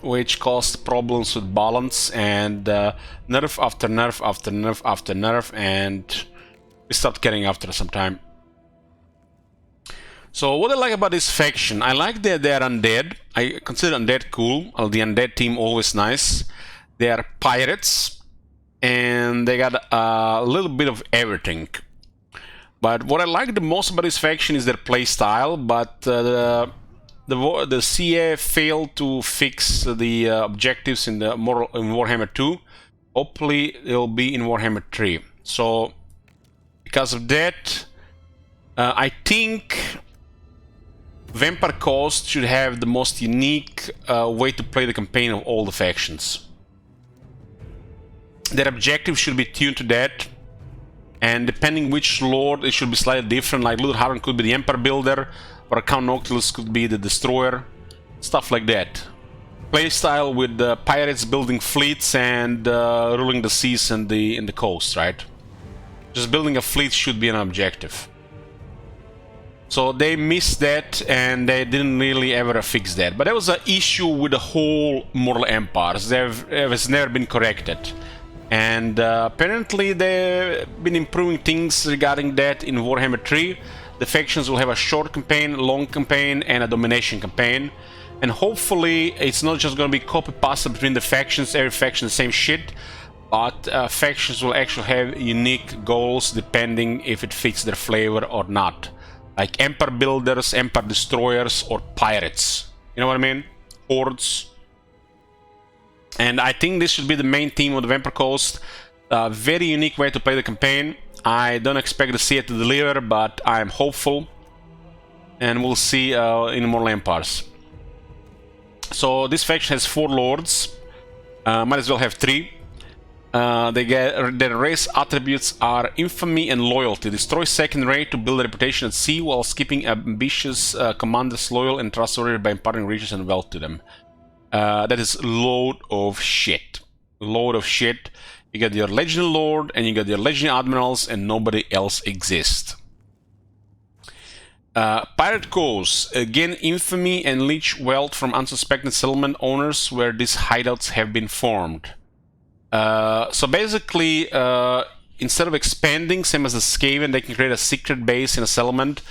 Speaker 1: which caused problems with balance and nerf after nerf after nerf after nerf, and we stopped caring after some time. So what I like about this faction, I like that they're undead. I consider undead cool. The undead team always nice. They are pirates, and they got a little bit of everything. But what I like the most about this faction is their playstyle, but the CA failed to fix the objectives in Warhammer 2. Hopefully it'll be in Warhammer 3. So because of that, I think Vampire Coast should have the most unique way to play the campaign of all the factions. Their objective should be tuned to that, and depending which lord, it should be slightly different. Like Lord Harun could be the Emperor Builder, or Count Noctilus could be the Destroyer, stuff like that. Playstyle with the pirates building fleets and ruling the seas and the coast, right? Just building a fleet should be an objective. So they missed that, and they didn't really ever fix that. But there was an issue with the whole Mortal Empires. It has never been corrected. And apparently they've been improving things regarding that in Warhammer 3. The factions will have a short campaign, long campaign, and a domination campaign. And hopefully it's not just going to be copy-paste between the factions, every faction the same shit, but factions will actually have unique goals depending if it fits their flavor or not. like Empire Builders, Empire Destroyers, or Pirates. You know what I mean? Hordes. And I think this should be the main theme of the Vampire Coast. Very unique way to play the campaign. I don't expect to see it to deliver, but I'm hopeful. And we'll see in Immortal Empires. So this faction has 4 lords. Might as well have 3. Their race attributes are infamy and loyalty. Destroy second rate to build a reputation at sea while keeping ambitious commanders loyal and trustworthy by imparting riches and wealth to them. That is load of shit. Load of shit. You got your legendary lord and you got your legendary admirals and nobody else exists. Pirate Coast. Again, infamy and leech wealth from unsuspecting settlement owners where these hideouts have been formed. So basically, instead of expanding, same as the Skaven, they can create a secret base in a settlement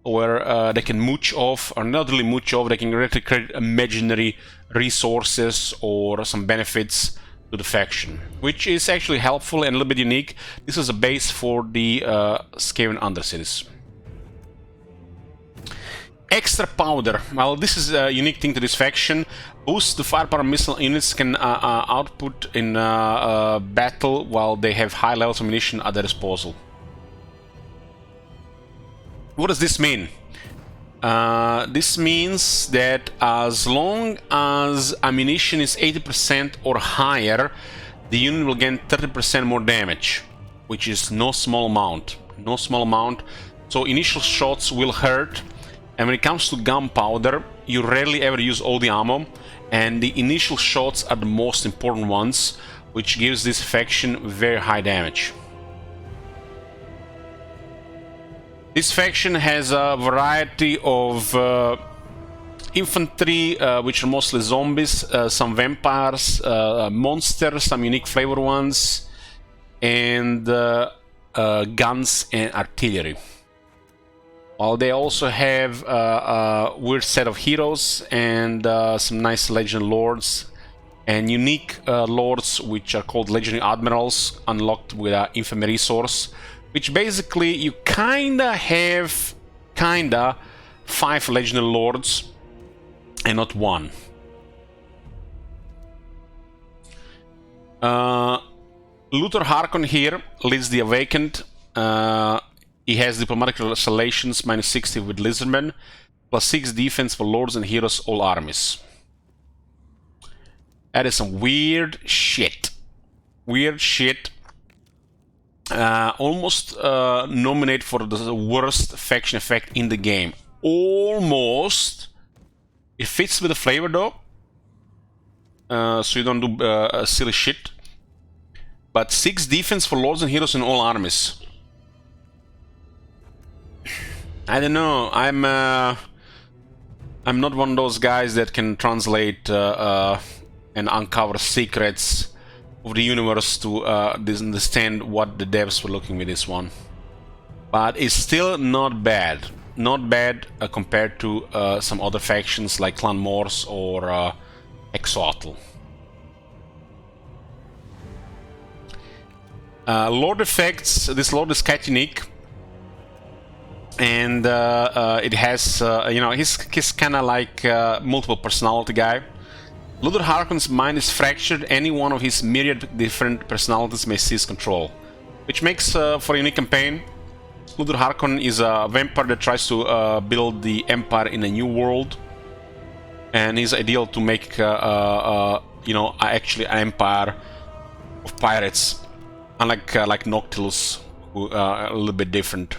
Speaker 1: where they can mooch off, or not really mooch off, they can really create imaginary resources or some benefits to the faction, which is actually helpful and a little bit unique. This is a base for the Skaven Undercities. Extra powder. Well, this is a unique thing to this faction. Boost the firepower missile units can output in battle while they have high levels of ammunition at their disposal. What does this mean? This means that as long as ammunition is 80% or higher, the unit will gain 30% more damage, which is no small amount. No small amount. So initial shots will hurt. And when it comes to gunpowder, you rarely ever use all the ammo, and the initial shots are the most important ones, which gives this faction very high damage. This faction has a variety of infantry, which are mostly zombies, some vampires, monsters, some unique flavor ones, and guns and artillery. While they also have a weird set of heroes and some nice legend lords and unique lords, which are called legendary admirals, unlocked with an infamy resource, which basically you kinda have 5 legendary lords and not 1. Luther Harkon here leads the Awakened. He has diplomatic relations -60 with Lizardmen, +6 defense for lords and heroes all armies. That is some weird shit. Weird shit. Almost nominate for the worst faction effect in the game. Almost. It fits with the flavor though. So you don't do silly shit. But 6 defense for lords and heroes in all armies. I don't know. I'm not one of those guys that can translate and uncover secrets of the universe to understand what the devs were looking with this one. But it's still not bad. Not bad compared to some other factions like Clan Morse or Exotl. Lord effects. This Lord is quite unique. And it has, you know, he's kind of like multiple personality guy. Luther Harkon's mind is fractured. Any one of his myriad different personalities may seize control, which makes for a unique campaign. Luther Harkon is a vampire that tries to build the empire in a new world, and he's ideal to make, you know, actually an empire of pirates, unlike like Noctilus, who are a little bit different.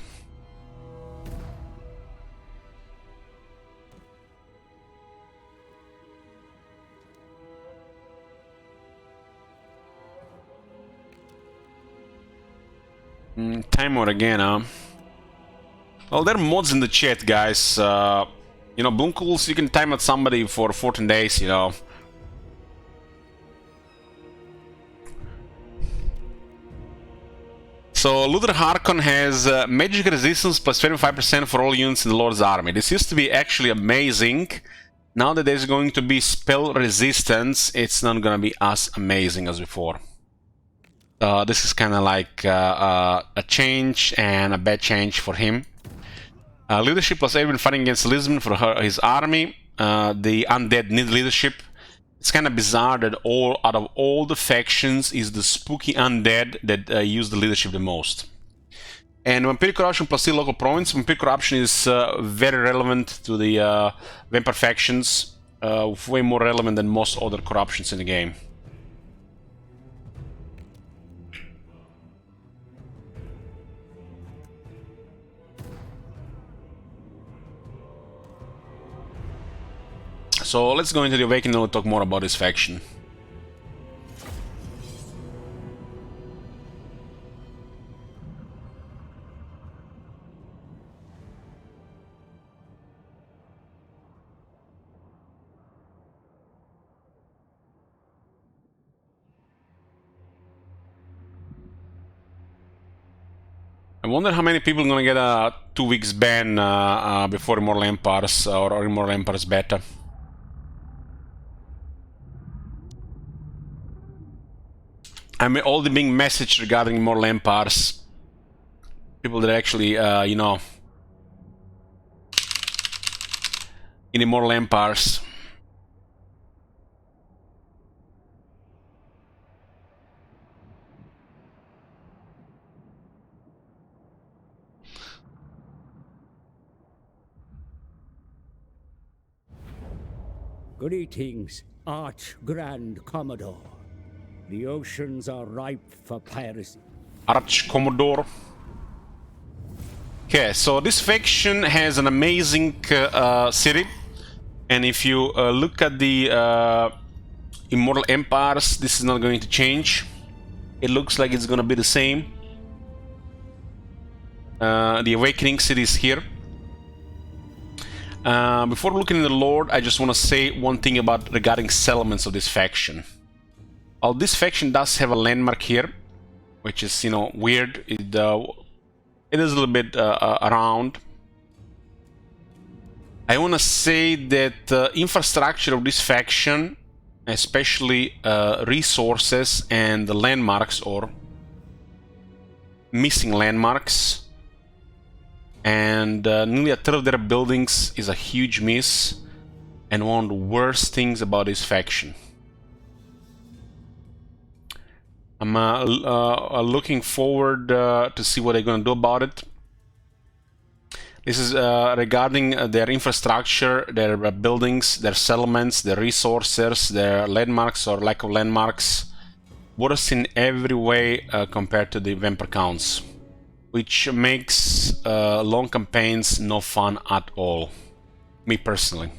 Speaker 1: Time mode again, huh? Well, there are mods in the chat, guys. You know, Bloomcools, you can time out somebody for 14 days, you know. So, Luther Harkon has magic resistance plus 25% for all units in the Lord's army. This used to be actually amazing. Now that there's going to be spell resistance, it's not gonna be as amazing as before. This is kind of like a change and a bad change for him. Leadership plus everyone fighting against Lisbon for his army. The undead need leadership. It's kind of bizarre that out of all the factions is the spooky undead that use the leadership the most. And Vampiric Corruption plus still local province. Vampiric Corruption is very relevant to the vampire factions. Way more relevant than most other corruptions in the game. So let's go into the Awakening and we'll talk more about this faction. I wonder how many people are gonna get a 2 weeks ban before Immortal Empires or Immortal Empires beta. I mean, all the big message regarding Immortal Empires. People that actually, you know, in Immortal Empires.
Speaker 6: Greetings, Arch Grand Commodore. The oceans are ripe for piracy.
Speaker 1: Arch Commodore. Okay, so this faction has an amazing city, and if you look at the Immortal Empires, this is not going to change. It looks like it's gonna be the same. The Awakening city is here. Before looking at the Lord, I just want to say one thing regarding settlements of this faction. Well, this faction does have a landmark here, which is, you know, weird. It is a little bit around. I want to say that the infrastructure of this faction, especially resources and the landmarks or missing landmarks, and nearly a third of their buildings is a huge miss and one of the worst things about this faction. I'm looking forward to see what they're going to do about it. This is regarding their infrastructure, their buildings, their settlements, their resources, their landmarks or lack of landmarks. Worse in every way compared to the vampire counts, which makes long campaigns no fun at all. Me personally.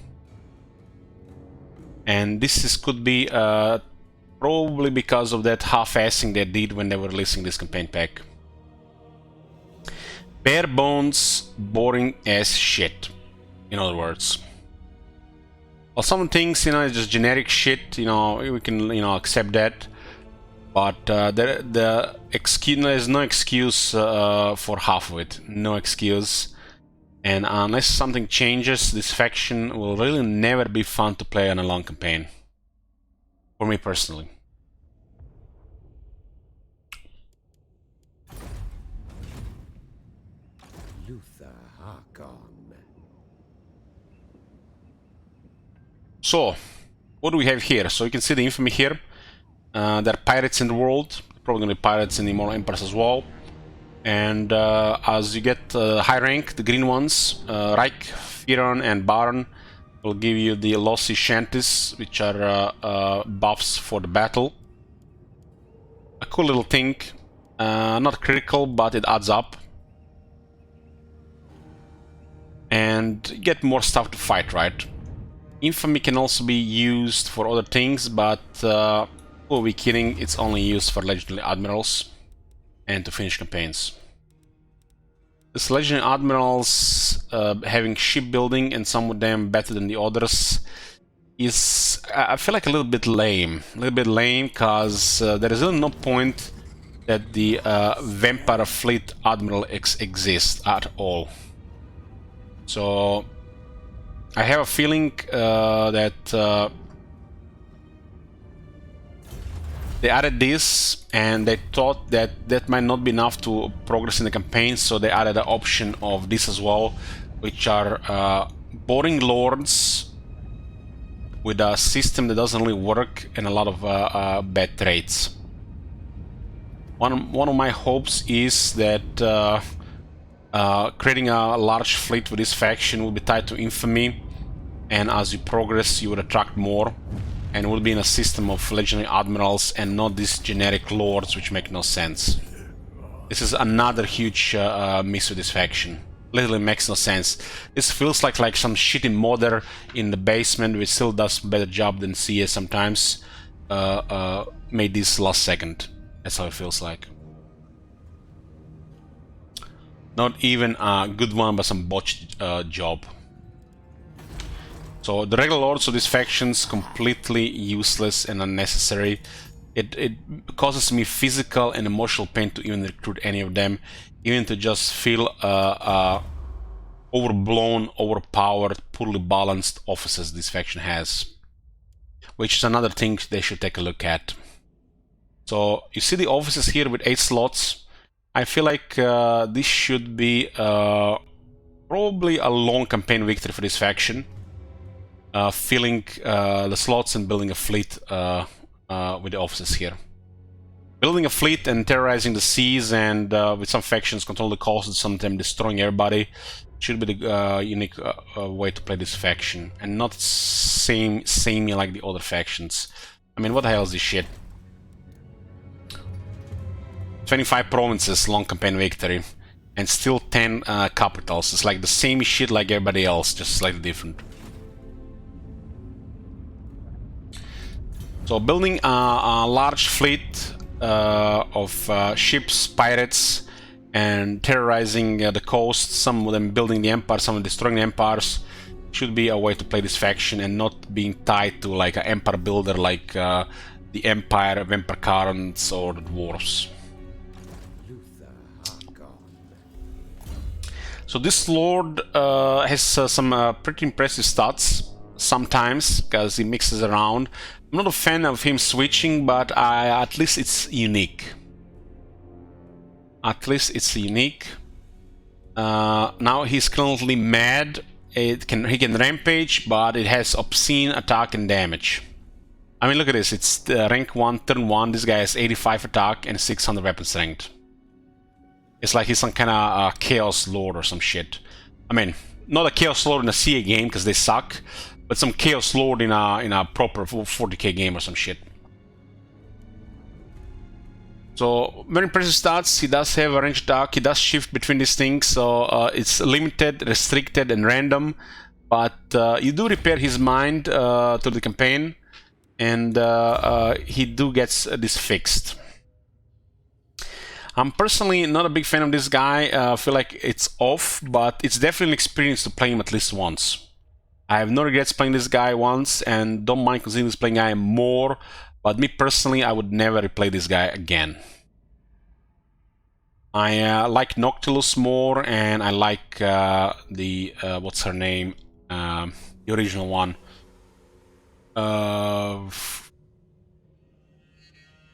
Speaker 1: And this could be probably because of that half-assing they did when they were releasing this campaign pack. Bare bones, boring as shit, in other words. Well, some things, you know, it's just generic shit, you know, we can, you know, accept that. But there's no excuse for half of it. No excuse. And unless something changes, this faction will really never be fun to play on a long campaign. For me personally. So, what do we have here? So you can see the infamy here. There are pirates in the world. Probably going to be pirates in the Immortal Empires as well. And as you get high rank, the green ones, Reich, Firon, and Baron, will give you the lossy shanties, which are buffs for the battle. A cool little thing. Not critical, but it adds up. And you get more stuff to fight, right? Infamy can also be used for other things, but we'll be kidding, it's only used for Legendary Admirals and to finish campaigns. This Legendary Admirals having shipbuilding and some of them better than the others is, I feel like, a little bit lame. A little bit lame because there is really no point that the Vampire Fleet Admiral exists at all. So I have a feeling that they added this and they thought that that might not be enough to progress in the campaign, so they added the option of this as well, which are boring lords with a system that doesn't really work and a lot of bad traits. One of my hopes is that creating a large fleet with this faction will be tied to infamy, and as you progress you would attract more, and will be in a system of legendary admirals and not these generic lords which make no sense. This is another huge miss with this faction. Literally makes no sense. This feels like some shitty modder in the basement which still does a better job than CS sometimes made this last second. That's how it feels like. Not even a good one, but some botched job. So the regular lords of these factions completely useless and unnecessary. It causes me physical and emotional pain to even recruit any of them, even to just feel overblown, overpowered, poorly balanced offices this faction has, which is another thing they should take a look at. So you see the offices here with 8 slots. I feel like this should be probably a long campaign victory for this faction. Filling the slots and building a fleet with the offices here. Building a fleet and terrorizing the seas, and with some factions control the coast and sometimes destroying everybody should be the unique way to play this faction, and not samey like the other factions. I mean, what the hell is this shit? 25 provinces, long campaign victory, and still 10 capitals. It's like the same shit like everybody else, just slightly different. So building a large fleet of ships, pirates, and terrorizing the coast, some of them building the empire, some of them destroying the empires, should be a way to play this faction, and not being tied to like an empire builder like the Empire of Emperor Karans or the Dwarves. So this lord has some pretty impressive stats sometimes, because he mixes around. I'm not a fan of him switching, but at least it's unique. At least it's unique. Now he's currently mad. He can rampage, but it has obscene attack and damage. I mean, look at this. It's rank 1, turn 1. This guy has 85 attack and 600 weapon strength. It's like he's some kind of Chaos Lord or some shit. I mean, not a Chaos Lord in a CA game, because they suck, but some Chaos Lord in a proper 40k game or some shit. So, very impressive stats. He does have a ranged attack. He does shift between these things, so it's limited, restricted, and random. But you do repair his mind to the campaign, and he do gets this fixed. I'm personally not a big fan of this guy. I feel like it's off, but it's definitely an experience to play him at least once. I have no regrets playing this guy once, and don't mind considering playing guy more, but me personally, I would never replay this guy again. I like Noctilus more, and I like the, what's her name? The original one.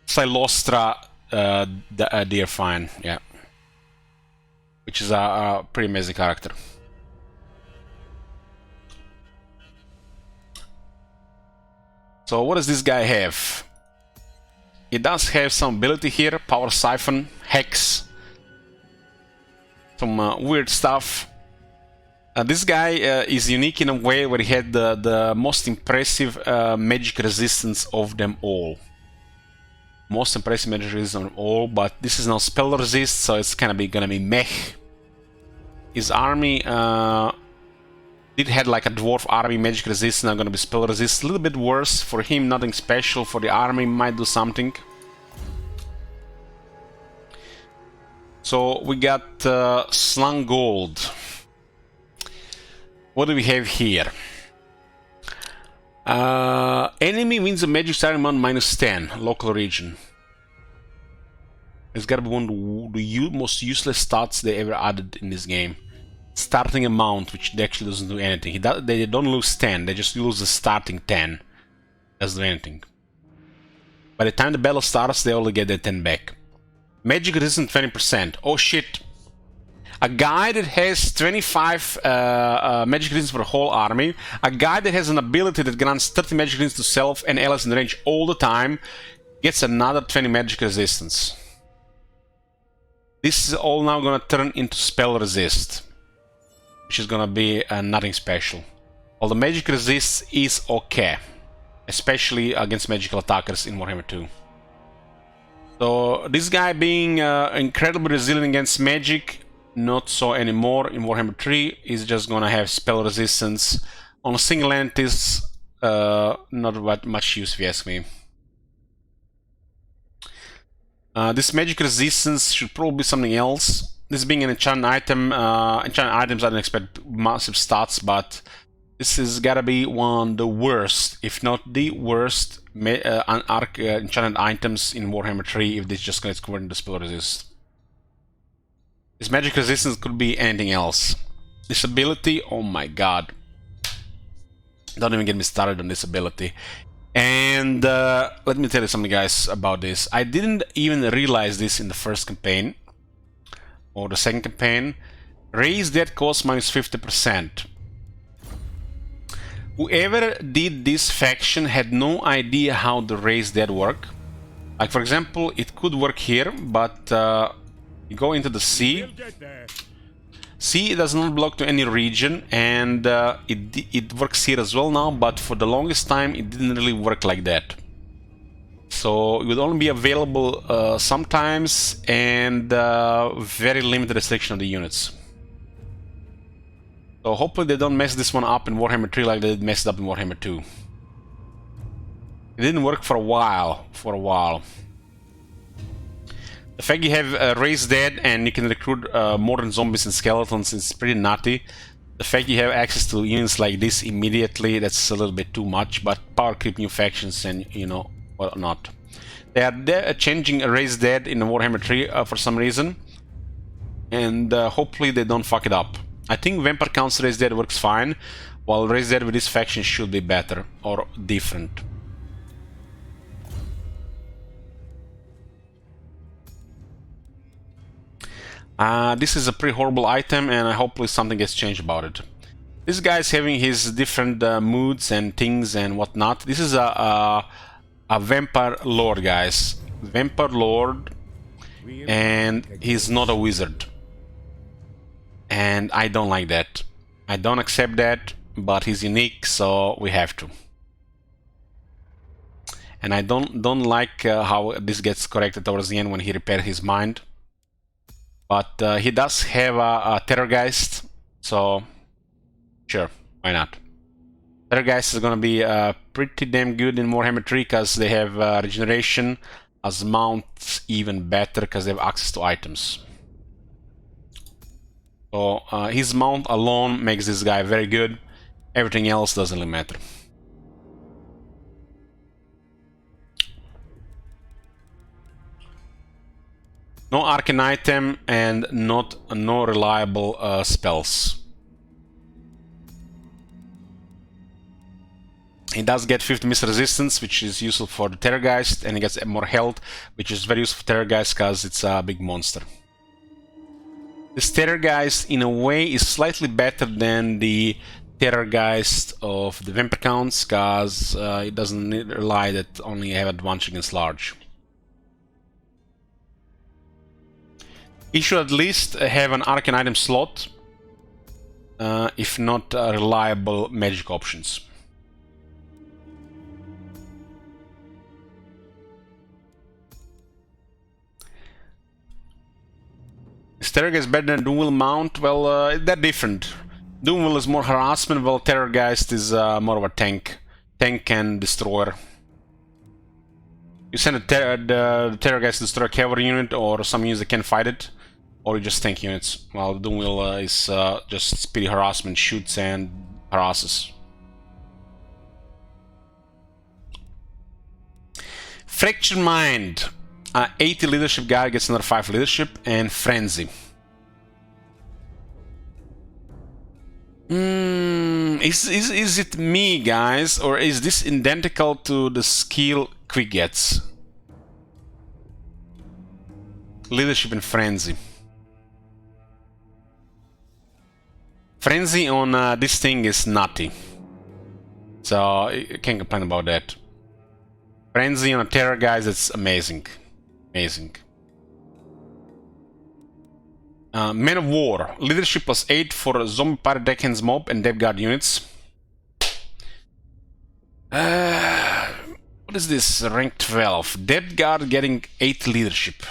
Speaker 1: Silostra Deerfine, yeah. Which is a pretty amazing character. So what does this guy have? He does have some ability here, Power Siphon, Hex, some weird stuff. This guy is unique in a way where he had the most impressive magic resistance of them all. Most impressive magic resistance of them all, but this is now spell resist, so it's gonna be meh. His army did had like a dwarf army magic resist, now gonna be spell resist. A little bit worse for him, nothing special. For the army, might do something. So we got Slung Gold. What do we have here? Enemy wins a magic starting amount -10, local region. It's gotta be one of the most useless stats they ever added in this game. Starting amount, which actually doesn't do anything. They don't lose 10, they just lose the starting 10. Doesn't do anything. By the time the battle starts, they only get their 10 back. Magic resistance 20%. Oh shit! a guy that has 25 magic resistance for the whole army, a guy that has an ability that grants 30 magic resistance to self and allies in range all the time, gets another 20 magic resistance. This is all now gonna turn into spell resist, which is gonna be nothing special. While the magic resist is okay, especially against magical attackers in Warhammer 2. So this guy being incredibly resilient against magic, not so anymore in Warhammer 3, is just gonna have spell resistance. On single entities, not much use if you ask me. This magic resistance should probably be something else. This being an enchanted item, enchanted items I don't expect massive stats, but this is gotta be one of the worst, if not the worst, enchanted items in Warhammer 3 if this just gets converted into spell resist. This magic resistance could be anything else. This ability, oh my god. Don't even get me started on this ability. And let me tell you something, guys, about this. I didn't even realize this in the first campaign or the second campaign. Raise Dead costs minus 50%. Whoever did this faction had no idea how the Raise Dead work. Like, for example, it could work here, but you go into the sea. Sea does not block to any region, and it works here as well now, but for the longest time it didn't really work like that. So it would only be available sometimes, and very limited restriction of the units. So hopefully they don't mess this one up in Warhammer 3 like they messed up in Warhammer 2. It didn't work for a while. The fact you have Raise Dead and you can recruit more than zombies and skeletons is pretty nutty. The fact you have access to units like this immediately, that's a little bit too much, but power creep new factions and, you know, whatnot. They're changing Raise Dead in Warhammer 3 for some reason, and hopefully they don't fuck it up. I think Vampire Count's Raise Dead works fine, while Raise Dead with this faction should be better or different. This is a pretty horrible item, and hopefully something gets changed about it. This guy's having his different moods and things and whatnot. This is a Vampire Lord, guys. Vampire Lord, and he's not a wizard. And I don't like that. I don't accept that, but he's unique, so we have to. And I don't like how this gets corrected towards the end when he repairs his mind. But he does have a Terrorgeist, so sure, why not? Terrorgeist is gonna be pretty damn good in Warhammer 3 because they have regeneration, as mounts even better because they have access to items. So his mount alone makes this guy very good. Everything else doesn't really matter. No arcane item and no reliable spells. He does get 50 miss resistance, which is useful for the Terrorgeist, and he gets more health, which is very useful for Terrorgeist because it's a big monster. This Terrorgeist, in a way, is slightly better than the Terrorgeist of the Vampire Counts because it doesn't rely that only have advantage against large. He should at least have an arcane item slot, if not reliable magic options. Terrorgeist is better than Doomwheel mount. Well, they're different. Doomwheel is more harassment, while Terrorgeist is more of a tank and destroyer. You send the Terrorgeist to destroy a cavalry unit or some units that can fight it, or you just tank units, while Doomwheel is just speedy harassment, shoots and harasses. Fractured Mind. 80 leadership guy gets another 5 leadership, and Frenzy. Is it me, guys, or is this identical to the skill Queek gets? Leadership and Frenzy. Frenzy on this thing is nutty. So, you can't complain about that. Frenzy on a terror, guys, that's amazing. Amazing. Men of War. Leadership +8 for Zombie Pirate Deckhands Mob and Depth Guard units. What is this? Rank 12. Depth Guard getting 8 leadership.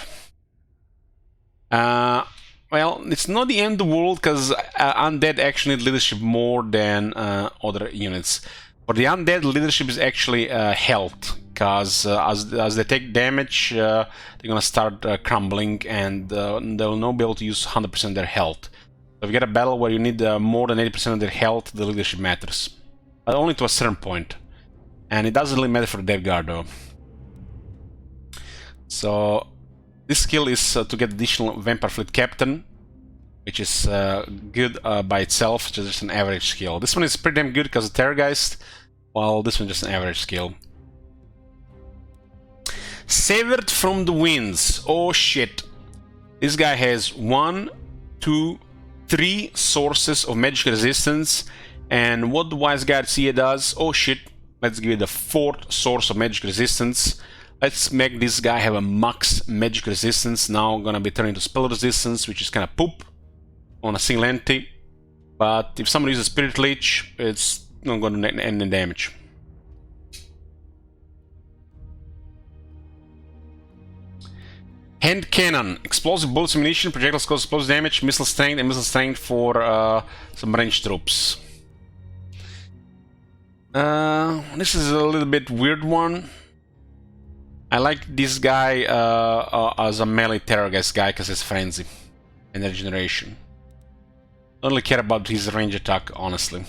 Speaker 1: Well, it's not the end of the world, because Undead actually need leadership more than other units. For the Undead, leadership is actually health, because as they take damage, they're gonna start crumbling, and they'll not be able to use 100% of their health. So if you get a battle where you need more than 80% of their health, the leadership matters. But only to a certain point. And it doesn't really matter for the Depth Guard, though. So this skill is to get additional Vampire Fleet Captain, which is good by itself, just an average skill. This one is pretty damn good because of Terrorgeist, while this one is just an average skill. Severed from the Winds. Oh shit. This guy has 1, 2, 3 sources of magic resistance, and what the Wise Guardian does, oh shit, let's give it the 4th source of magic resistance. Let's make this guy have a max magic resistance. Now gonna be turned into spell resistance, which is kind of poop on a single entity. But if somebody uses Spirit Leech, it's not gonna end any damage. Hand Cannon. Explosive bullets, ammunition, projectiles cause explosive damage, missile strength, and missile strength for some ranged troops. This is a little bit weird one. I like this guy as a melee terrorist guy because it's frenzy and regeneration. Don't really care about his range attack, honestly.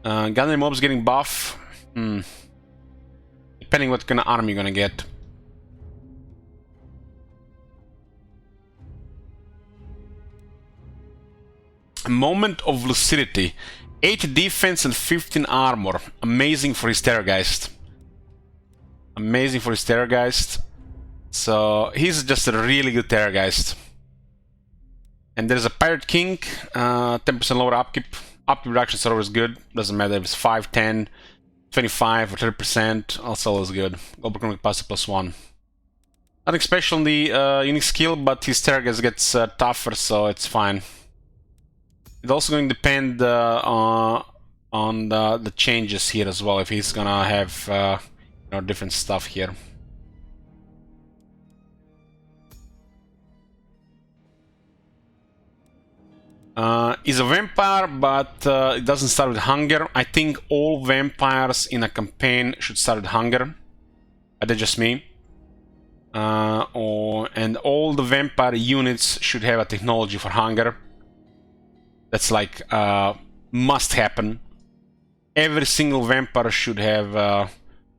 Speaker 1: Gunnery mobs getting buff. Depending what kind of army you're gonna get. A Moment of Lucidity. 8 defense and 15 armor. Amazing for his Terrorgeist. Amazing for his Terrorgeist. So he's just a really good Terrorgeist. And there's a Pirate King. 10% lower upkeep. Upkeep reduction is always good. Doesn't matter if it's 5, 10, 25 or 30%. Also always good. Global Economic Capacity +1. Nothing special in the unique skill, but his Terrorgeist gets tougher, so it's fine. It's also going to depend on the changes here as well, if he's gonna have you know, different stuff here. He's a vampire, but it doesn't start with hunger. I think all vampires in a campaign should start with hunger, but that's just me. And all the vampire units should have a technology for hunger. That's like must happen. Every single vampire should have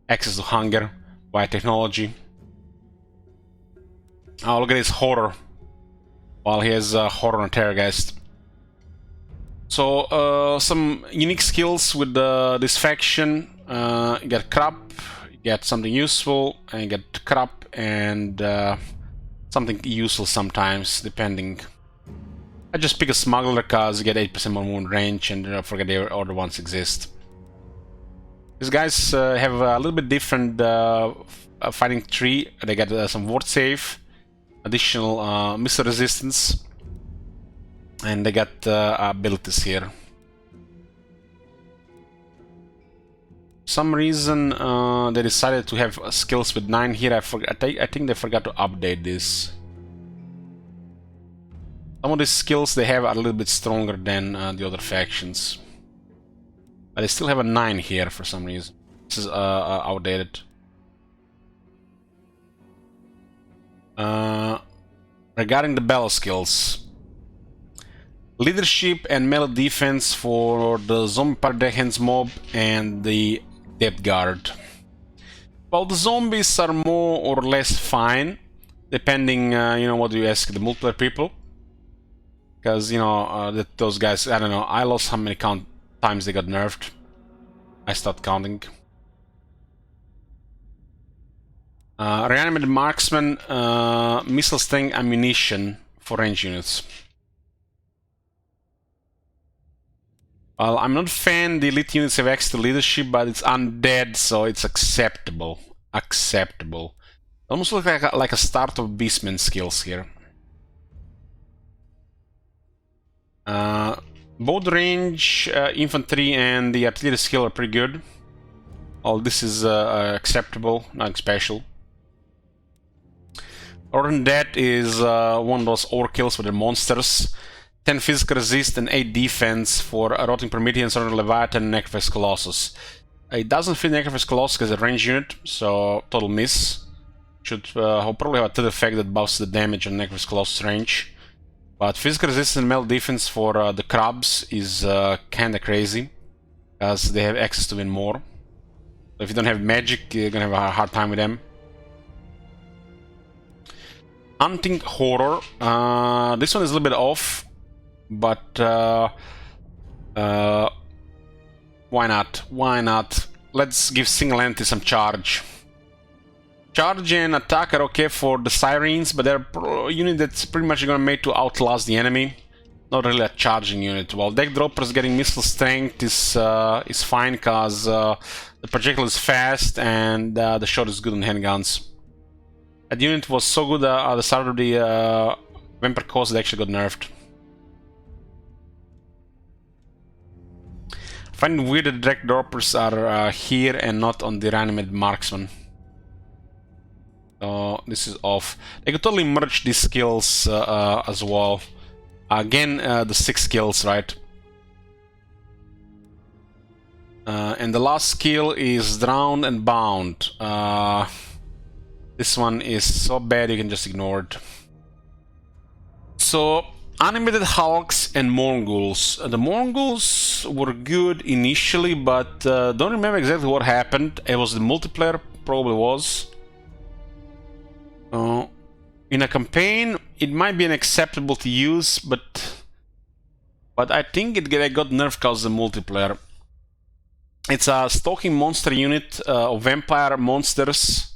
Speaker 1: access to hunger via technology. Oh, look at his horror. While he has horror on Terrorgeist. So some unique skills with this faction. You get crap, you get something useful, and you get crap and something useful sometimes, depending. I just pick a smuggler because you get 8% more movement range, and forget the other ones exist. These guys have a little bit different fighting tree. They get some ward save, additional missile resistance, and they got abilities here. For some reason they decided to have skills with 9 here. I think they forgot to update this. Some of the skills they have are a little bit stronger than the other factions. But they still have a 9 here for some reason. This is outdated. Regarding the battle skills. Leadership and melee defense for the Zombie Pirate Deckhands mob and the Depth Guard. Well, the zombies are more or less fine, depending, you know, what you ask the multiplayer people. Because, you know, those guys, I don't know, I lost how many times they got nerfed. I stopped counting. Reanimated Marksman, missile strength ammunition for range units. Well, I'm not a fan the elite units have extra leadership, but it's undead, so it's acceptable. Acceptable. Almost looks like a start of Beastman skills here. Both range, infantry, and the artillery skill are pretty good. All this is acceptable, nothing special. Other than that is one of those overkills with the monsters. 10 physical resist and 8 defense for Rotting Promethean, Southern Leviathan, and Necrophage Colossus. It doesn't fit Necrophage Colossus as a range unit, so total miss. Should probably have a third effect that buffs the damage on Necrophage Colossus range. But physical resistance and melee defense for the crabs is kinda crazy, as they have access to win more. So if you don't have magic, you're gonna have a hard time with them. Hunting Horror. This one is a little bit off, but why not? Why not? Let's give single entity some charge. Charge and attack are okay for the Sirens, but they're a unit that's pretty much gonna make to outlast the enemy. Not really a charging unit. While deck droppers getting missile strength is fine, because the projectile is fast and the shot is good on handguns. That unit was so good at the start of the Vampire Coast, they actually got nerfed. I find it weird that deck droppers are here and not on the reanimated marksman. So this is off. They could totally merge these skills as well. Again, the 6 skills, right? And the last skill is Drowned and Bound. This one is so bad you can just ignore it. So, animated Hulks and Mongols. The Mongols were good initially, but don't remember exactly what happened. It was the multiplayer, probably was. In a campaign, it might be unacceptable to use, but I think it got nerfed because of the multiplayer. It's a stalking monster unit of vampire monsters.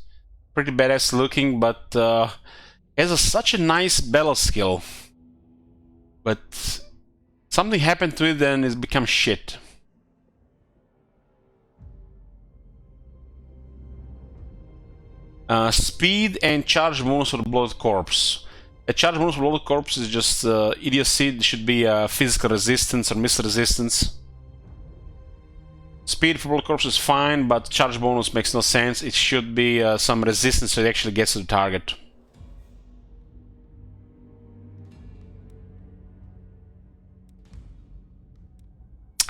Speaker 1: Pretty badass looking, but has such a nice battle skill. But something happened to it and it's become shit. Speed and charge bonus for the Bloated Corpse. A charge bonus for Bloated Corpse is just idiocy. It should be physical resistance or missile resistance. Speed for Bloated Corpse is fine, but charge bonus makes no sense. It should be some resistance so it actually gets to the target.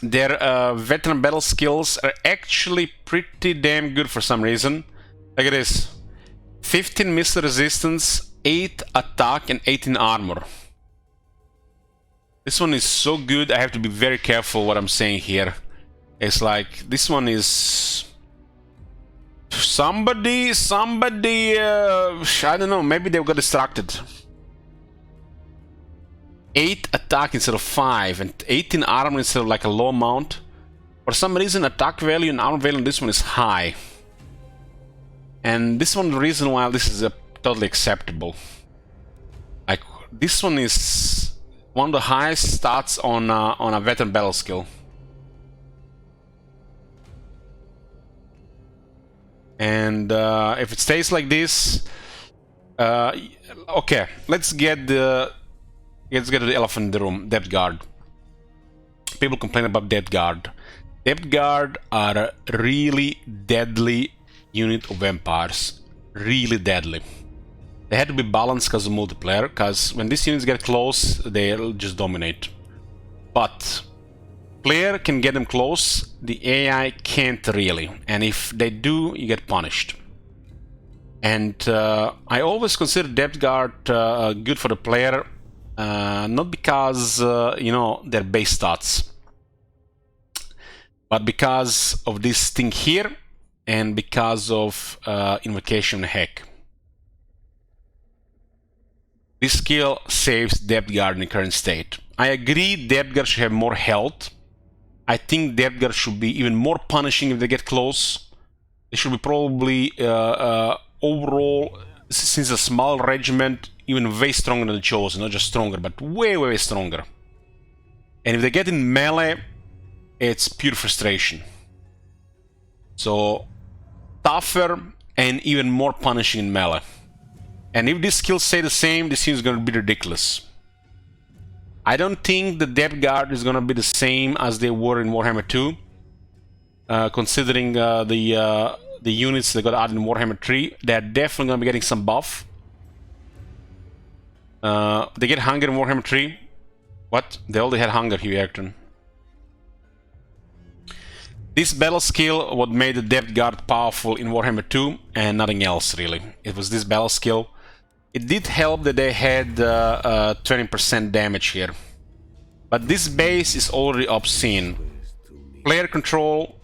Speaker 1: Their veteran battle skills are actually pretty damn good for some reason. Look at this. 15 missile resistance, 8 attack, and 18 armor. This one is so good, I have to be very careful what I'm saying here. It's like, this one is... Somebody, I don't know, maybe they got distracted. 8 attack instead of 5, and 18 armor instead of like a low amount. For some reason, attack value and armor value on this one is high. And this one, the reason why this is totally acceptable. Like, this one is one of the highest stats on a veteran battle skill. And if it stays like this, okay, let's get to the elephant in the room. Depth Guard. People complain about Depth Guard. Depth Guard are a really deadly unit of vampires. Really deadly. They had to be balanced because of multiplayer, because when these units get close, they'll just dominate. But player can get them close, the AI can't really, and if they do, you get punished. And I always consider Depth Guard good for the player, not because you know, their base stats, but because of this thing here, and because of Invocation Hack. This skill saves Depth Guard in the current state. I agree Depth Guard should have more health. I think Depth Guard should be even more punishing if they get close. They should be probably overall, since a small regiment, even way stronger than the Chosen. Not just stronger, but way, way stronger. And if they get in melee, it's pure frustration. So tougher and even more punishing in melee. And if these skills stay the same, this is gonna be ridiculous. I don't think the depth guard is gonna be the same as they were in Warhammer 2, considering the units that got added in Warhammer 3. They're definitely gonna be getting some buff. They get hunger in Warhammer 3. What? They already had hunger, Hugh Ayrton. This battle skill what made the depth guard powerful in Warhammer 2 and nothing else really. It was this battle skill. It did help that they had 20% damage here. But this base is already obscene. Player control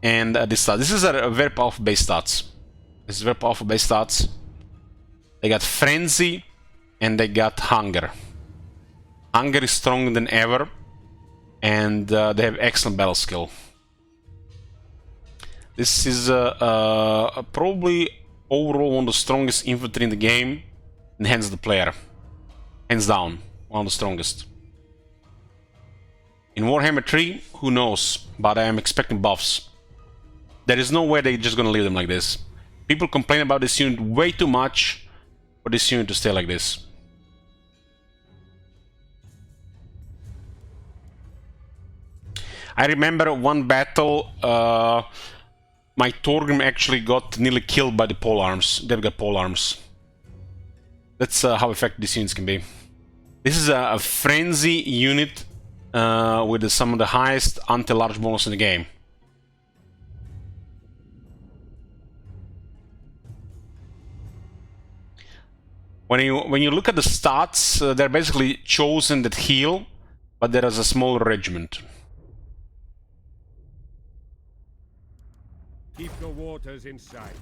Speaker 1: and this stat. This is a very powerful base stats. This is very powerful base stats. They got Frenzy and they got Hunger. Hunger is stronger than ever. And they have excellent battle skill. This is probably overall one of the strongest infantry in the game. And hence the player. Hands down, one of the strongest. In Warhammer 3, who knows, but I am expecting buffs. There is no way they're just gonna leave them like this. People complain about this unit way too much for this unit to stay like this. I remember one battle, my Torgrim actually got nearly killed by the polearms. They've got polearms. That's how effective these units can be. This is a frenzy unit with some of the highest anti-large bonus in the game. When you look at the stats, they're basically chosen that heal, but there is a small regiment.
Speaker 5: Keep the waters in sight.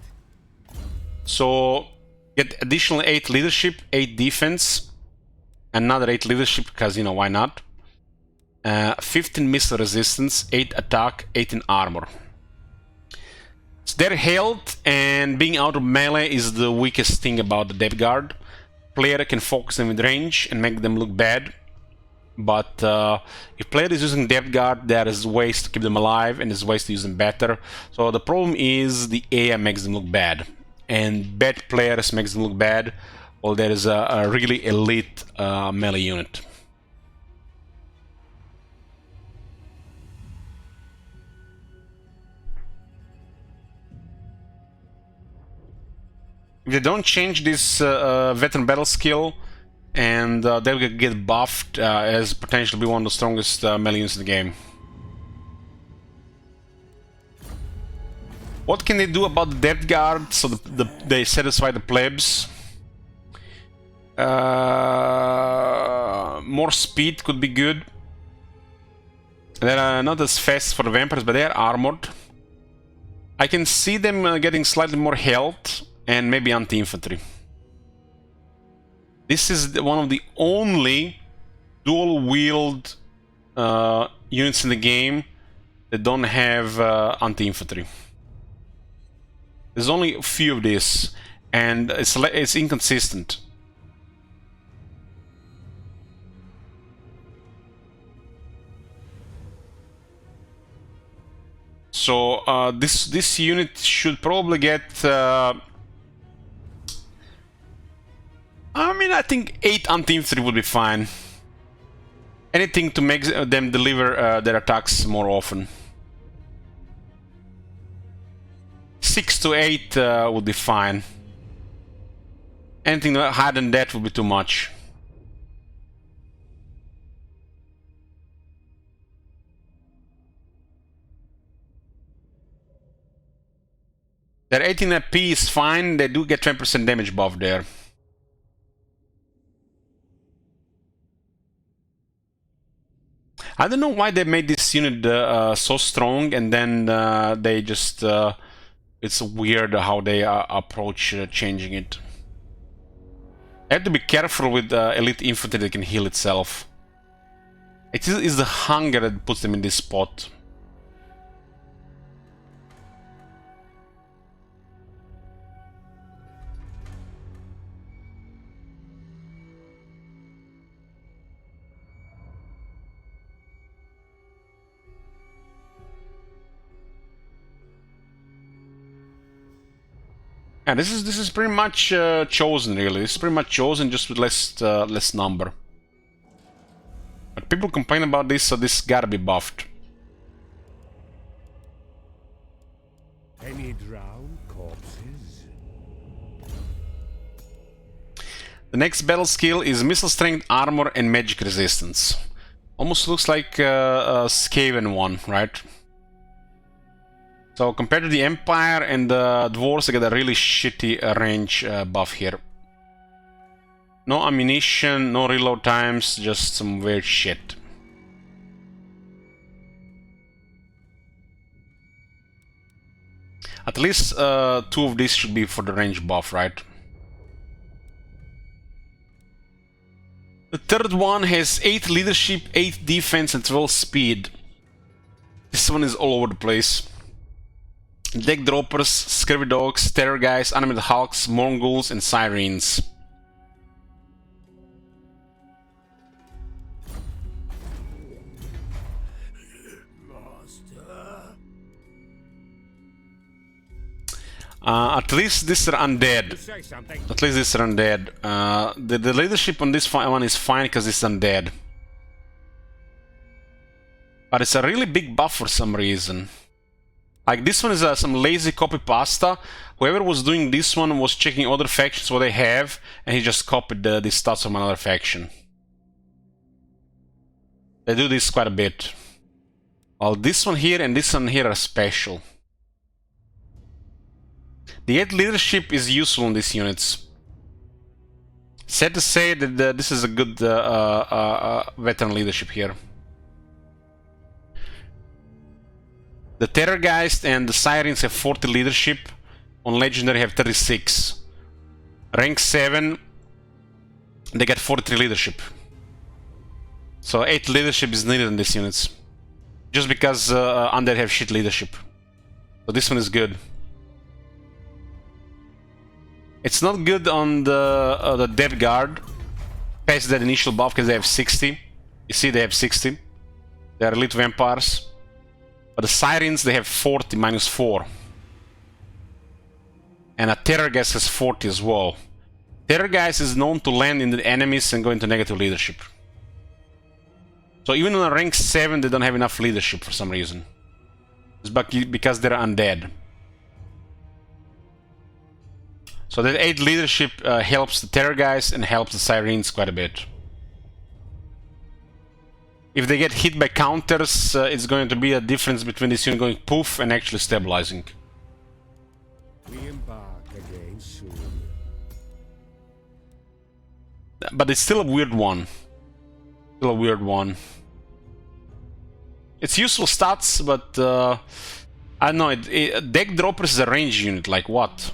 Speaker 1: So get additional 8 leadership, 8 defense, another 8 leadership because, you know, why not? 15 missile resistance, 8 attack, 18 armor. So their health and being out of melee is the weakest thing about the depth guard. Player can focus them with range and make them look bad. But if player is using depth guard, there is ways to keep them alive and there's ways to use them better. So the problem is the AI makes them look bad. And bad players makes them look bad, while there is a really elite melee unit. If they don't change this veteran battle skill, and they'll get buffed as potentially be one of the strongest melee units in the game. What can they do about the depth guard so they satisfy the plebs? More speed could be good. They're not as fast for the vampires, but they're armored. I can see them getting slightly more health and maybe anti-infantry. This is one of the only dual-wield units in the game that don't have anti-infantry. There's only a few of these, and it's inconsistent. So this unit should probably get. I mean, I think 8 anti-infantry would be fine. Anything to make them deliver their attacks more often. 6 to 8 would be fine. Anything higher than that would be too much. Their 18 AP is fine, they do get 20% damage buff there. I don't know why they made this unit so strong, and then they just... it's weird how they approach changing it. I have to be careful with elite infantry that can heal itself. It is the hunger that puts them in this spot. And this is pretty much chosen, really. This is pretty much chosen, just with less number. But people complain about this, so this gotta be buffed.
Speaker 6: Any drowned corpses?
Speaker 1: The next battle skill is Missile Strength, Armor, and Magic Resistance. Almost looks like a Skaven one, right? So compared to the Empire and the Dwarves, I get a really shitty range buff here. No ammunition, no reload times, just some weird shit. At least 2 of these should be for the range buff, right? The third one has 8 leadership, 8 defense, and 12 speed. This one is all over the place. Deck droppers, scurvy dogs, terror guys, animated hulks, Mongols, and sirens. At least these are undead. At least these are undead. The leadership on this one is fine because it's undead. But it's a really big buff for some reason. Like this one is some lazy copy pasta. Whoever was doing this one was checking other factions what they have, and he just copied the stats from another faction. They do this quite a bit. Well, this one here and this one here are special. The 8 leadership is useful in these units. Sad to say that this is a good veteran leadership here. The Terrorgeist and the Sirens have 40 leadership. On Legendary have 36. Rank 7, they get 43 leadership. So 8 leadership is needed in these units. Just because Undead have shit leadership. So this one is good. It's not good on the Dead Guard. Past that initial buff because they have 60. You see they have 60. They are elite vampires. But the Sirens, they have 40 minus 4. And a Terrorgeist has 40 as well. Terrorgeist is known to land in the enemies and go into negative leadership. So even on a rank 7, they don't have enough leadership for some reason. It's because they're undead. So that 8 leadership helps the Terrorgeist and helps the Sirens quite a bit. If they get hit by counters, it's going to be a difference between this unit going poof and actually stabilizing.
Speaker 6: We embark again soon.
Speaker 1: But it's still a weird one. Still a weird one. It's useful stats, but I don't know. Deck Droppers is a range unit. Like what?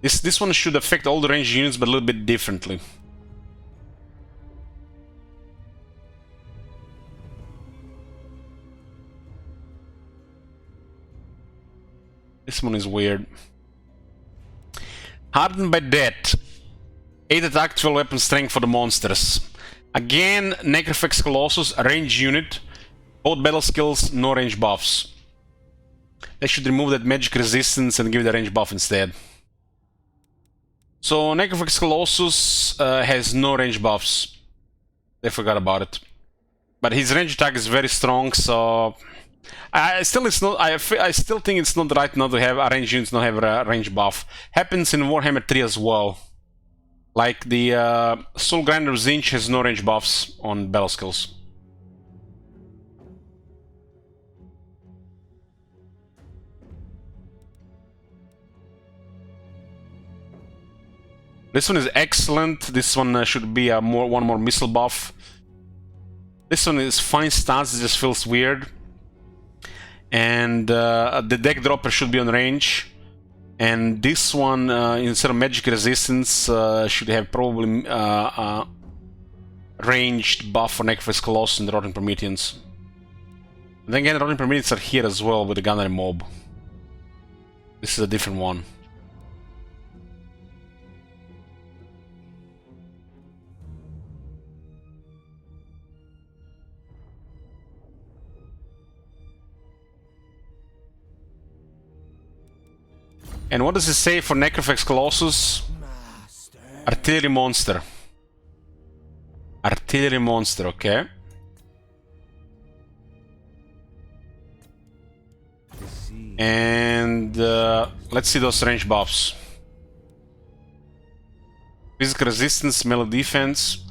Speaker 1: This one should affect all the range units, but a little bit differently. This one is weird. Hardened by Death. 8 attack, 12 weapon strength for the monsters. Again, Necrofex Colossus, a range unit. Both battle skills, no range buffs. They should remove that magic resistance and give it a range buff instead. So Necrofex Colossus has no range buffs. They forgot about it. But his range attack is very strong, so I still think it's not right not to have a range units not have a range buff. Happens in Warhammer 3 as well. Like the Soul Grinder Zinch has no range buffs on battle skills. This one is excellent. This one should be one more missile buff. This one is fine stance, it just feels weird. And the Deck Dropper should be on range. And this one, instead of magic resistance, should have probably ranged buff for Necrofex Colossus and the Rotten Prometheans. And then again, the Rotten Prometheans are here as well with the Gunnery Mob. This is a different one. And what does it say for Necrophax Colossus? Artillery monster. Artillery monster, okay. And let's see those range buffs. Physical resistance, melee defense,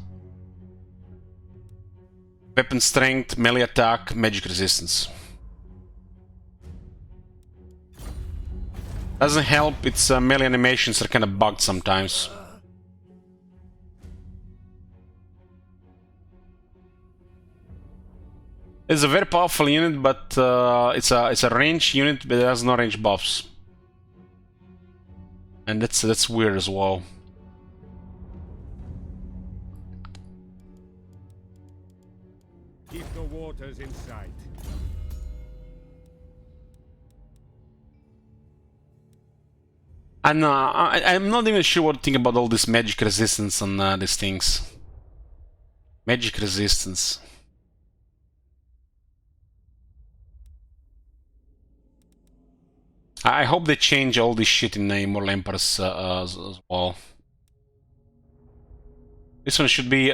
Speaker 1: weapon strength, melee attack, magic resistance. Doesn't help, its melee animations are kind of bugged sometimes. It's a very powerful unit, but it's a range unit, but it has no range buffs, and that's weird as well.
Speaker 6: Keep the waters in sight.
Speaker 1: And I'm not even sure what to think about all this magic resistance and these things. Magic resistance. I hope they change all this shit in Immortal Emperors as well. This one should be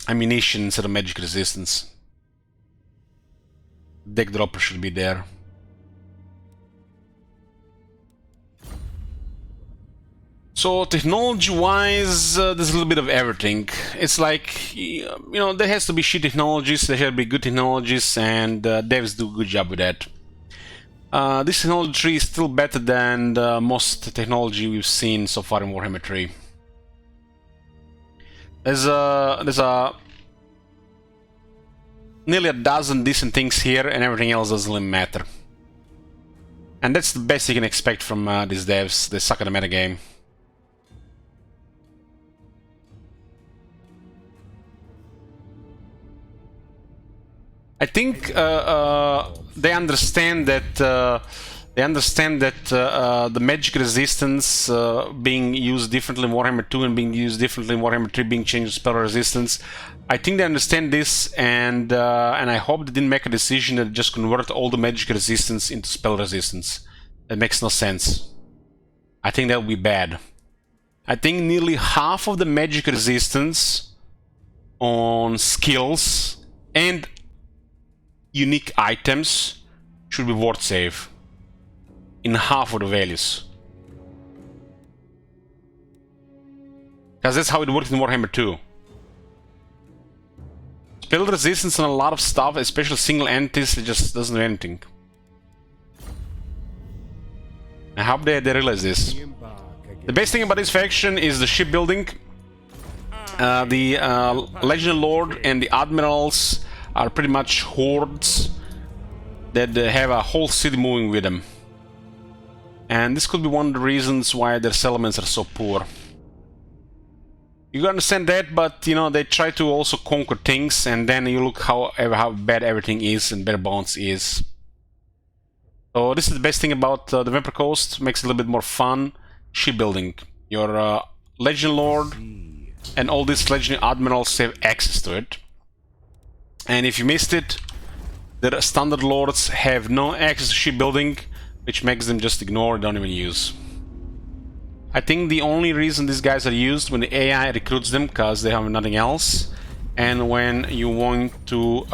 Speaker 1: ammunition instead of magic resistance. Deck dropper should be there. So technology-wise, there's a little bit of everything. It's like, you know, there has to be shit technologies, there have to be good technologies, and devs do a good job with that. This technology tree is still better than most technology we've seen so far in Warhammer 3. There's nearly a dozen decent things here, and everything else doesn't really matter. And that's the best you can expect from these devs. They suck at the metagame. I think they understand that the magic resistance being used differently in Warhammer 2 and being used differently in Warhammer 3 being changed to spell resistance. I think they understand this, and I hope they didn't make a decision that just convert all the magic resistance into spell resistance. That makes no sense. I think that would be bad. I think nearly half of the magic resistance on skills and unique items should be ward save in half of the values, because that's how it worked in Warhammer 2. Spell resistance on a lot of stuff, especially single entities, it just doesn't do anything. I hope they realize this. The best thing about this faction is the shipbuilding. The Legend Lord and the Admirals are pretty much hordes that have a whole city moving with them. And this could be one of the reasons why their settlements are so poor. You understand that, but you know, they try to also conquer things, and then you look how bad everything is and bare bones is. So this is the best thing about the Vampire Coast. Makes it a little bit more fun. Shipbuilding. Your Legend Lord and all these Legendary Admirals have access to it. And if you missed it, the Standard Lords have no access to shipbuilding, which makes them just ignore, don't even use. I think the only reason these guys are used when the AI recruits them, because they have nothing else, and when you want to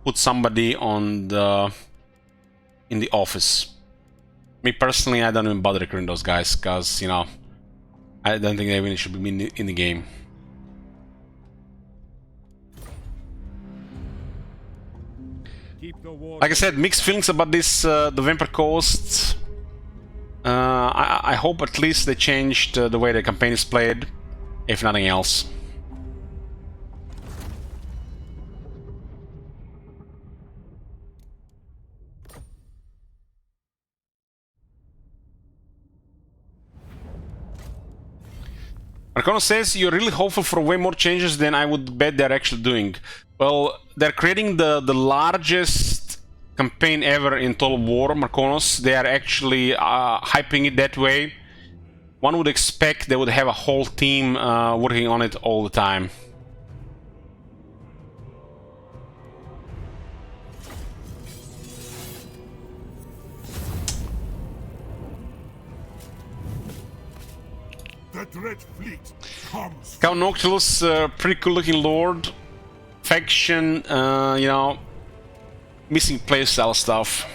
Speaker 1: put somebody on in the office. Me personally, I don't even bother recruiting those guys, because, you know, I don't think they even should be in the game. Like I said, mixed feelings about this, the Vampire Coast. I hope at least they changed the way the campaign is played, if nothing else. Arcano says you're really hopeful for way more changes than I would bet they're actually doing. Well, they're creating the largest campaign ever in Total War, Marconos. They are actually hyping it that way. One would expect they would have a whole team working on it all the time.
Speaker 5: The Dread Fleet comes.
Speaker 1: Count Noctilus, pretty cool looking lord. Faction, you know, missing playstyle stuff.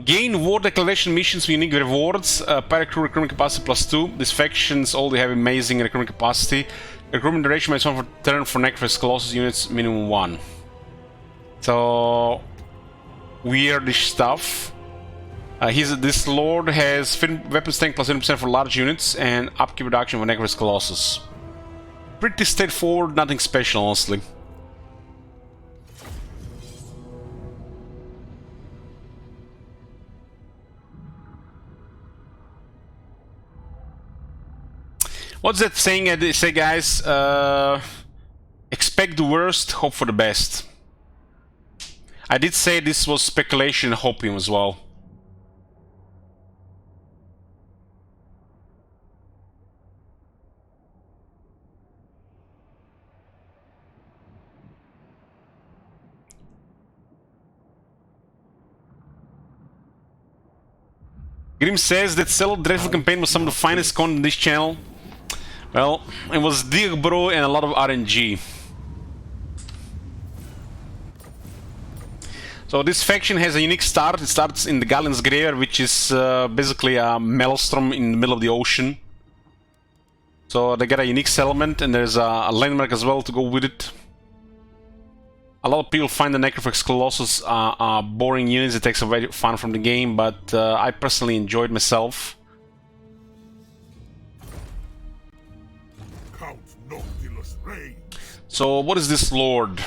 Speaker 1: Gain war declaration missions with unique rewards. Pirate crew recruitment capacity +2. These factions all have amazing recruitment capacity. Recruitment duration -1 for turn for Necrophix Colossus units, minimum 1. So weirdish stuff. This lord has weapons tank +20% for large units and upkeep reduction for Necrophix Colossus. Pretty straightforward, nothing special, honestly. What's that saying I say, guys? Expect the worst, hope for the best. I did say this was speculation, hoping as well. Grim says that Cello Dreadful campaign was some of the finest content on this channel. Well, it was Dig Bro and a lot of RNG. So this faction has a unique start. It starts in the Galleon's Grave, which is basically a maelstrom in the middle of the ocean. So they get a unique settlement, and there's a landmark as well to go with it. A lot of people find the Necrophix Colossus boring units. It takes away fun from the game, but I personally enjoyed myself. So what is this lord?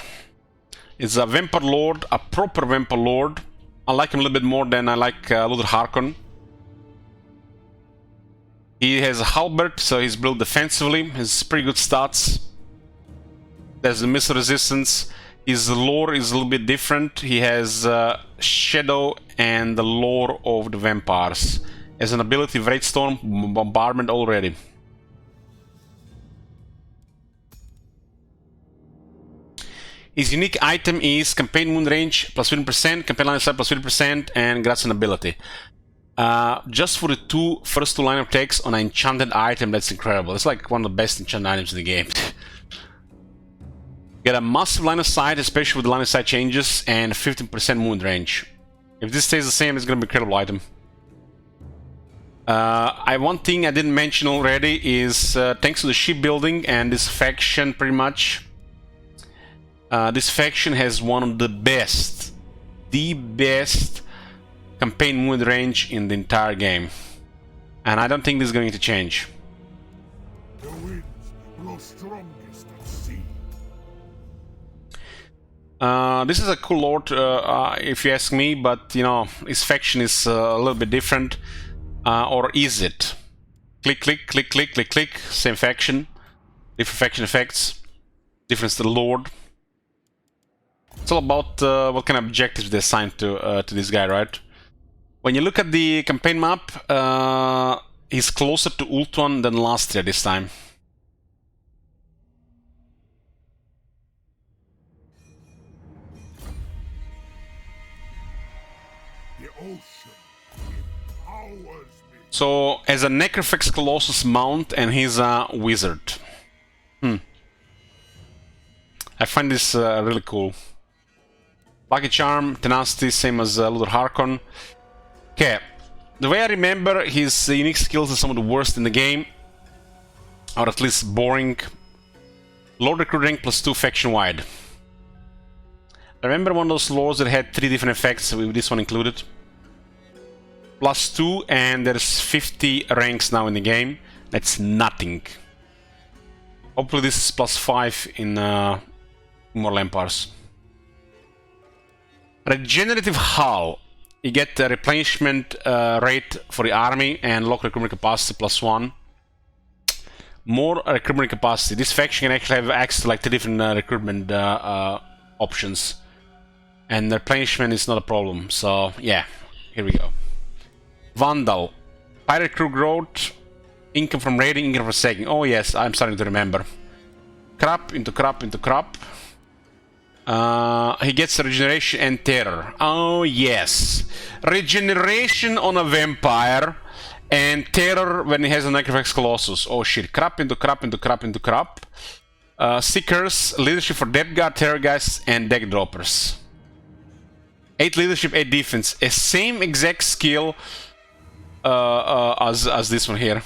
Speaker 1: It's a Vampire Lord, a proper Vampire Lord. I like him a little bit more than I like Luther Harkon. He has a halberd, so he's built defensively. He has pretty good stats. There's the missile resistance. His lore is a little bit different. He has Shadow and the lore of the vampires. As an ability, Wraithstorm, Bombardment already. His unique item is Campaign Moon Range +15%, Campaign Line of Sight +50%, and Grasp and Ability. Just for the first two line of text on an enchanted item, that's incredible. It's like one of the best enchanted items in the game. Get a massive line of sight, especially with the line of sight changes, and 15% moon range. If this stays the same, it's gonna be an incredible item. One thing I didn't mention already is thanks to the shipbuilding and this faction, pretty much. This faction has one of the best campaign moon range in the entire game, and I don't think this is going to change.
Speaker 5: The winds blow strongest at sea.
Speaker 1: This is a cool lord, if you ask me, but you know, his faction is a little bit different. Or is it? Click, click, click, click, click, click. Same faction, different faction effects, difference to the lord. It's all about what kind of objectives they assign to this guy, right? When you look at the campaign map, he's closer to Ultron than last year this time.
Speaker 5: The ocean empowers me.
Speaker 1: So, as a Necrophix Colossus mount, and he's a wizard. I find this really cool. Lucky Charm, Tenacity, same as Luther Harkon. Okay, the way I remember, his unique skills are some of the worst in the game. Or at least boring. Lord Recruit rank +2 faction-wide. I remember one of those lords that had 3 different effects, with this one included. +2, and there's 50 ranks now in the game. That's nothing. Hopefully this is +5 in Immortal Empires. Regenerative Hull. You get a replenishment rate for the army and local recruitment capacity +1. More recruitment capacity. This faction can actually have access to like 3 different recruitment options. And replenishment is not a problem. So yeah, here we go. Vandal. Pirate crew growth. Income from raiding, income from sacking. Oh yes, I'm starting to remember. Crap into crap into crap. He gets regeneration and terror. Oh yes, regeneration on a vampire And Terror when he has a Necrofax Colossus. Oh shit, crap into crap into crap into crap. Seekers, leadership for Depth Guard, Terror guys, and Deck Droppers. 8 leadership, 8 defense. A same exact skill as this one here.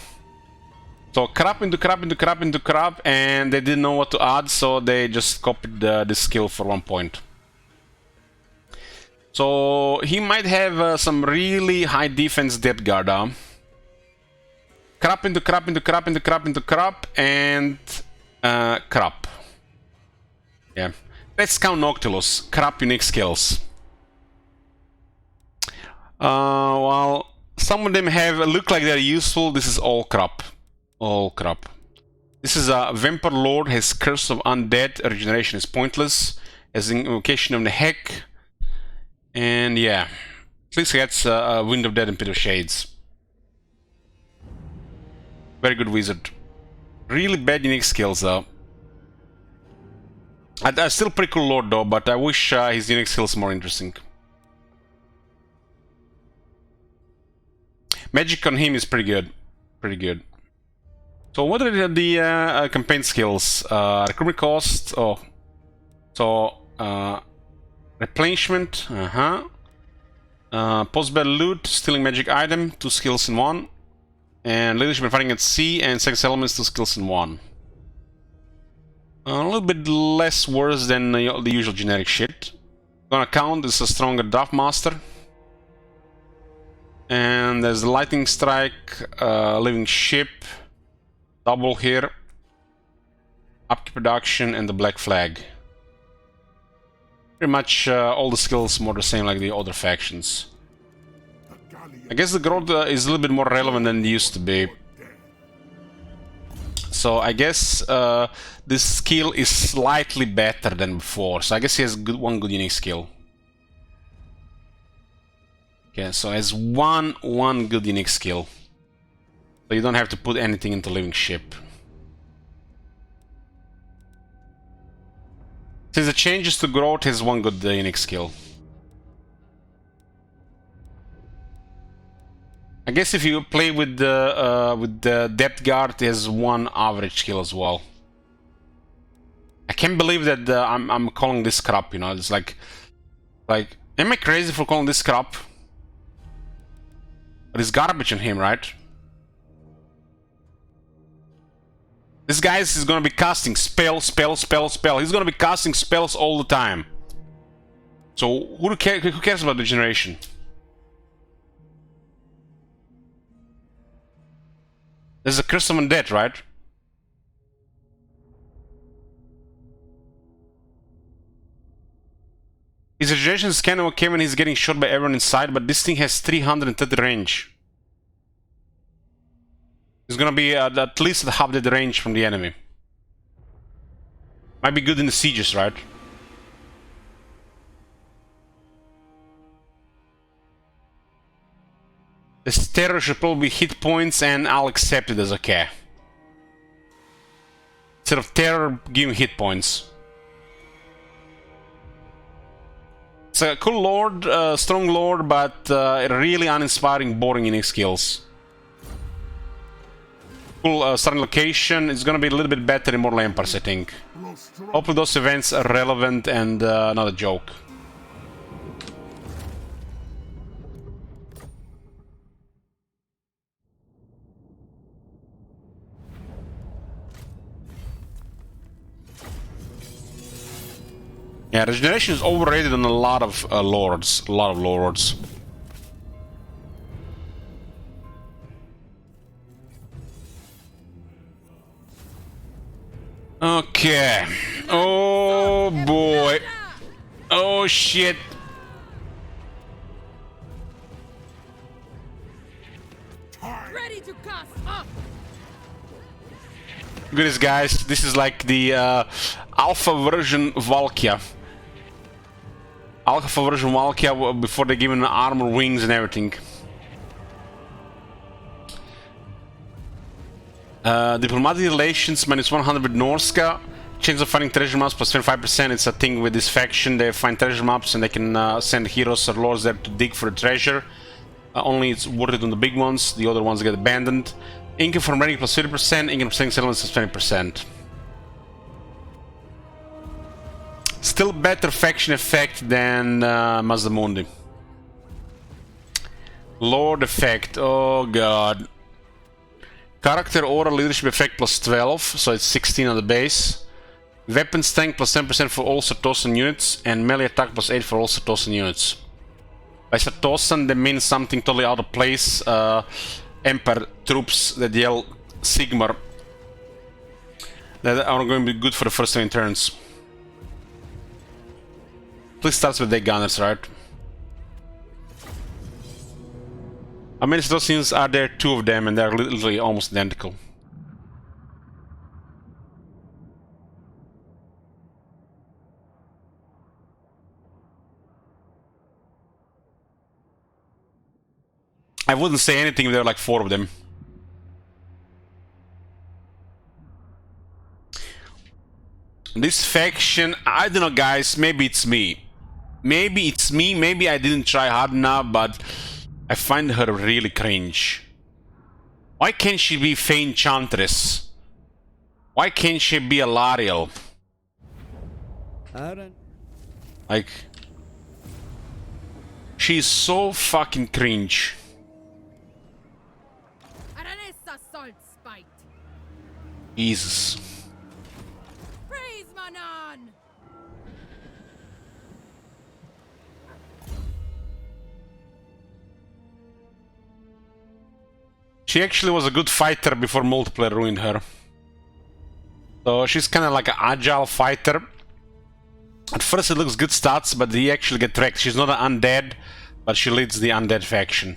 Speaker 1: So crap into crap into crap into crap, and they didn't know what to add, so they just copied the skill for 1 point. So he might have some really high defense Depth Guard. Crap into crap into crap into crap into crap, and crap. Yeah. Let's count Noctilus. Crap unique skills. Well, some of them look like they're useful. This is all crap. All crap. This is a Vampire Lord, has Curse of Undead, regeneration is pointless, has Invocation of the Heck, and yeah. At least he gets Wind of Death and Pit of Shades. Very good wizard. Really bad unique skills though. Still pretty cool Lord though, but I wish his unique skills more interesting. Magic on him is pretty good. Pretty good. So what are the campaign skills? Recruitment cost. Oh, so replenishment. Post-battle loot, stealing magic item, 2 skills in 1, and leadership and fighting at sea, and sex elements, 2 skills in 1. A little bit less worse than the usual generic shit. Gonna count. This is a stronger draft master. And there's the lightning strike, living ship, double here, upkeep production, and the black flag. Pretty much all the skills more the same like the other factions. I guess the growth is a little bit more relevant than it used to be. So I guess this skill is slightly better than before. So I guess he has one good unique skill. Okay, so has one good unique skill. So you don't have to put anything into living ship. Since the changes to growth, has one good unique skill. I guess if you play with the Depth Guard, it has 1 average skill as well. I can't believe that I'm calling this crap. You know, it's like, am I crazy for calling this crap? There's garbage in him, right? This guy is gonna be casting spell, spell, spell, spell. He's gonna be casting spells all the time. So who cares about regeneration? There's a Curse of Undead, right? His regeneration is kind of okay when he's getting shot by everyone inside, but this thing has 330 range. It's gonna be at least at half the range from the enemy. Might be good in the sieges, right? This terror should probably be hit points, and I'll accept it as okay. Instead of terror, give him hit points. It's a cool lord, strong lord, but really uninspiring, boring unique skills. Cool starting location. It's gonna be a little bit better in Immortal Empires, I think. Hopefully those events are relevant and not a joke. Yeah, regeneration is overrated on a lot of lords. A lot of lords. Okay. Oh boy. Oh shit.
Speaker 4: Ready to cast up.
Speaker 1: Goodness, guys, this is like the alpha version Valkia. Alpha version Valkia before they give him armor, wings, and everything. Diplomatic relations minus 100 with Norska. Chance of finding treasure maps plus 25%. It's a thing with this faction. They find treasure maps and they can send heroes or lords there to dig for the treasure. Only it's worth it on the big ones. The other ones get abandoned. Income from renting plus 30%. Income from selling settlements is 20%. Still better faction effect than Mazdamundi. Lord effect. Oh god. Character aura leadership effect plus 12, so it's 16 on the base. Weapons tank plus 10% for all Satosan units, and melee attack plus 8 for all Satosan units. By Satosan, that means something totally out of place. Emperor troops that yell Sigmar. That are going to be good for the first 20 turns. Please start with the gunners, right? How many Satosians are there? 2 of them, and they're literally almost identical. I wouldn't say anything if there were like 4 of them. This faction, I don't know guys, maybe it's me. Maybe it's me, maybe I didn't try hard enough, but I find her really cringe. Why can't she be Fey Enchantress? Why can't she be a Lariel? Like... she's so fucking cringe. Jesus.
Speaker 4: Praise Manan!
Speaker 1: She actually was a good fighter before multiplayer ruined her. So she's kind of like an agile fighter. At first it looks good stats, but they actually get wrecked. She's not an undead, but she leads the undead faction.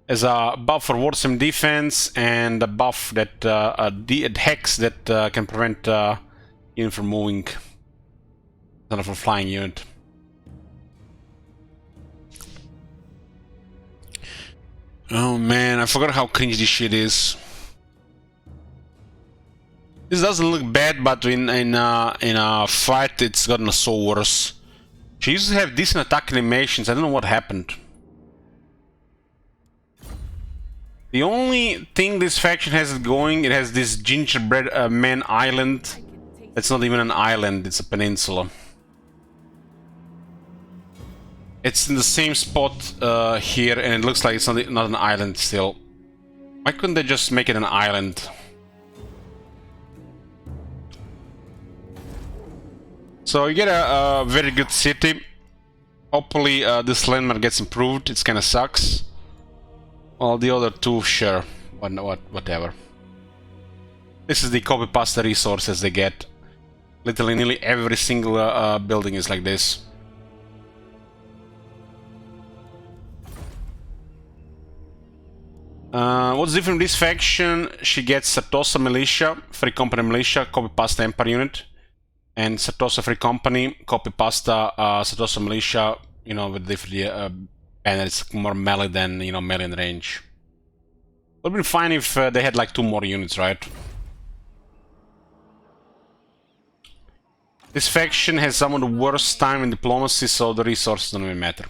Speaker 1: As a buff for Warsome defense and a buff that a hex that can prevent unit from moving. Not a flying unit. Oh man, I forgot how cringe this shit is. This doesn't look bad, but in a fight it's gotten so worse. She used to have decent attack animations. I don't know what happened. The only thing this faction has going, it has this gingerbread man island. It's not even an island, it's a peninsula. It's in the same spot here, and it looks like it's not an island still. Why couldn't they just make it an island? So you get a very good city. Hopefully this landmark gets improved. It kind of sucks. Well, the other 2, sure, whatever. This is the copy pasta resources they get. Literally, nearly every single building is like this. What's different in this faction? She gets Satosa Militia, Free Company Militia, copy pasta Empire unit, and Satosa Free Company, copy pasta Satosa Militia. You know, with different. And it's more melee than, you know, melee in range. Would have been fine if they had like 2 more units, right? This faction has some of the worst time in diplomacy, so the resources don't even matter.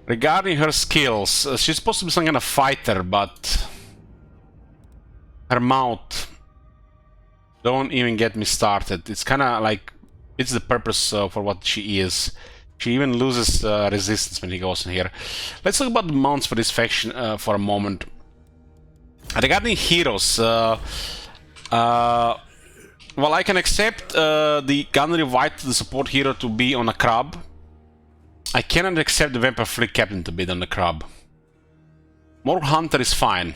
Speaker 1: Regarding her skills, she's supposed to be some kind of fighter, but her mouth, don't even get me started. It's kind of like, it's the purpose for what she is. She even loses resistance when he goes in here. Let's talk about the mounts for this faction for a moment. Regarding heroes, well, I can accept the Gunnery White, the support hero, to be on a crab. I cannot accept the Vampire Fleet Captain to be on the crab. Mortal Hunter is fine.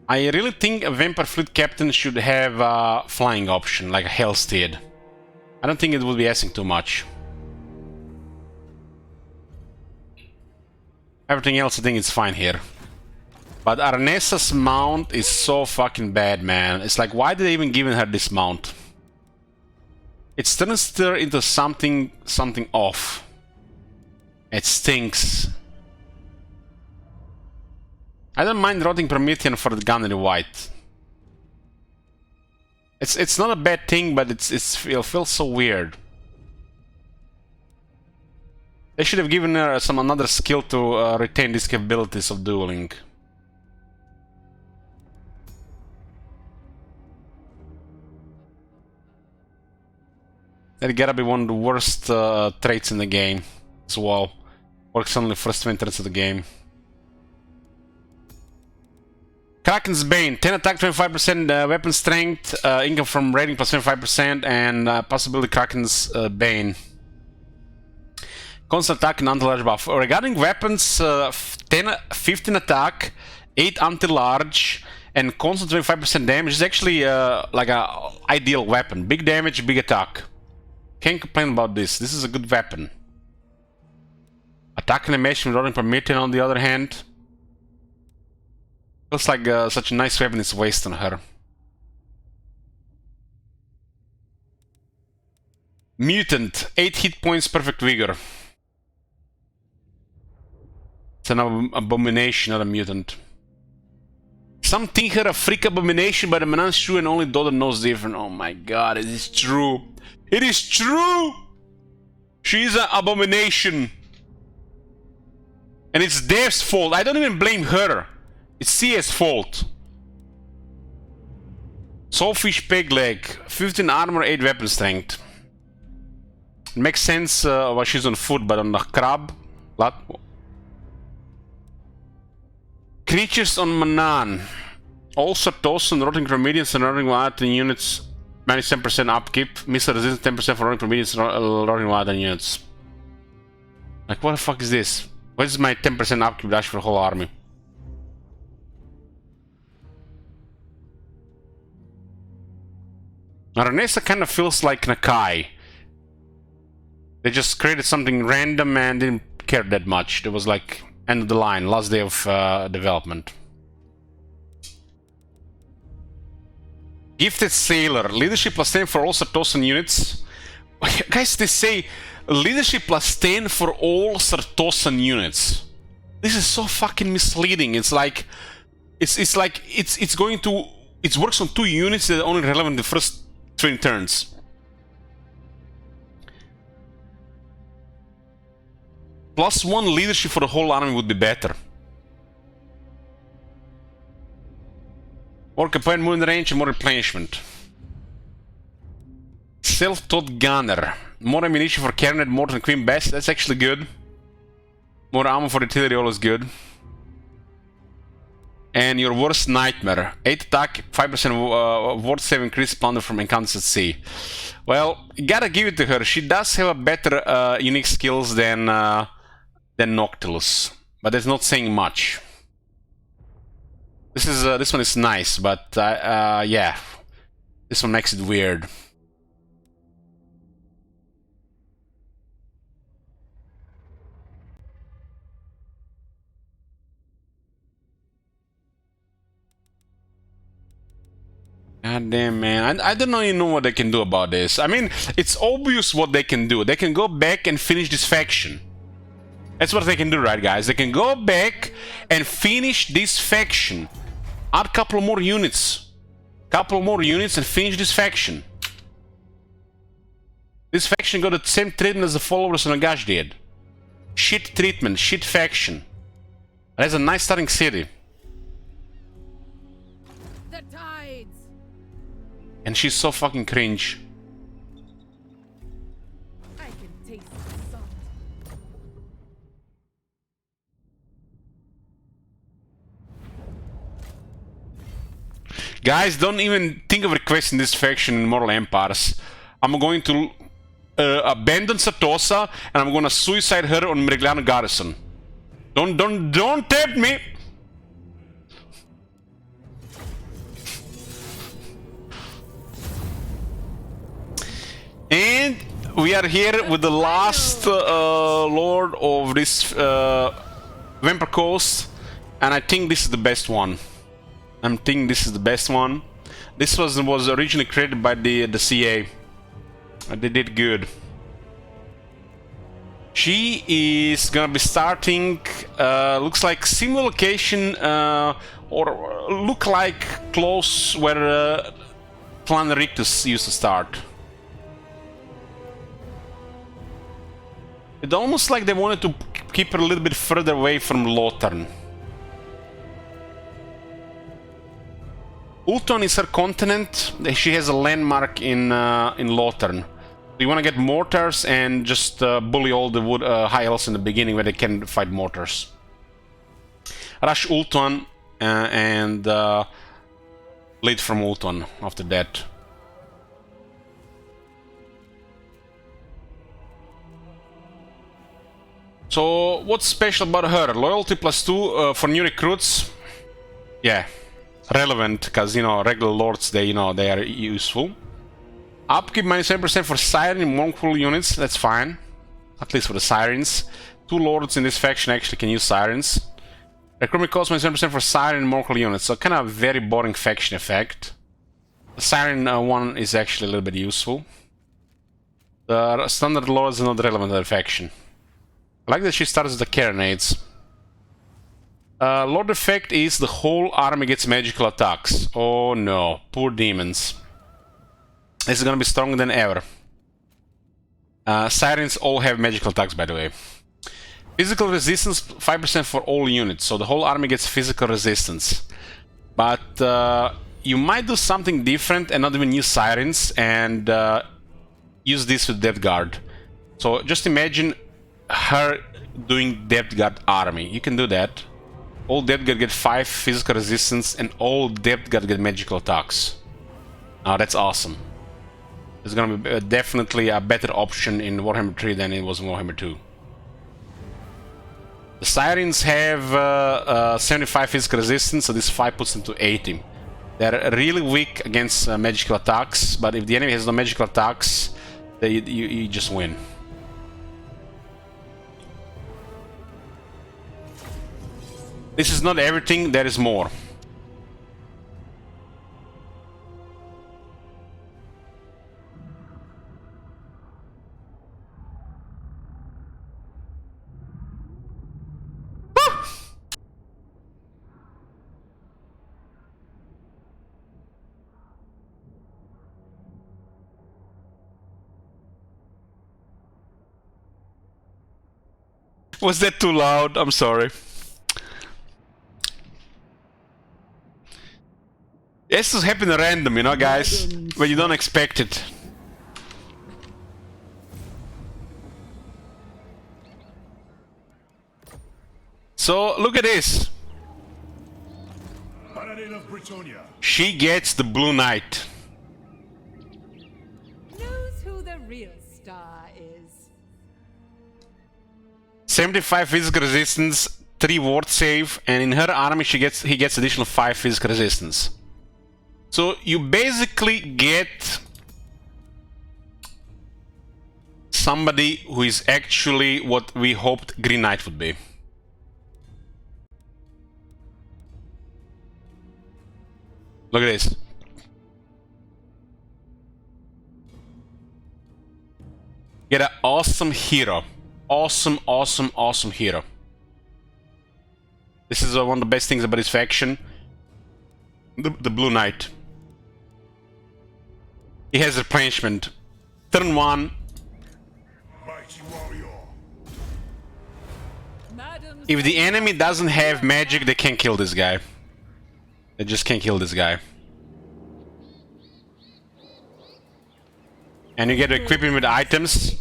Speaker 1: I really think a Vampire Fleet Captain should have a flying option, like a Hellsteed. I don't think it would be asking too much. Everything else I think is fine here. But Arnesa's mount is so fucking bad, man. It's like, why did they even give her this mount? It turns her into something off. It stinks. I don't mind Rotting Promethean for the Gunnery White. It's not a bad thing, but it feels so weird. They should have given her some another skill to retain these capabilities of dueling. That gotta be one of the worst traits in the game as well. Works only first 20 turns of the game. Kraken's Bane, 10 attack, 25% weapon strength, income from raiding plus 25%, and possibility Kraken's Bane. Constant attack and anti-large buff. Regarding weapons, 15 attack, 8 anti-large, and constant 25% damage is actually like a ideal weapon. Big damage, big attack. Can't complain about this. This is a good weapon. Attack animation with rolling permitted on the other hand. Looks like such a nice weapon is wasted on her. Mutant, 8 hit points, perfect vigor. It's an abomination, not a mutant. Some think her a freak abomination, but I'm not sure and only Dodder knows different. Oh my god, it is true. It is true! She is an abomination. And it's Dev's fault. I don't even blame her. It's CS fault. Soulfish peg leg, 15 armor, 8 weapon strength. It makes sense why she's on foot, but on the crab. What? Creatures on Manan. All Sartosan, rotting Remedians and rotting Wild units. 97% upkeep. Missile resistance 10% for rotting Remedians and rotting Wild units. Like, what the fuck is this? What is my 10% upkeep dash for the whole army? Now, Renessa kind of feels like Nakai. They just created something random and didn't care that much. It was like end of the line, last day of development. Gifted Sailor, leadership plus 10 for all Sartosan units. Guys, they say leadership plus 10 for all Sartosan units. This is so fucking misleading. It's like it's going to it works on 2 units that are only relevant in the first 20 turns. Plus 1 leadership for the whole army would be better. More campaign movement range and more replenishment. Self-taught gunner. More ammunition for Carnet, more than Queen Best. That's actually good. More ammo for artillery, always good. And your worst nightmare. 8 attack, 5% ward save increase plunder from encounters at sea. Well, you gotta give it to her. She does have a better unique skills than Noctilus, but that's not saying much. This one is nice, but yeah, this one makes it weird. God damn, man. I don't even know what they can do about this. I mean, it's obvious what they can do. They can go back and finish this faction. That's what they can do, right, guys? They can go back and finish this faction. Add a couple more units. Couple more units and finish this faction. This faction got the same treatment as the followers of Nagash did. Shit treatment, shit faction. That's a nice starting city.
Speaker 4: The tides.
Speaker 1: And she's so fucking cringe.
Speaker 4: I can taste the salt.
Speaker 1: Guys, don't even think of requesting this faction in Immortal Empires. I'm going to abandon Satosa and I'm gonna suicide her on Merigliano Garrison. Don't tempt me! And we are here with the last lord of this Vampire Coast, and I think this is the best one. I'm thinking this is the best one. This was originally created by the CA. They did good. She is gonna be starting, looks like similar location, or look like close where Clan Rictus used to start. It's almost like they wanted to keep her a little bit further away from Lothern. Ulton is her continent. She has a landmark in Lothern. So you want to get mortars and just bully all the wood high elves in the beginning where they can fight mortars. Rush Ulton and lead from Ulton after that. So what's special about her? Loyalty +2 for new recruits. Yeah. Relevant, because, you know, regular lords, they, you know, they are useful. Upkeep -7% for Siren and Monkful units, that's fine. At least for the Sirens. 2 lords in this faction actually can use Sirens. Recruitment cost -7% for Siren and Monkful units, so kind of a very boring faction effect. The Siren one is actually a little bit useful. The standard lords are not relevant to the faction. I like that she starts with the Carronades. Lord effect is the whole army gets magical attacks. Oh no, poor demons. This is gonna be stronger than ever. Sirens all have magical attacks, by the way. Physical resistance 5% for all units, so the whole army gets physical resistance. But you might do something different and not even use Sirens and use this with Death Guard. So just imagine her doing Death Guard army. You can do that. All Death Guard get 5 physical resistance and all Death Guard get magical attacks. Now that's awesome. It's gonna be definitely a better option in Warhammer 3 than it was in Warhammer 2. The Sirens have 75 physical resistance, so this 5 puts them to 80. They're really weak against magical attacks, but if the enemy has no magical attacks, you just win. This is not everything, there is more. Was that too loud? I'm sorry. This is happening random, you know, guys, when you don't expect it. So, look at this. She gets the Blue Knight.
Speaker 4: Knows who the real star is.
Speaker 1: 75 physical resistance, 3 ward save, and in her army he gets additional 5 physical resistance. So you basically get somebody who is actually what we hoped Green Knight would be. Look at this. Get an awesome hero. Awesome, awesome, awesome hero. This is one of the best things about this faction. The Blue Knight. He has replenishment. Turn 1. If the enemy doesn't have magic, they can't kill this guy. They just can't kill this guy. And you get to equip him with items,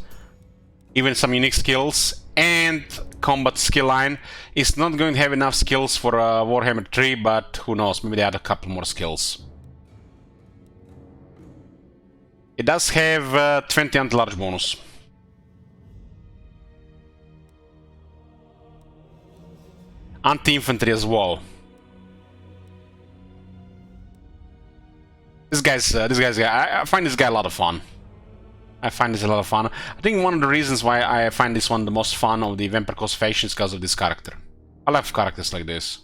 Speaker 1: even some unique skills, and combat skill line. It's not going to have enough skills for Warhammer 3, but who knows, maybe they add a couple more skills. It does have 20 anti-large bonus. Anti-infantry as well. This guy's I find this guy a lot of fun. I find this a lot of fun. I think one of the reasons why I find this one the most fun of the Vampire Coast faction is because of this character. I love characters like this.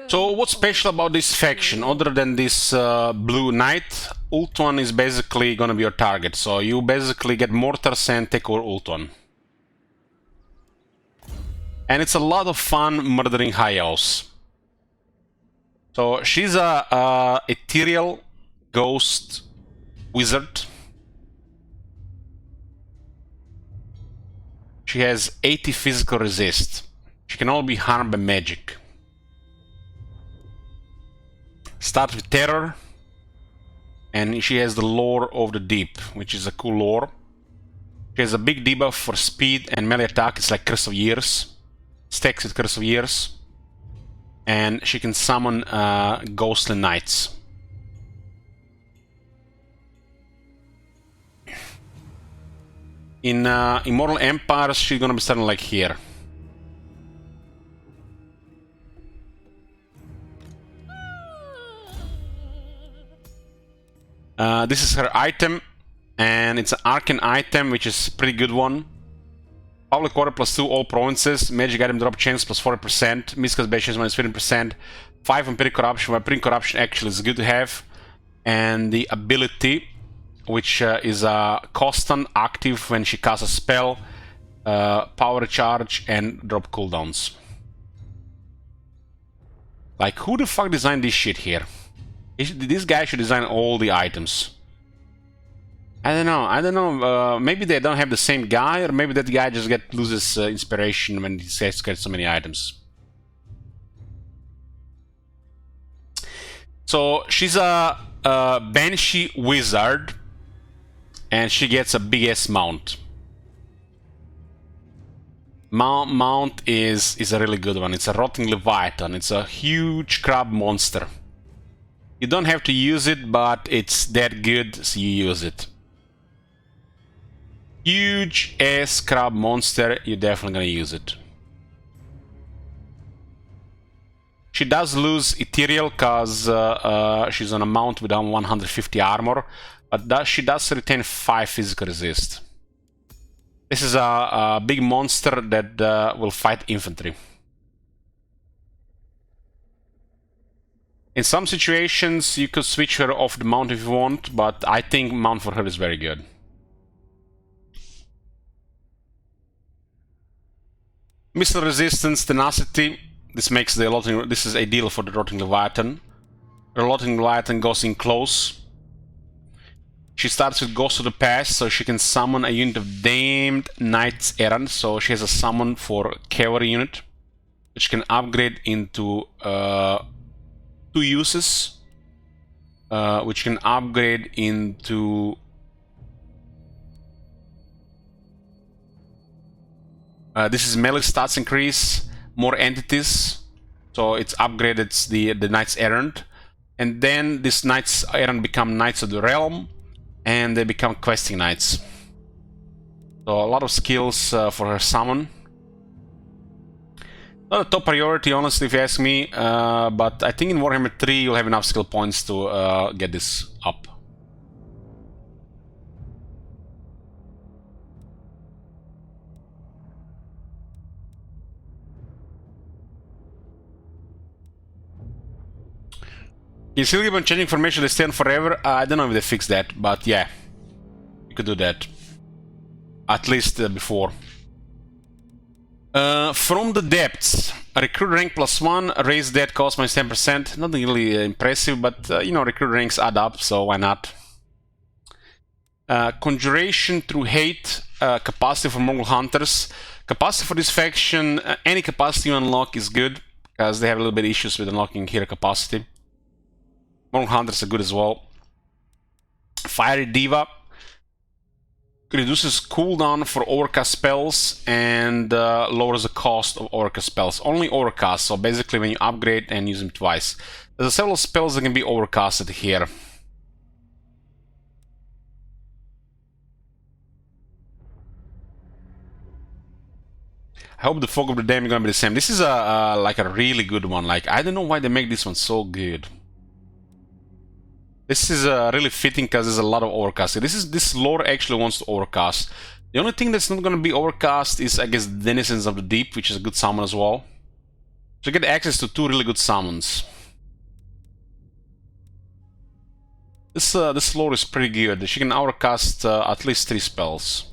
Speaker 1: So what's special about this faction other than this Blue Knight? Ultuan is basically gonna be your target, so you basically get mortars and take over Ultuan. And it's a lot of fun murdering high elves. So she's a ethereal ghost wizard. She has 80 physical resist. She can only be harmed by magic. Start with terror. And she has the Lore of the Deep, which is a cool lore. She has a big debuff for speed and melee attack. It's like Curse of Years. Stacks with Curse of Years. And she can summon Ghostly Knights. In Immortal Empires, she's gonna be starting like here. This is her item, and it's an Arcane item, which is a pretty good one. Public Order +2 all provinces, magic item drop chance +40%, Mystical Bastions -15%, 5 Empiric Corruption. Empiric Corruption actually is good to have, and the ability, which is a constant active when she casts a spell, power charge, and drop cooldowns. Like, who the fuck designed this shit here? This guy should design all the items. I don't know, maybe they don't have the same guy, or maybe that guy just loses inspiration when he says to get so many items. So, she's a Banshee Wizard, and she gets a big-ass mount. Mount is a really good one. It's a Rotting Leviathan. It's a huge crab monster. You don't have to use it, but it's that good, so you use it. Huge ass crab monster, you're definitely gonna use it. She does lose Ethereal because she's on a mount with 150 armor, but she does retain 5 physical resist. This is a big monster that will fight infantry. In some situations, you could switch her off the mount if you want, but I think mount for her is very good. Missile resistance, tenacity. This makes this is ideal for the Rotting Leviathan. The Rotting Leviathan goes in close. She starts with Ghost of the Past, so she can summon a unit of Damned Knights Errant. So she has a summon for cavalry unit, which can upgrade into 2 uses, which can upgrade into this is melee stats increase, more entities, so it's upgraded the Knights Errant, and then these Knights Errant become Knights of the Realm, and they become questing knights. So a lot of skills for her summon. Not a top priority, honestly, if you ask me, but I think in Warhammer 3 you'll have enough skill points to get this up. You still keep on changing formation, they stay on forever? I don't know if they fixed that, but yeah, you could do that. At least before. From the Depths, recruit rank +1, raise death cost -10%. Nothing really impressive, but you know, recruit ranks add up, so why not? Conjuration through Hate, capacity for Mongol Hunters. Capacity for this faction, any capacity you unlock is good, because they have a little bit of issues with unlocking hero capacity. Mongol Hunters are good as well. Fiery Diva. Reduces cooldown for overcast spells and lowers the cost of overcast spells. Only overcast, so basically when you upgrade and use them twice. There's several spells that can be overcasted here. I hope the Fog of the Dam is gonna be the same. This is like a really good one. Like, I don't know why they make this one so good. This is really fitting because there's a lot of overcasting. This lore actually wants to overcast. The only thing that's not going to be overcast is, I guess, Denizens of the Deep, which is a good summon as well. So you get access to 2 really good summons. This lore is pretty good. She can overcast at least 3 spells.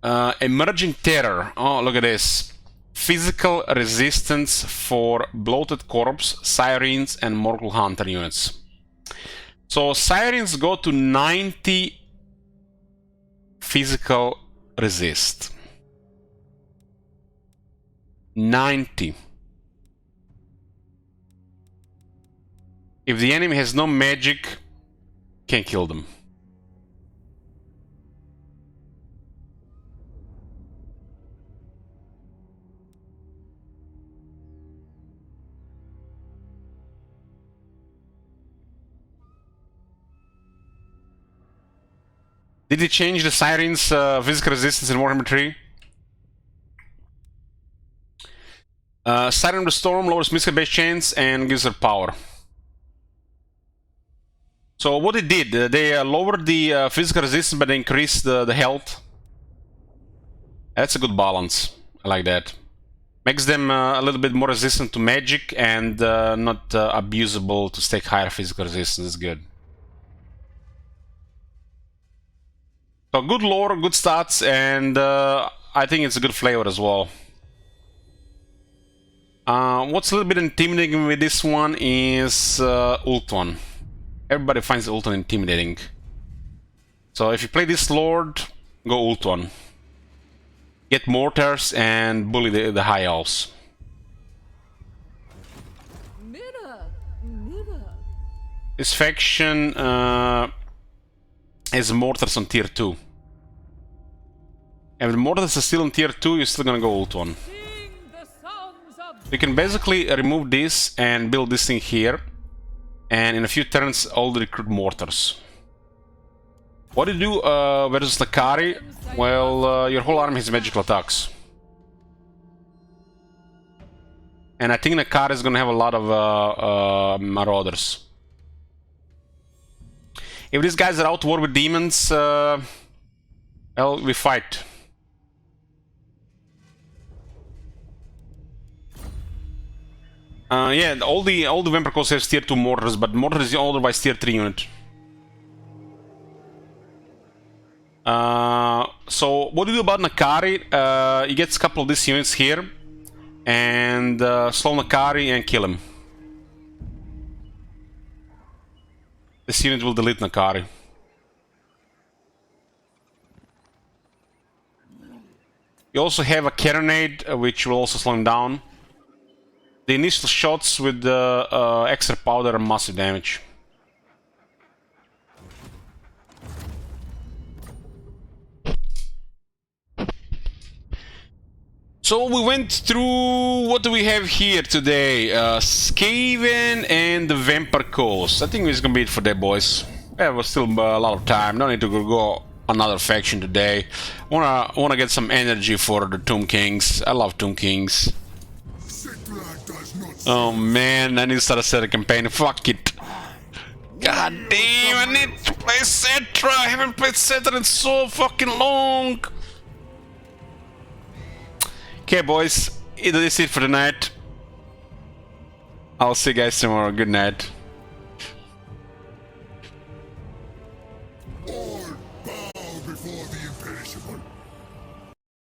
Speaker 1: Emerging Terror. Oh, look at this. physical resistance for Bloated Corpse, Sirens, and Mortal Hunter units. So Sirens go to 90 physical resist. 90. If the enemy has no magic, can't kill them. Did he change the Siren's physical resistance in Warhammer 3? Siren of the Storm lowers mystical base chance and gives her power. So what they did, they lowered the physical resistance but they increased the health. That's a good balance. I like that. Makes them a little bit more resistant to magic and not abusable to stake higher physical resistance. Is good. So good lore, good stats, and I think it's a good flavor as well. What's a little bit intimidating with this one is ult one. Everybody finds ult one intimidating. So if you play this lord, go ult one. Get mortars and bully the high elves. This faction has mortars on tier 2. And if the mortars are still on tier 2, you're still gonna go ult one. You can basically remove this and build this thing here. And in a few turns, all the recruit mortars. What do you do versus Nakari? Well, your whole army has magical attacks. And I think Nakari is gonna have a lot of marauders. If these guys are out to war with demons, well, we fight. Yeah, all the Vampire Coast have tier 2 mortars, but mortar is otherwise tier 3 unit. So what do you do about Nakari? He gets a couple of these units here, and slow Nakari and kill him. This unit will delete Nakari. You also have a Carronade, which will also slow him down. The initial shots with the extra powder are massive damage. So we went through, what do we have here today? Skaven and the Vampire Coast. I think it's gonna be it for that, boys. Yeah, there's still a lot of time. No need to go another faction today. Wanna get some energy for the Tomb Kings. I love Tomb Kings. Oh man, I need to start a set campaign. Fuck it. God damn, I need to play Cetra. I haven't played Cetra in so fucking long. Okay, boys, that's it for the night. I'll see you guys tomorrow. Good night.